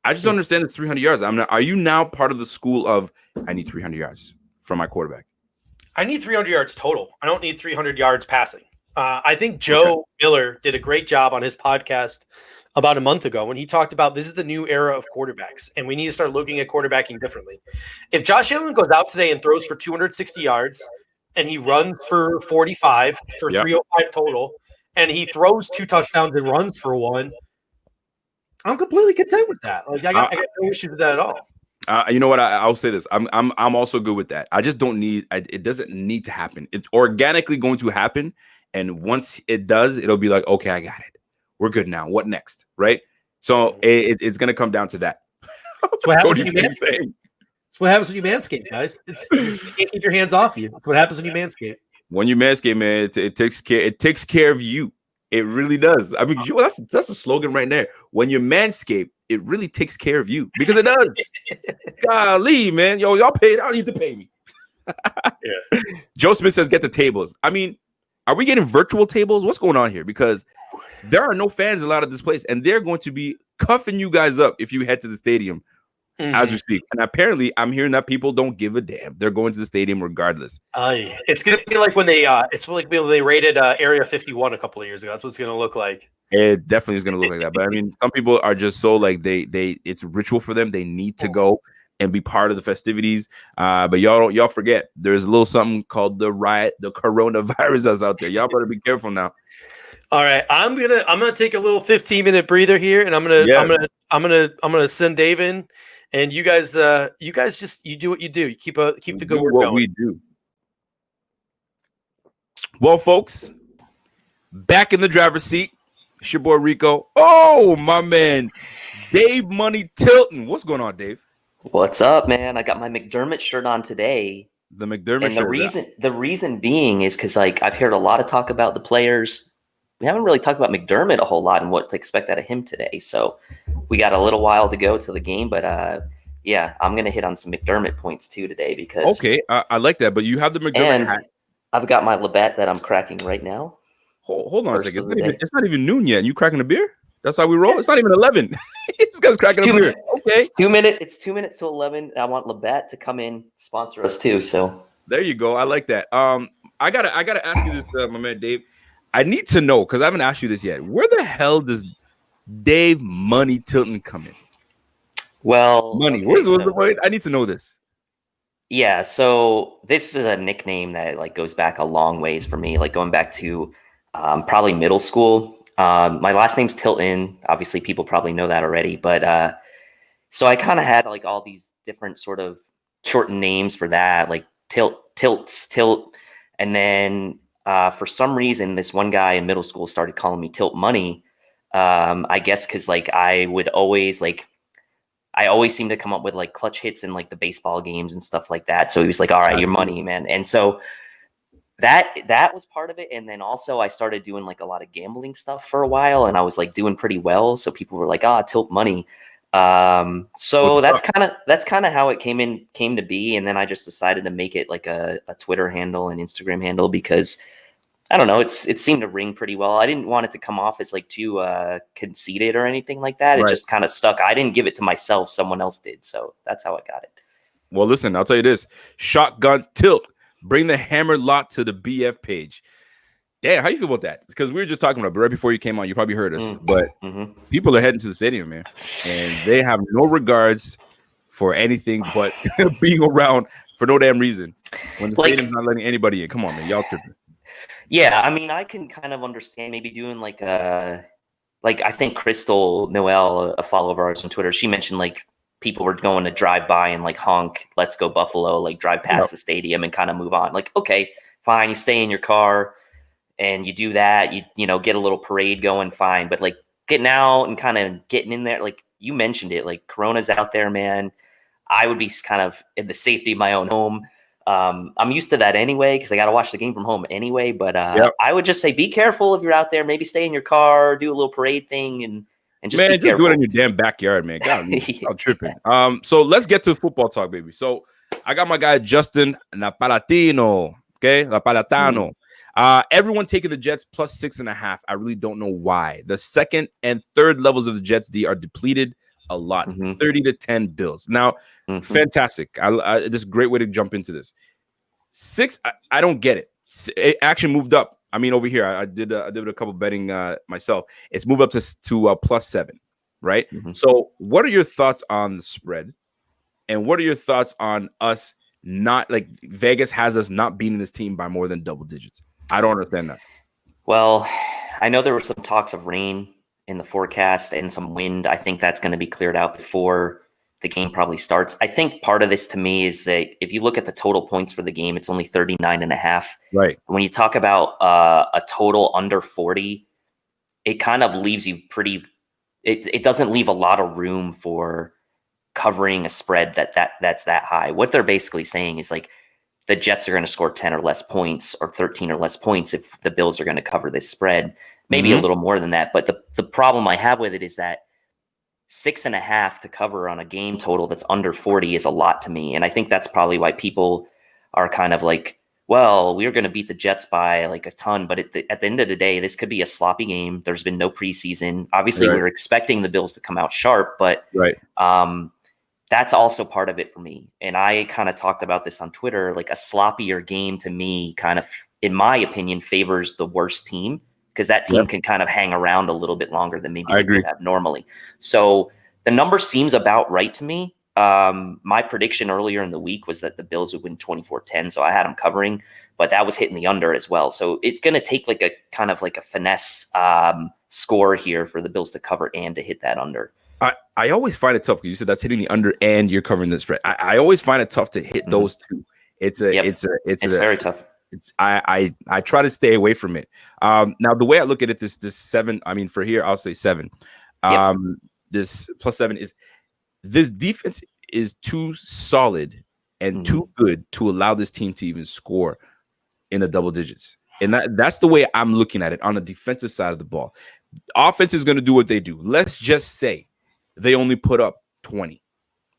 I just don't understand the 300 yards. Are you now part of the school of I need 300 yards from my quarterback? I need 300 yards total. I don't need 300 yards passing. I think Joe Miller did a great job on his podcast about a month ago when he talked about this is the new era of quarterbacks, and we need to start looking at quarterbacking differently. If Josh Allen goes out today and throws for 260 yards and he runs for 45 for 305 total, and he throws 2 touchdowns and runs for 1, I'm completely content with that. Like I got no issue with that at all. You know what? I'll say this. I'm also good with that. I just don't need. It doesn't need to happen. It's organically going to happen, and once it does, it'll be like, okay, I got it. We're good now. What next? Right? So it's going to come down to that. That's what happens when you manscape. That's what happens when you manscape, guys. You can't keep your hands off you. That's what happens when you manscape. When you manscape, man, it takes care. It takes care of you. It really does. I mean, that's a slogan right there. When you manscape, it really takes care of you because it does. Golly, man. Yo, y'all paid. I don't need to pay me. Joe Smith says, get the tables. I mean, are we getting virtual tables? What's going on here? Because there are no fans allowed at this place, and they're going to be cuffing you guys up if you head to the stadium as we speak. And apparently, I'm hearing that people don't give a damn. They're going to the stadium regardless. It's going to be like when they raided Area 51 a couple of years ago. That's what it's going to look like. It definitely is going to look like that. But I mean, some people are just so like it's ritual for them. They need to go and be part of the festivities. But y'all forget there's a little something called the coronavirus that's out there. Y'all better be careful now. All right, I'm gonna take a little 15-minute breather here, and I'm gonna send Dave in, and you guys just do what you do. You keep the good work going. We do. Well, folks, back in the driver's seat. It's your boy Rico. Oh, my man, Dave Money Tilton. What's going on, Dave? What's up, man? I got my McDermott shirt on today. The McDermott and shirt. The reason being is because like I've heard a lot of talk about the players. We haven't really talked about McDermott a whole lot and what to expect out of him today. So we got a little while to go to the game, but I'm gonna hit on some McDermott points too today because I like that. But you have the McDermott hat. I've got my Labatt that I'm cracking right now. Hold on a second. It's not even noon yet. You cracking a beer? That's how we roll. It's not even 11. This guy's cracking a beer. Okay. It's 2 minutes to 11. I want Labatt to come in sponsor us too. So there you go. I like that. I gotta ask you this, my man Dave. I need to know because I haven't asked you this yet. Where the hell does Dave Money Tilton come in? Well, Money. Where's the point? I need to know this. Yeah, so this is a nickname that like goes back a long ways for me, like going back to probably middle school. My last name's Tilton. Obviously, people probably know that already. But so I kind of had like all these different sort of shortened names for that, like Tilt. And then for some reason, this one guy in middle school started calling me Tilt Money. I guess because like I always seem to come up with like clutch hits in like the baseball games and stuff like that. So he was like, all right, your money, man. And so that was part of it. And then also I started doing like a lot of gambling stuff for a while and I was like doing pretty well. So people were like, Tilt Money. So that's kind of how it came to be. And then I just decided to make it like a Twitter handle and Instagram handle because I don't know, it seemed to ring pretty well. I didn't want it to come off as like too conceited or anything like that. It just kind of stuck. I didn't give it to myself. Someone else did. So that's how I got it. Well, listen, I'll tell you this. Shotgun tilt. Bring the hammer lot to the BF page. Damn, how you feel about that? Because we were just talking about it right before you came on. You probably heard us. But people are heading to the stadium, man. And they have no regards for anything but being around for no damn reason. When the stadium's not letting anybody in. Come on, man. Y'all tripping. Yeah, I mean, I can kind of understand maybe doing like I think Crystal Noel, a follower of ours on Twitter, she mentioned like people were going to drive by and like honk, let's go Buffalo, like drive past the stadium and kind of move on. Like, okay, fine, you stay in your car and you do that, you know, get a little parade going, fine. But like getting out and kind of getting in there, like you mentioned it, like Corona's out there, man. I would be kind of in the safety of my own home. I'm used to that anyway because I got to watch the game from home anyway. But I would just say be careful if you're out there. Maybe stay in your car, do a little parade thing, and just be careful. Do it in your damn backyard, man. God, I'm tripping. So let's get to football talk, baby. So I got my guy Justin Napalatino. Okay, Napalatano. Everyone taking the Jets plus 6.5. I really don't know why. The second and third levels of the Jets D are depleted a lot. 30-10 Bills. Now, fantastic. This is a great way to jump into this. 6, I don't get it. It actually moved up. I mean, over here, I did a couple betting myself. It's moved up to plus 7, right? So, what are your thoughts on the spread, and what are your thoughts on us not like Vegas has us not beating this team by more than double digits? I don't understand that. Well, I know there were some talks of rain in the forecast and some wind. I think that's going to be cleared out before the game probably starts. I think part of this to me is that if you look at the total points for the game, it's only 39.5. Right. When you talk about a total under 40, it kind of leaves you it doesn't leave a lot of room for covering a spread that's that high. What they're basically saying is like the Jets are going to score 10 or less points or 13 or less points if the Bills are going to cover this spread. Maybe a little more than that. But the problem I have with it is that 6.5 to cover on a game total that's under 40 is a lot to me. And I think that's probably why people are kind of like, well, we're going to beat the Jets by like a ton. But at the end of the day, this could be a sloppy game. There's been no preseason. Obviously, we're expecting the Bills to come out sharp, but that's also part of it for me. And I kind of talked about this on Twitter, like a sloppier game to me kind of, in my opinion, favors the worst team. Because that team can kind of hang around a little bit longer than maybe they would have normally. So the number seems about right to me. My prediction earlier in the week was that the Bills would win 24-10, so I had them covering, but that was hitting the under as well. So it's going to take like a kind of like a finesse score here for the Bills to cover and to hit that under. I always find it tough because you said that's hitting the under and you're covering the spread. I always find it tough to hit those two. It's very tough. I try to stay away from it. Now the way I look at it, this 7, I mean for here, I'll say 7. This plus 7 is this defense is too solid and too good to allow this team to even score in the double digits. And that's the way I'm looking at it on the defensive side of the ball. Offense is going to do what they do. Let's just say they only put up 20,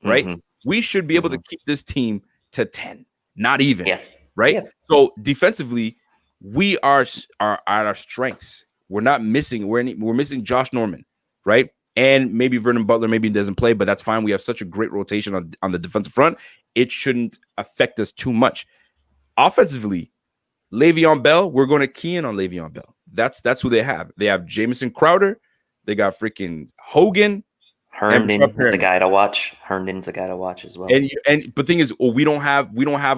right? We should be able to keep this team to 10, not even. Right. Yeah. So defensively, we are at our strengths. We're not missing. We're missing Josh Norman, right? And maybe Vernon Butler maybe doesn't play, but that's fine. We have such a great rotation on the defensive front. It shouldn't affect us too much. Offensively, Le'Veon Bell, we're going to key in on Le'Veon Bell. That's who they have. They have Jamison Crowder. They got freaking Hogan. Herndon is the guy to watch. Herndon's the guy to watch as well. And the thing is, we don't have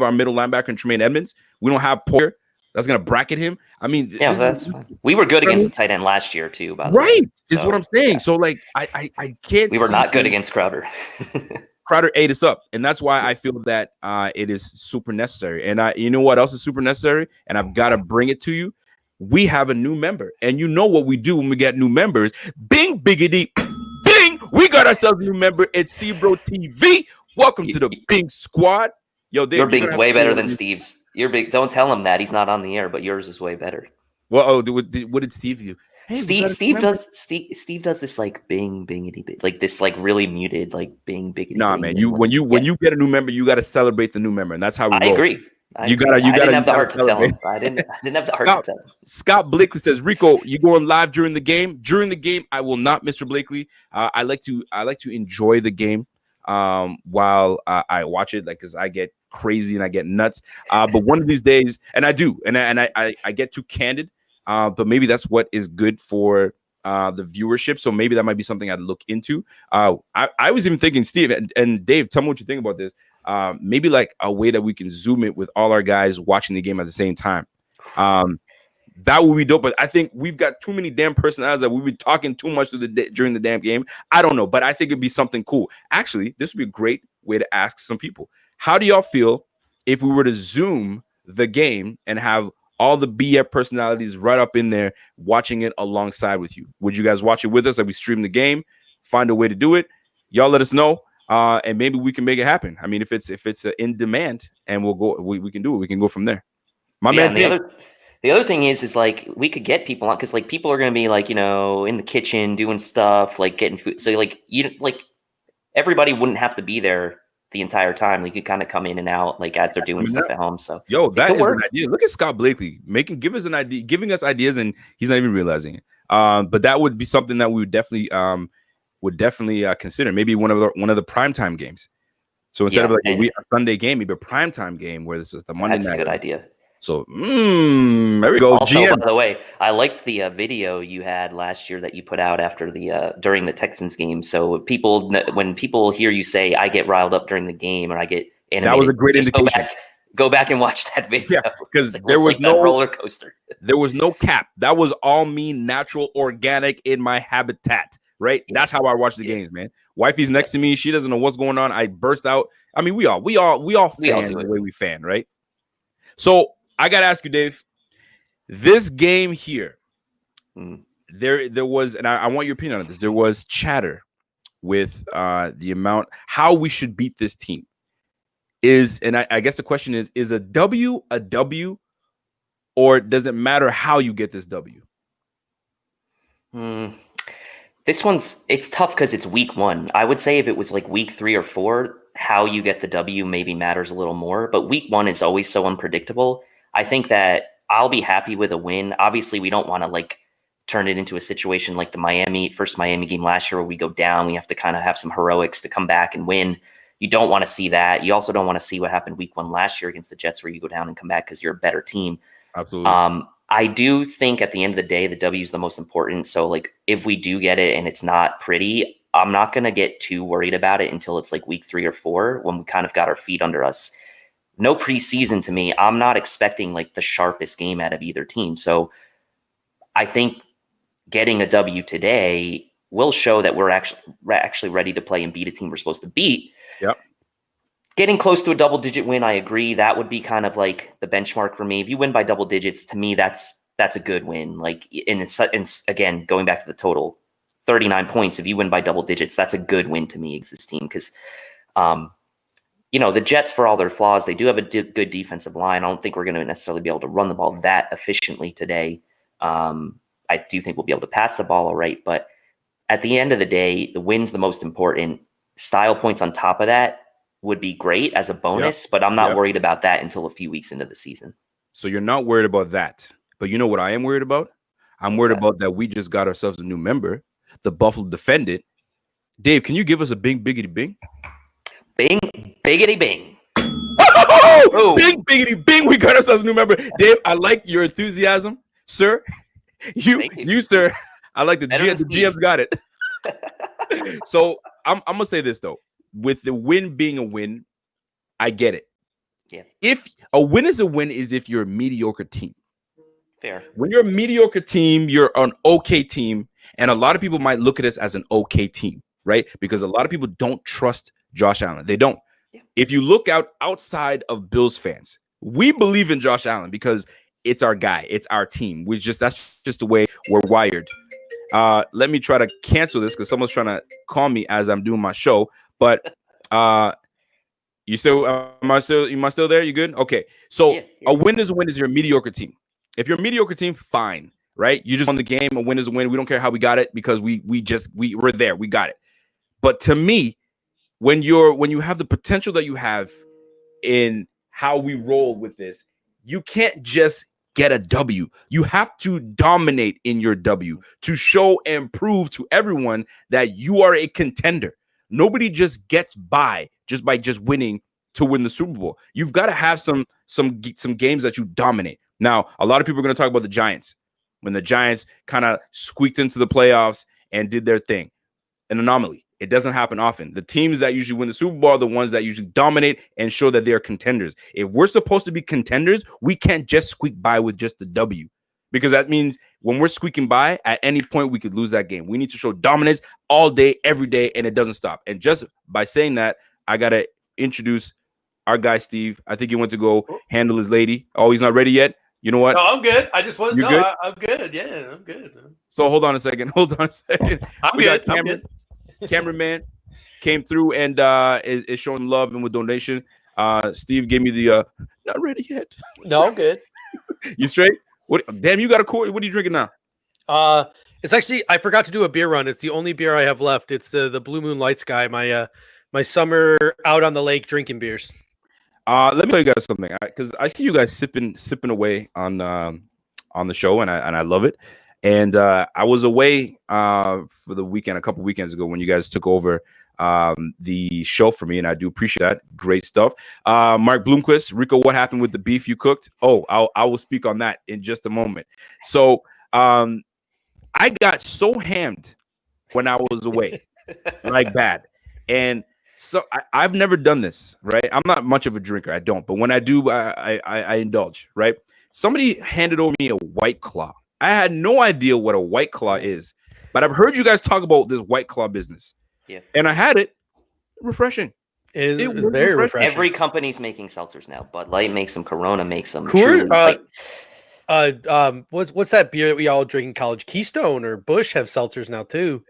our middle linebacker in Tremaine Edmonds. We don't have Poyer that's going to bracket him. I mean, that's fine. We were good against the tight end last year too. By the way, this is what I'm saying. So like, I can't. We were not good against Crowder. Crowder ate us up, and that's why I feel that it is super necessary. And you know what else is super necessary? And I've got to bring it to you. We have a new member, and you know what we do when we get new members? Bing, biggity. We got ourselves a new member at Cbro TV. Welcome to the Bing Squad. Yo, Dave, your Bing's way better than Steve's. Your Bing, don't tell him that he's not on the air, but yours is way better. Well, what did Steve do? Hey, Steve does this like bing bingity bing, like this like really muted like bing biggity. Nah, bing, man. and, When you get a new member, you got to celebrate the new member, and that's how we I roll. agree. I didn't have the heart to tell him. I didn't have the heart to tell him. Scott Blakely says, Rico, you going live during the game? During the game, I will not, Mr. Blakely. I like to enjoy the game while I watch it, like, because I get crazy and I get nuts. But one of these days, and I do, and I get too candid. But maybe that's what is good for the viewership. So maybe that might be something I'd look into. I was even thinking, Steve and Dave, tell me what you think about this. Maybe like a way that we can zoom it with all our guys watching the game at the same time. That would be dope. But I think we've got too many damn personalities that we've been talking too much during the damn game. I don't know, but I think it'd be something cool. Actually, this would be a great way to ask some people. How do y'all feel if we were to zoom the game and have all the BF personalities right up in there watching it alongside with you? Would you guys watch it with us? Like we stream the game, find a way to do it. Y'all let us know. And maybe we can make it happen. I mean, if it's in demand, and we'll go, we can do it. We can go from there. The other thing is like we could get people on, because like people are going to be like, you know, in the kitchen doing stuff, like getting food. So like everybody wouldn't have to be there the entire time. They could kind of come in and out like as they're doing stuff at home. So that is an idea. Look at Scott Blakely giving us ideas, and he's not even realizing it. But that would be something that we would definitely consider. Maybe one of the primetime games. So instead of like a Sunday game, maybe a primetime game where this is the Monday night. That's a good idea. So there we go. Also, GM. by the way, I liked the video you had last year that you put out after the during the Texans game. So when people hear you say I get riled up during the game or I get animated, that was a great indication. Go back and watch that video. Yeah, because like, there was no roller coaster. There was no cap. That was all me, natural, organic in my habitat. Right. Yes. That's how I watch the games, man. Wifey's next to me. She doesn't know what's going on. I burst out. I mean, we all fan the way we fan, right? So I gotta ask you, Dave. This game here, there was, and I want your opinion on this. There was chatter with the amount how we should beat this team. And I guess the question is a W, or does it matter how you get this W? It's tough because it's week 1. I would say if it was like week 3 or 4, how you get the W maybe matters a little more. But week 1 is always so unpredictable. I think that I'll be happy with a win. Obviously, we don't want to like turn it into a situation like the first Miami game last year where we go down. We have to kind of have some heroics to come back and win. You don't want to see that. You also don't want to see what happened week 1 last year against the Jets where you go down and come back because you're a better team. Absolutely. I do think at the end of the day, the W is the most important. So like if we do get it and it's not pretty, I'm not going to get too worried about it until it's like week 3 or 4 when we kind of got our feet under us. No preseason to me. I'm not expecting like the sharpest game out of either team. So I think getting a W today will show that we're actually ready to play and beat a team we're supposed to beat. Yep. Getting close to a double-digit win, I agree. That would be kind of like the benchmark for me. If you win by double digits, to me, that's a good win. Like, and it's again going back to the total, 39 points. If you win by double digits, that's a good win to me as this team because, the Jets, for all their flaws, they do have a good defensive line. I don't think we're going to necessarily be able to run the ball that efficiently today. I do think we'll be able to pass the ball all right, but at the end of the day, the win's the most important. Style points on top of that would be great as a bonus, but I'm not worried about that until a few weeks into the season. So you're not worried about that. But you know what I am worried about? I'm worried about that we just got ourselves a new member, the Buffalo Defendant. Dave, can you give us a bing, biggity, bing? Bing, biggity, bing. Oh, bing, biggity, bing. We got ourselves a new member. Dave, I like your enthusiasm, sir. You, sir. I like the GM's got it. So I'm going to say this, though. With the win being a win, I get it. Yeah. If a win is a win is if you're a mediocre team. Fair. When you're a mediocre team, you're an okay team. And a lot of people might look at us as an okay team, right? Because a lot of people don't trust Josh Allen. They don't. Yeah. If you look outside of Bills fans, we believe in Josh Allen because it's our guy. It's our team. That's just the way we're wired. Let me try to cancel this because someone's trying to call me as I'm doing my show. But you still am I still there? You good? Okay. So a win is a win is your mediocre team. If you're a mediocre team, fine. right? You just won the game. A win is a win. We don't care how we got it because we were there. We got it. But to me, when you have the potential that you have in how we roll with this, you can't just get a W. You have to dominate in your W to show and prove to everyone that you are a contender. Nobody just gets by just winning to win the Super Bowl. You've got to have some games that you dominate. Now, a lot of people are going to talk about the Giants when the Giants kind of squeaked into the playoffs and did their thing. An anomaly. It doesn't happen often. The teams that usually win the Super Bowl are the ones that usually dominate and show that they are contenders. If we're supposed to be contenders, we can't just squeak by with just the W, because that means when we're squeaking by, at any point we could lose that game. We need to show dominance all day, every day, and it doesn't stop. And just by saying that, I got to introduce our guy, Steve. I think he went to go handle his lady. Oh, he's not ready yet? You know what? No, I'm good. I just wasn't. You good? I'm good. Yeah, I'm good. So hold on a second. I'm good. I'm good. Cameraman came through and is showing love and with donation. Steve gave me the not ready yet. No, I'm good. You straight? What? Damn, you got a quart. What are you drinking now? It's actually, I forgot to do a beer run. It's the only beer I have left. It's the Blue Moon Light Sky. My summer out on the lake drinking beers. Let me tell you guys something, because I see you guys sipping away on the show, and I love it. And I was away for the weekend, a couple weekends ago, when you guys took over the show for me, and I do appreciate that. Great stuff. Mark Bloomquist, Rico, what happened with the beef you cooked? Oh, I will speak on that in just a moment. So I got so hammed when I was away, like bad. And so I've never done this, right? I'm not much of a drinker. I don't. But when I do, I indulge, right? Somebody handed over me a White Claw. I had no idea what a White Claw is, but I've heard you guys talk about this White Claw business. Yeah. And I had it. Refreshing. It was very refreshing. Every company's making seltzers now. Bud Light makes them. Corona makes them. What's that beer that we all drink in college? Keystone or Busch have seltzers now too.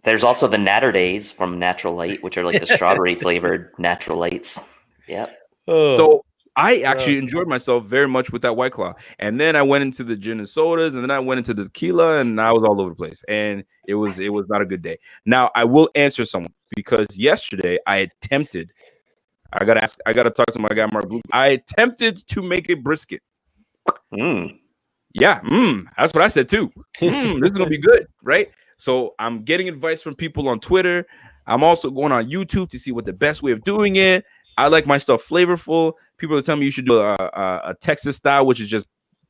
There's also the Natter Days from Natural Light, which are like the strawberry flavored Natural Lights. Yep. So I actually enjoyed myself very much with that White Claw. And then I went into the gin and sodas, and then I went into the tequila, and I was all over the place. And it was not a good day. Now, I will answer someone, because yesterday I attempted, I got to talk to my guy, Mark Blue. I attempted to make a brisket. Yeah, that's what I said too. This is going to be good, right? So I'm getting advice from people on Twitter. I'm also going on YouTube to see what the best way of doing it. I like my stuff flavorful. People are telling me you should do a Texas style, which is just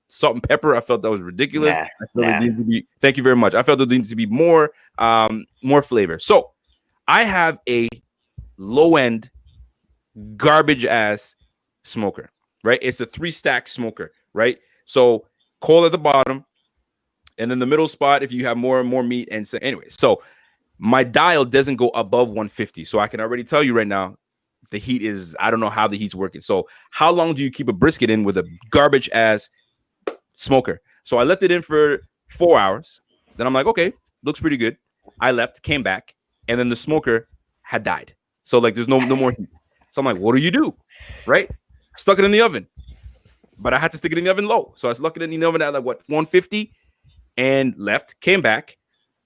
salt and pepper. I felt that was ridiculous. Thank you very much. I felt there needs to be more flavor. So I have a low-end garbage ass smoker, right? It's a 3-stack smoker, right? So coal at the bottom, and then the middle spot if you have more and more meat. And so anyway, so my dial doesn't go above 150. So I can already tell you right now, the heat is, I don't know how the heat's working. So how long do you keep a brisket in with a garbage ass smoker? So I left it in for 4 hours. Then I'm like, okay, looks pretty good. I left, came back, and then the smoker had died. So like there's no more heat. So I'm like, what do you do? Right? Stuck it in the oven. But I had to stick it in the oven low. So I stuck it in the oven at like 150 and left, came back.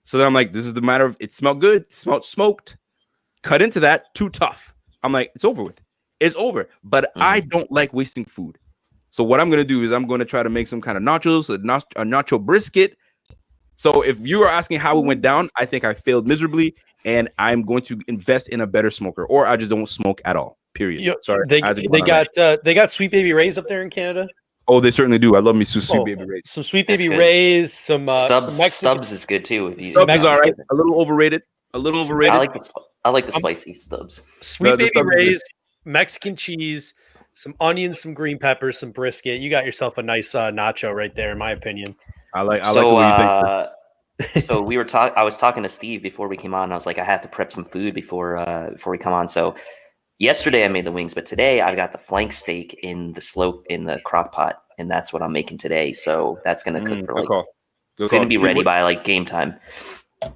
So then I'm like, this is the matter of, it smelled good, smelled smoked. Cut into that, too tough. I'm like, it's over with. It's over. But I don't like wasting food. So what I'm going to do is I'm going to try to make some kind of nachos, a nacho brisket. So if you are asking how it went down, I think I failed miserably, and I'm going to invest in a better smoker, or I just don't smoke at all, period. Sorry. They got Sweet Baby Ray's up there in Canada. Oh, they certainly do. I love me some Sweet Baby Ray's. Some Sweet Baby Ray's, some Stubbs. some Stubbs is good too. Stubbs is all right. A little overrated. I like the spicy Stubbs. Sweet Baby Ray's, Mexican cheese, some onions, some green peppers, some brisket. You got yourself a nice nacho right there, in my opinion. I like the way you think. So I was talking to Steve before we came on. I was like, I have to prep some food before we come on. So yesterday I made the wings, but today I've got the flank steak in the crock pot, and that's what I'm making today. So that's gonna cook for like. It's gonna be ready by like game time.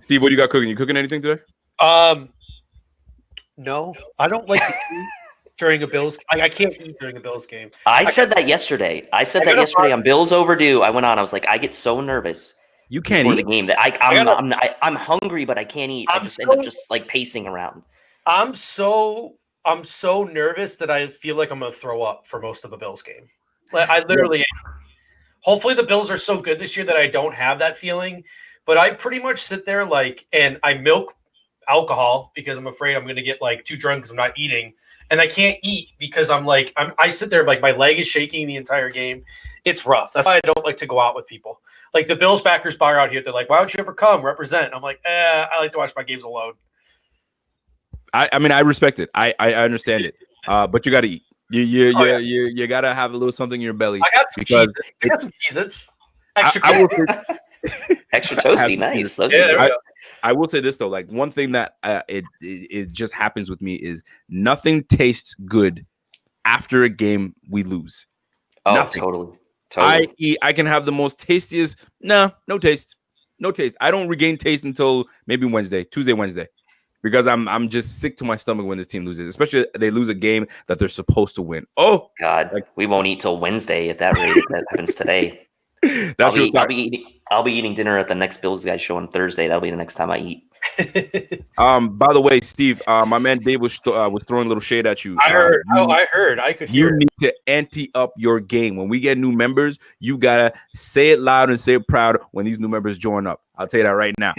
Steve, what do you got cooking? You cooking anything today? No, I don't like to eat. during a Bills. I can't eat during a Bills game. I said that yesterday. On Bills overdue. I went on. I was like, I get so nervous. You can't before eat the game that I'm hungry, but I can't eat. I just end up just like pacing around. I'm so nervous that I feel like I'm gonna throw up for most of a Bills game. Like, I literally am. Hopefully the Bills are so good this year that I don't have that feeling. But I pretty much sit there and I milk alcohol because I'm afraid I'm gonna get like too drunk because I'm not eating. And I can't eat because I sit there like my leg is shaking the entire game. It's rough. That's why I don't like to go out with people. Like the Bills backers bar out here, they're like, "Why don't you ever come represent?" I'm like, I like to watch my games alone. I mean, I respect it. I understand it. But you got to eat. You got to have a little something in your belly. I got some cheeses. Extra toasty, nice. I will say this though, like one thing that it just happens with me is nothing tastes good after a game we lose. Oh, nothing. Totally. I can have the most tastiest. No taste. I don't regain taste until maybe Tuesday, Wednesday, because I'm just sick to my stomach when this team loses, especially they lose a game that they're supposed to win. Oh God, we won't eat till Wednesday at that rate. If that happens today. I'll be eating dinner at the next Bills guys show on Thursday. That'll be the next time I eat. By the way, Steve, my man Dave was throwing a little shade at you. I heard. I heard. I could hear. You need to ante up your game. When we get new members, you gotta say it loud and say it proud when these new members join up. I'll tell you that right now.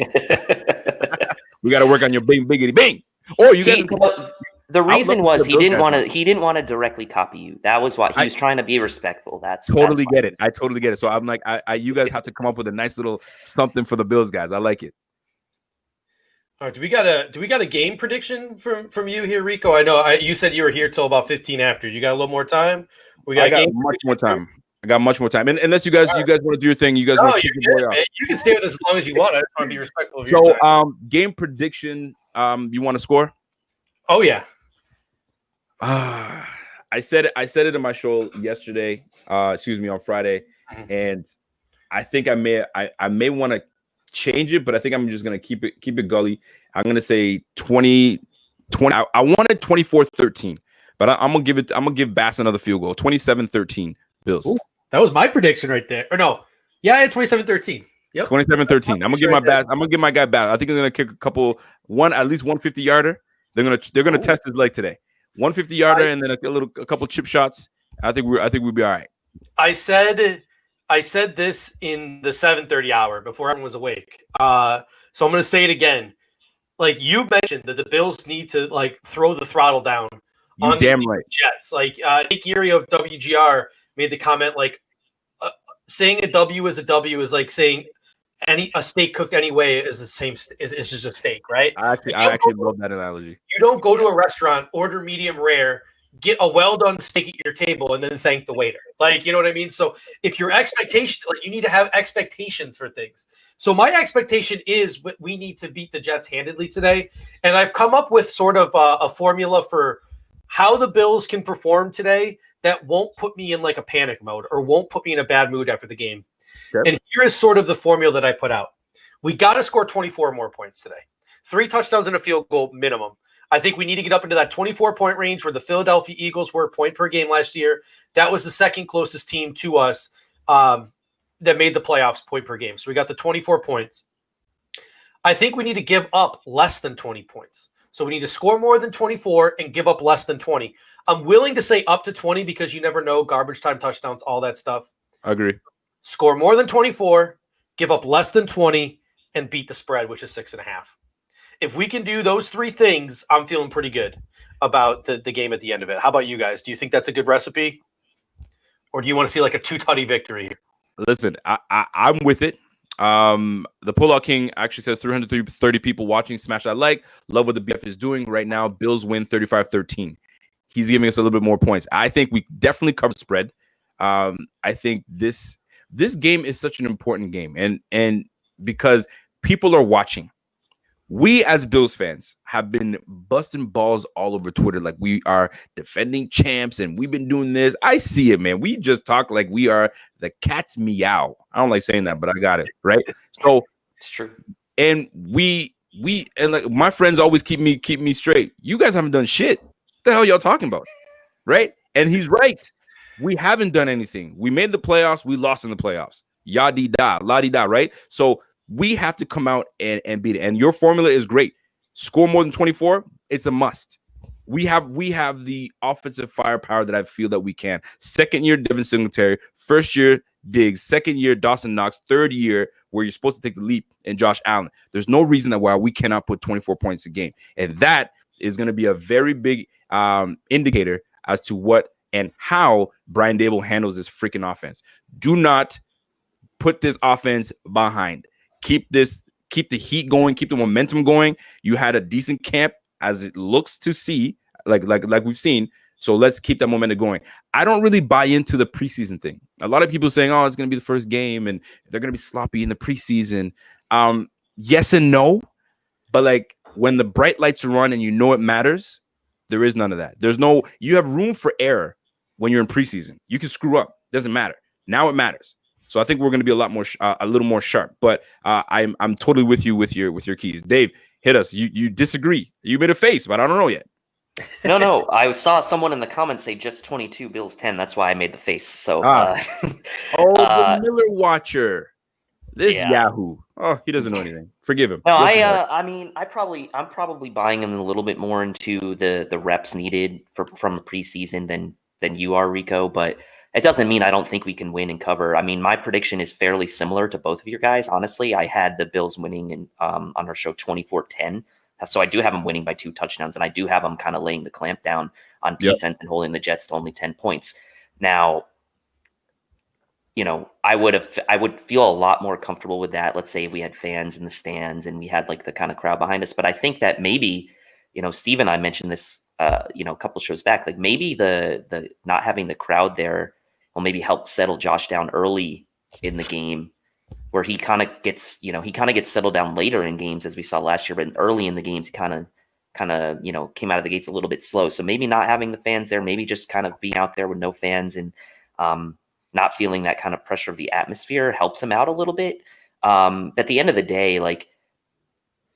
We gotta work on your bing biggity bing. Or you guys. The reason was he didn't want to directly copy you. That was why he was trying to be respectful. That's totally get it. I totally get it. So I'm like, you guys have to come up with a nice little something for the Bills guys. I like it. All right, do we got a game prediction from you here, Rico? I know you said you were here till about 15 after. You got a little more time? I got much more time. And unless you guys want to do your thing, you guys want to keep your boy out. You can stay with us as long as you want. I just want to be respectful of your time. So game prediction, you want to score? Oh yeah. I said it in my show yesterday. On Friday, and I think I may want to change it, but I think I'm just gonna keep it gully. I'm gonna say 20. I wanted 24-13, but I'm gonna give Bass another field goal. 27-13 Bills. Ooh, that was my prediction right there. Or no, yeah, I had 27-13. Yep. 27-13. I'm gonna give my Bass. I'm gonna give my guy Bass. I think he's gonna kick at least 150 yarder. They're gonna test his leg today. 150 yarder and then a couple chip shots. I think we'll be all right. I said this in the 7:30 hour before everyone was awake. So I'm going to say it again. Like you mentioned that the Bills need to like throw the throttle down on the Jets. Like Nick Geary of WGR made the comment like saying a W is a W is like saying a steak cooked any way is the same. Is just a steak, right? I actually love that analogy. You don't go to a restaurant, order medium rare, get a well done steak at your table, and then thank the waiter. Like, you know what I mean? So if your expectation, like you need to have expectations for things. So my expectation is we need to beat the Jets handedly today, and I've come up with sort of a formula for how the Bills can perform today that won't put me in like a panic mode or won't put me in a bad mood after the game. Sure. And here is sort of the formula that I put out. We got to score 24 more points today. 3 touchdowns and a field goal minimum. I think we need to get up into that 24-point range where the Philadelphia Eagles were a point per game last year. That was the second closest team to us that made the playoffs point per game. So we got the 24 points. I think we need to give up less than 20 points. So we need to score more than 24 and give up less than 20. I'm willing to say up to 20 because you never know, garbage time touchdowns, all that stuff. I agree. Score more than 24, give up less than 20, and beat the spread, which is 6.5. If we can do those 3 things, I'm feeling pretty good about the game at the end of it. How about you guys? Do you think that's a good recipe? Or do you want to see like a 2-tutty victory here? Listen, I'm with it. The Pullout King actually says 330 people watching. Smash that like. Love what the BF is doing right now. Bills win 35-13. He's giving us a little bit more points. I think we definitely cover the spread. I think this game is such an important game, and because people are watching. We as Bills fans have been busting balls all over Twitter like we are defending champs and we've been doing this. I see it, man. We just talk like we are the cat's meow. I don't like saying that, but I got it, right? So it's true. And we and like my friends always keep me straight. You guys haven't done shit. What the hell y'all talking about? right? And he's right. We haven't done anything. We made the playoffs. We lost in the playoffs. Yadi-da, la-di-da, right? So we have to come out and beat it. And your formula is great. Score more than 24, it's a must. We have the offensive firepower that I feel that we can. Second year, Devin Singletary. First year, Diggs. Second year, Dawson Knox. Third year, where you're supposed to take the leap in Josh Allen. There's no reason why we cannot put 24 points a game. And that is going to be a very big indicator as to what and how Brian Dable handles this freaking offense. Do not put this offense behind. Keep the heat going, keep the momentum going. You had a decent camp as it looks to see, like we've seen. So let's keep that momentum going. I don't really buy into the preseason thing. A lot of people saying, oh, it's going to be the first game and they're going to be sloppy in the preseason. Yes and no. But like when the bright lights are on and you know it matters, there is none of that. You have room for error when you're in preseason. You can screw up. Doesn't matter. Now it matters. So I think we're going to be a little more sharp. But I'm totally with you with your keys. Dave, hit us. You disagree. You made a face, but I don't know yet. No. I saw someone in the comments say Jets 22, Bills 10. That's why I made the face. So, the Miller Watcher. This Yahoo. Oh, he doesn't know anything. Forgive him. No, I'm probably buying him a little bit more into the reps needed from the preseason than you are, Rico. But it doesn't mean I don't think we can win and cover. I mean, my prediction is fairly similar to both of your guys. Honestly, I had the Bills winning on our show 24-10. So I do have them winning by 2 touchdowns, and I do have them kind of laying the clamp down on defense and holding the Jets to only 10 points. Now, I would feel a lot more comfortable with that. Let's say if we had fans in the stands and we had like the kind of crowd behind us. But I think that maybe, Steve and I mentioned this, a couple shows back, like maybe the not having the crowd there will maybe help settle Josh down early in the game, where he kind of gets settled down later in games, as we saw last year. But early in the games, he kind of came out of the gates a little bit slow. So maybe not having the fans there, maybe just kind of being out there with no fans and not feeling that kind of pressure of the atmosphere helps him out a little bit. At the end of the day, like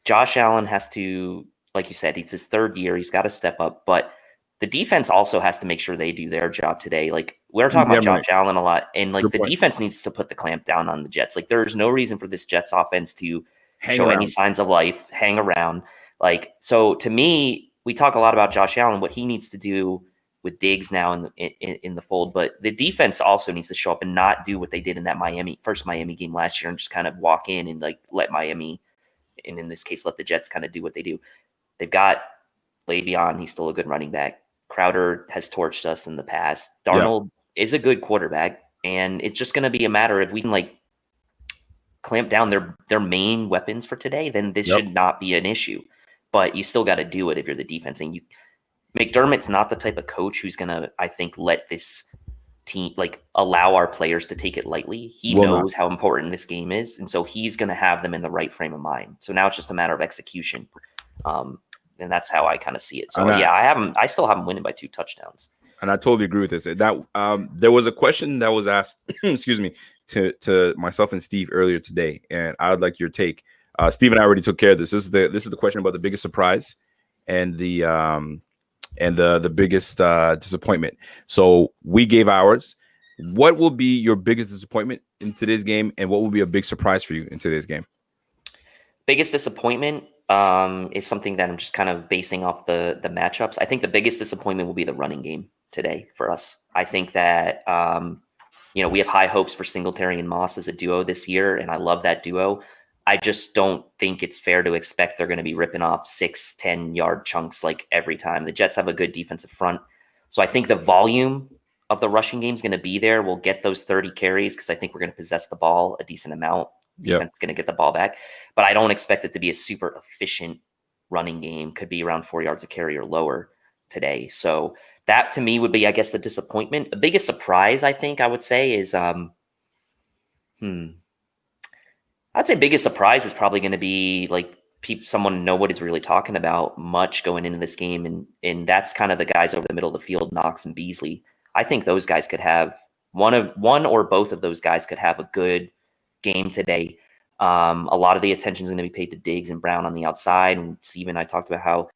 Josh Allen has to, like you said, it's his 3rd year. He's got to step up, but the defense also has to make sure they do their job today. Like we're talking about Josh Allen a lot, and like the defense needs to put the clamp down on the Jets. Like there's no reason for this Jets offense to show any signs of life, hang around. Like, so to me, we talk a lot about Josh Allen, what he needs to do with Diggs now in the fold, but the defense also needs to show up and not do what they did in that first Miami game last year and just kind of walk in and like let Miami, and in this case, let the Jets kind of do what they do. They've got Le'Veon. He's still a good running back. Crowder has torched us in the past. Darnold is a good quarterback, and it's just going to be a matter if we can like clamp down their main weapons for today, then this should not be an issue. But you still got to do it if you're the defense. And McDermott's not the type of coach who's going to, I think, let this team like allow our players to take it lightly. He knows how important this game is, and so he's going to have them in the right frame of mind. So now it's just a matter of execution. And that's how I kind of see it. So I still have them winning by 2 touchdowns. And I totally agree with this. That there was a question that was asked, excuse me, to myself and Steve earlier today, and I would like your take. Steve and I already took care of this. This is the question about the biggest surprise and the biggest disappointment. So we gave ours. What will be your biggest disappointment in today's game, and what will be a big surprise for you in today's game? Biggest disappointment is something that I'm just kind of basing off the matchups. I think the biggest disappointment will be the running game today for us. I think that we have high hopes for Singletary and Moss as a duo this year, and I love that duo. I just don't think it's fair to expect they're going to be ripping off 6-10 yard chunks like every time. The Jets have a good defensive front. So I think the volume of the rushing game is going to be there. We'll get those 30 carries because I think we're going to possess the ball a decent amount. Defense is going to get the ball back. But I don't expect it to be a super efficient running game. Could be around 4 yards a carry or lower today. So that to me would be, I guess, the disappointment. The biggest surprise, I think I would say is I'd say biggest surprise is probably going to be like someone nobody's really talking about much going into this game, and that's kind of the guys over the middle of the field, Knox and Beasley. I think those guys could have one or both of those guys could have a good game today. A lot of the attention is going to be paid to Diggs and Brown on the outside, and Steve and I talked about how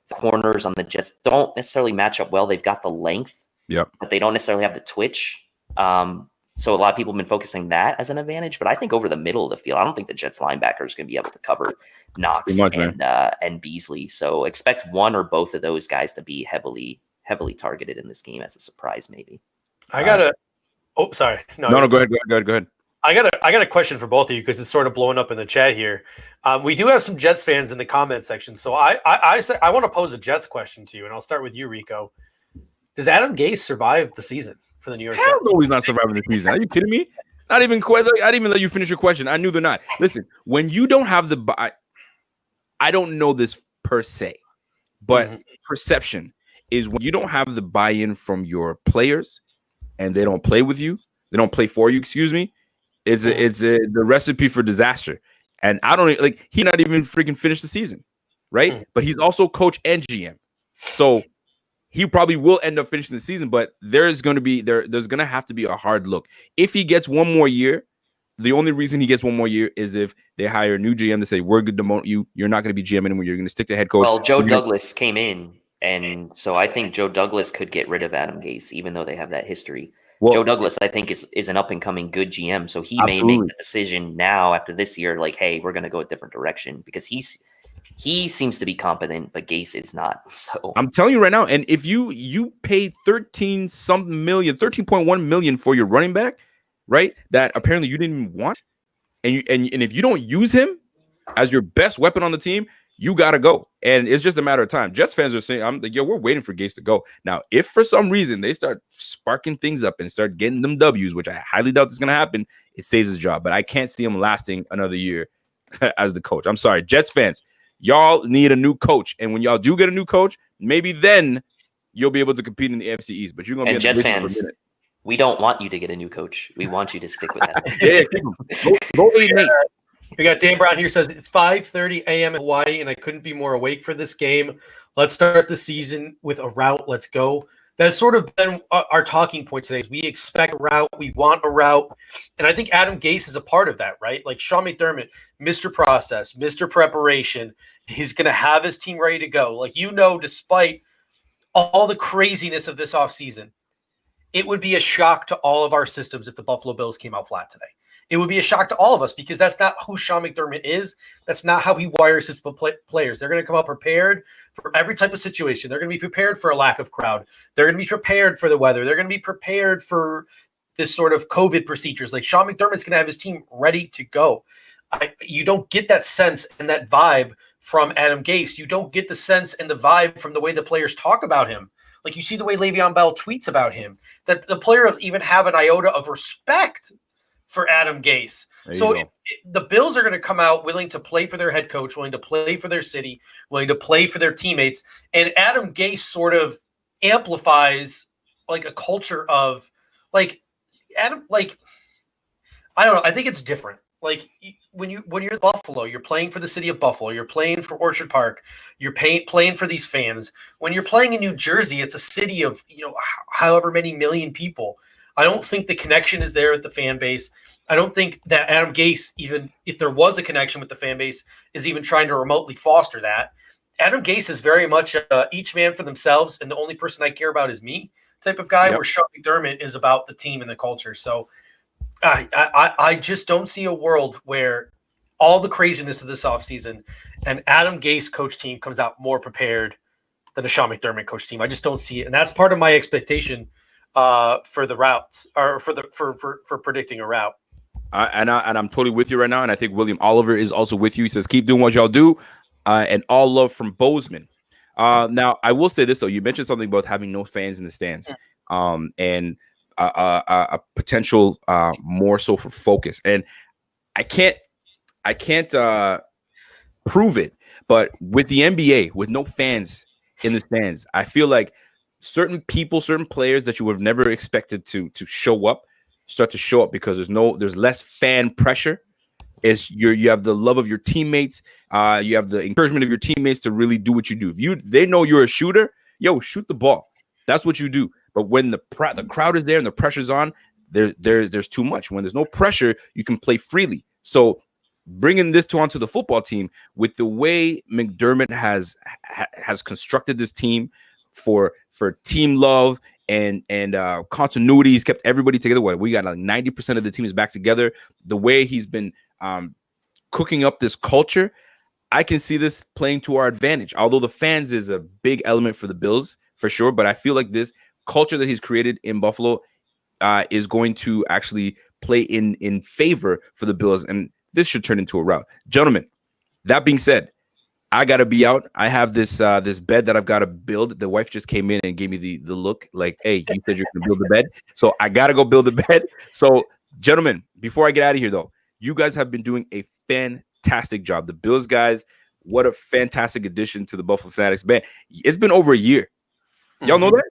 the corners on the Jets don't necessarily match up well. They've got the length, Yep. But they don't necessarily have the twitch. So a lot of people have been focusing that as an advantage. But I think over the middle of the field, I don't think the Jets linebacker is going to be able to cover Knox and Beasley. So expect one or both of those guys to be heavily targeted in this game as a surprise, maybe. I got a. Oh, sorry. No. Go ahead. I got a question for both of you because it's sort of blowing up in the chat here. We do have some Jets fans in the comment section, so I want to pose a Jets question to you, and I'll start with you, Rico. Does Adam Gase survive the season for the New York Jets? Hell no, he's not surviving the season. Are you kidding me? Not even quite. I didn't even let you finish your question. I knew they're not. Listen, when you don't have I don't know this per se, but perception is when you don't have the buy-in from your players, and they don't play with you. They don't play for you. Excuse me. It's the recipe for disaster. And I don't he not even freaking finished the season, right? But he's also coach and GM, so he probably will end up finishing the season. But there's going to have to be a hard look if he gets one more year. The only reason he gets one more year is if they hire a new GM to say we're going to demote you. You're not going to be GM anymore. You're going to stick to head coach. Well, Joe Douglas came in, and so I think Joe Douglas could get rid of Adam Gase, even though they have that history. Well, Joe Douglas, I think, is an up-and-coming good GM, so he may make the decision now after this year, like, hey, we're going to go a different direction, because he seems to be competent, but Gase is not. So I'm telling you right now, and if you pay 13.1 million for your running back, right, that apparently you didn't even want, and if you don't use him as your best weapon on the team, you got to go. And it's just a matter of time. Jets fans are saying, we're waiting for Gase to go. Now, if for some reason they start sparking things up and start getting them W's, which I highly doubt is going to happen, it saves his job. But I can't see him lasting another year as the coach. I'm sorry, Jets fans, y'all need a new coach. And when y'all do get a new coach, maybe then you'll be able to compete in the AFC East. But you're going to be in Jets fans. We don't want you to get a new coach. We want you to stick with that. Go 8-8. We got Dan Brown here says it's 5:30 a.m. in Hawaii, and I couldn't be more awake for this game. Let's start the season with a route. Let's go. That's sort of been our talking point today. Is we expect a route, we want a route, and I think Adam Gase is a part of that, right? Like Sean McDermott, Mr. Process, Mr. Preparation. He's going to have his team ready to go. Like, despite all the craziness of this offseason, it would be a shock to all of our systems if the Buffalo Bills came out flat today. It would be a shock to all of us because that's not who Sean McDermott is. That's not how he wires his players. They're going to come out prepared for every type of situation. They're going to be prepared for a lack of crowd. They're going to be prepared for the weather. They're going to be prepared for this sort of COVID procedures. Like Sean McDermott's going to have his team ready to go. You don't get that sense and that vibe from Adam Gase. You don't get the sense and the vibe from the way the players talk about him. Like you see the way Le'Veon Bell tweets about him, that the players even have an iota of respect for Adam Gase. So the Bills are going to come out willing to play for their head coach, willing to play for their city, willing to play for their teammates. And Adam Gase sort of amplifies like a culture of like Adam, like, I don't know. I think it's different. Like when you're Buffalo, you're playing for the city of Buffalo, you're playing for Orchard Park, you're playing for these fans. When you're playing in New Jersey, it's a city of, however many million people. I don't think the connection is there with the fan base. I don't think that Adam Gase, even if there was a connection with the fan base, is even trying to remotely foster that. Adam Gase is very much each man for themselves, and the only person I care about is me type of guy, where Sean McDermott is about the team and the culture. So I just don't see a world where all the craziness of this offseason and Adam Gase coach team comes out more prepared than a Sean McDermott coach team. I just don't see it. And that's part of my expectation for the routes or for predicting a route. And I'm totally with you right now. And I think William Oliver is also with you. He says, keep doing what y'all do. And all love from Bozeman. Now, I will say this, though. You mentioned something about having no fans in the stands and a potential more so for focus. And I can't prove it. But with the NBA, with no fans in the stands, I feel like certain people, certain players that you would have never expected to show up, start to show up because there's less fan pressure. You have the love of your teammates, you have the encouragement of your teammates to really do what you do. If they know you're a shooter, shoot the ball. That's what you do. But when the crowd is there and the pressure's on, there's too much. When there's no pressure, you can play freely. So bringing this onto the football team with the way McDermott has constructed this team for team love and continuity. He's kept everybody together. We got like 90% of the team is back together. The way he's been cooking up this culture, I can see this playing to our advantage. Although the fans is a big element for the Bills for sure, but I feel like this culture that he's created in Buffalo is going to actually play in favor for the Bills, and this should turn into a rout. Gentlemen, that being said, I gotta be out. I have this this bed that I've got to build. The wife just came in and gave me the look like, hey, you said you're gonna build the bed, so I gotta go build the bed. So, gentlemen, before I get out of here, though, you guys have been doing a fantastic job. The Bills guys, what a fantastic addition to the Buffalo Fanatics band. It's been over a year. Y'all know that?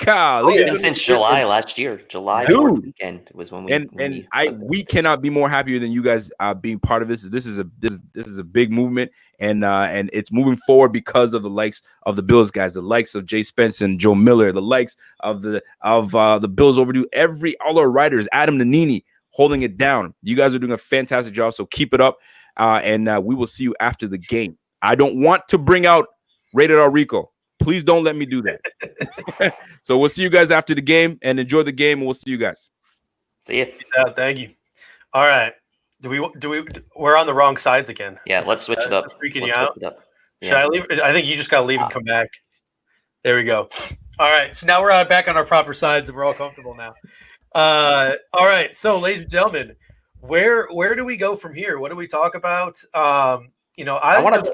Golly, since July last year. July 4th weekend was when we cannot be more happier than you guys being part of this. This is a big movement, and it's moving forward because of the likes of the Bills guys, the likes of Jay Spence and Joe Miller, the likes of the Bills overdue, all our writers, Adam Nanini holding it down. You guys are doing a fantastic job, so keep it up, and we will see you after the game. I don't want to bring out Rated R Rico. Please don't let me do that. So we'll see you guys after the game, and enjoy the game, and we'll see you guys. See ya. Yeah, thank you. All right. We're on the wrong sides again. Yeah, let's switch it up. Freaking you out. Should I leave? I think you just got to leave and come back. There we go. All right. So now we're back on our proper sides, and we're all comfortable now. All right. So, ladies and gentlemen, where do we go from here? What do we talk about? I want to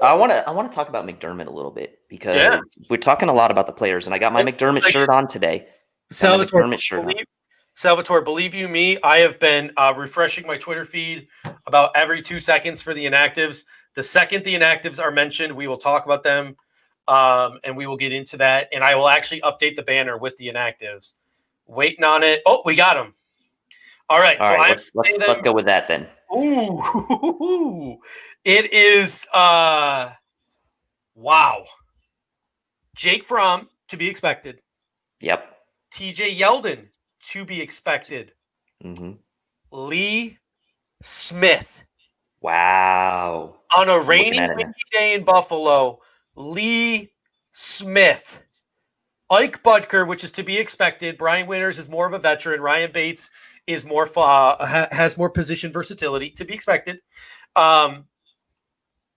talk about McDermott a little bit because we're talking a lot about the players, and I got my McDermott shirt on today. Salvatore, believe you me, I have been refreshing my Twitter feed about every 2 seconds for the inactives. The second the inactives are mentioned, we will talk about them, and we will get into that. And I will actually update the banner with the inactives. Waiting on it. Oh, we got them. All right. Let's go with that then. Ooh, it is wow. Jake Fromm, to be expected. Yep. TJ Yeldon, to be expected. Mm-hmm. Lee Smith. Wow. On a rainy, windy day in Buffalo, Lee Smith. Ike Butker, which is to be expected. Brian Winters is more of a veteran. Ryan Bates is more has more position versatility, to be expected.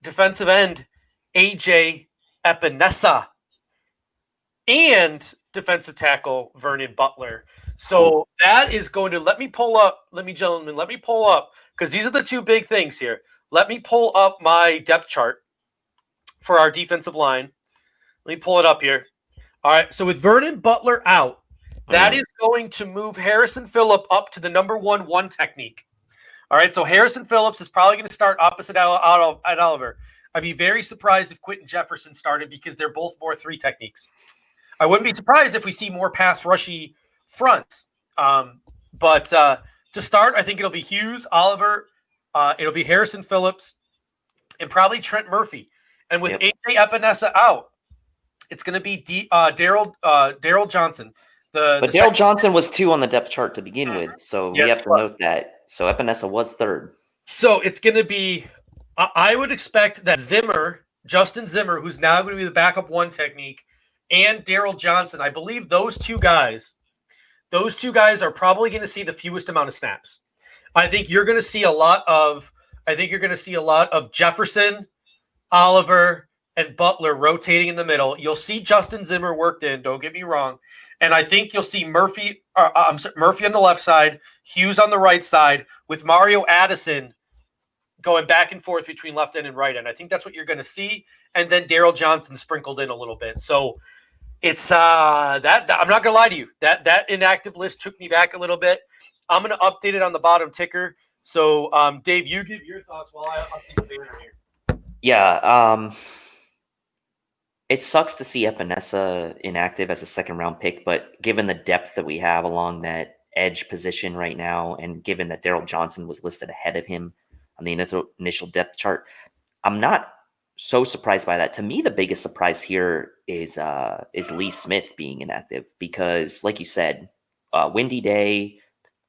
Defensive end AJ Epinesa and defensive tackle Vernon Butler. So that is going to let me pull up because these are the two big things here. Let me pull up my depth chart for our defensive line. Let me pull it up here. All right. So with Vernon Butler out, that is going to move Harrison Phillip up to the number 1 technique. All right. So Harrison Phillips is probably going to start opposite Oliver. I'd be very surprised if Quentin Jefferson started because they're both more 3 techniques. I wouldn't be surprised if we see more pass rushy fronts. But to start, I think it'll be Hughes, Oliver, it'll be Harrison Phillips, and probably Trent Murphy. And with AJ Epinesa out, it's going to be Daryl Johnson. But Daryl Johnson was 2 on the depth chart to begin with, so we have to note that. So Epinesa was 3rd. So it's going to be I would expect that Justin Zimmer, who's now going to be the backup 1 technique, and Daryl Johnson, I believe those two guys are probably going to see the fewest amount of snaps. I think you're going to see a lot of Jefferson, Oliver, and Butler rotating in the middle. You'll see Justin Zimmer worked in, don't get me wrong. And I think you'll see Murphy on the left side, Hughes on the right side, with Mario Addison going back and forth between left end and right end. I think that's what you're going to see. And then Daryl Johnson sprinkled in a little bit. So it's that I'm not going to lie to you. That inactive list took me back a little bit. I'm going to update it on the bottom ticker. So, Dave, you give your thoughts while I update the banner here. Yeah. It sucks to see Epinesa inactive as a 2nd-round pick, but given the depth that we have along that edge position right now, and given that Daryl Johnson was listed ahead of him on the initial depth chart, I'm not so surprised by that. To me, the biggest surprise here is Lee Smith being inactive because, like you said, windy day,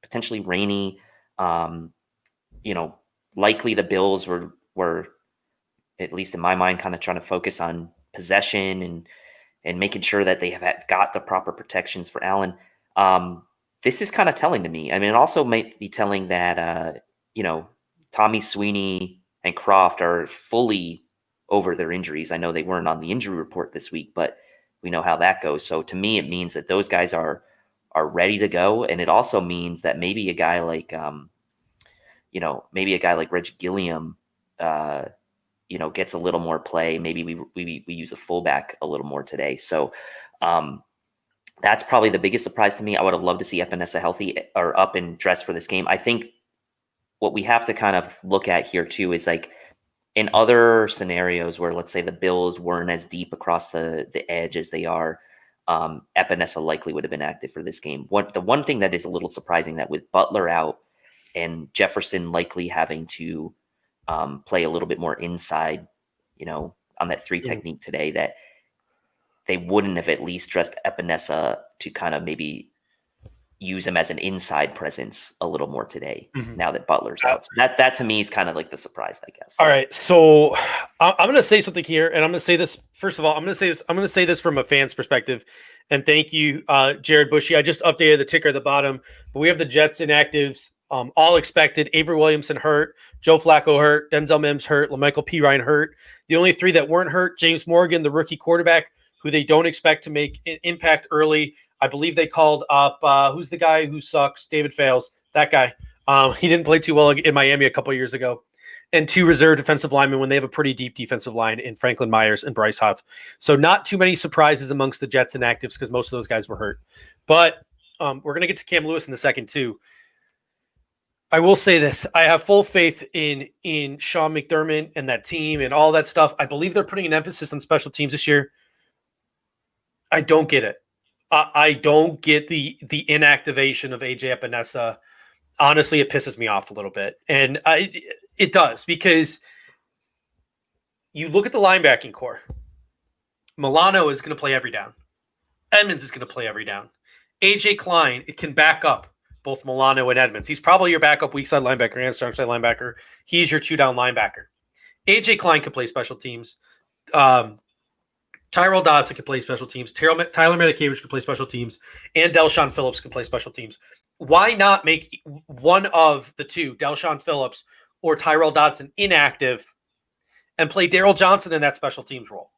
potentially rainy. Likely the Bills were, at least in my mind, kind of trying to focus on possession and making sure that they have got the proper protections for Allen. This is kind of telling to me. I mean, it also might be telling that, Tommy Sweeney and Croft are fully over their injuries. I know they weren't on the injury report this week, but we know how that goes. So to me, it means that those guys are ready to go. And it also means that maybe a guy like, Reggie Gilliam, gets a little more play. Maybe we use a fullback a little more today. So that's probably the biggest surprise to me. I would have loved to see Epinesa healthy or up and dressed for this game. I think what we have to kind of look at here too is like in other scenarios where, let's say, the Bills weren't as deep across the edge as they are, Epinesa likely would have been active for this game. The one thing that is a little surprising, that with Butler out and Jefferson likely having to play a little bit more inside, on that 3 technique today, that they wouldn't have at least dressed Epinesa to kind of maybe use him as an inside presence a little more today, now that Butler's out. So that to me is kind of like the surprise, I guess. All right. So I'm going to say something here, and I'm going to say this. First of all, I'm going to say this from a fan's perspective. And thank you, Jared Bushy. I just updated the ticker at the bottom, but we have the Jets inactives, all expected. Avery Williamson hurt, Joe Flacco hurt, Denzel Mims hurt, LaMichael Pirine hurt. The only 3 that weren't hurt: James Morgan, the rookie quarterback, who they don't expect to make an impact early. I believe they called up, who's the guy who sucks? David Fales, that guy. He didn't play too well in Miami a couple of years ago. And 2 reserve defensive linemen when they have a pretty deep defensive line in Franklin Myers and Bryce Huff. So not too many surprises amongst the Jets inactives because most of those guys were hurt. But we're going to get to Cam Lewis in a second too. I will say this. I have full faith in Sean McDermott and that team and all that stuff. I believe they're putting an emphasis on special teams this year. I don't get it. I don't get the inactivation of AJ Epinesa. Honestly, it pisses me off a little bit. And it does, because you look at the linebacking core. Milano is going to play every down. Edmonds is going to play every down. AJ Klein, it can back up both Milano and Edmonds. He's probably your backup weak side linebacker and strong side linebacker. He's your 2-down linebacker. AJ Klein can play special teams. Tyrell Dodson can play special teams. Tyler Medikevich can play special teams. And Delshon Phillips can play special teams. Why not make one of the 2, Delshon Phillips or Tyrell Dodson, inactive and play Darryl Johnson in that special teams role?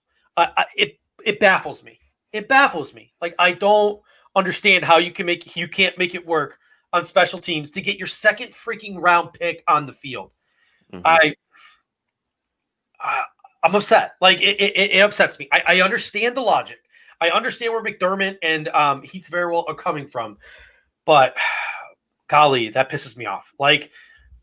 It baffles me. It baffles me. Like, I don't understand how you can't make it work on special teams to get your 2nd freaking round pick on the field. I'm upset. Like, it upsets me. I understand the logic. I understand where McDermott and Heath Verrill are coming from, but golly, that pisses me off. Like,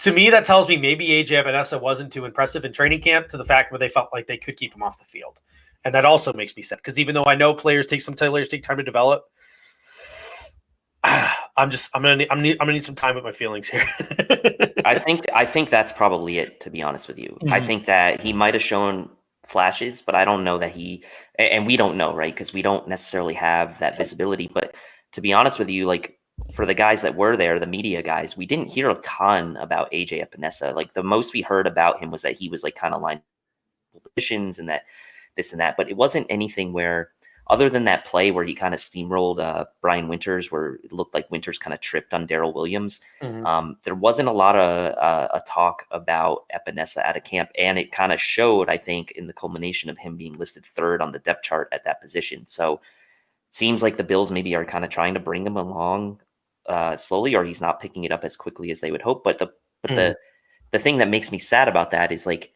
to me, that tells me maybe AJ Epinesa wasn't too impressive in training camp, to the fact where they felt like they could keep him off the field. And that also makes me sad, because even though I know players take time to develop, I'm gonna need some time with my feelings here. I think that's probably it, to be honest with you. I think that he might have shown flashes, but I don't know that and we don't know, right? Because we don't necessarily have that visibility. But to be honest with you, like, for the guys that were there, the media guys, we didn't hear a ton about AJ Epinesa. Like, the most we heard about him was that he was like kind of line positions and that this and that, but it wasn't anything where, other than that play where he kind of steamrolled Brian Winters, where it looked like Winters kind of tripped on Darrell Williams. There wasn't a lot of a talk about Epinesa at a camp, and it kind of showed, I think, in the culmination of him being listed 3rd on the depth chart at that position. So it seems like the Bills maybe are kind of trying to bring him along slowly, or he's not picking it up as quickly as they would hope. But the thing that makes me sad about that is, like,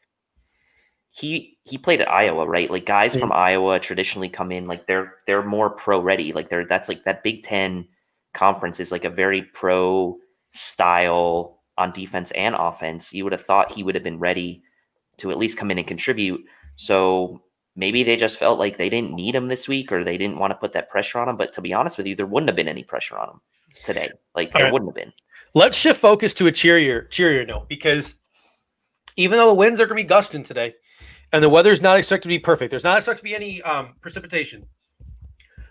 he played at Iowa, right? Like, guys from Iowa traditionally come in, like, they're more pro ready. Like, that's like that Big Ten conference is like a very pro style on defense and offense. You would have thought he would have been ready to at least come in and contribute. So maybe they just felt like they didn't need him this week, or they didn't want to put that pressure on him. But to be honest with you, there wouldn't have been any pressure on him today. Like, there wouldn't have been. Let's shift focus to a cheerier note, because even though the winds are going to be gusting today, and the weather's not expected to be perfect, there's not expected to be any precipitation,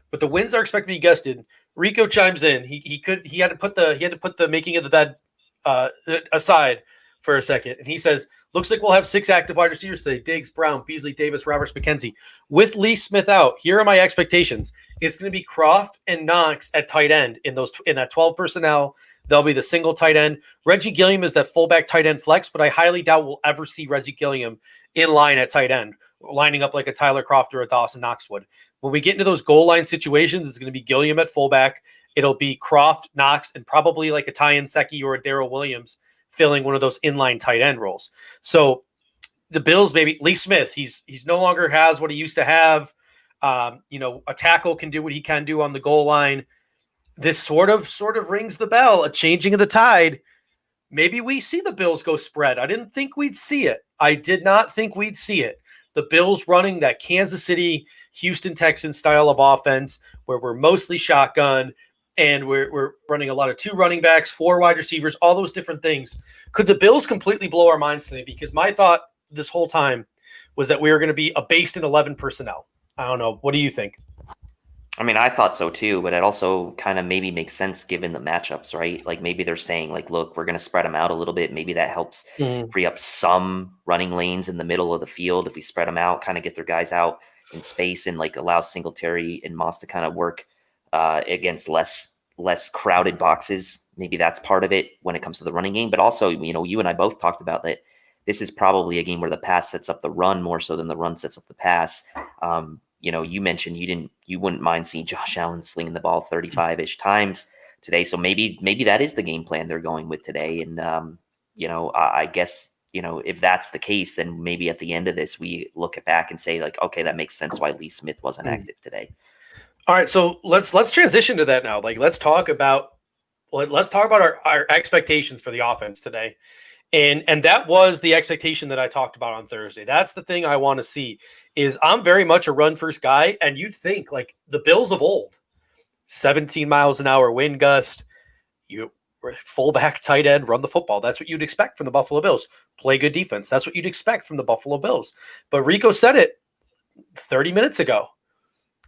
but the winds are expected to be gusted. Rico chimes in. He had to put the making of the bed aside for a second, and he says, Looks like we'll have 6 active wide receivers today. Diggs, Brown, Beasley, Davis, Roberts, McKenzie. With Lee Smith out, here are my expectations. It's going to be Croft and Knox at tight end in that 12 personnel. They'll be the single tight end. Reggie Gilliam is that fullback tight end flex, but I highly doubt we'll ever see Reggie Gilliam in line at tight end, lining up like a Tyler Croft or a Dawson Knox would. When we get into those goal line situations, it's going to be Gilliam at fullback. It'll be Croft, Knox, and probably like a Tyan Secchi or a Darrell Williams filling one of those inline tight end roles. So the Bills, maybe Lee Smith, he's no longer has what he used to have. A tackle can do what he can do on the goal line. This sort of rings the bell, a changing of the tide. Maybe we see the Bills go spread. I didn't think we'd see it. I did not think we'd see it. The Bills running that Kansas City, Houston Texans style of offense where we're mostly shotgun and we're running a lot of 2 running backs, 4 wide receivers, all those different things. Could the Bills completely blow our minds today? Because my thought this whole time was that we were going to be a based in 11 personnel. I don't know. What do you think? I mean, I thought so too, but it also kind of maybe makes sense given the matchups, right? Like maybe they're saying like, look, we're going to spread them out a little bit. Maybe that helps free up some running lanes in the middle of the field. If we spread them out, kind of get their guys out in space and like allow Singletary and Moss to kind of work against less crowded boxes. Maybe that's part of it when it comes to the running game. But also, you and I both talked about that this is probably a game where the pass sets up the run more so than the run sets up the pass. You mentioned you wouldn't mind seeing Josh Allen slinging the ball 35-ish times today. So maybe that is the game plan they're going with today. And, I guess, if that's the case, then maybe at the end of this, we look back and say like, okay, that makes sense why Lee Smith wasn't active today. All right. So let's transition to that now. Like, let's talk about our expectations for the offense today. And that was the expectation that I talked about on Thursday. That's the thing I want to see is I'm very much a run first guy. And you'd think like the Bills of old, 17 miles an hour wind gust, you fullback tight end, run the football. That's what you'd expect from the Buffalo Bills. Play good defense. That's what you'd expect from the Buffalo Bills. But Rico said it 30 minutes ago.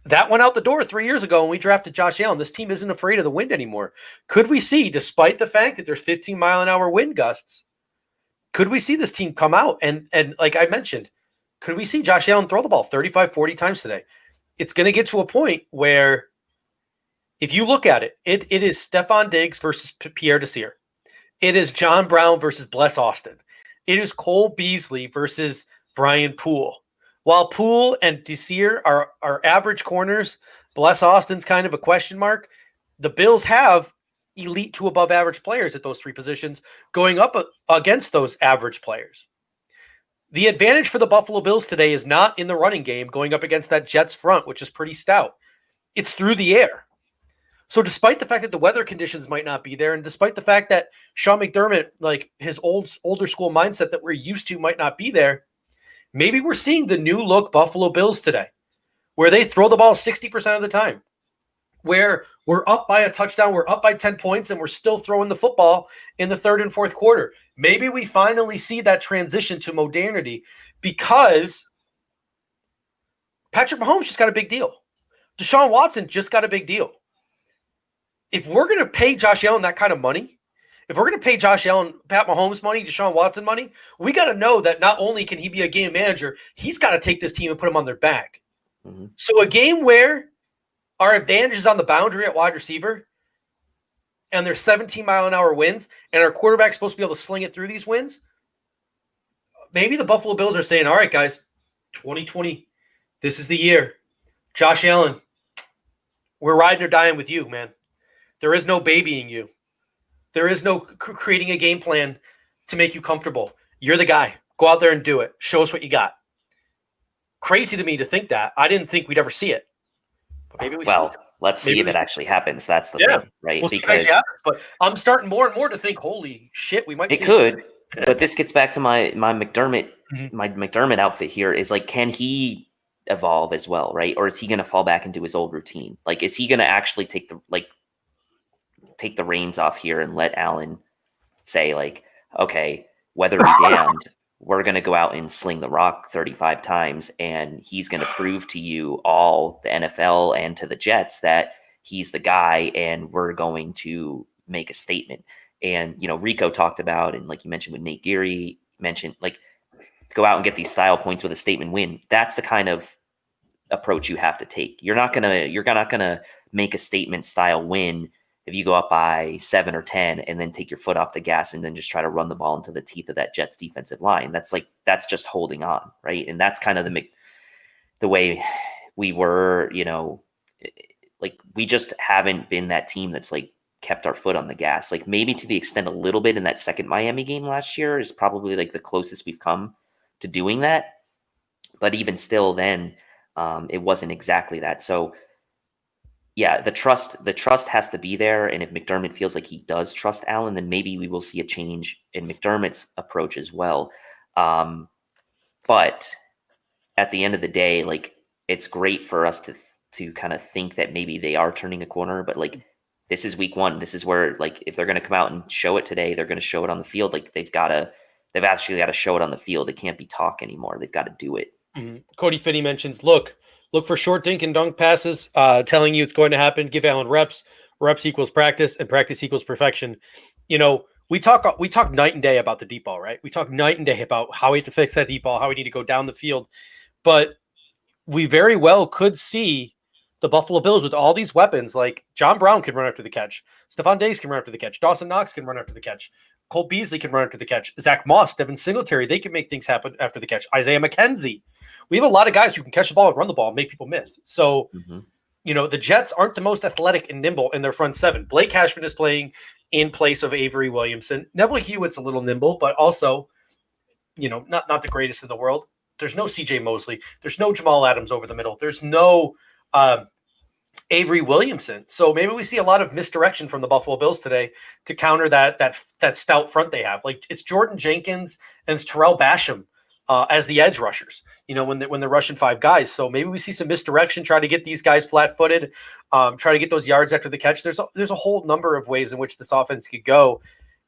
That went out the door 3 years ago when we drafted Josh Allen. This team isn't afraid of the wind anymore. Could we see, despite the fact that there's 15 mile an hour wind gusts, could we see this team come out and like I mentioned, could we see Josh Allen throw the ball 35, 40 times today? It's going to get to a point where if you look at it, it is Stephon Diggs versus Pierre Desir. It is John Brown versus Bless Austin. It is Cole Beasley versus Brian Poole. While Poole and Desir are average corners, Bless Austin's kind of a question mark. The Bills have elite to above average players at those 3 positions going up against those average players. The advantage for the Buffalo Bills today is not in the running game going up against that Jets front, which is pretty stout. It's through the air. So despite the fact that the weather conditions might not be there, and despite the fact that Sean McDermott, like his older school mindset that we're used to might not be there, maybe we're seeing the new look Buffalo Bills today, where they throw the ball 60% of the time, where we're up by a touchdown, we're up by 10 points, and we're still throwing the football in the 3rd and 4th quarter. Maybe we finally see that transition to modernity because Patrick Mahomes just got a big deal. Deshaun Watson just got a big deal. If we're going to pay Josh Allen that kind of money, if we're going to pay Josh Allen, Pat Mahomes money, Deshaun Watson money, we got to know that not only can he be a game manager, he's got to take this team and put them on their back. Mm-hmm. So a game where our advantage is on the boundary at wide receiver, and there's 17 mile an hour winds, and our quarterback's supposed to be able to sling it through these winds. Maybe the Buffalo Bills are saying, all right, guys, 2020, this is the year. Josh Allen, we're riding or dying with you, man. There is no babying you. There is no creating a game plan to make you comfortable. You're the guy. Go out there and do it. Show us what you got. Crazy to me to think that. I didn't think we'd ever see it. Maybe we should. Let's see if it actually happens. That's the thing, right? We'll because happens, but I'm starting more and more to think, holy shit, we might see it. But this gets back to my McDermott, my McDermott outfit here is like, can he evolve as well, right? Or is he going to fall back into his old routine? Like, is he going to actually take the reins off here and let Allen say like, okay, weather be damned, we're going to go out and sling the rock 35 times, and he's going to prove to you all, the NFL and to the Jets, that he's the guy, and we're going to make a statement. And, Rico talked about, and like you mentioned with Nate Geary, mentioned like go out and get these style points with a statement win. That's the kind of approach you have to take. You're not gonna make a statement style win if you go up by 7 or 10 and then take your foot off the gas and then just try to run the ball into the teeth of that Jets defensive line. That's just holding on, right? And that's kind of the way we were, like we just haven't been that team that's like kept our foot on the gas. Like maybe to the extent a little bit in that second Miami game last year is probably like the closest we've come to doing that. But even still then, it wasn't exactly that. So yeah, the trust has to be there. And if McDermott feels like he does trust Allen, then maybe we will see a change in McDermott's approach as well. But at the end of the day, like it's great for us to kind of think that maybe they are turning a corner, but like this is week 1. This is where like if they're going to come out and show it today, they're going to show it on the field. Like they've actually got to show it on the field. It can't be talk anymore. They've got to do it. Mm-hmm. Cody Finney mentions, look for short dink and dunk passes, telling you it's going to happen. Give Allen reps. Reps equals practice, and practice equals perfection. We talk night and day about the deep ball, right? We talk night and day about how we have to fix that deep ball, how we need to go down the field. But we very well could see the Buffalo Bills with all these weapons. Like John Brown can run after the catch. Stephon Diggs can run after the catch. Dawson Knox can run after the catch. Cole Beasley can run after the catch. Zach Moss, Devin Singletary, they can make things happen after the catch. Isaiah McKenzie. We have a lot of guys who can catch the ball and run the ball and make people miss. So, the Jets aren't the most athletic and nimble in their front seven. Blake Cashman is playing in place of Avery Williamson. Neville Hewitt's a little nimble, but also, not the greatest in the world. There's no CJ Mosley. There's no Jamal Adams over the middle. There's no Avery Williamson. So maybe we see a lot of misdirection from the Buffalo Bills today to counter that stout front they have. Like it's Jordan Jenkins and it's Terrell Basham as the edge rushers, when they're rushing 5 guys. So maybe we see some misdirection, try to get these guys flat-footed, try to get those yards after the catch. There's a whole number of ways in which this offense could go.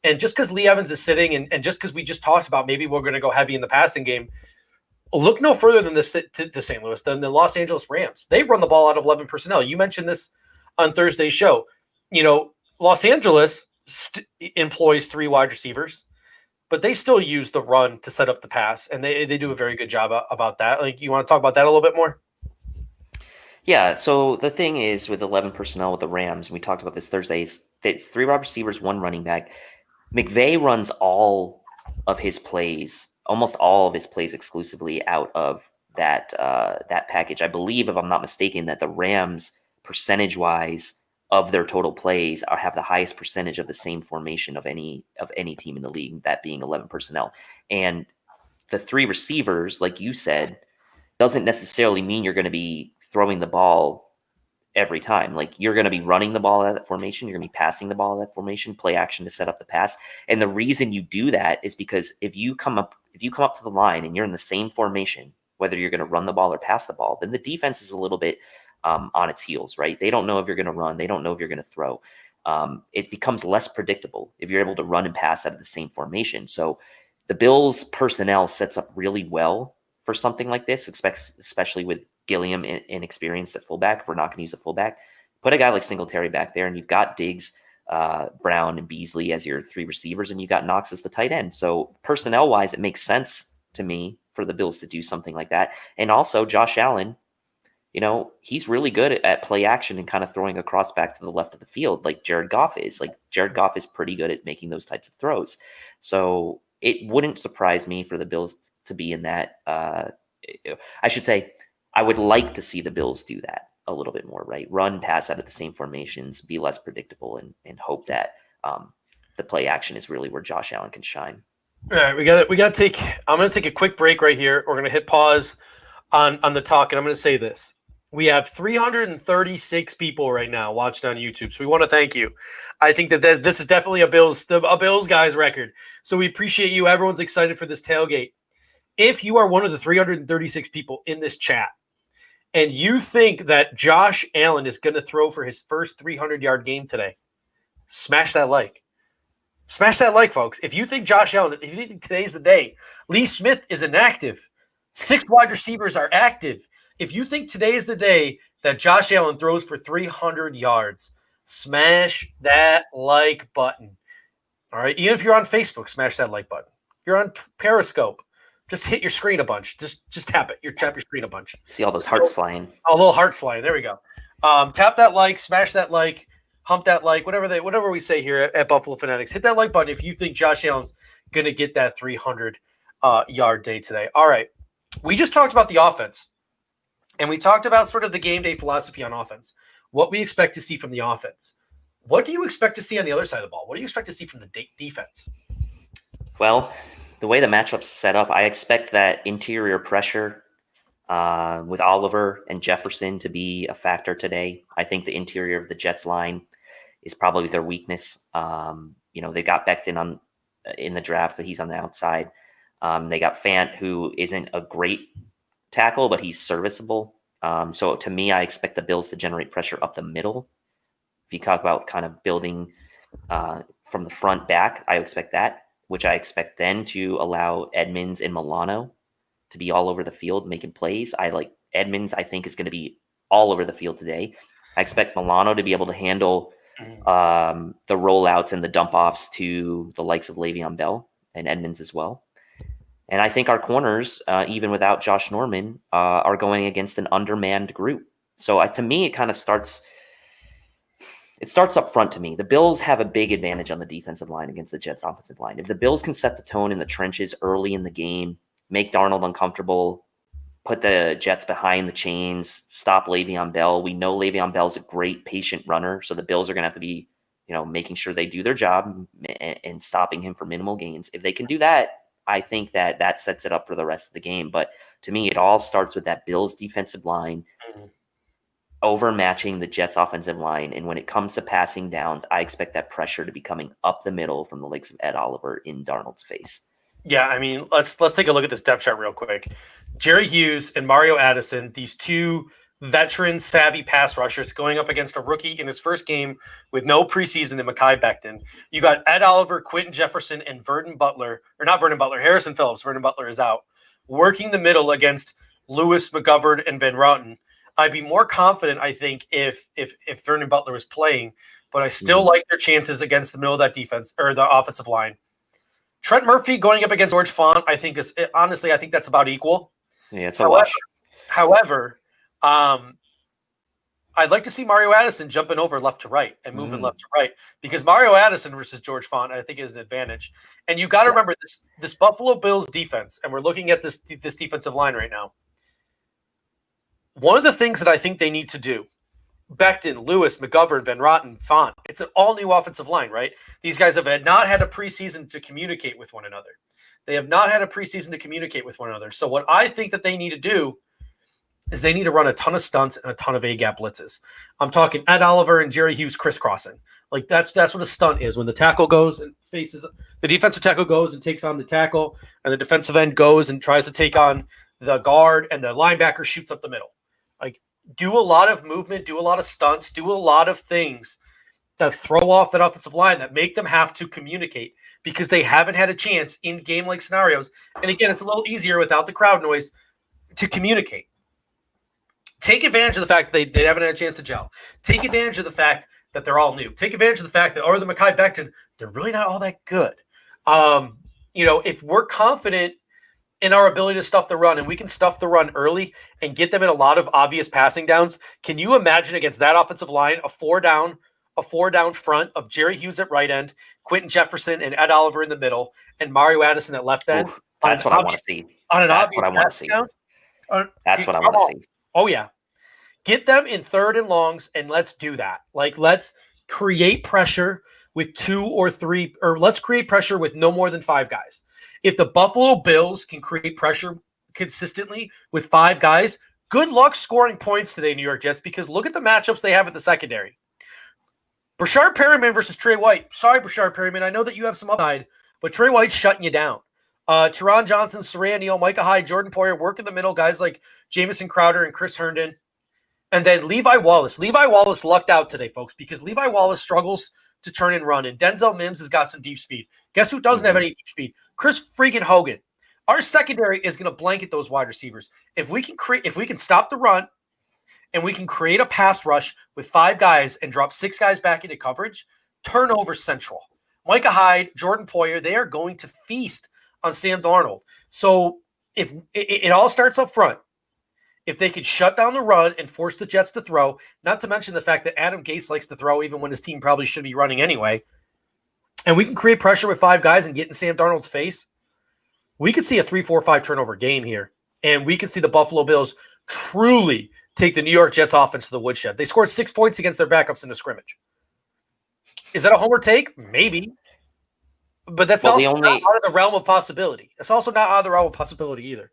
And just because Lee Evans is sitting and just because we just talked about maybe we're going to go heavy in the passing game, look no further than the St. Louis, than the Los Angeles Rams. They run the ball out of 11 personnel. You mentioned this on Thursday's show. Los Angeles employs 3 wide receivers, but they still use the run to set up the pass, and they do a very good job about that. Like, you want to talk about that a little bit more? Yeah, so the thing is with 11 personnel with the Rams, and we talked about this Thursday, it's 3 wide receivers, 1 running back. McVay runs all of his plays, almost all of his plays exclusively out of that package. I believe, if I'm not mistaken, that the Rams, percentage-wise, of their total plays have the highest percentage of the same formation of any team in the league, that being 11 personnel. And the 3 receivers, like you said, doesn't necessarily mean you're going to be throwing the ball every time. Like you're going to be running the ball out of that formation. You're going to be passing the ball out of that formation, play action to set up the pass. And the reason you do that is because if you come up to the line and you're in the same formation, whether you're going to run the ball or pass the ball, then the defense is a little bit on its heels, right? They don't know if you're going to run. They don't know if you're going to throw. It becomes less predictable if you're able to run and pass out of the same formation. So the Bills personnel sets up really well for something like this, especially with Gilliam inexperienced at fullback. If we're not going to use a fullback, put a guy like Singletary back there, and you've got Diggs, Brown, and Beasley as your 3 receivers, and you got Knox as the tight end. So personnel-wise, it makes sense to me for the Bills to do something like that. And also Josh Allen, he's really good at play action and kind of throwing across back to the left of the field like Jared Goff is. Like Jared Goff is pretty good at making those types of throws. So it wouldn't surprise me for the Bills to be in that. I should say I would like to see the Bills do that a little bit more, right? Run, pass out of the same formations, be less predictable, and hope that the play action is really where Josh Allen can shine. All right, we got to take. I'm going to take a quick break right here. We're going to hit pause on the talk, and I'm going to say this. We have 336 people right now watching on YouTube, so we want to thank you. I think that this is definitely a Bills guys record, so we appreciate you. Everyone's excited for this tailgate. If you are one of the 336 people in this chat, and you think that Josh Allen is going to throw for his first 300-yard game today, smash that like. Smash that like, folks. If you think Josh Allen, if you think today's the day, Lee Smith is inactive. 6 wide receivers are active. If you think today is the day that Josh Allen throws for 300 yards, smash that like button. All right? Even if you're on Facebook, smash that like button. If you're on Periscope, Just hit your screen a bunch. Just tap it. Tap your screen a bunch. See all those hearts flying. A little heart flying. There we go. Tap that like, smash that like, hump that like, whatever we say here at Buffalo Fanatics. Hit that like button if you think Josh Allen's going to get that 300 yard day today. All right. We just talked about the offense, and we talked about sort of the game day philosophy on offense, what we expect to see from the offense. What do you expect to see on the other side of the ball? What do you expect to see from the defense? Well, the way the matchup's set up, I expect that interior pressure with Oliver and Jefferson to be a factor today. I think the interior of the Jets line is probably their weakness. They got Becton in the draft, but he's on the outside. They got Fant, who isn't a great tackle, but he's serviceable. So to me, I expect the Bills to generate pressure up the middle. If you talk about kind of building from the front back, I expect that, which I expect then to allow Edmonds and Milano to be all over the field making plays. I like Edmonds, I think, is going to be all over the field today. I expect Milano to be able to handle the rollouts and the dump offs to the likes of Le'Veon Bell and Edmonds as well. And I think our corners, even without Josh Norman, are going against an undermanned group. So to me, it kind of starts up front to me. The Bills have a big advantage on the defensive line against the Jets offensive line. If the Bills can set the tone in the trenches early in the game, make Darnold uncomfortable, put the Jets behind the chains, stop Le'Veon Bell. We know Le'Veon Bell is a great patient runner, so the Bills are going to have to be, making sure they do their job and stopping him for minimal gains. If they can do that, I think that sets it up for the rest of the game. But to me, it all starts with that Bills defensive line overmatching the Jets offensive line. And when it comes to passing downs, I expect that pressure to be coming up the middle from the likes of Ed Oliver in Darnold's face. Yeah, I mean, let's take a look at this depth chart real quick. Jerry Hughes and Mario Addison, these two veteran savvy pass rushers going up against a rookie in his first game with no preseason in Mekhi Becton. You got Ed Oliver, Quentin Jefferson, and Harrison Phillips. Vernon Butler is out. Working the middle against Lewis, McGovern, and Van Routen. I'd be more confident, I think, if Vernon Butler was playing, but I still like their chances against the middle of that defense or the offensive line. Trent Murphy going up against George Font, I think that's about equal. Yeah, it's a wash. However, I'd like to see Mario Addison jumping over left to right and moving left to right, because Mario Addison versus George Font, I think, is an advantage. And you got to remember this Buffalo Bills defense, and we're looking at this defensive line right now. One of the things that I think they need to do, Becton, Lewis, McGovern, Van Rotten, Font, it's an all-new offensive line, right? These guys have not had a preseason to communicate with one another. So what I think that they need to do is they need to run a ton of stunts and a ton of A-gap blitzes. I'm talking Ed Oliver and Jerry Hughes crisscrossing. Like that's what a stunt is. When the tackle goes and faces the defensive tackle goes and takes on the tackle, and the defensive end goes and tries to take on the guard, and the linebacker shoots up the middle. Like, do a lot of movement, do a lot of stunts, do a lot of things that throw off that offensive line, that make them have to communicate, because they haven't had a chance in game-like scenarios. And again, it's a little easier without the crowd noise to communicate. Take advantage of the fact that they haven't had a chance to gel. Take advantage of the fact that they're all new. Take advantage of the fact that, or the Mekhi Becton, they're really not all that good. If we're confident in our ability to stuff the run, and we can stuff the run early and get them in a lot of obvious passing downs, can you imagine against that offensive line a four down front of Jerry Hughes at right end, Quentin Jefferson and Ed Oliver in the middle, and Mario Addison at left end? That's what I want to see. That's what I want to see. That's what I want to see. Oh, yeah. Get them in third and longs, and let's do that. Like, let's create pressure with 2 or 3, or let's create pressure with no more than 5 guys. If the Buffalo Bills can create pressure consistently with 5 guys, good luck scoring points today, New York Jets, because look at the matchups they have at the secondary. Brashard Perryman versus Trey White. Sorry, Brashard Perryman. I know that you have some upside, but Trey White's shutting you down. Teron Johnson, Saran Neal, Micah Hyde, Jordan Poyer, work in the middle, guys like Jamison Crowder and Chris Herndon. And then Levi Wallace. Levi Wallace lucked out today, folks, because Levi Wallace struggles to turn and run, and Denzel Mims has got some deep speed. Guess who doesn't have any deep speed? Chris freaking Hogan. Our secondary is going to blanket those wide receivers. If we can stop the run, and we can create a pass rush with 5 guys and drop 6 guys back into coverage, turnover central. Micah Hyde, Jordan Poyer, they are going to feast on Sam Darnold. So if it all starts up front, if they could shut down the run and force the Jets to throw, not to mention the fact that Adam Gase likes to throw even when his team probably should be running anyway, and we can create pressure with 5 guys and get in Sam Darnold's face, we could see a 3-4-5 turnover game here. And we could see the Buffalo Bills truly take the New York Jets offense to the woodshed. They scored 6 points against their backups in the scrimmage. Is that a homer take? Maybe. But that's not out of the realm of possibility. It's also not out of the realm of possibility either.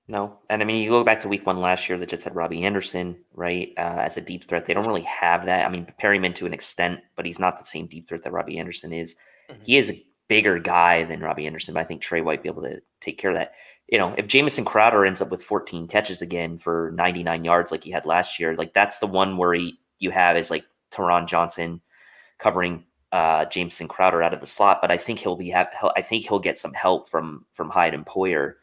No. And I mean, you go back to week 1 last year, the Jets had Robbie Anderson, right, as a deep threat. They don't really have that. I mean, Perryman to an extent, but he's not the same deep threat that Robbie Anderson is. Mm-hmm. He is a bigger guy than Robbie Anderson, but I think Trey White be able to take care of that. You know, if Jamison Crowder ends up with 14 catches again for 99 yards like he had last year, like that's the one worry you have is like Taron Johnson covering Jamison Crowder out of the slot. But I think he'll get some help from Hyde and Poyer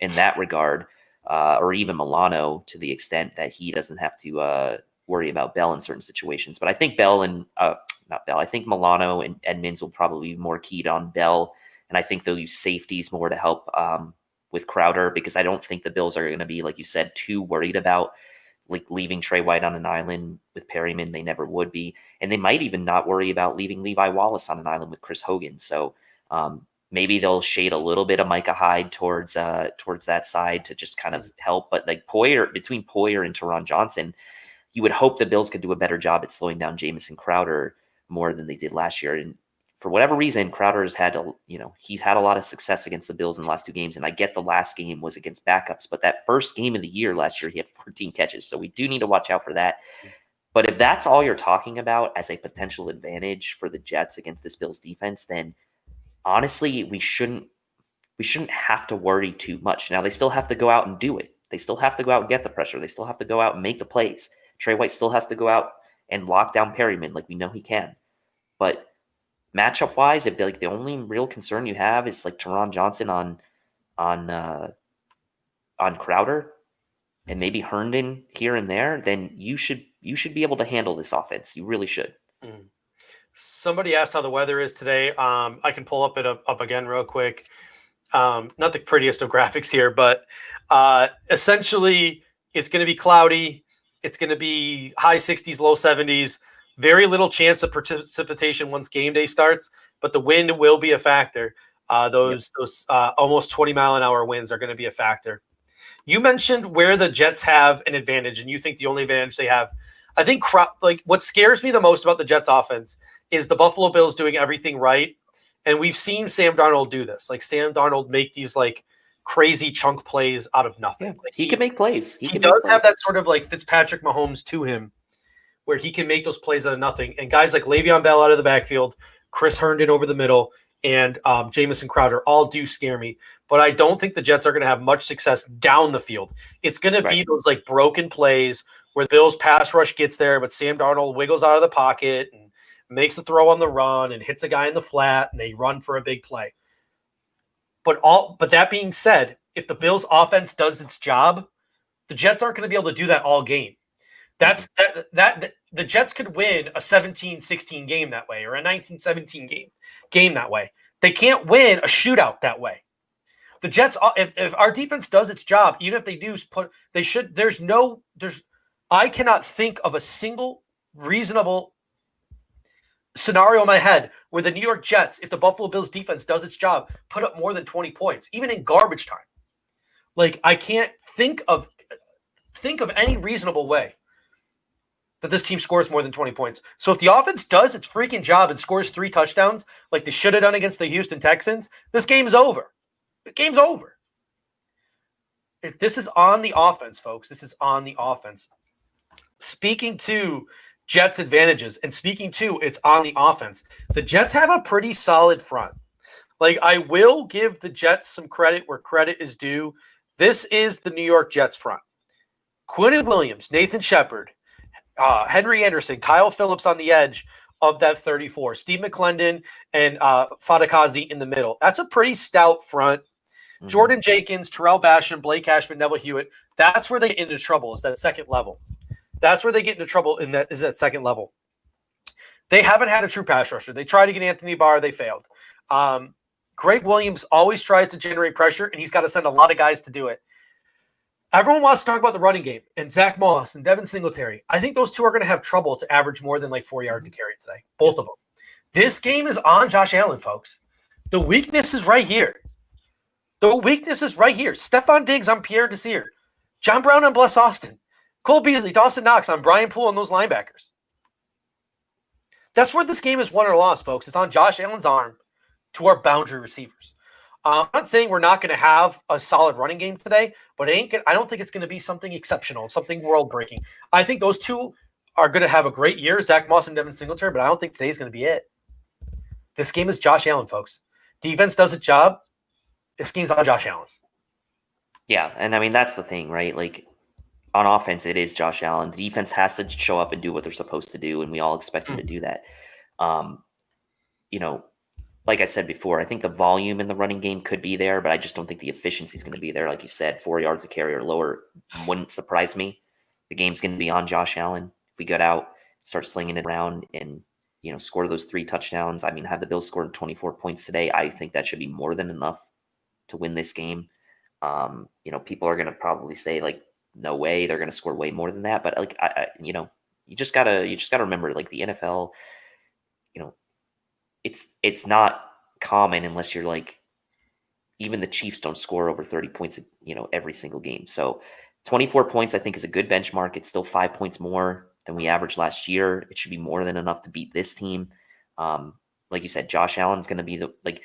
in that regard, or even Milano to the extent that he doesn't have to worry about Bell in certain situations. But I think I think Milano and Edmonds will probably be more keyed on Bell, and I think they'll use safeties more to help with Crowder, because I don't think the Bills are going to be, like you said, too worried about like leaving Trey White on an island with Perryman. They never would be. And they might even not worry about leaving Levi Wallace on an island with Chris Hogan. So maybe they'll shade a little bit of Micah Hyde towards that side to just kind of help. But like between Poyer and Taron Johnson, you would hope the Bills could do a better job at slowing down Jamison Crowder more than they did last year. And for whatever reason, Crowder has had he's had a lot of success against the Bills in the last 2 games. And I get the last game was against backups, but that first game of the year last year, he had 14 catches. So we do need to watch out for that. But if that's all you're talking about as a potential advantage for the Jets against this Bills defense, then honestly, we shouldn't have to worry too much. Now, they still have to go out and do it. They still have to go out and get the pressure. They still have to go out and make the plays. Trey White still has to go out and lock down Perryman like we know he can. But matchup wise, if the only real concern you have is like Taron Johnson on Crowder and maybe Herndon here and there, then you should be able to handle this offense. You really should. Mm. Somebody asked how the weather is today. I can pull up again real quick. Not the prettiest of graphics here, but essentially it's going to be cloudy. It's going to be high 60s, low 70s. Very little chance of precipitation once game day starts, but the wind will be a factor. Those almost 20-mile-an-hour winds are going to be a factor. You mentioned where the Jets have an advantage, and you think the only advantage they have. I think what scares me the most about the Jets offense is the Buffalo Bills doing everything right. And we've seen Sam Darnold do this. Like Sam Darnold make these like crazy chunk plays out of nothing. Yeah, like he can make plays. He does have that sort of like Fitzpatrick Mahomes to him, where he can make those plays out of nothing. And guys like Le'Veon Bell out of the backfield, Chris Herndon over the middle, and Jamison Crowder all do scare me. But I don't think the Jets are going to have much success down the field. It's going to be those like broken plays where the Bills pass rush gets there, but Sam Darnold wiggles out of the pocket and makes the throw on the run and hits a guy in the flat, and they run for a big play. But that being said, if the Bills offense does its job, the Jets aren't going to be able to do that all game. That the Jets could win a 17-16 game that way, or a 19-17 game that way. They can't win a shootout that way. The Jets, if our defense does its job, even if they do they should. I cannot think of a single reasonable scenario in my head where the New York Jets, if the Buffalo Bills defense does its job, put up more than 20 points, even in garbage time. Like I can't think of any reasonable way that this team scores more than 20 points. So if the offense does its freaking job and scores 3 touchdowns like they should have done against the Houston Texans, this game's over. The game's over. If this is on the offense, folks. This is on the offense. Speaking to Jets advantages and speaking to it's on the offense, the Jets have a pretty solid front. Like I will give the Jets some credit where credit is due. This is the New York Jets front. Quinnen Williams, Nathan Shepard, Henry Anderson, Kyle Phillips on the edge of that 34, Steve McClendon and Fadakazi in the middle. That's a pretty stout front. Mm-hmm. Jordan Jenkins, Terrell Basham, Blake Ashman, Neville Hewitt. That's where they get into trouble, is that second level. That's where they get into trouble is that second level. They haven't had a true pass rusher. They tried to get Anthony Barr. They failed. Greg Williams always tries to generate pressure, and he's got to send a lot of guys to do it. Everyone wants to talk about the running game and Zach Moss and Devin Singletary. I think those two are going to have trouble to average more than like 4 yards to carry today. Both of them. This game is on Josh Allen, folks. The weakness is right here. The weakness is right here. Stephon Diggs on Pierre Desir. John Brown on Bless Austin. Cole Beasley, Dawson Knox on Brian Poole and those linebackers. That's where this game is won or lost, folks. It's on Josh Allen's arm to our boundary receivers. I'm not saying we're not going to have a solid running game today, but I don't think it's going to be something exceptional, something world-breaking. I think those two are going to have a great year, Zach Moss and Devin Singletary, but I don't think today's going to be it. This game is Josh Allen, folks. Defense does its job. This game's on Josh Allen. Yeah, and I mean, that's the thing, right? Like, on offense, it is Josh Allen. The defense has to show up and do what they're supposed to do, and we all expect them to do that. Like I said before, I think the volume in the running game could be there, but I just don't think the efficiency is going to be there. Like you said, 4 yards a carry or lower wouldn't surprise me. The game's going to be on Josh Allen. If we get out, start slinging it around, and score those 3 touchdowns. I mean, have the Bills scored 24 points today. I think that should be more than enough to win this game. People are going to probably say like, no way, they're going to score way more than that. But like, you just gotta remember, like, the NFL, it's not common unless you're like, even the Chiefs don't score over 30 points, every single game. So 24 points, I think, is a good benchmark. It's still 5 points more than we averaged last year. It should be more than enough to beat this team. Like you said, Josh Allen's going to be like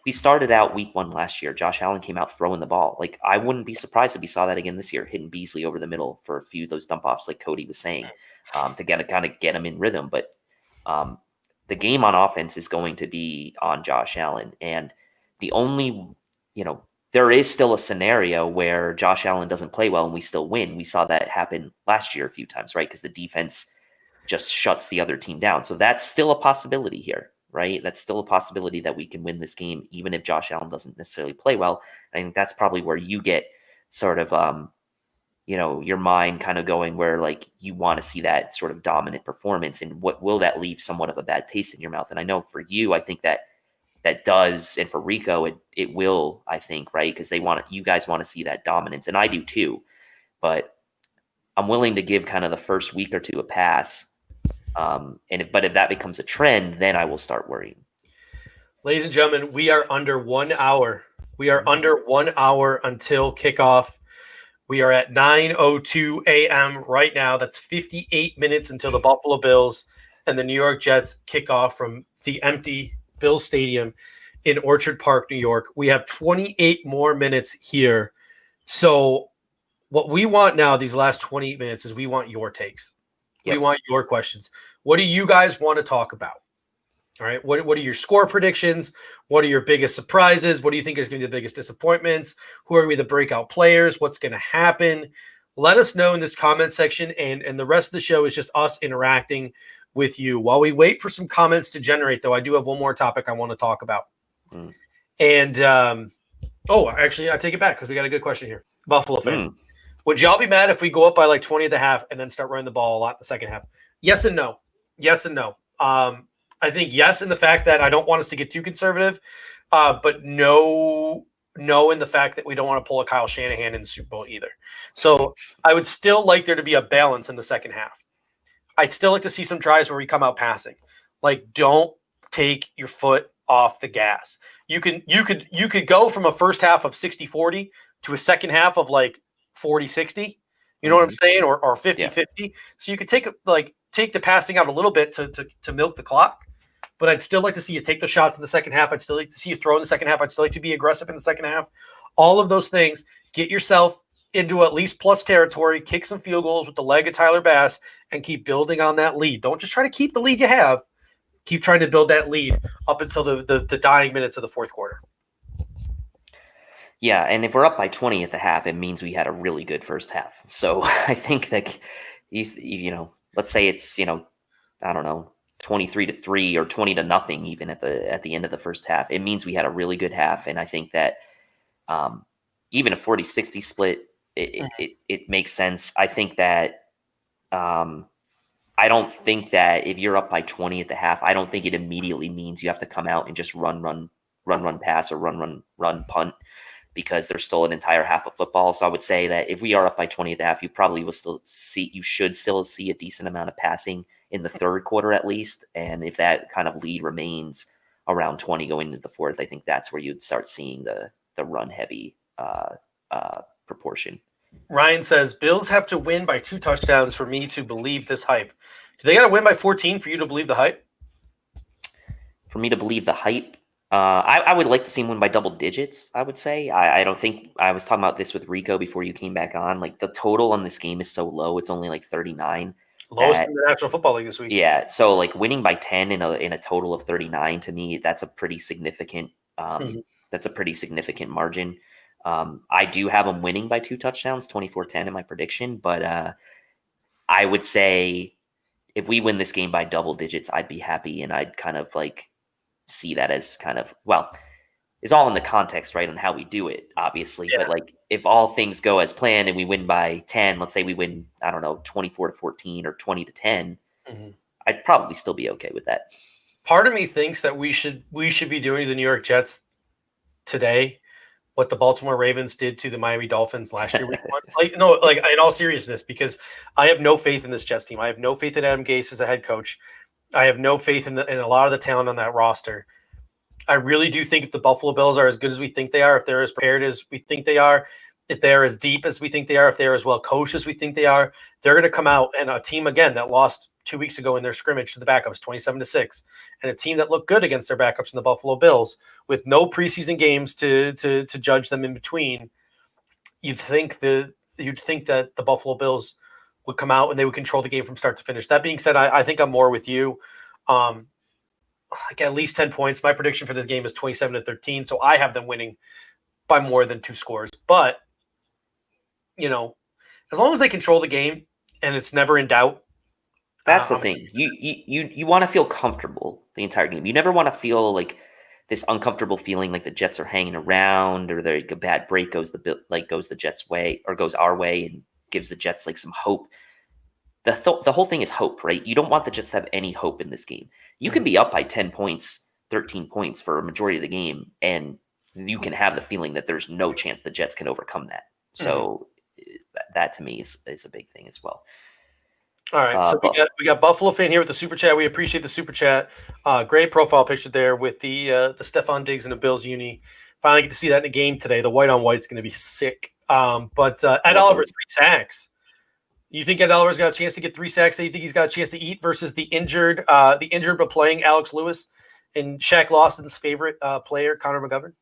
we started out week 1 last year. Josh Allen came out throwing the ball. Like, I wouldn't be surprised if we saw that again this year, hitting Beasley over the middle for a few of those dump offs, like Cody was saying, to get him in rhythm. But the game on offense is going to be on Josh Allen. And the only, there is still a scenario where Josh Allen doesn't play well and we still win. We saw that happen last year a few times, right? Because the defense just shuts the other team down. So that's still a possibility here, right? That's still a possibility that we can win this game, even if Josh Allen doesn't necessarily play well. I think that's probably where you get sort of, your mind kind of going where, like, you want to see that sort of dominant performance, and what will that leave somewhat of a bad taste in your mouth? And I know for you, I think that does, and for Rico, it will, I think, right? Because you guys want to see that dominance, and I do too. But I'm willing to give kind of the first week or two a pass. But if that becomes a trend, then I will start worrying. Ladies and gentlemen, we are under 1 hour. We are under 1 hour until kickoff. We are at 9:02 a.m. right now. That's 58 minutes until the Buffalo Bills and the New York Jets kick off from the empty Bills Stadium in Orchard Park, New York. We have 28 more minutes here. So what we want now, these last 28 minutes, is we want your takes. Yep. We want your questions. What do you guys want to talk about? All right. What are your score predictions? What are your biggest surprises? What do you think is going to be the biggest disappointments? Who are the breakout players? What's going to happen? Let us know in this comment section. And the rest of the show is just us interacting with you. While we wait for some comments to generate, though, I do have one more topic I want to talk about. And, actually, I take it back because we got a good question here. Buffalo fan. Would y'all be mad if we go up by like 20 at the half and then start running the ball a lot in the second half? Yes and no. Yes and no. I think yes in the fact that I don't want us to get too conservative, but no in the fact that we don't want to pull a Kyle Shanahan in the Super Bowl either. So I would still like there to be a balance in the second half. I'd still like to see some tries where we come out passing. Like, don't take your foot off the gas. You could go from a first half of 60-40 to a second half of like 40-60. You know what I'm saying? Or 50-50. Yeah. So you could take the passing out a little bit to milk the clock. But I'd still like to see you take the shots in the second half. I'd still like to see you throw in the second half. I'd still like to be aggressive in the second half. All of those things, get yourself into at least plus territory, kick some field goals with the leg of Tyler Bass, and keep building on that lead. Don't just try to keep the lead you have. Keep trying to build that lead up until the dying minutes of the fourth quarter. Yeah, and if we're up by 20 at the half, it means we had a really good first half. So I think that, let's say it's, I don't know, 23-3 or 20-0 even at the end of the first half. It means we had a really good half. And I think that even a 40-60 split, it makes sense. I think that I don't think that if you're up by 20 at the half, I don't think it immediately means you have to come out and just run run pass or run punt, because there's still an entire half of football. So I would say that if we are up by 20 at the half, you should still see a decent amount of passing in the third quarter at least. And if that kind of lead remains around 20 going into the fourth, I think that's where you'd start seeing the run heavy proportion. Ryan says Bills have to win by 2 touchdowns for me to believe this hype. Do they got to win by 14 for you to believe the hype? For me to believe the hype, I would like to see him win by double digits, I would say. I don't think – I was talking about this with Rico before you came back on. Like, the total on this game is so low. It's only like 39. Lowest in the National Football League this week. Yeah, so like winning by 10 in a total of 39, to me, that's a pretty significant that's a pretty significant margin. I do have them winning by 2 touchdowns, 24-10 in my prediction, but I would say if we win this game by double digits, I'd be happy, and I'd kind of like see that as kind of, well, it's all in the context, right, on how we do it, obviously. Yeah. But like if all things go as planned and we win by 10, let's say we win, I don't know, 24-14 or 20-10, I'd probably still be okay with that. Part of me thinks that we should be doing to the New York Jets today what the Baltimore Ravens did to the Miami Dolphins last year. In all seriousness, because I have no faith in this Jets team. I have no faith in Adam Gase as a head coach. I have no faith in a lot of the talent on that roster. I really do think if the Buffalo Bills are as good as we think they are, if they're as prepared as we think they are, if they're as deep as we think they are, if they're as well coached as we think they are, they're going to come out, and a team, again, that lost 2 weeks ago in their scrimmage to the backups, 27-6, and a team that looked good against their backups in the Buffalo Bills with no preseason games to judge them in between, you'd think that the Buffalo Bills would come out and they would control the game from start to finish. That being said, I think I'm more with you. Like at least 10 points. My prediction for this game is 27-13, so I have them winning by more than 2 scores. But, as long as they control the game and it's never in doubt. That's the thing. You want to feel comfortable the entire game. You never want to feel like this uncomfortable feeling like the Jets are hanging around, or a bad break goes the Jets' way or goes our way and gives the Jets like some hope. The whole thing is hope, right? You don't want the Jets to have any hope in this game. You can be up by 10 points, 13 points for a majority of the game, and you can have the feeling that there's no chance the Jets can overcome that. So that to me is a big thing as well. All right, so we got Buffalo fan here with the super chat. We appreciate the super chat. Great profile picture there with the Stephon Diggs and the Bills uni. Finally get to see that in a game today. The white on white is going to be sick. But Ed Oliver, 3 sacks. You think Ed Oliver's got a chance to get 3 sacks that you think he's got a chance to eat versus the injured but playing Alex Lewis and Shaq Lawson's favorite player, Connor McGovern?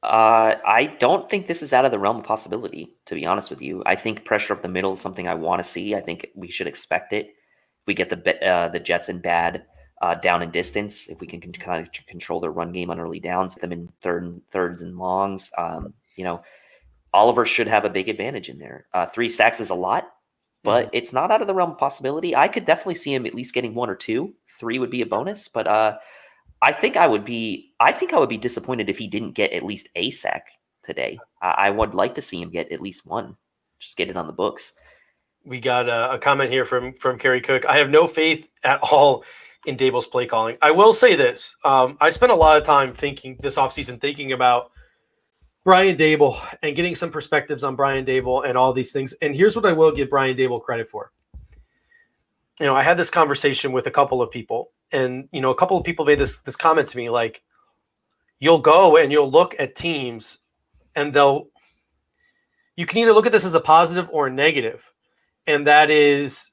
I don't think this is out of the realm of possibility, to be honest with you. I think pressure up the middle is something I want to see. I think we should expect it. If we get the Jets in bad down and distance, if we can kind of control their run game on early downs, them in thirds and longs, Oliver should have a big advantage in there. 3 sacks is a lot, but it's not out of the realm of possibility. I could definitely see him at least getting 1 or 2. 3 would be a bonus, but I think I would be disappointed if he didn't get at least a sack today. I would like to see him get at least 1. Just get it on the books. We got a comment here from Kerry Cook. I have no faith at all in Daboll's play calling. I will say this. I spent a lot of time this offseason thinking about Brian Daboll and getting some perspectives on Brian Daboll and all these things. And here's what I will give Brian Daboll credit for. I had this conversation with a couple of people, and, a couple of people made this comment to me, like, you'll go and you'll look at teams and you can either look at this as a positive or a negative. And that is,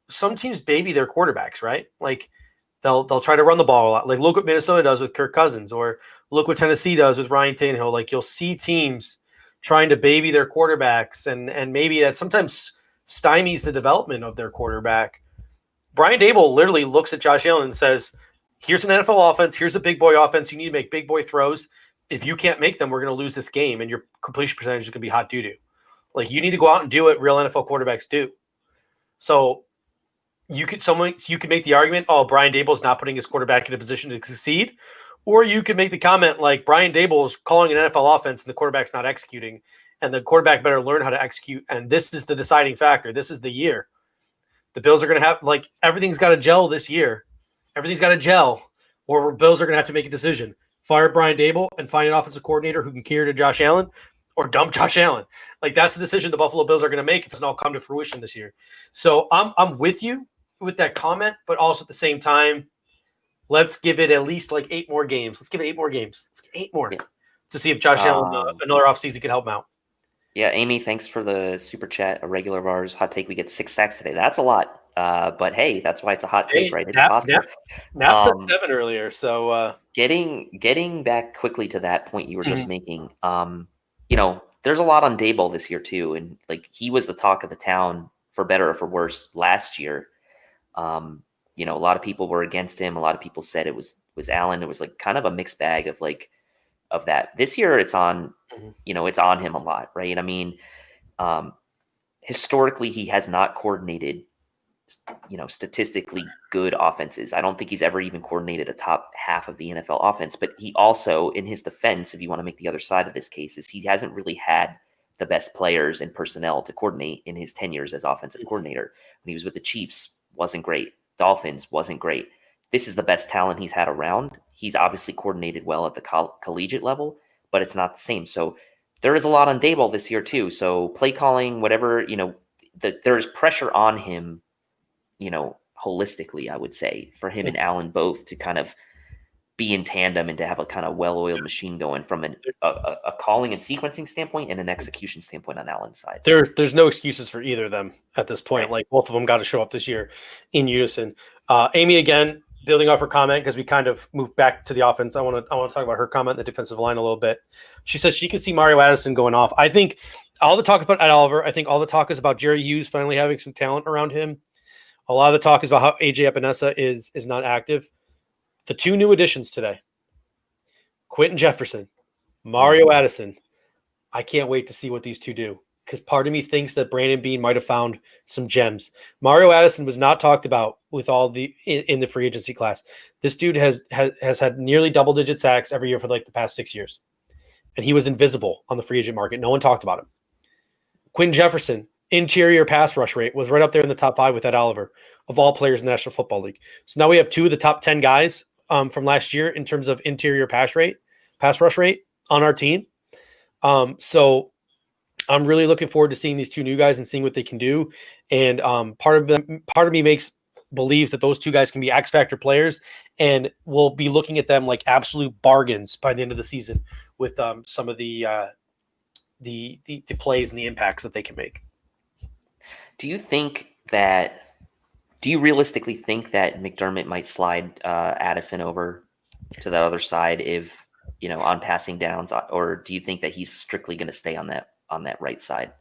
some teams baby their quarterbacks, right? Like, they'll try to run the ball a lot. Like, look what Minnesota does with Kirk Cousins, or look what Tennessee does with Ryan Tannehill. Like, you'll see teams trying to baby their quarterbacks, and maybe that sometimes stymies the development of their quarterback. Brian Daboll literally looks at Josh Allen and says, here's an NFL offense. Here's a big boy offense. You need to make big boy throws. If you can't make them, we're going to lose this game, and your completion percentage is going to be hot doo-doo. Like, you need to go out and do what real NFL quarterbacks do. So you could make the argument, Brian Daboll's not putting his quarterback in a position to succeed. Or you could make the comment like, Brian Daboll is calling an NFL offense and the quarterback's not executing, and the quarterback better learn how to execute. And this is the deciding factor. This is the year. The Bills are going to have, everything's got to gel this year. Everything's got to gel or Bills are going to have to make a decision: fire Brian Dable and find an offensive coordinator who can cater to Josh Allen, or dump Josh Allen. Like, that's the decision the Buffalo Bills are going to make if it's not come to fruition this year. So I'm with you with that comment, but also at the same time, let's give it at least like 8 more games. Let's give it 8 more games. Let's get 8 more to see if Josh Allen another offseason can help him out. Yeah, Amy, thanks for the super chat. A regular of ours, hot take. We get 6 sacks today. That's a lot. But hey, that's why it's a hot take, right? It's possible. Nap said 7 earlier. So getting back quickly to that point you were just making, there's a lot on Daboll this year too, and like he was the talk of the town for better or for worse last year. A lot of people were against him. A lot of people said it was Allen. It was like kind of a mixed bag of that. This year it's on, it's on him a lot, right? I mean, historically he has not coordinated, statistically good offenses. I don't think he's ever even coordinated a top half of the NFL offense, but he also, in his defense, if you want to make the other side of this case, is he hasn't really had the best players and personnel to coordinate in his tenures as offensive coordinator. When he was with the Chiefs, wasn't great. Dolphins, wasn't great. This is the best talent he's had around. He's obviously coordinated well at the collegiate level, but it's not the same. So there is a lot on Daboll this year too. So play calling, whatever, there's pressure on him, holistically, I would say, for him and Allen both to kind of be in tandem and to have a kind of well-oiled machine going from a calling and sequencing standpoint and an execution standpoint on Allen's side. There's no excuses for either of them at this point. Right. Like, both of them got to show up this year in unison. Amy, again, building off her comment, because we kind of moved back to the offense. I want to talk about her comment in the defensive line a little bit. She says she could see Mario Addison going off. I think all the talk is about Ed Oliver. I think all the talk is about Jerry Hughes finally having some talent around him. A lot of the talk is about how AJ Epinesa is not active. The 2 new additions today, Quentin Jefferson, Mario Addison. I can't wait to see what these 2 do, because part of me thinks that Brandon Beane might have found some gems. Mario Addison was not talked about with all in the free agency class. This dude has had nearly double-digit sacks every year for like the past 6 years, and he was invisible on the free agent market. No one talked about him. Quentin Jefferson, interior pass rush rate, was right up there in the top 5 with Ed Oliver of all players in the National Football League. So now we have 2 of the top 10 guys from last year in terms of interior pass rush rate on our team. So I'm really looking forward to seeing these 2 new guys and seeing what they can do. And part of me believes that those 2 guys can be X factor players, and we'll be looking at them like absolute bargains by the end of the season with some of the plays and the impacts that they can make. Do you realistically think that McDermott might slide Addison over to that other side if, on passing downs, or do you think that he's strictly going to stay on that right side?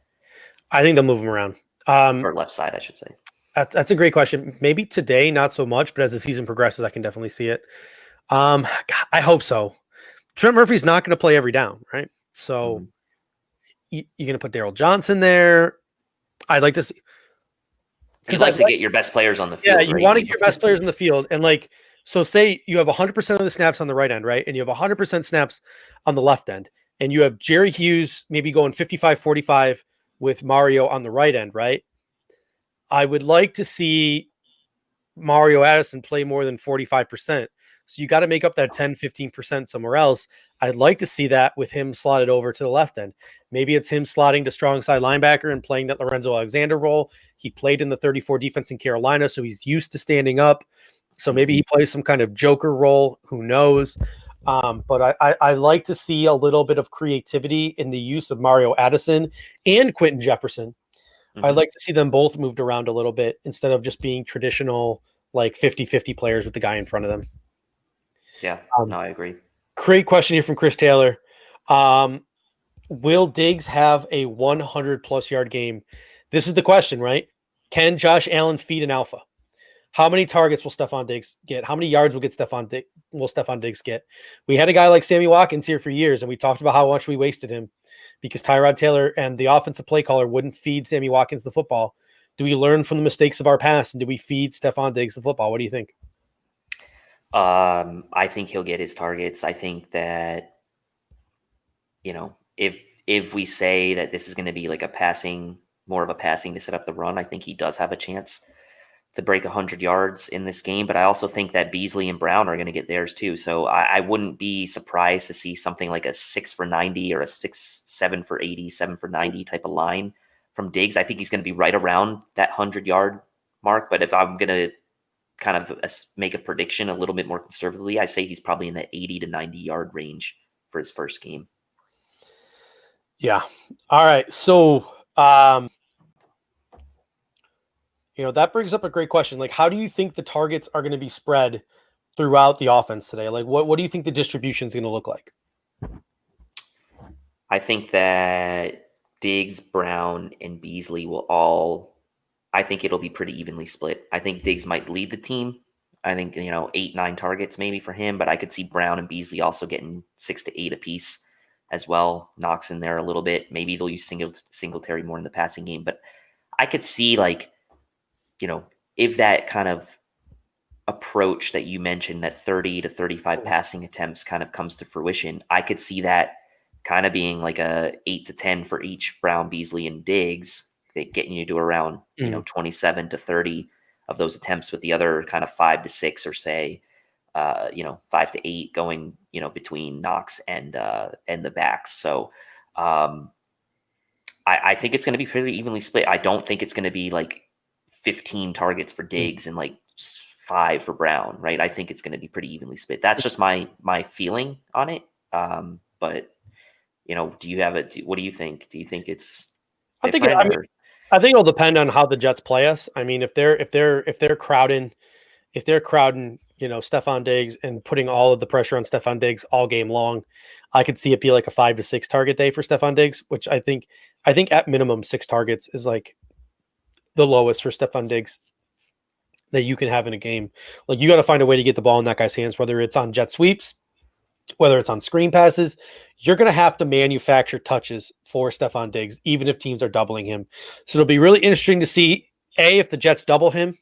I think they'll move him around. Or left side, I should say. That's a great question. Maybe today, not so much, but as the season progresses, I can definitely see it. God, I hope so. Trent Murphy's not going to play every down, right? So you're going to put Darryl Johnson there. I'd like to see. You'd like to get your best players on the field. Yeah, you want to get your best players on the field. And so say you have 100% of the snaps on the right end, right? And you have 100% snaps on the left end. And you have Jerry Hughes maybe going 55-45 with Mario on the right end, right? I would like to see Mario Addison play more than 45%. So you got to make up that 10-15% somewhere else. I'd like to see that with him slotted over to the left end. Maybe it's him slotting to strong side linebacker and playing that Lorenzo Alexander role. He played in the 34 defense in Carolina, so he's used to standing up. So maybe he plays some kind of joker role. Who knows? But I like to see a little bit of creativity in the use of Mario Addison and Quentin Jefferson. I'd like to see them both moved around a little bit instead of just being traditional like 50-50 players with the guy in front of them. Yeah, no, I agree. Great question here from Chris Taylor. Will Diggs have a 100-plus yard game? This is the question, right? Can Josh Allen feed an alpha? How many targets will Stephon Diggs get? How many yards will Stephon Diggs get? We had a guy like Sammy Watkins here for years, and we talked about how much we wasted him because Tyrod Taylor and the offensive play caller wouldn't feed Sammy Watkins the football. Do we learn from the mistakes of our past, and do we feed Stephon Diggs the football? What do you think? I think he'll get his targets. I think that, if we say that this is going to be like more of a passing to set up the run, I think he does have a chance. to break 100 yards in this game, but I also think that Beasley and Brown are going to get theirs too. So I wouldn't be surprised to see something like a 6 for 90 or a 7 for 80, 7 for 90 type of line from Diggs. I think he's going to be right around that 100-yard mark. But if I'm going to kind of make a prediction a little bit more conservatively, I say he's probably in the 80 to 90-yard range for his first game. Yeah. All right. So, that brings up a great question. Like, how do you think the targets are going to be spread throughout the offense today? Like, what do you think the distribution is going to look like? I think that Diggs, Brown, and Beasley I think it'll be pretty evenly split. I think Diggs might lead the team. I think, 8, 9 targets maybe for him, but I could see Brown and Beasley also getting 6 to 8 apiece as well. Knox in there a little bit. Maybe they'll use Singletary more in the passing game, but I could see if that kind of approach that you mentioned, that 30 to 35 passing attempts kind of comes to fruition, I could see that kind of being like a 8 to 10 for each Brown, Beasley, and Diggs, getting you to around 27 to 30 of those attempts, with the other kind of 5 to 6 or say 5 to 8 going between Knox and the backs. So I think it's going to be pretty evenly split. I don't think it's going to be like 15 targets for Diggs and like 5 for Brown, right? I think it's going to be pretty evenly split. That's just my feeling on it. But do you have what do you think? Do you think it's I think it'll depend on how the Jets play us. I mean, if they're crowding, Stephon Diggs and putting all of the pressure on Stephon Diggs all game long, I could see it be like a 5 to 6 target day for Stephon Diggs, which I think at minimum 6 targets is like the lowest for Stephon Diggs that you can have in a game. Like, you got to find a way to get the ball in that guy's hands, whether it's on jet sweeps, whether it's on screen passes. You're going to have to manufacture touches for Stephon Diggs, even if teams are doubling him. So it'll be really interesting to see, A, if the Jets double him,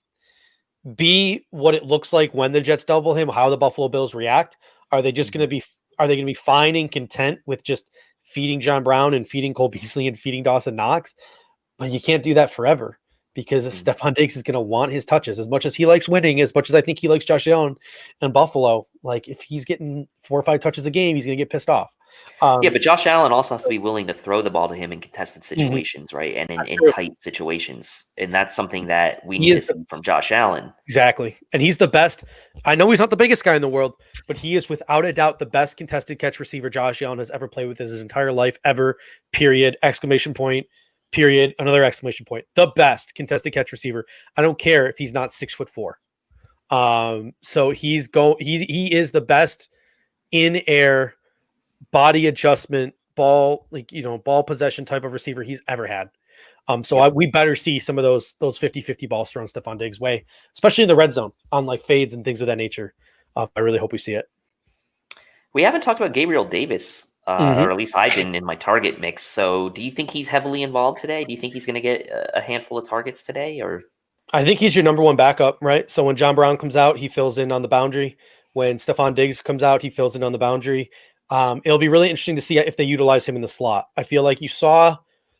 B, what it looks like when the Jets double him, how the Buffalo Bills react. Are they just going to be fine and content with just feeding John Brown and feeding Cole Beasley and feeding Dawson Knox? But you can't do that forever, because Stephon Diggs is going to want his touches as much as he likes winning, as much as I think he likes Josh Allen and Buffalo. Like, if he's getting 4 or 5 touches a game, he's going to get pissed off. But Josh Allen also has to be willing to throw the ball to him in contested situations, right? And in tight situations. And that's something that we need to see from Josh Allen. Exactly. And he's the best. I know he's not the biggest guy in the world, but he is without a doubt the best contested catch receiver Josh Allen has ever played with his entire life, ever, period, exclamation point, period, another exclamation point. The best contested catch receiver. I don't care if he's not 6'4". So he is the best in air body adjustment ball possession type of receiver he's ever had. We better see some of those 50-50 balls thrown Stephon Diggs' way, especially in the red zone on like fades and things of that nature. I really hope we see it. We haven't talked about Gabriel Davis. Or at least I didn't in my target mix. So do you think he's heavily involved today? Do you think he's going to get a handful of targets today? Or I think he's your number one backup, right? So when John Brown comes out, he fills in on the boundary. When Stephon Diggs comes out, he fills in on the boundary. It'll be really interesting to see if they utilize him in the slot. I feel like you saw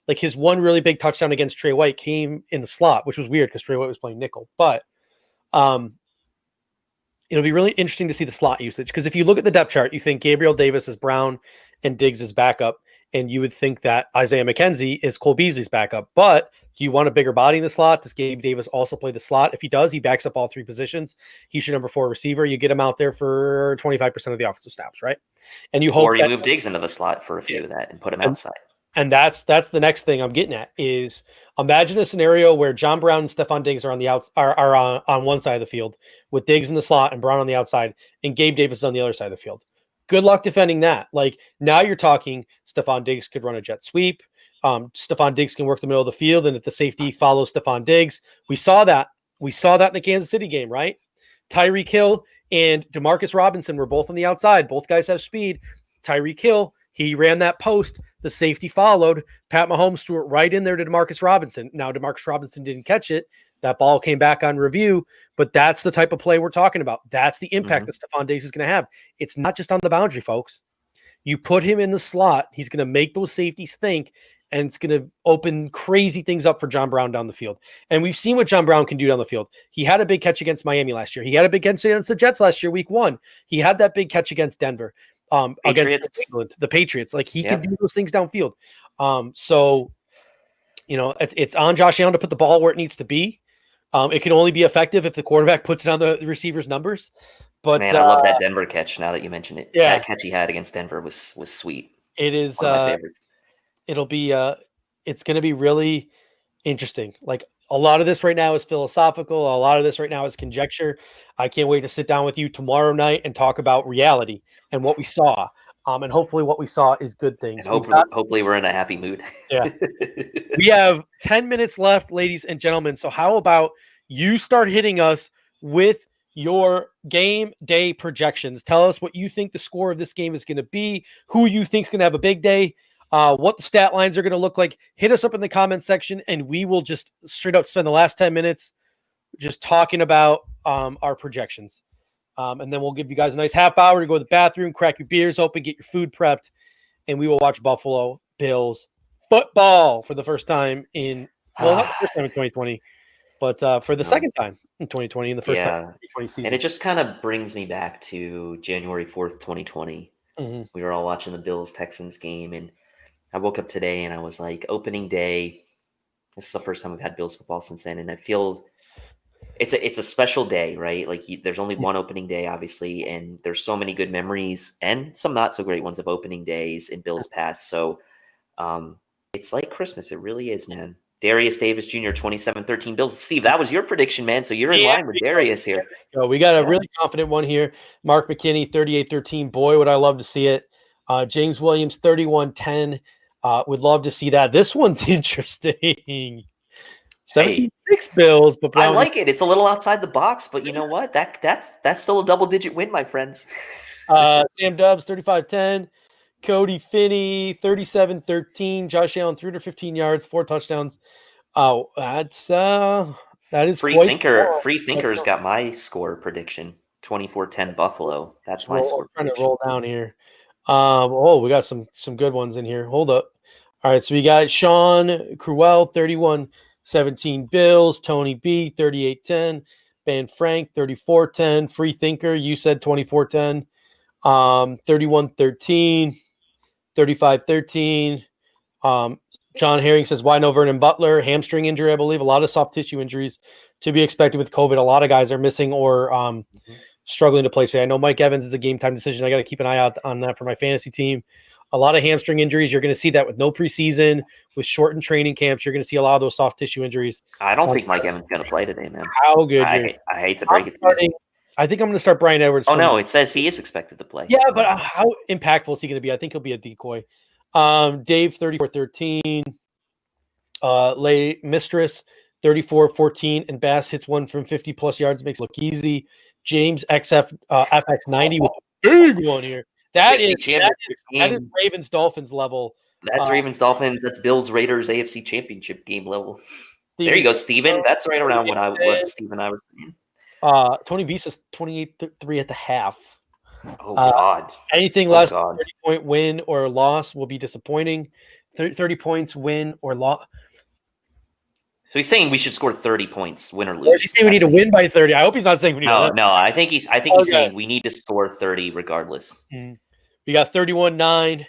like his one really big touchdown against Trey White came in the slot, which was weird because Trey White was playing nickel. But it'll be really interesting to see the slot usage, because if you look at the depth chart, you think Gabriel Davis is Brown and Diggs is backup, and you would think that Isaiah McKenzie is Cole Beasley's backup. But do you want a bigger body in the slot? Does Gabe Davis also play the slot? If he does, he backs up all 3 positions. He's your number 4 receiver. You get him out there for 25% of the offensive snaps, right? And you hope, or you move Diggs into the slot for a few of that and put him outside. And that's the next thing I'm getting at is, imagine a scenario where John Brown and Stephon Diggs are on the are on one side of the field, with Diggs in the slot and Brown on the outside, and Gabe Davis on the other side of the field. Good luck defending that. Like, now you're talking Stephon Diggs could run a jet sweep. Stephon Diggs can work the middle of the field, and if the safety follows Stephon Diggs, we saw that in the Kansas City game, right? Tyreek Hill and Demarcus Robinson were both on the outside. Both guys have speed. Tyreek Hill, he ran that post. The safety followed. Pat Mahomes threw it right in there to Demarcus Robinson. Now, Demarcus Robinson didn't catch it. That ball came back on review, but that's the type of play we're talking about. That's the impact that Stephon Diggs is going to have. It's not just on the boundary, folks. You put him in the slot, he's going to make those safeties think, and it's going to open crazy things up for John Brown down the field. And we've seen what John Brown can do down the field. He had a big catch against Miami last year. He had a big catch against the Jets last year, week 1. He had that big catch against Denver, against England, the Patriots. Like, he can do those things downfield. So, it's on Josh Allen to put the ball where it needs to be. It can only be effective if the quarterback puts it on the receiver's numbers. But man, I love that Denver catch. Now that you mention it, yeah, that catch he had against Denver was sweet. It is. One of my favorites. It'll be. It's going to be really interesting. Like, a lot of this right now is philosophical. A lot of this right now is conjecture. I can't wait to sit down with you tomorrow night and talk about reality and what we saw. And hopefully what we saw is good things. And hopefully we're in a happy mood. Yeah. We have 10 minutes left, ladies and gentlemen. So how about you start hitting us with your game day projections? Tell us what you think the score of this game is going to be, who you think is going to have a big day, what the stat lines are going to look like. Hit us up in the comments section, and we will just straight up spend the last 10 minutes just talking about our projections. And then we'll give you guys a nice half hour to go to the bathroom, crack your beers open, get your food prepped, and we will watch Buffalo Bills football for the first time not the first time in 2020, but for the second time in 2020 and the first time in 2020 season. And it just kind of brings me back to January 4th, 2020. Mm-hmm. We were all watching the Bills-Texans game, and I woke up today and I was like, opening day. This is the first time we've had Bills football since then, and it feels it's a special day, right? Like, there's only one opening day, obviously, and there's so many good memories and some not so great ones of opening days in Bills past. So it's like Christmas. It really is, man. Darius Davis Jr., 27-13 Bills. Steve, that was your prediction, man. So you're in line with Darius here. So we got a really confident one here. Mark McKinney, 38-13. Boy, would I love to see it. James Williams, 31-10. Would love to see that. This one's interesting. 17-6 Bills, but I like it. It's a little outside the box, but you know what? That's still a double-digit win, my friends. Sam Dubs, 35-10. Cody Finney, 37-13. Josh Allen, 315 yards, 4 touchdowns. Oh, that is Free Thinker's got my score prediction. 24-10 Buffalo. That's my score. Trying to roll down here. We got some good ones in here. Hold up. All right, so we got Sean Cruel, 31-17 Bills. Tony B, 38-10. Ben Frank, 34-10. Free Thinker, you said 24-10. 31-13. 35-13. John Herring says, why no Vernon Butler? Hamstring injury, I believe. A lot of soft tissue injuries to be expected with COVID. A lot of guys are missing or struggling to play today. I know Mike Evans is a game time decision. I got to keep an eye out on that for my fantasy team. A lot of hamstring injuries. You're going to see that with no preseason, with shortened training camps. You're going to see a lot of those soft tissue injuries. I don't think Mike Evans is going to play today, man. How good? I hate to break it. I think I'm going to start Brian Edwards. Oh, no, it says he is expected to play. Yeah, but how impactful is he going to be? I think he'll be a decoy. Dave, 34-13. Lay Mistress, 34-14. And Bass hits one from 50-plus yards, makes it look easy. James FX90 with a big one here. That is Ravens-Dolphins level. That's Ravens-Dolphins. That's Bills-Raiders AFC Championship game level. There you go, Steven. That's right around what Steve and I were saying. Tony B says 28-3 at the half. Oh, God. Anything less than 30-point win or loss will be disappointing. 30 points win or loss. So he's saying we should score 30 points, win or lose. Or is he saying we need to win by 30? I hope he's not saying we need to win. No, I think he's saying we need to score 30 regardless. Mm-hmm. We got 31-9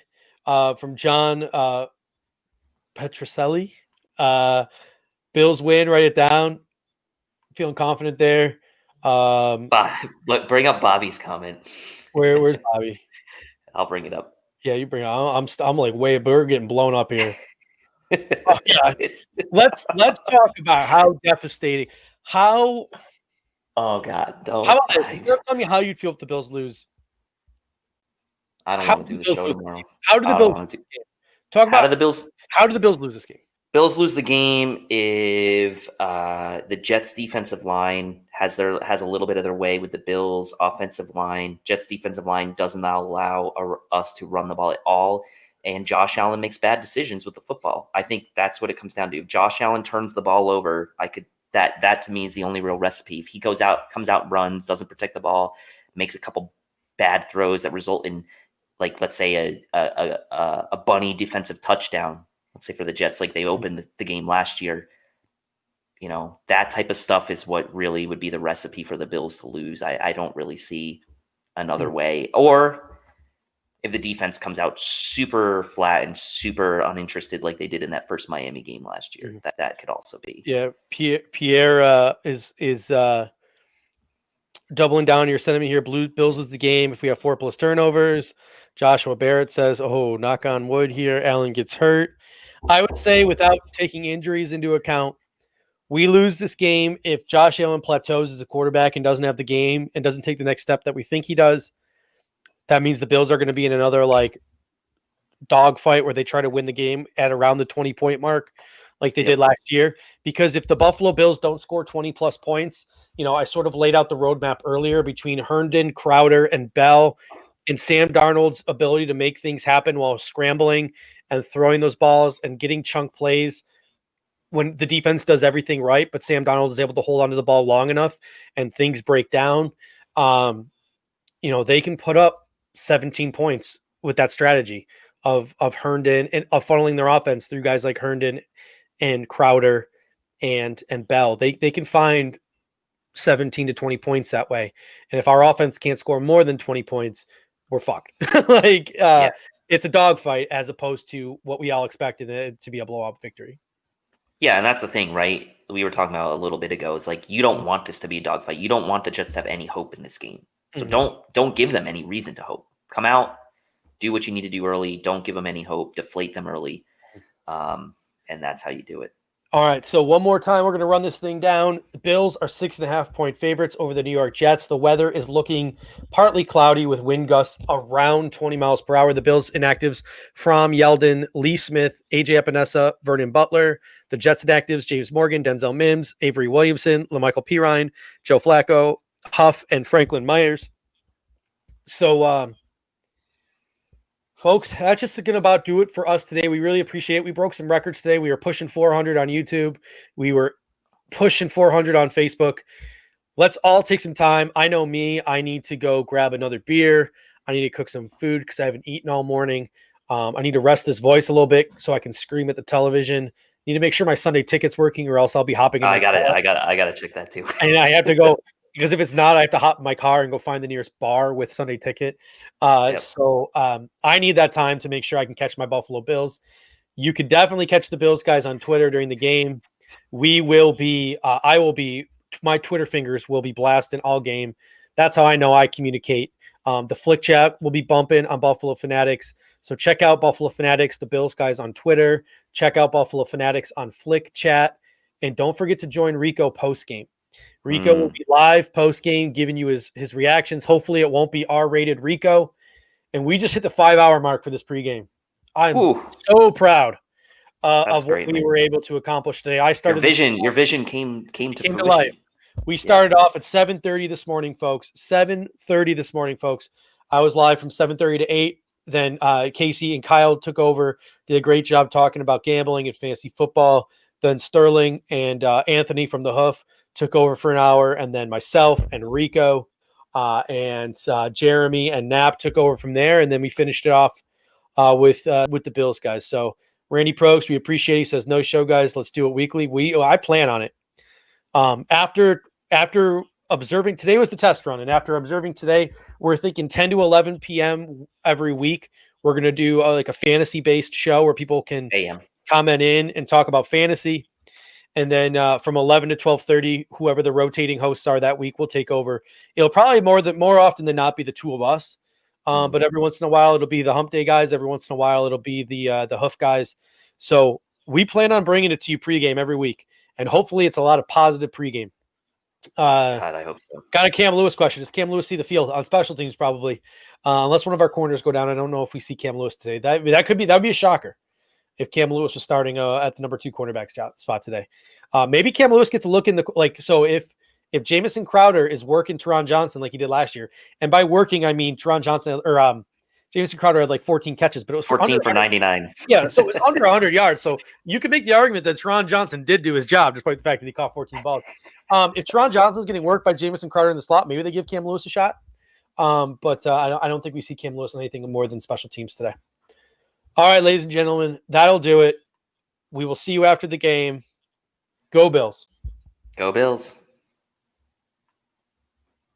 from John Petroselli. Bills win, write it down. Feeling confident there. Bring up Bobby's comment. Where's Bobby? I'll bring it up. Yeah, you bring it up. I'm like, we're getting blown up here. Oh, yeah. Let's talk about how devastating. Oh God! Don't. How about this? Tell me how you'd feel if the Bills lose. I don't want to do the show tomorrow. How do the Bills lose this game? Talk about how do the Bills lose this game? Bills lose the game if the Jets defensive line has a little bit of their way with the Bills offensive line. Jets defensive line does not allow us to run the ball at all, and Josh Allen makes bad decisions with the football. I think that's what it comes down to. If Josh Allen turns the ball over, that to me is the only real recipe. If he comes out, runs, doesn't protect the ball, makes a couple bad throws that result in, like, let's say a bunny defensive touchdown. let's say for the Jets, like they opened the game last year, that type of stuff is what really would be the recipe for the Bills to lose. I don't really see another way. Or if the defense comes out super flat and super uninterested like they did in that first Miami game last year, that could also be. Yeah, Pierre is doubling down your sentiment here. Bills is the game if we have 4+ turnovers. Joshua Barrett says, "Oh, knock on wood here. Allen gets hurt." I would say, without taking injuries into account, we lose this game if Josh Allen plateaus as a quarterback and doesn't have the game and doesn't take the next step that we think he does. That means the Bills are going to be in another dogfight where they try to win the game at around the 20-point mark like they did last year. Because if the Buffalo Bills don't score 20+ points, I sort of laid out the roadmap earlier between Herndon, Crowder, and Bell, and Sam Darnold's ability to make things happen while scrambling and throwing those balls and getting chunk plays when the defense does everything right, but Sam Darnold is able to hold onto the ball long enough and things break down. They can put up 17 points with that strategy of Herndon and of funneling their offense through guys like Herndon and Crowder and Bell. They can find 17 to 20 points that way. And if our offense can't score more than 20 points, we're fucked. It's a dogfight as opposed to what we all expected it to be a blowout victory. Yeah, and that's the thing, right? We were talking about a little bit ago. It's like you don't want this to be a dogfight. You don't want the Jets to have any hope in this game. So don't give them any reason to hope. Come out, do what you need to do early. Don't give them any hope. Deflate them early, and that's how you do it. All right, so one more time, we're going to run this thing down. The Bills are 6.5-point favorites over the New York Jets. The weather is looking partly cloudy with wind gusts around 20 miles per hour. The Bills inactives from Yeldon, Lee Smith, AJ Epinesa, Vernon Butler. The Jets inactives, James Morgan, Denzel Mims, Avery Williamson, LaMichael Pirine, Joe Flacco, Huff, and Franklin Myers. So, folks, that's just going to about do it for us today. We really appreciate it. We broke some records today. We were pushing 400 on YouTube. We were pushing 400 on Facebook. Let's all take some time. I know me. I need to go grab another beer. I need to cook some food because I haven't eaten all morning. I need to rest this voice a little bit so I can scream at the television. Need to make sure my Sunday ticket's working, or else I'll be hopping. I gotta check that too. And I have to go. Because if it's not, I have to hop in my car and go find the nearest bar with Sunday ticket. So I need that time to make sure I can catch my Buffalo Bills. You could definitely catch the Bills guys on Twitter during the game. We will be, my Twitter fingers will be blasting all game. That's how I know I communicate. The Flick Chat will be bumping on Buffalo Fanatics. So check out Buffalo Fanatics, the Bills guys on Twitter. Check out Buffalo Fanatics on Flick Chat. And don't forget to join Rico post-game. Rico will be live post-game giving you his reactions. Hopefully it won't be R-rated Rico. And we just hit the 5-hour mark for this pregame. I'm so proud of what we were able to accomplish today. I started your vision came to life. We started off at 7:30 this morning, folks. 7:30 this morning, folks. I was live from 7:30 to 8. Then Casey and Kyle took over, did a great job talking about gambling and fantasy football. Then Sterling and Anthony from the Hoof took over for an hour, and then myself and Rico and Jeremy and Knapp took over from there, and then we finished it off with the Bills guys. So Randy Prokes, we appreciate. He says no show, guys. Let's do it weekly. I plan on it. After observing, today was the test run, and after observing today, we're thinking 10 to 11 p.m. every week. We're gonna do a fantasy based show where people can comment in and talk about fantasy. And then from 11 to 12:30, whoever the rotating hosts are that week will take over. It'll probably more often than not be the two of us. But every once in a while, it'll be the Hump Day guys. Every once in a while, it'll be the Hoof guys. So we plan on bringing it to you pregame every week. And hopefully it's a lot of positive pregame. God, I hope so. Got a Cam Lewis question. Does Cam Lewis see the field on special teams? Probably. Unless one of our corners go down. I don't know if we see Cam Lewis today. That would be a shocker if Cam Lewis was starting at the number 2 cornerback spot today. Maybe Cam Lewis gets a look in the so if Jamison Crowder is working Teron Johnson like he did last year, and by working I mean Teron Johnson or Jamison Crowder had 14 catches, but it was 14 for 99. Yeah, so it was under 100 yards. So you could make the argument that Teron Johnson did do his job, despite the fact that he caught 14 balls. If Teron Johnson's getting worked by Jamison Crowder in the slot, maybe they give Cam Lewis a shot. But I don't think we see Cam Lewis on anything more than special teams today. All right, ladies and gentlemen, that'll do it. We will see you after the game. Go Bills. Go Bills.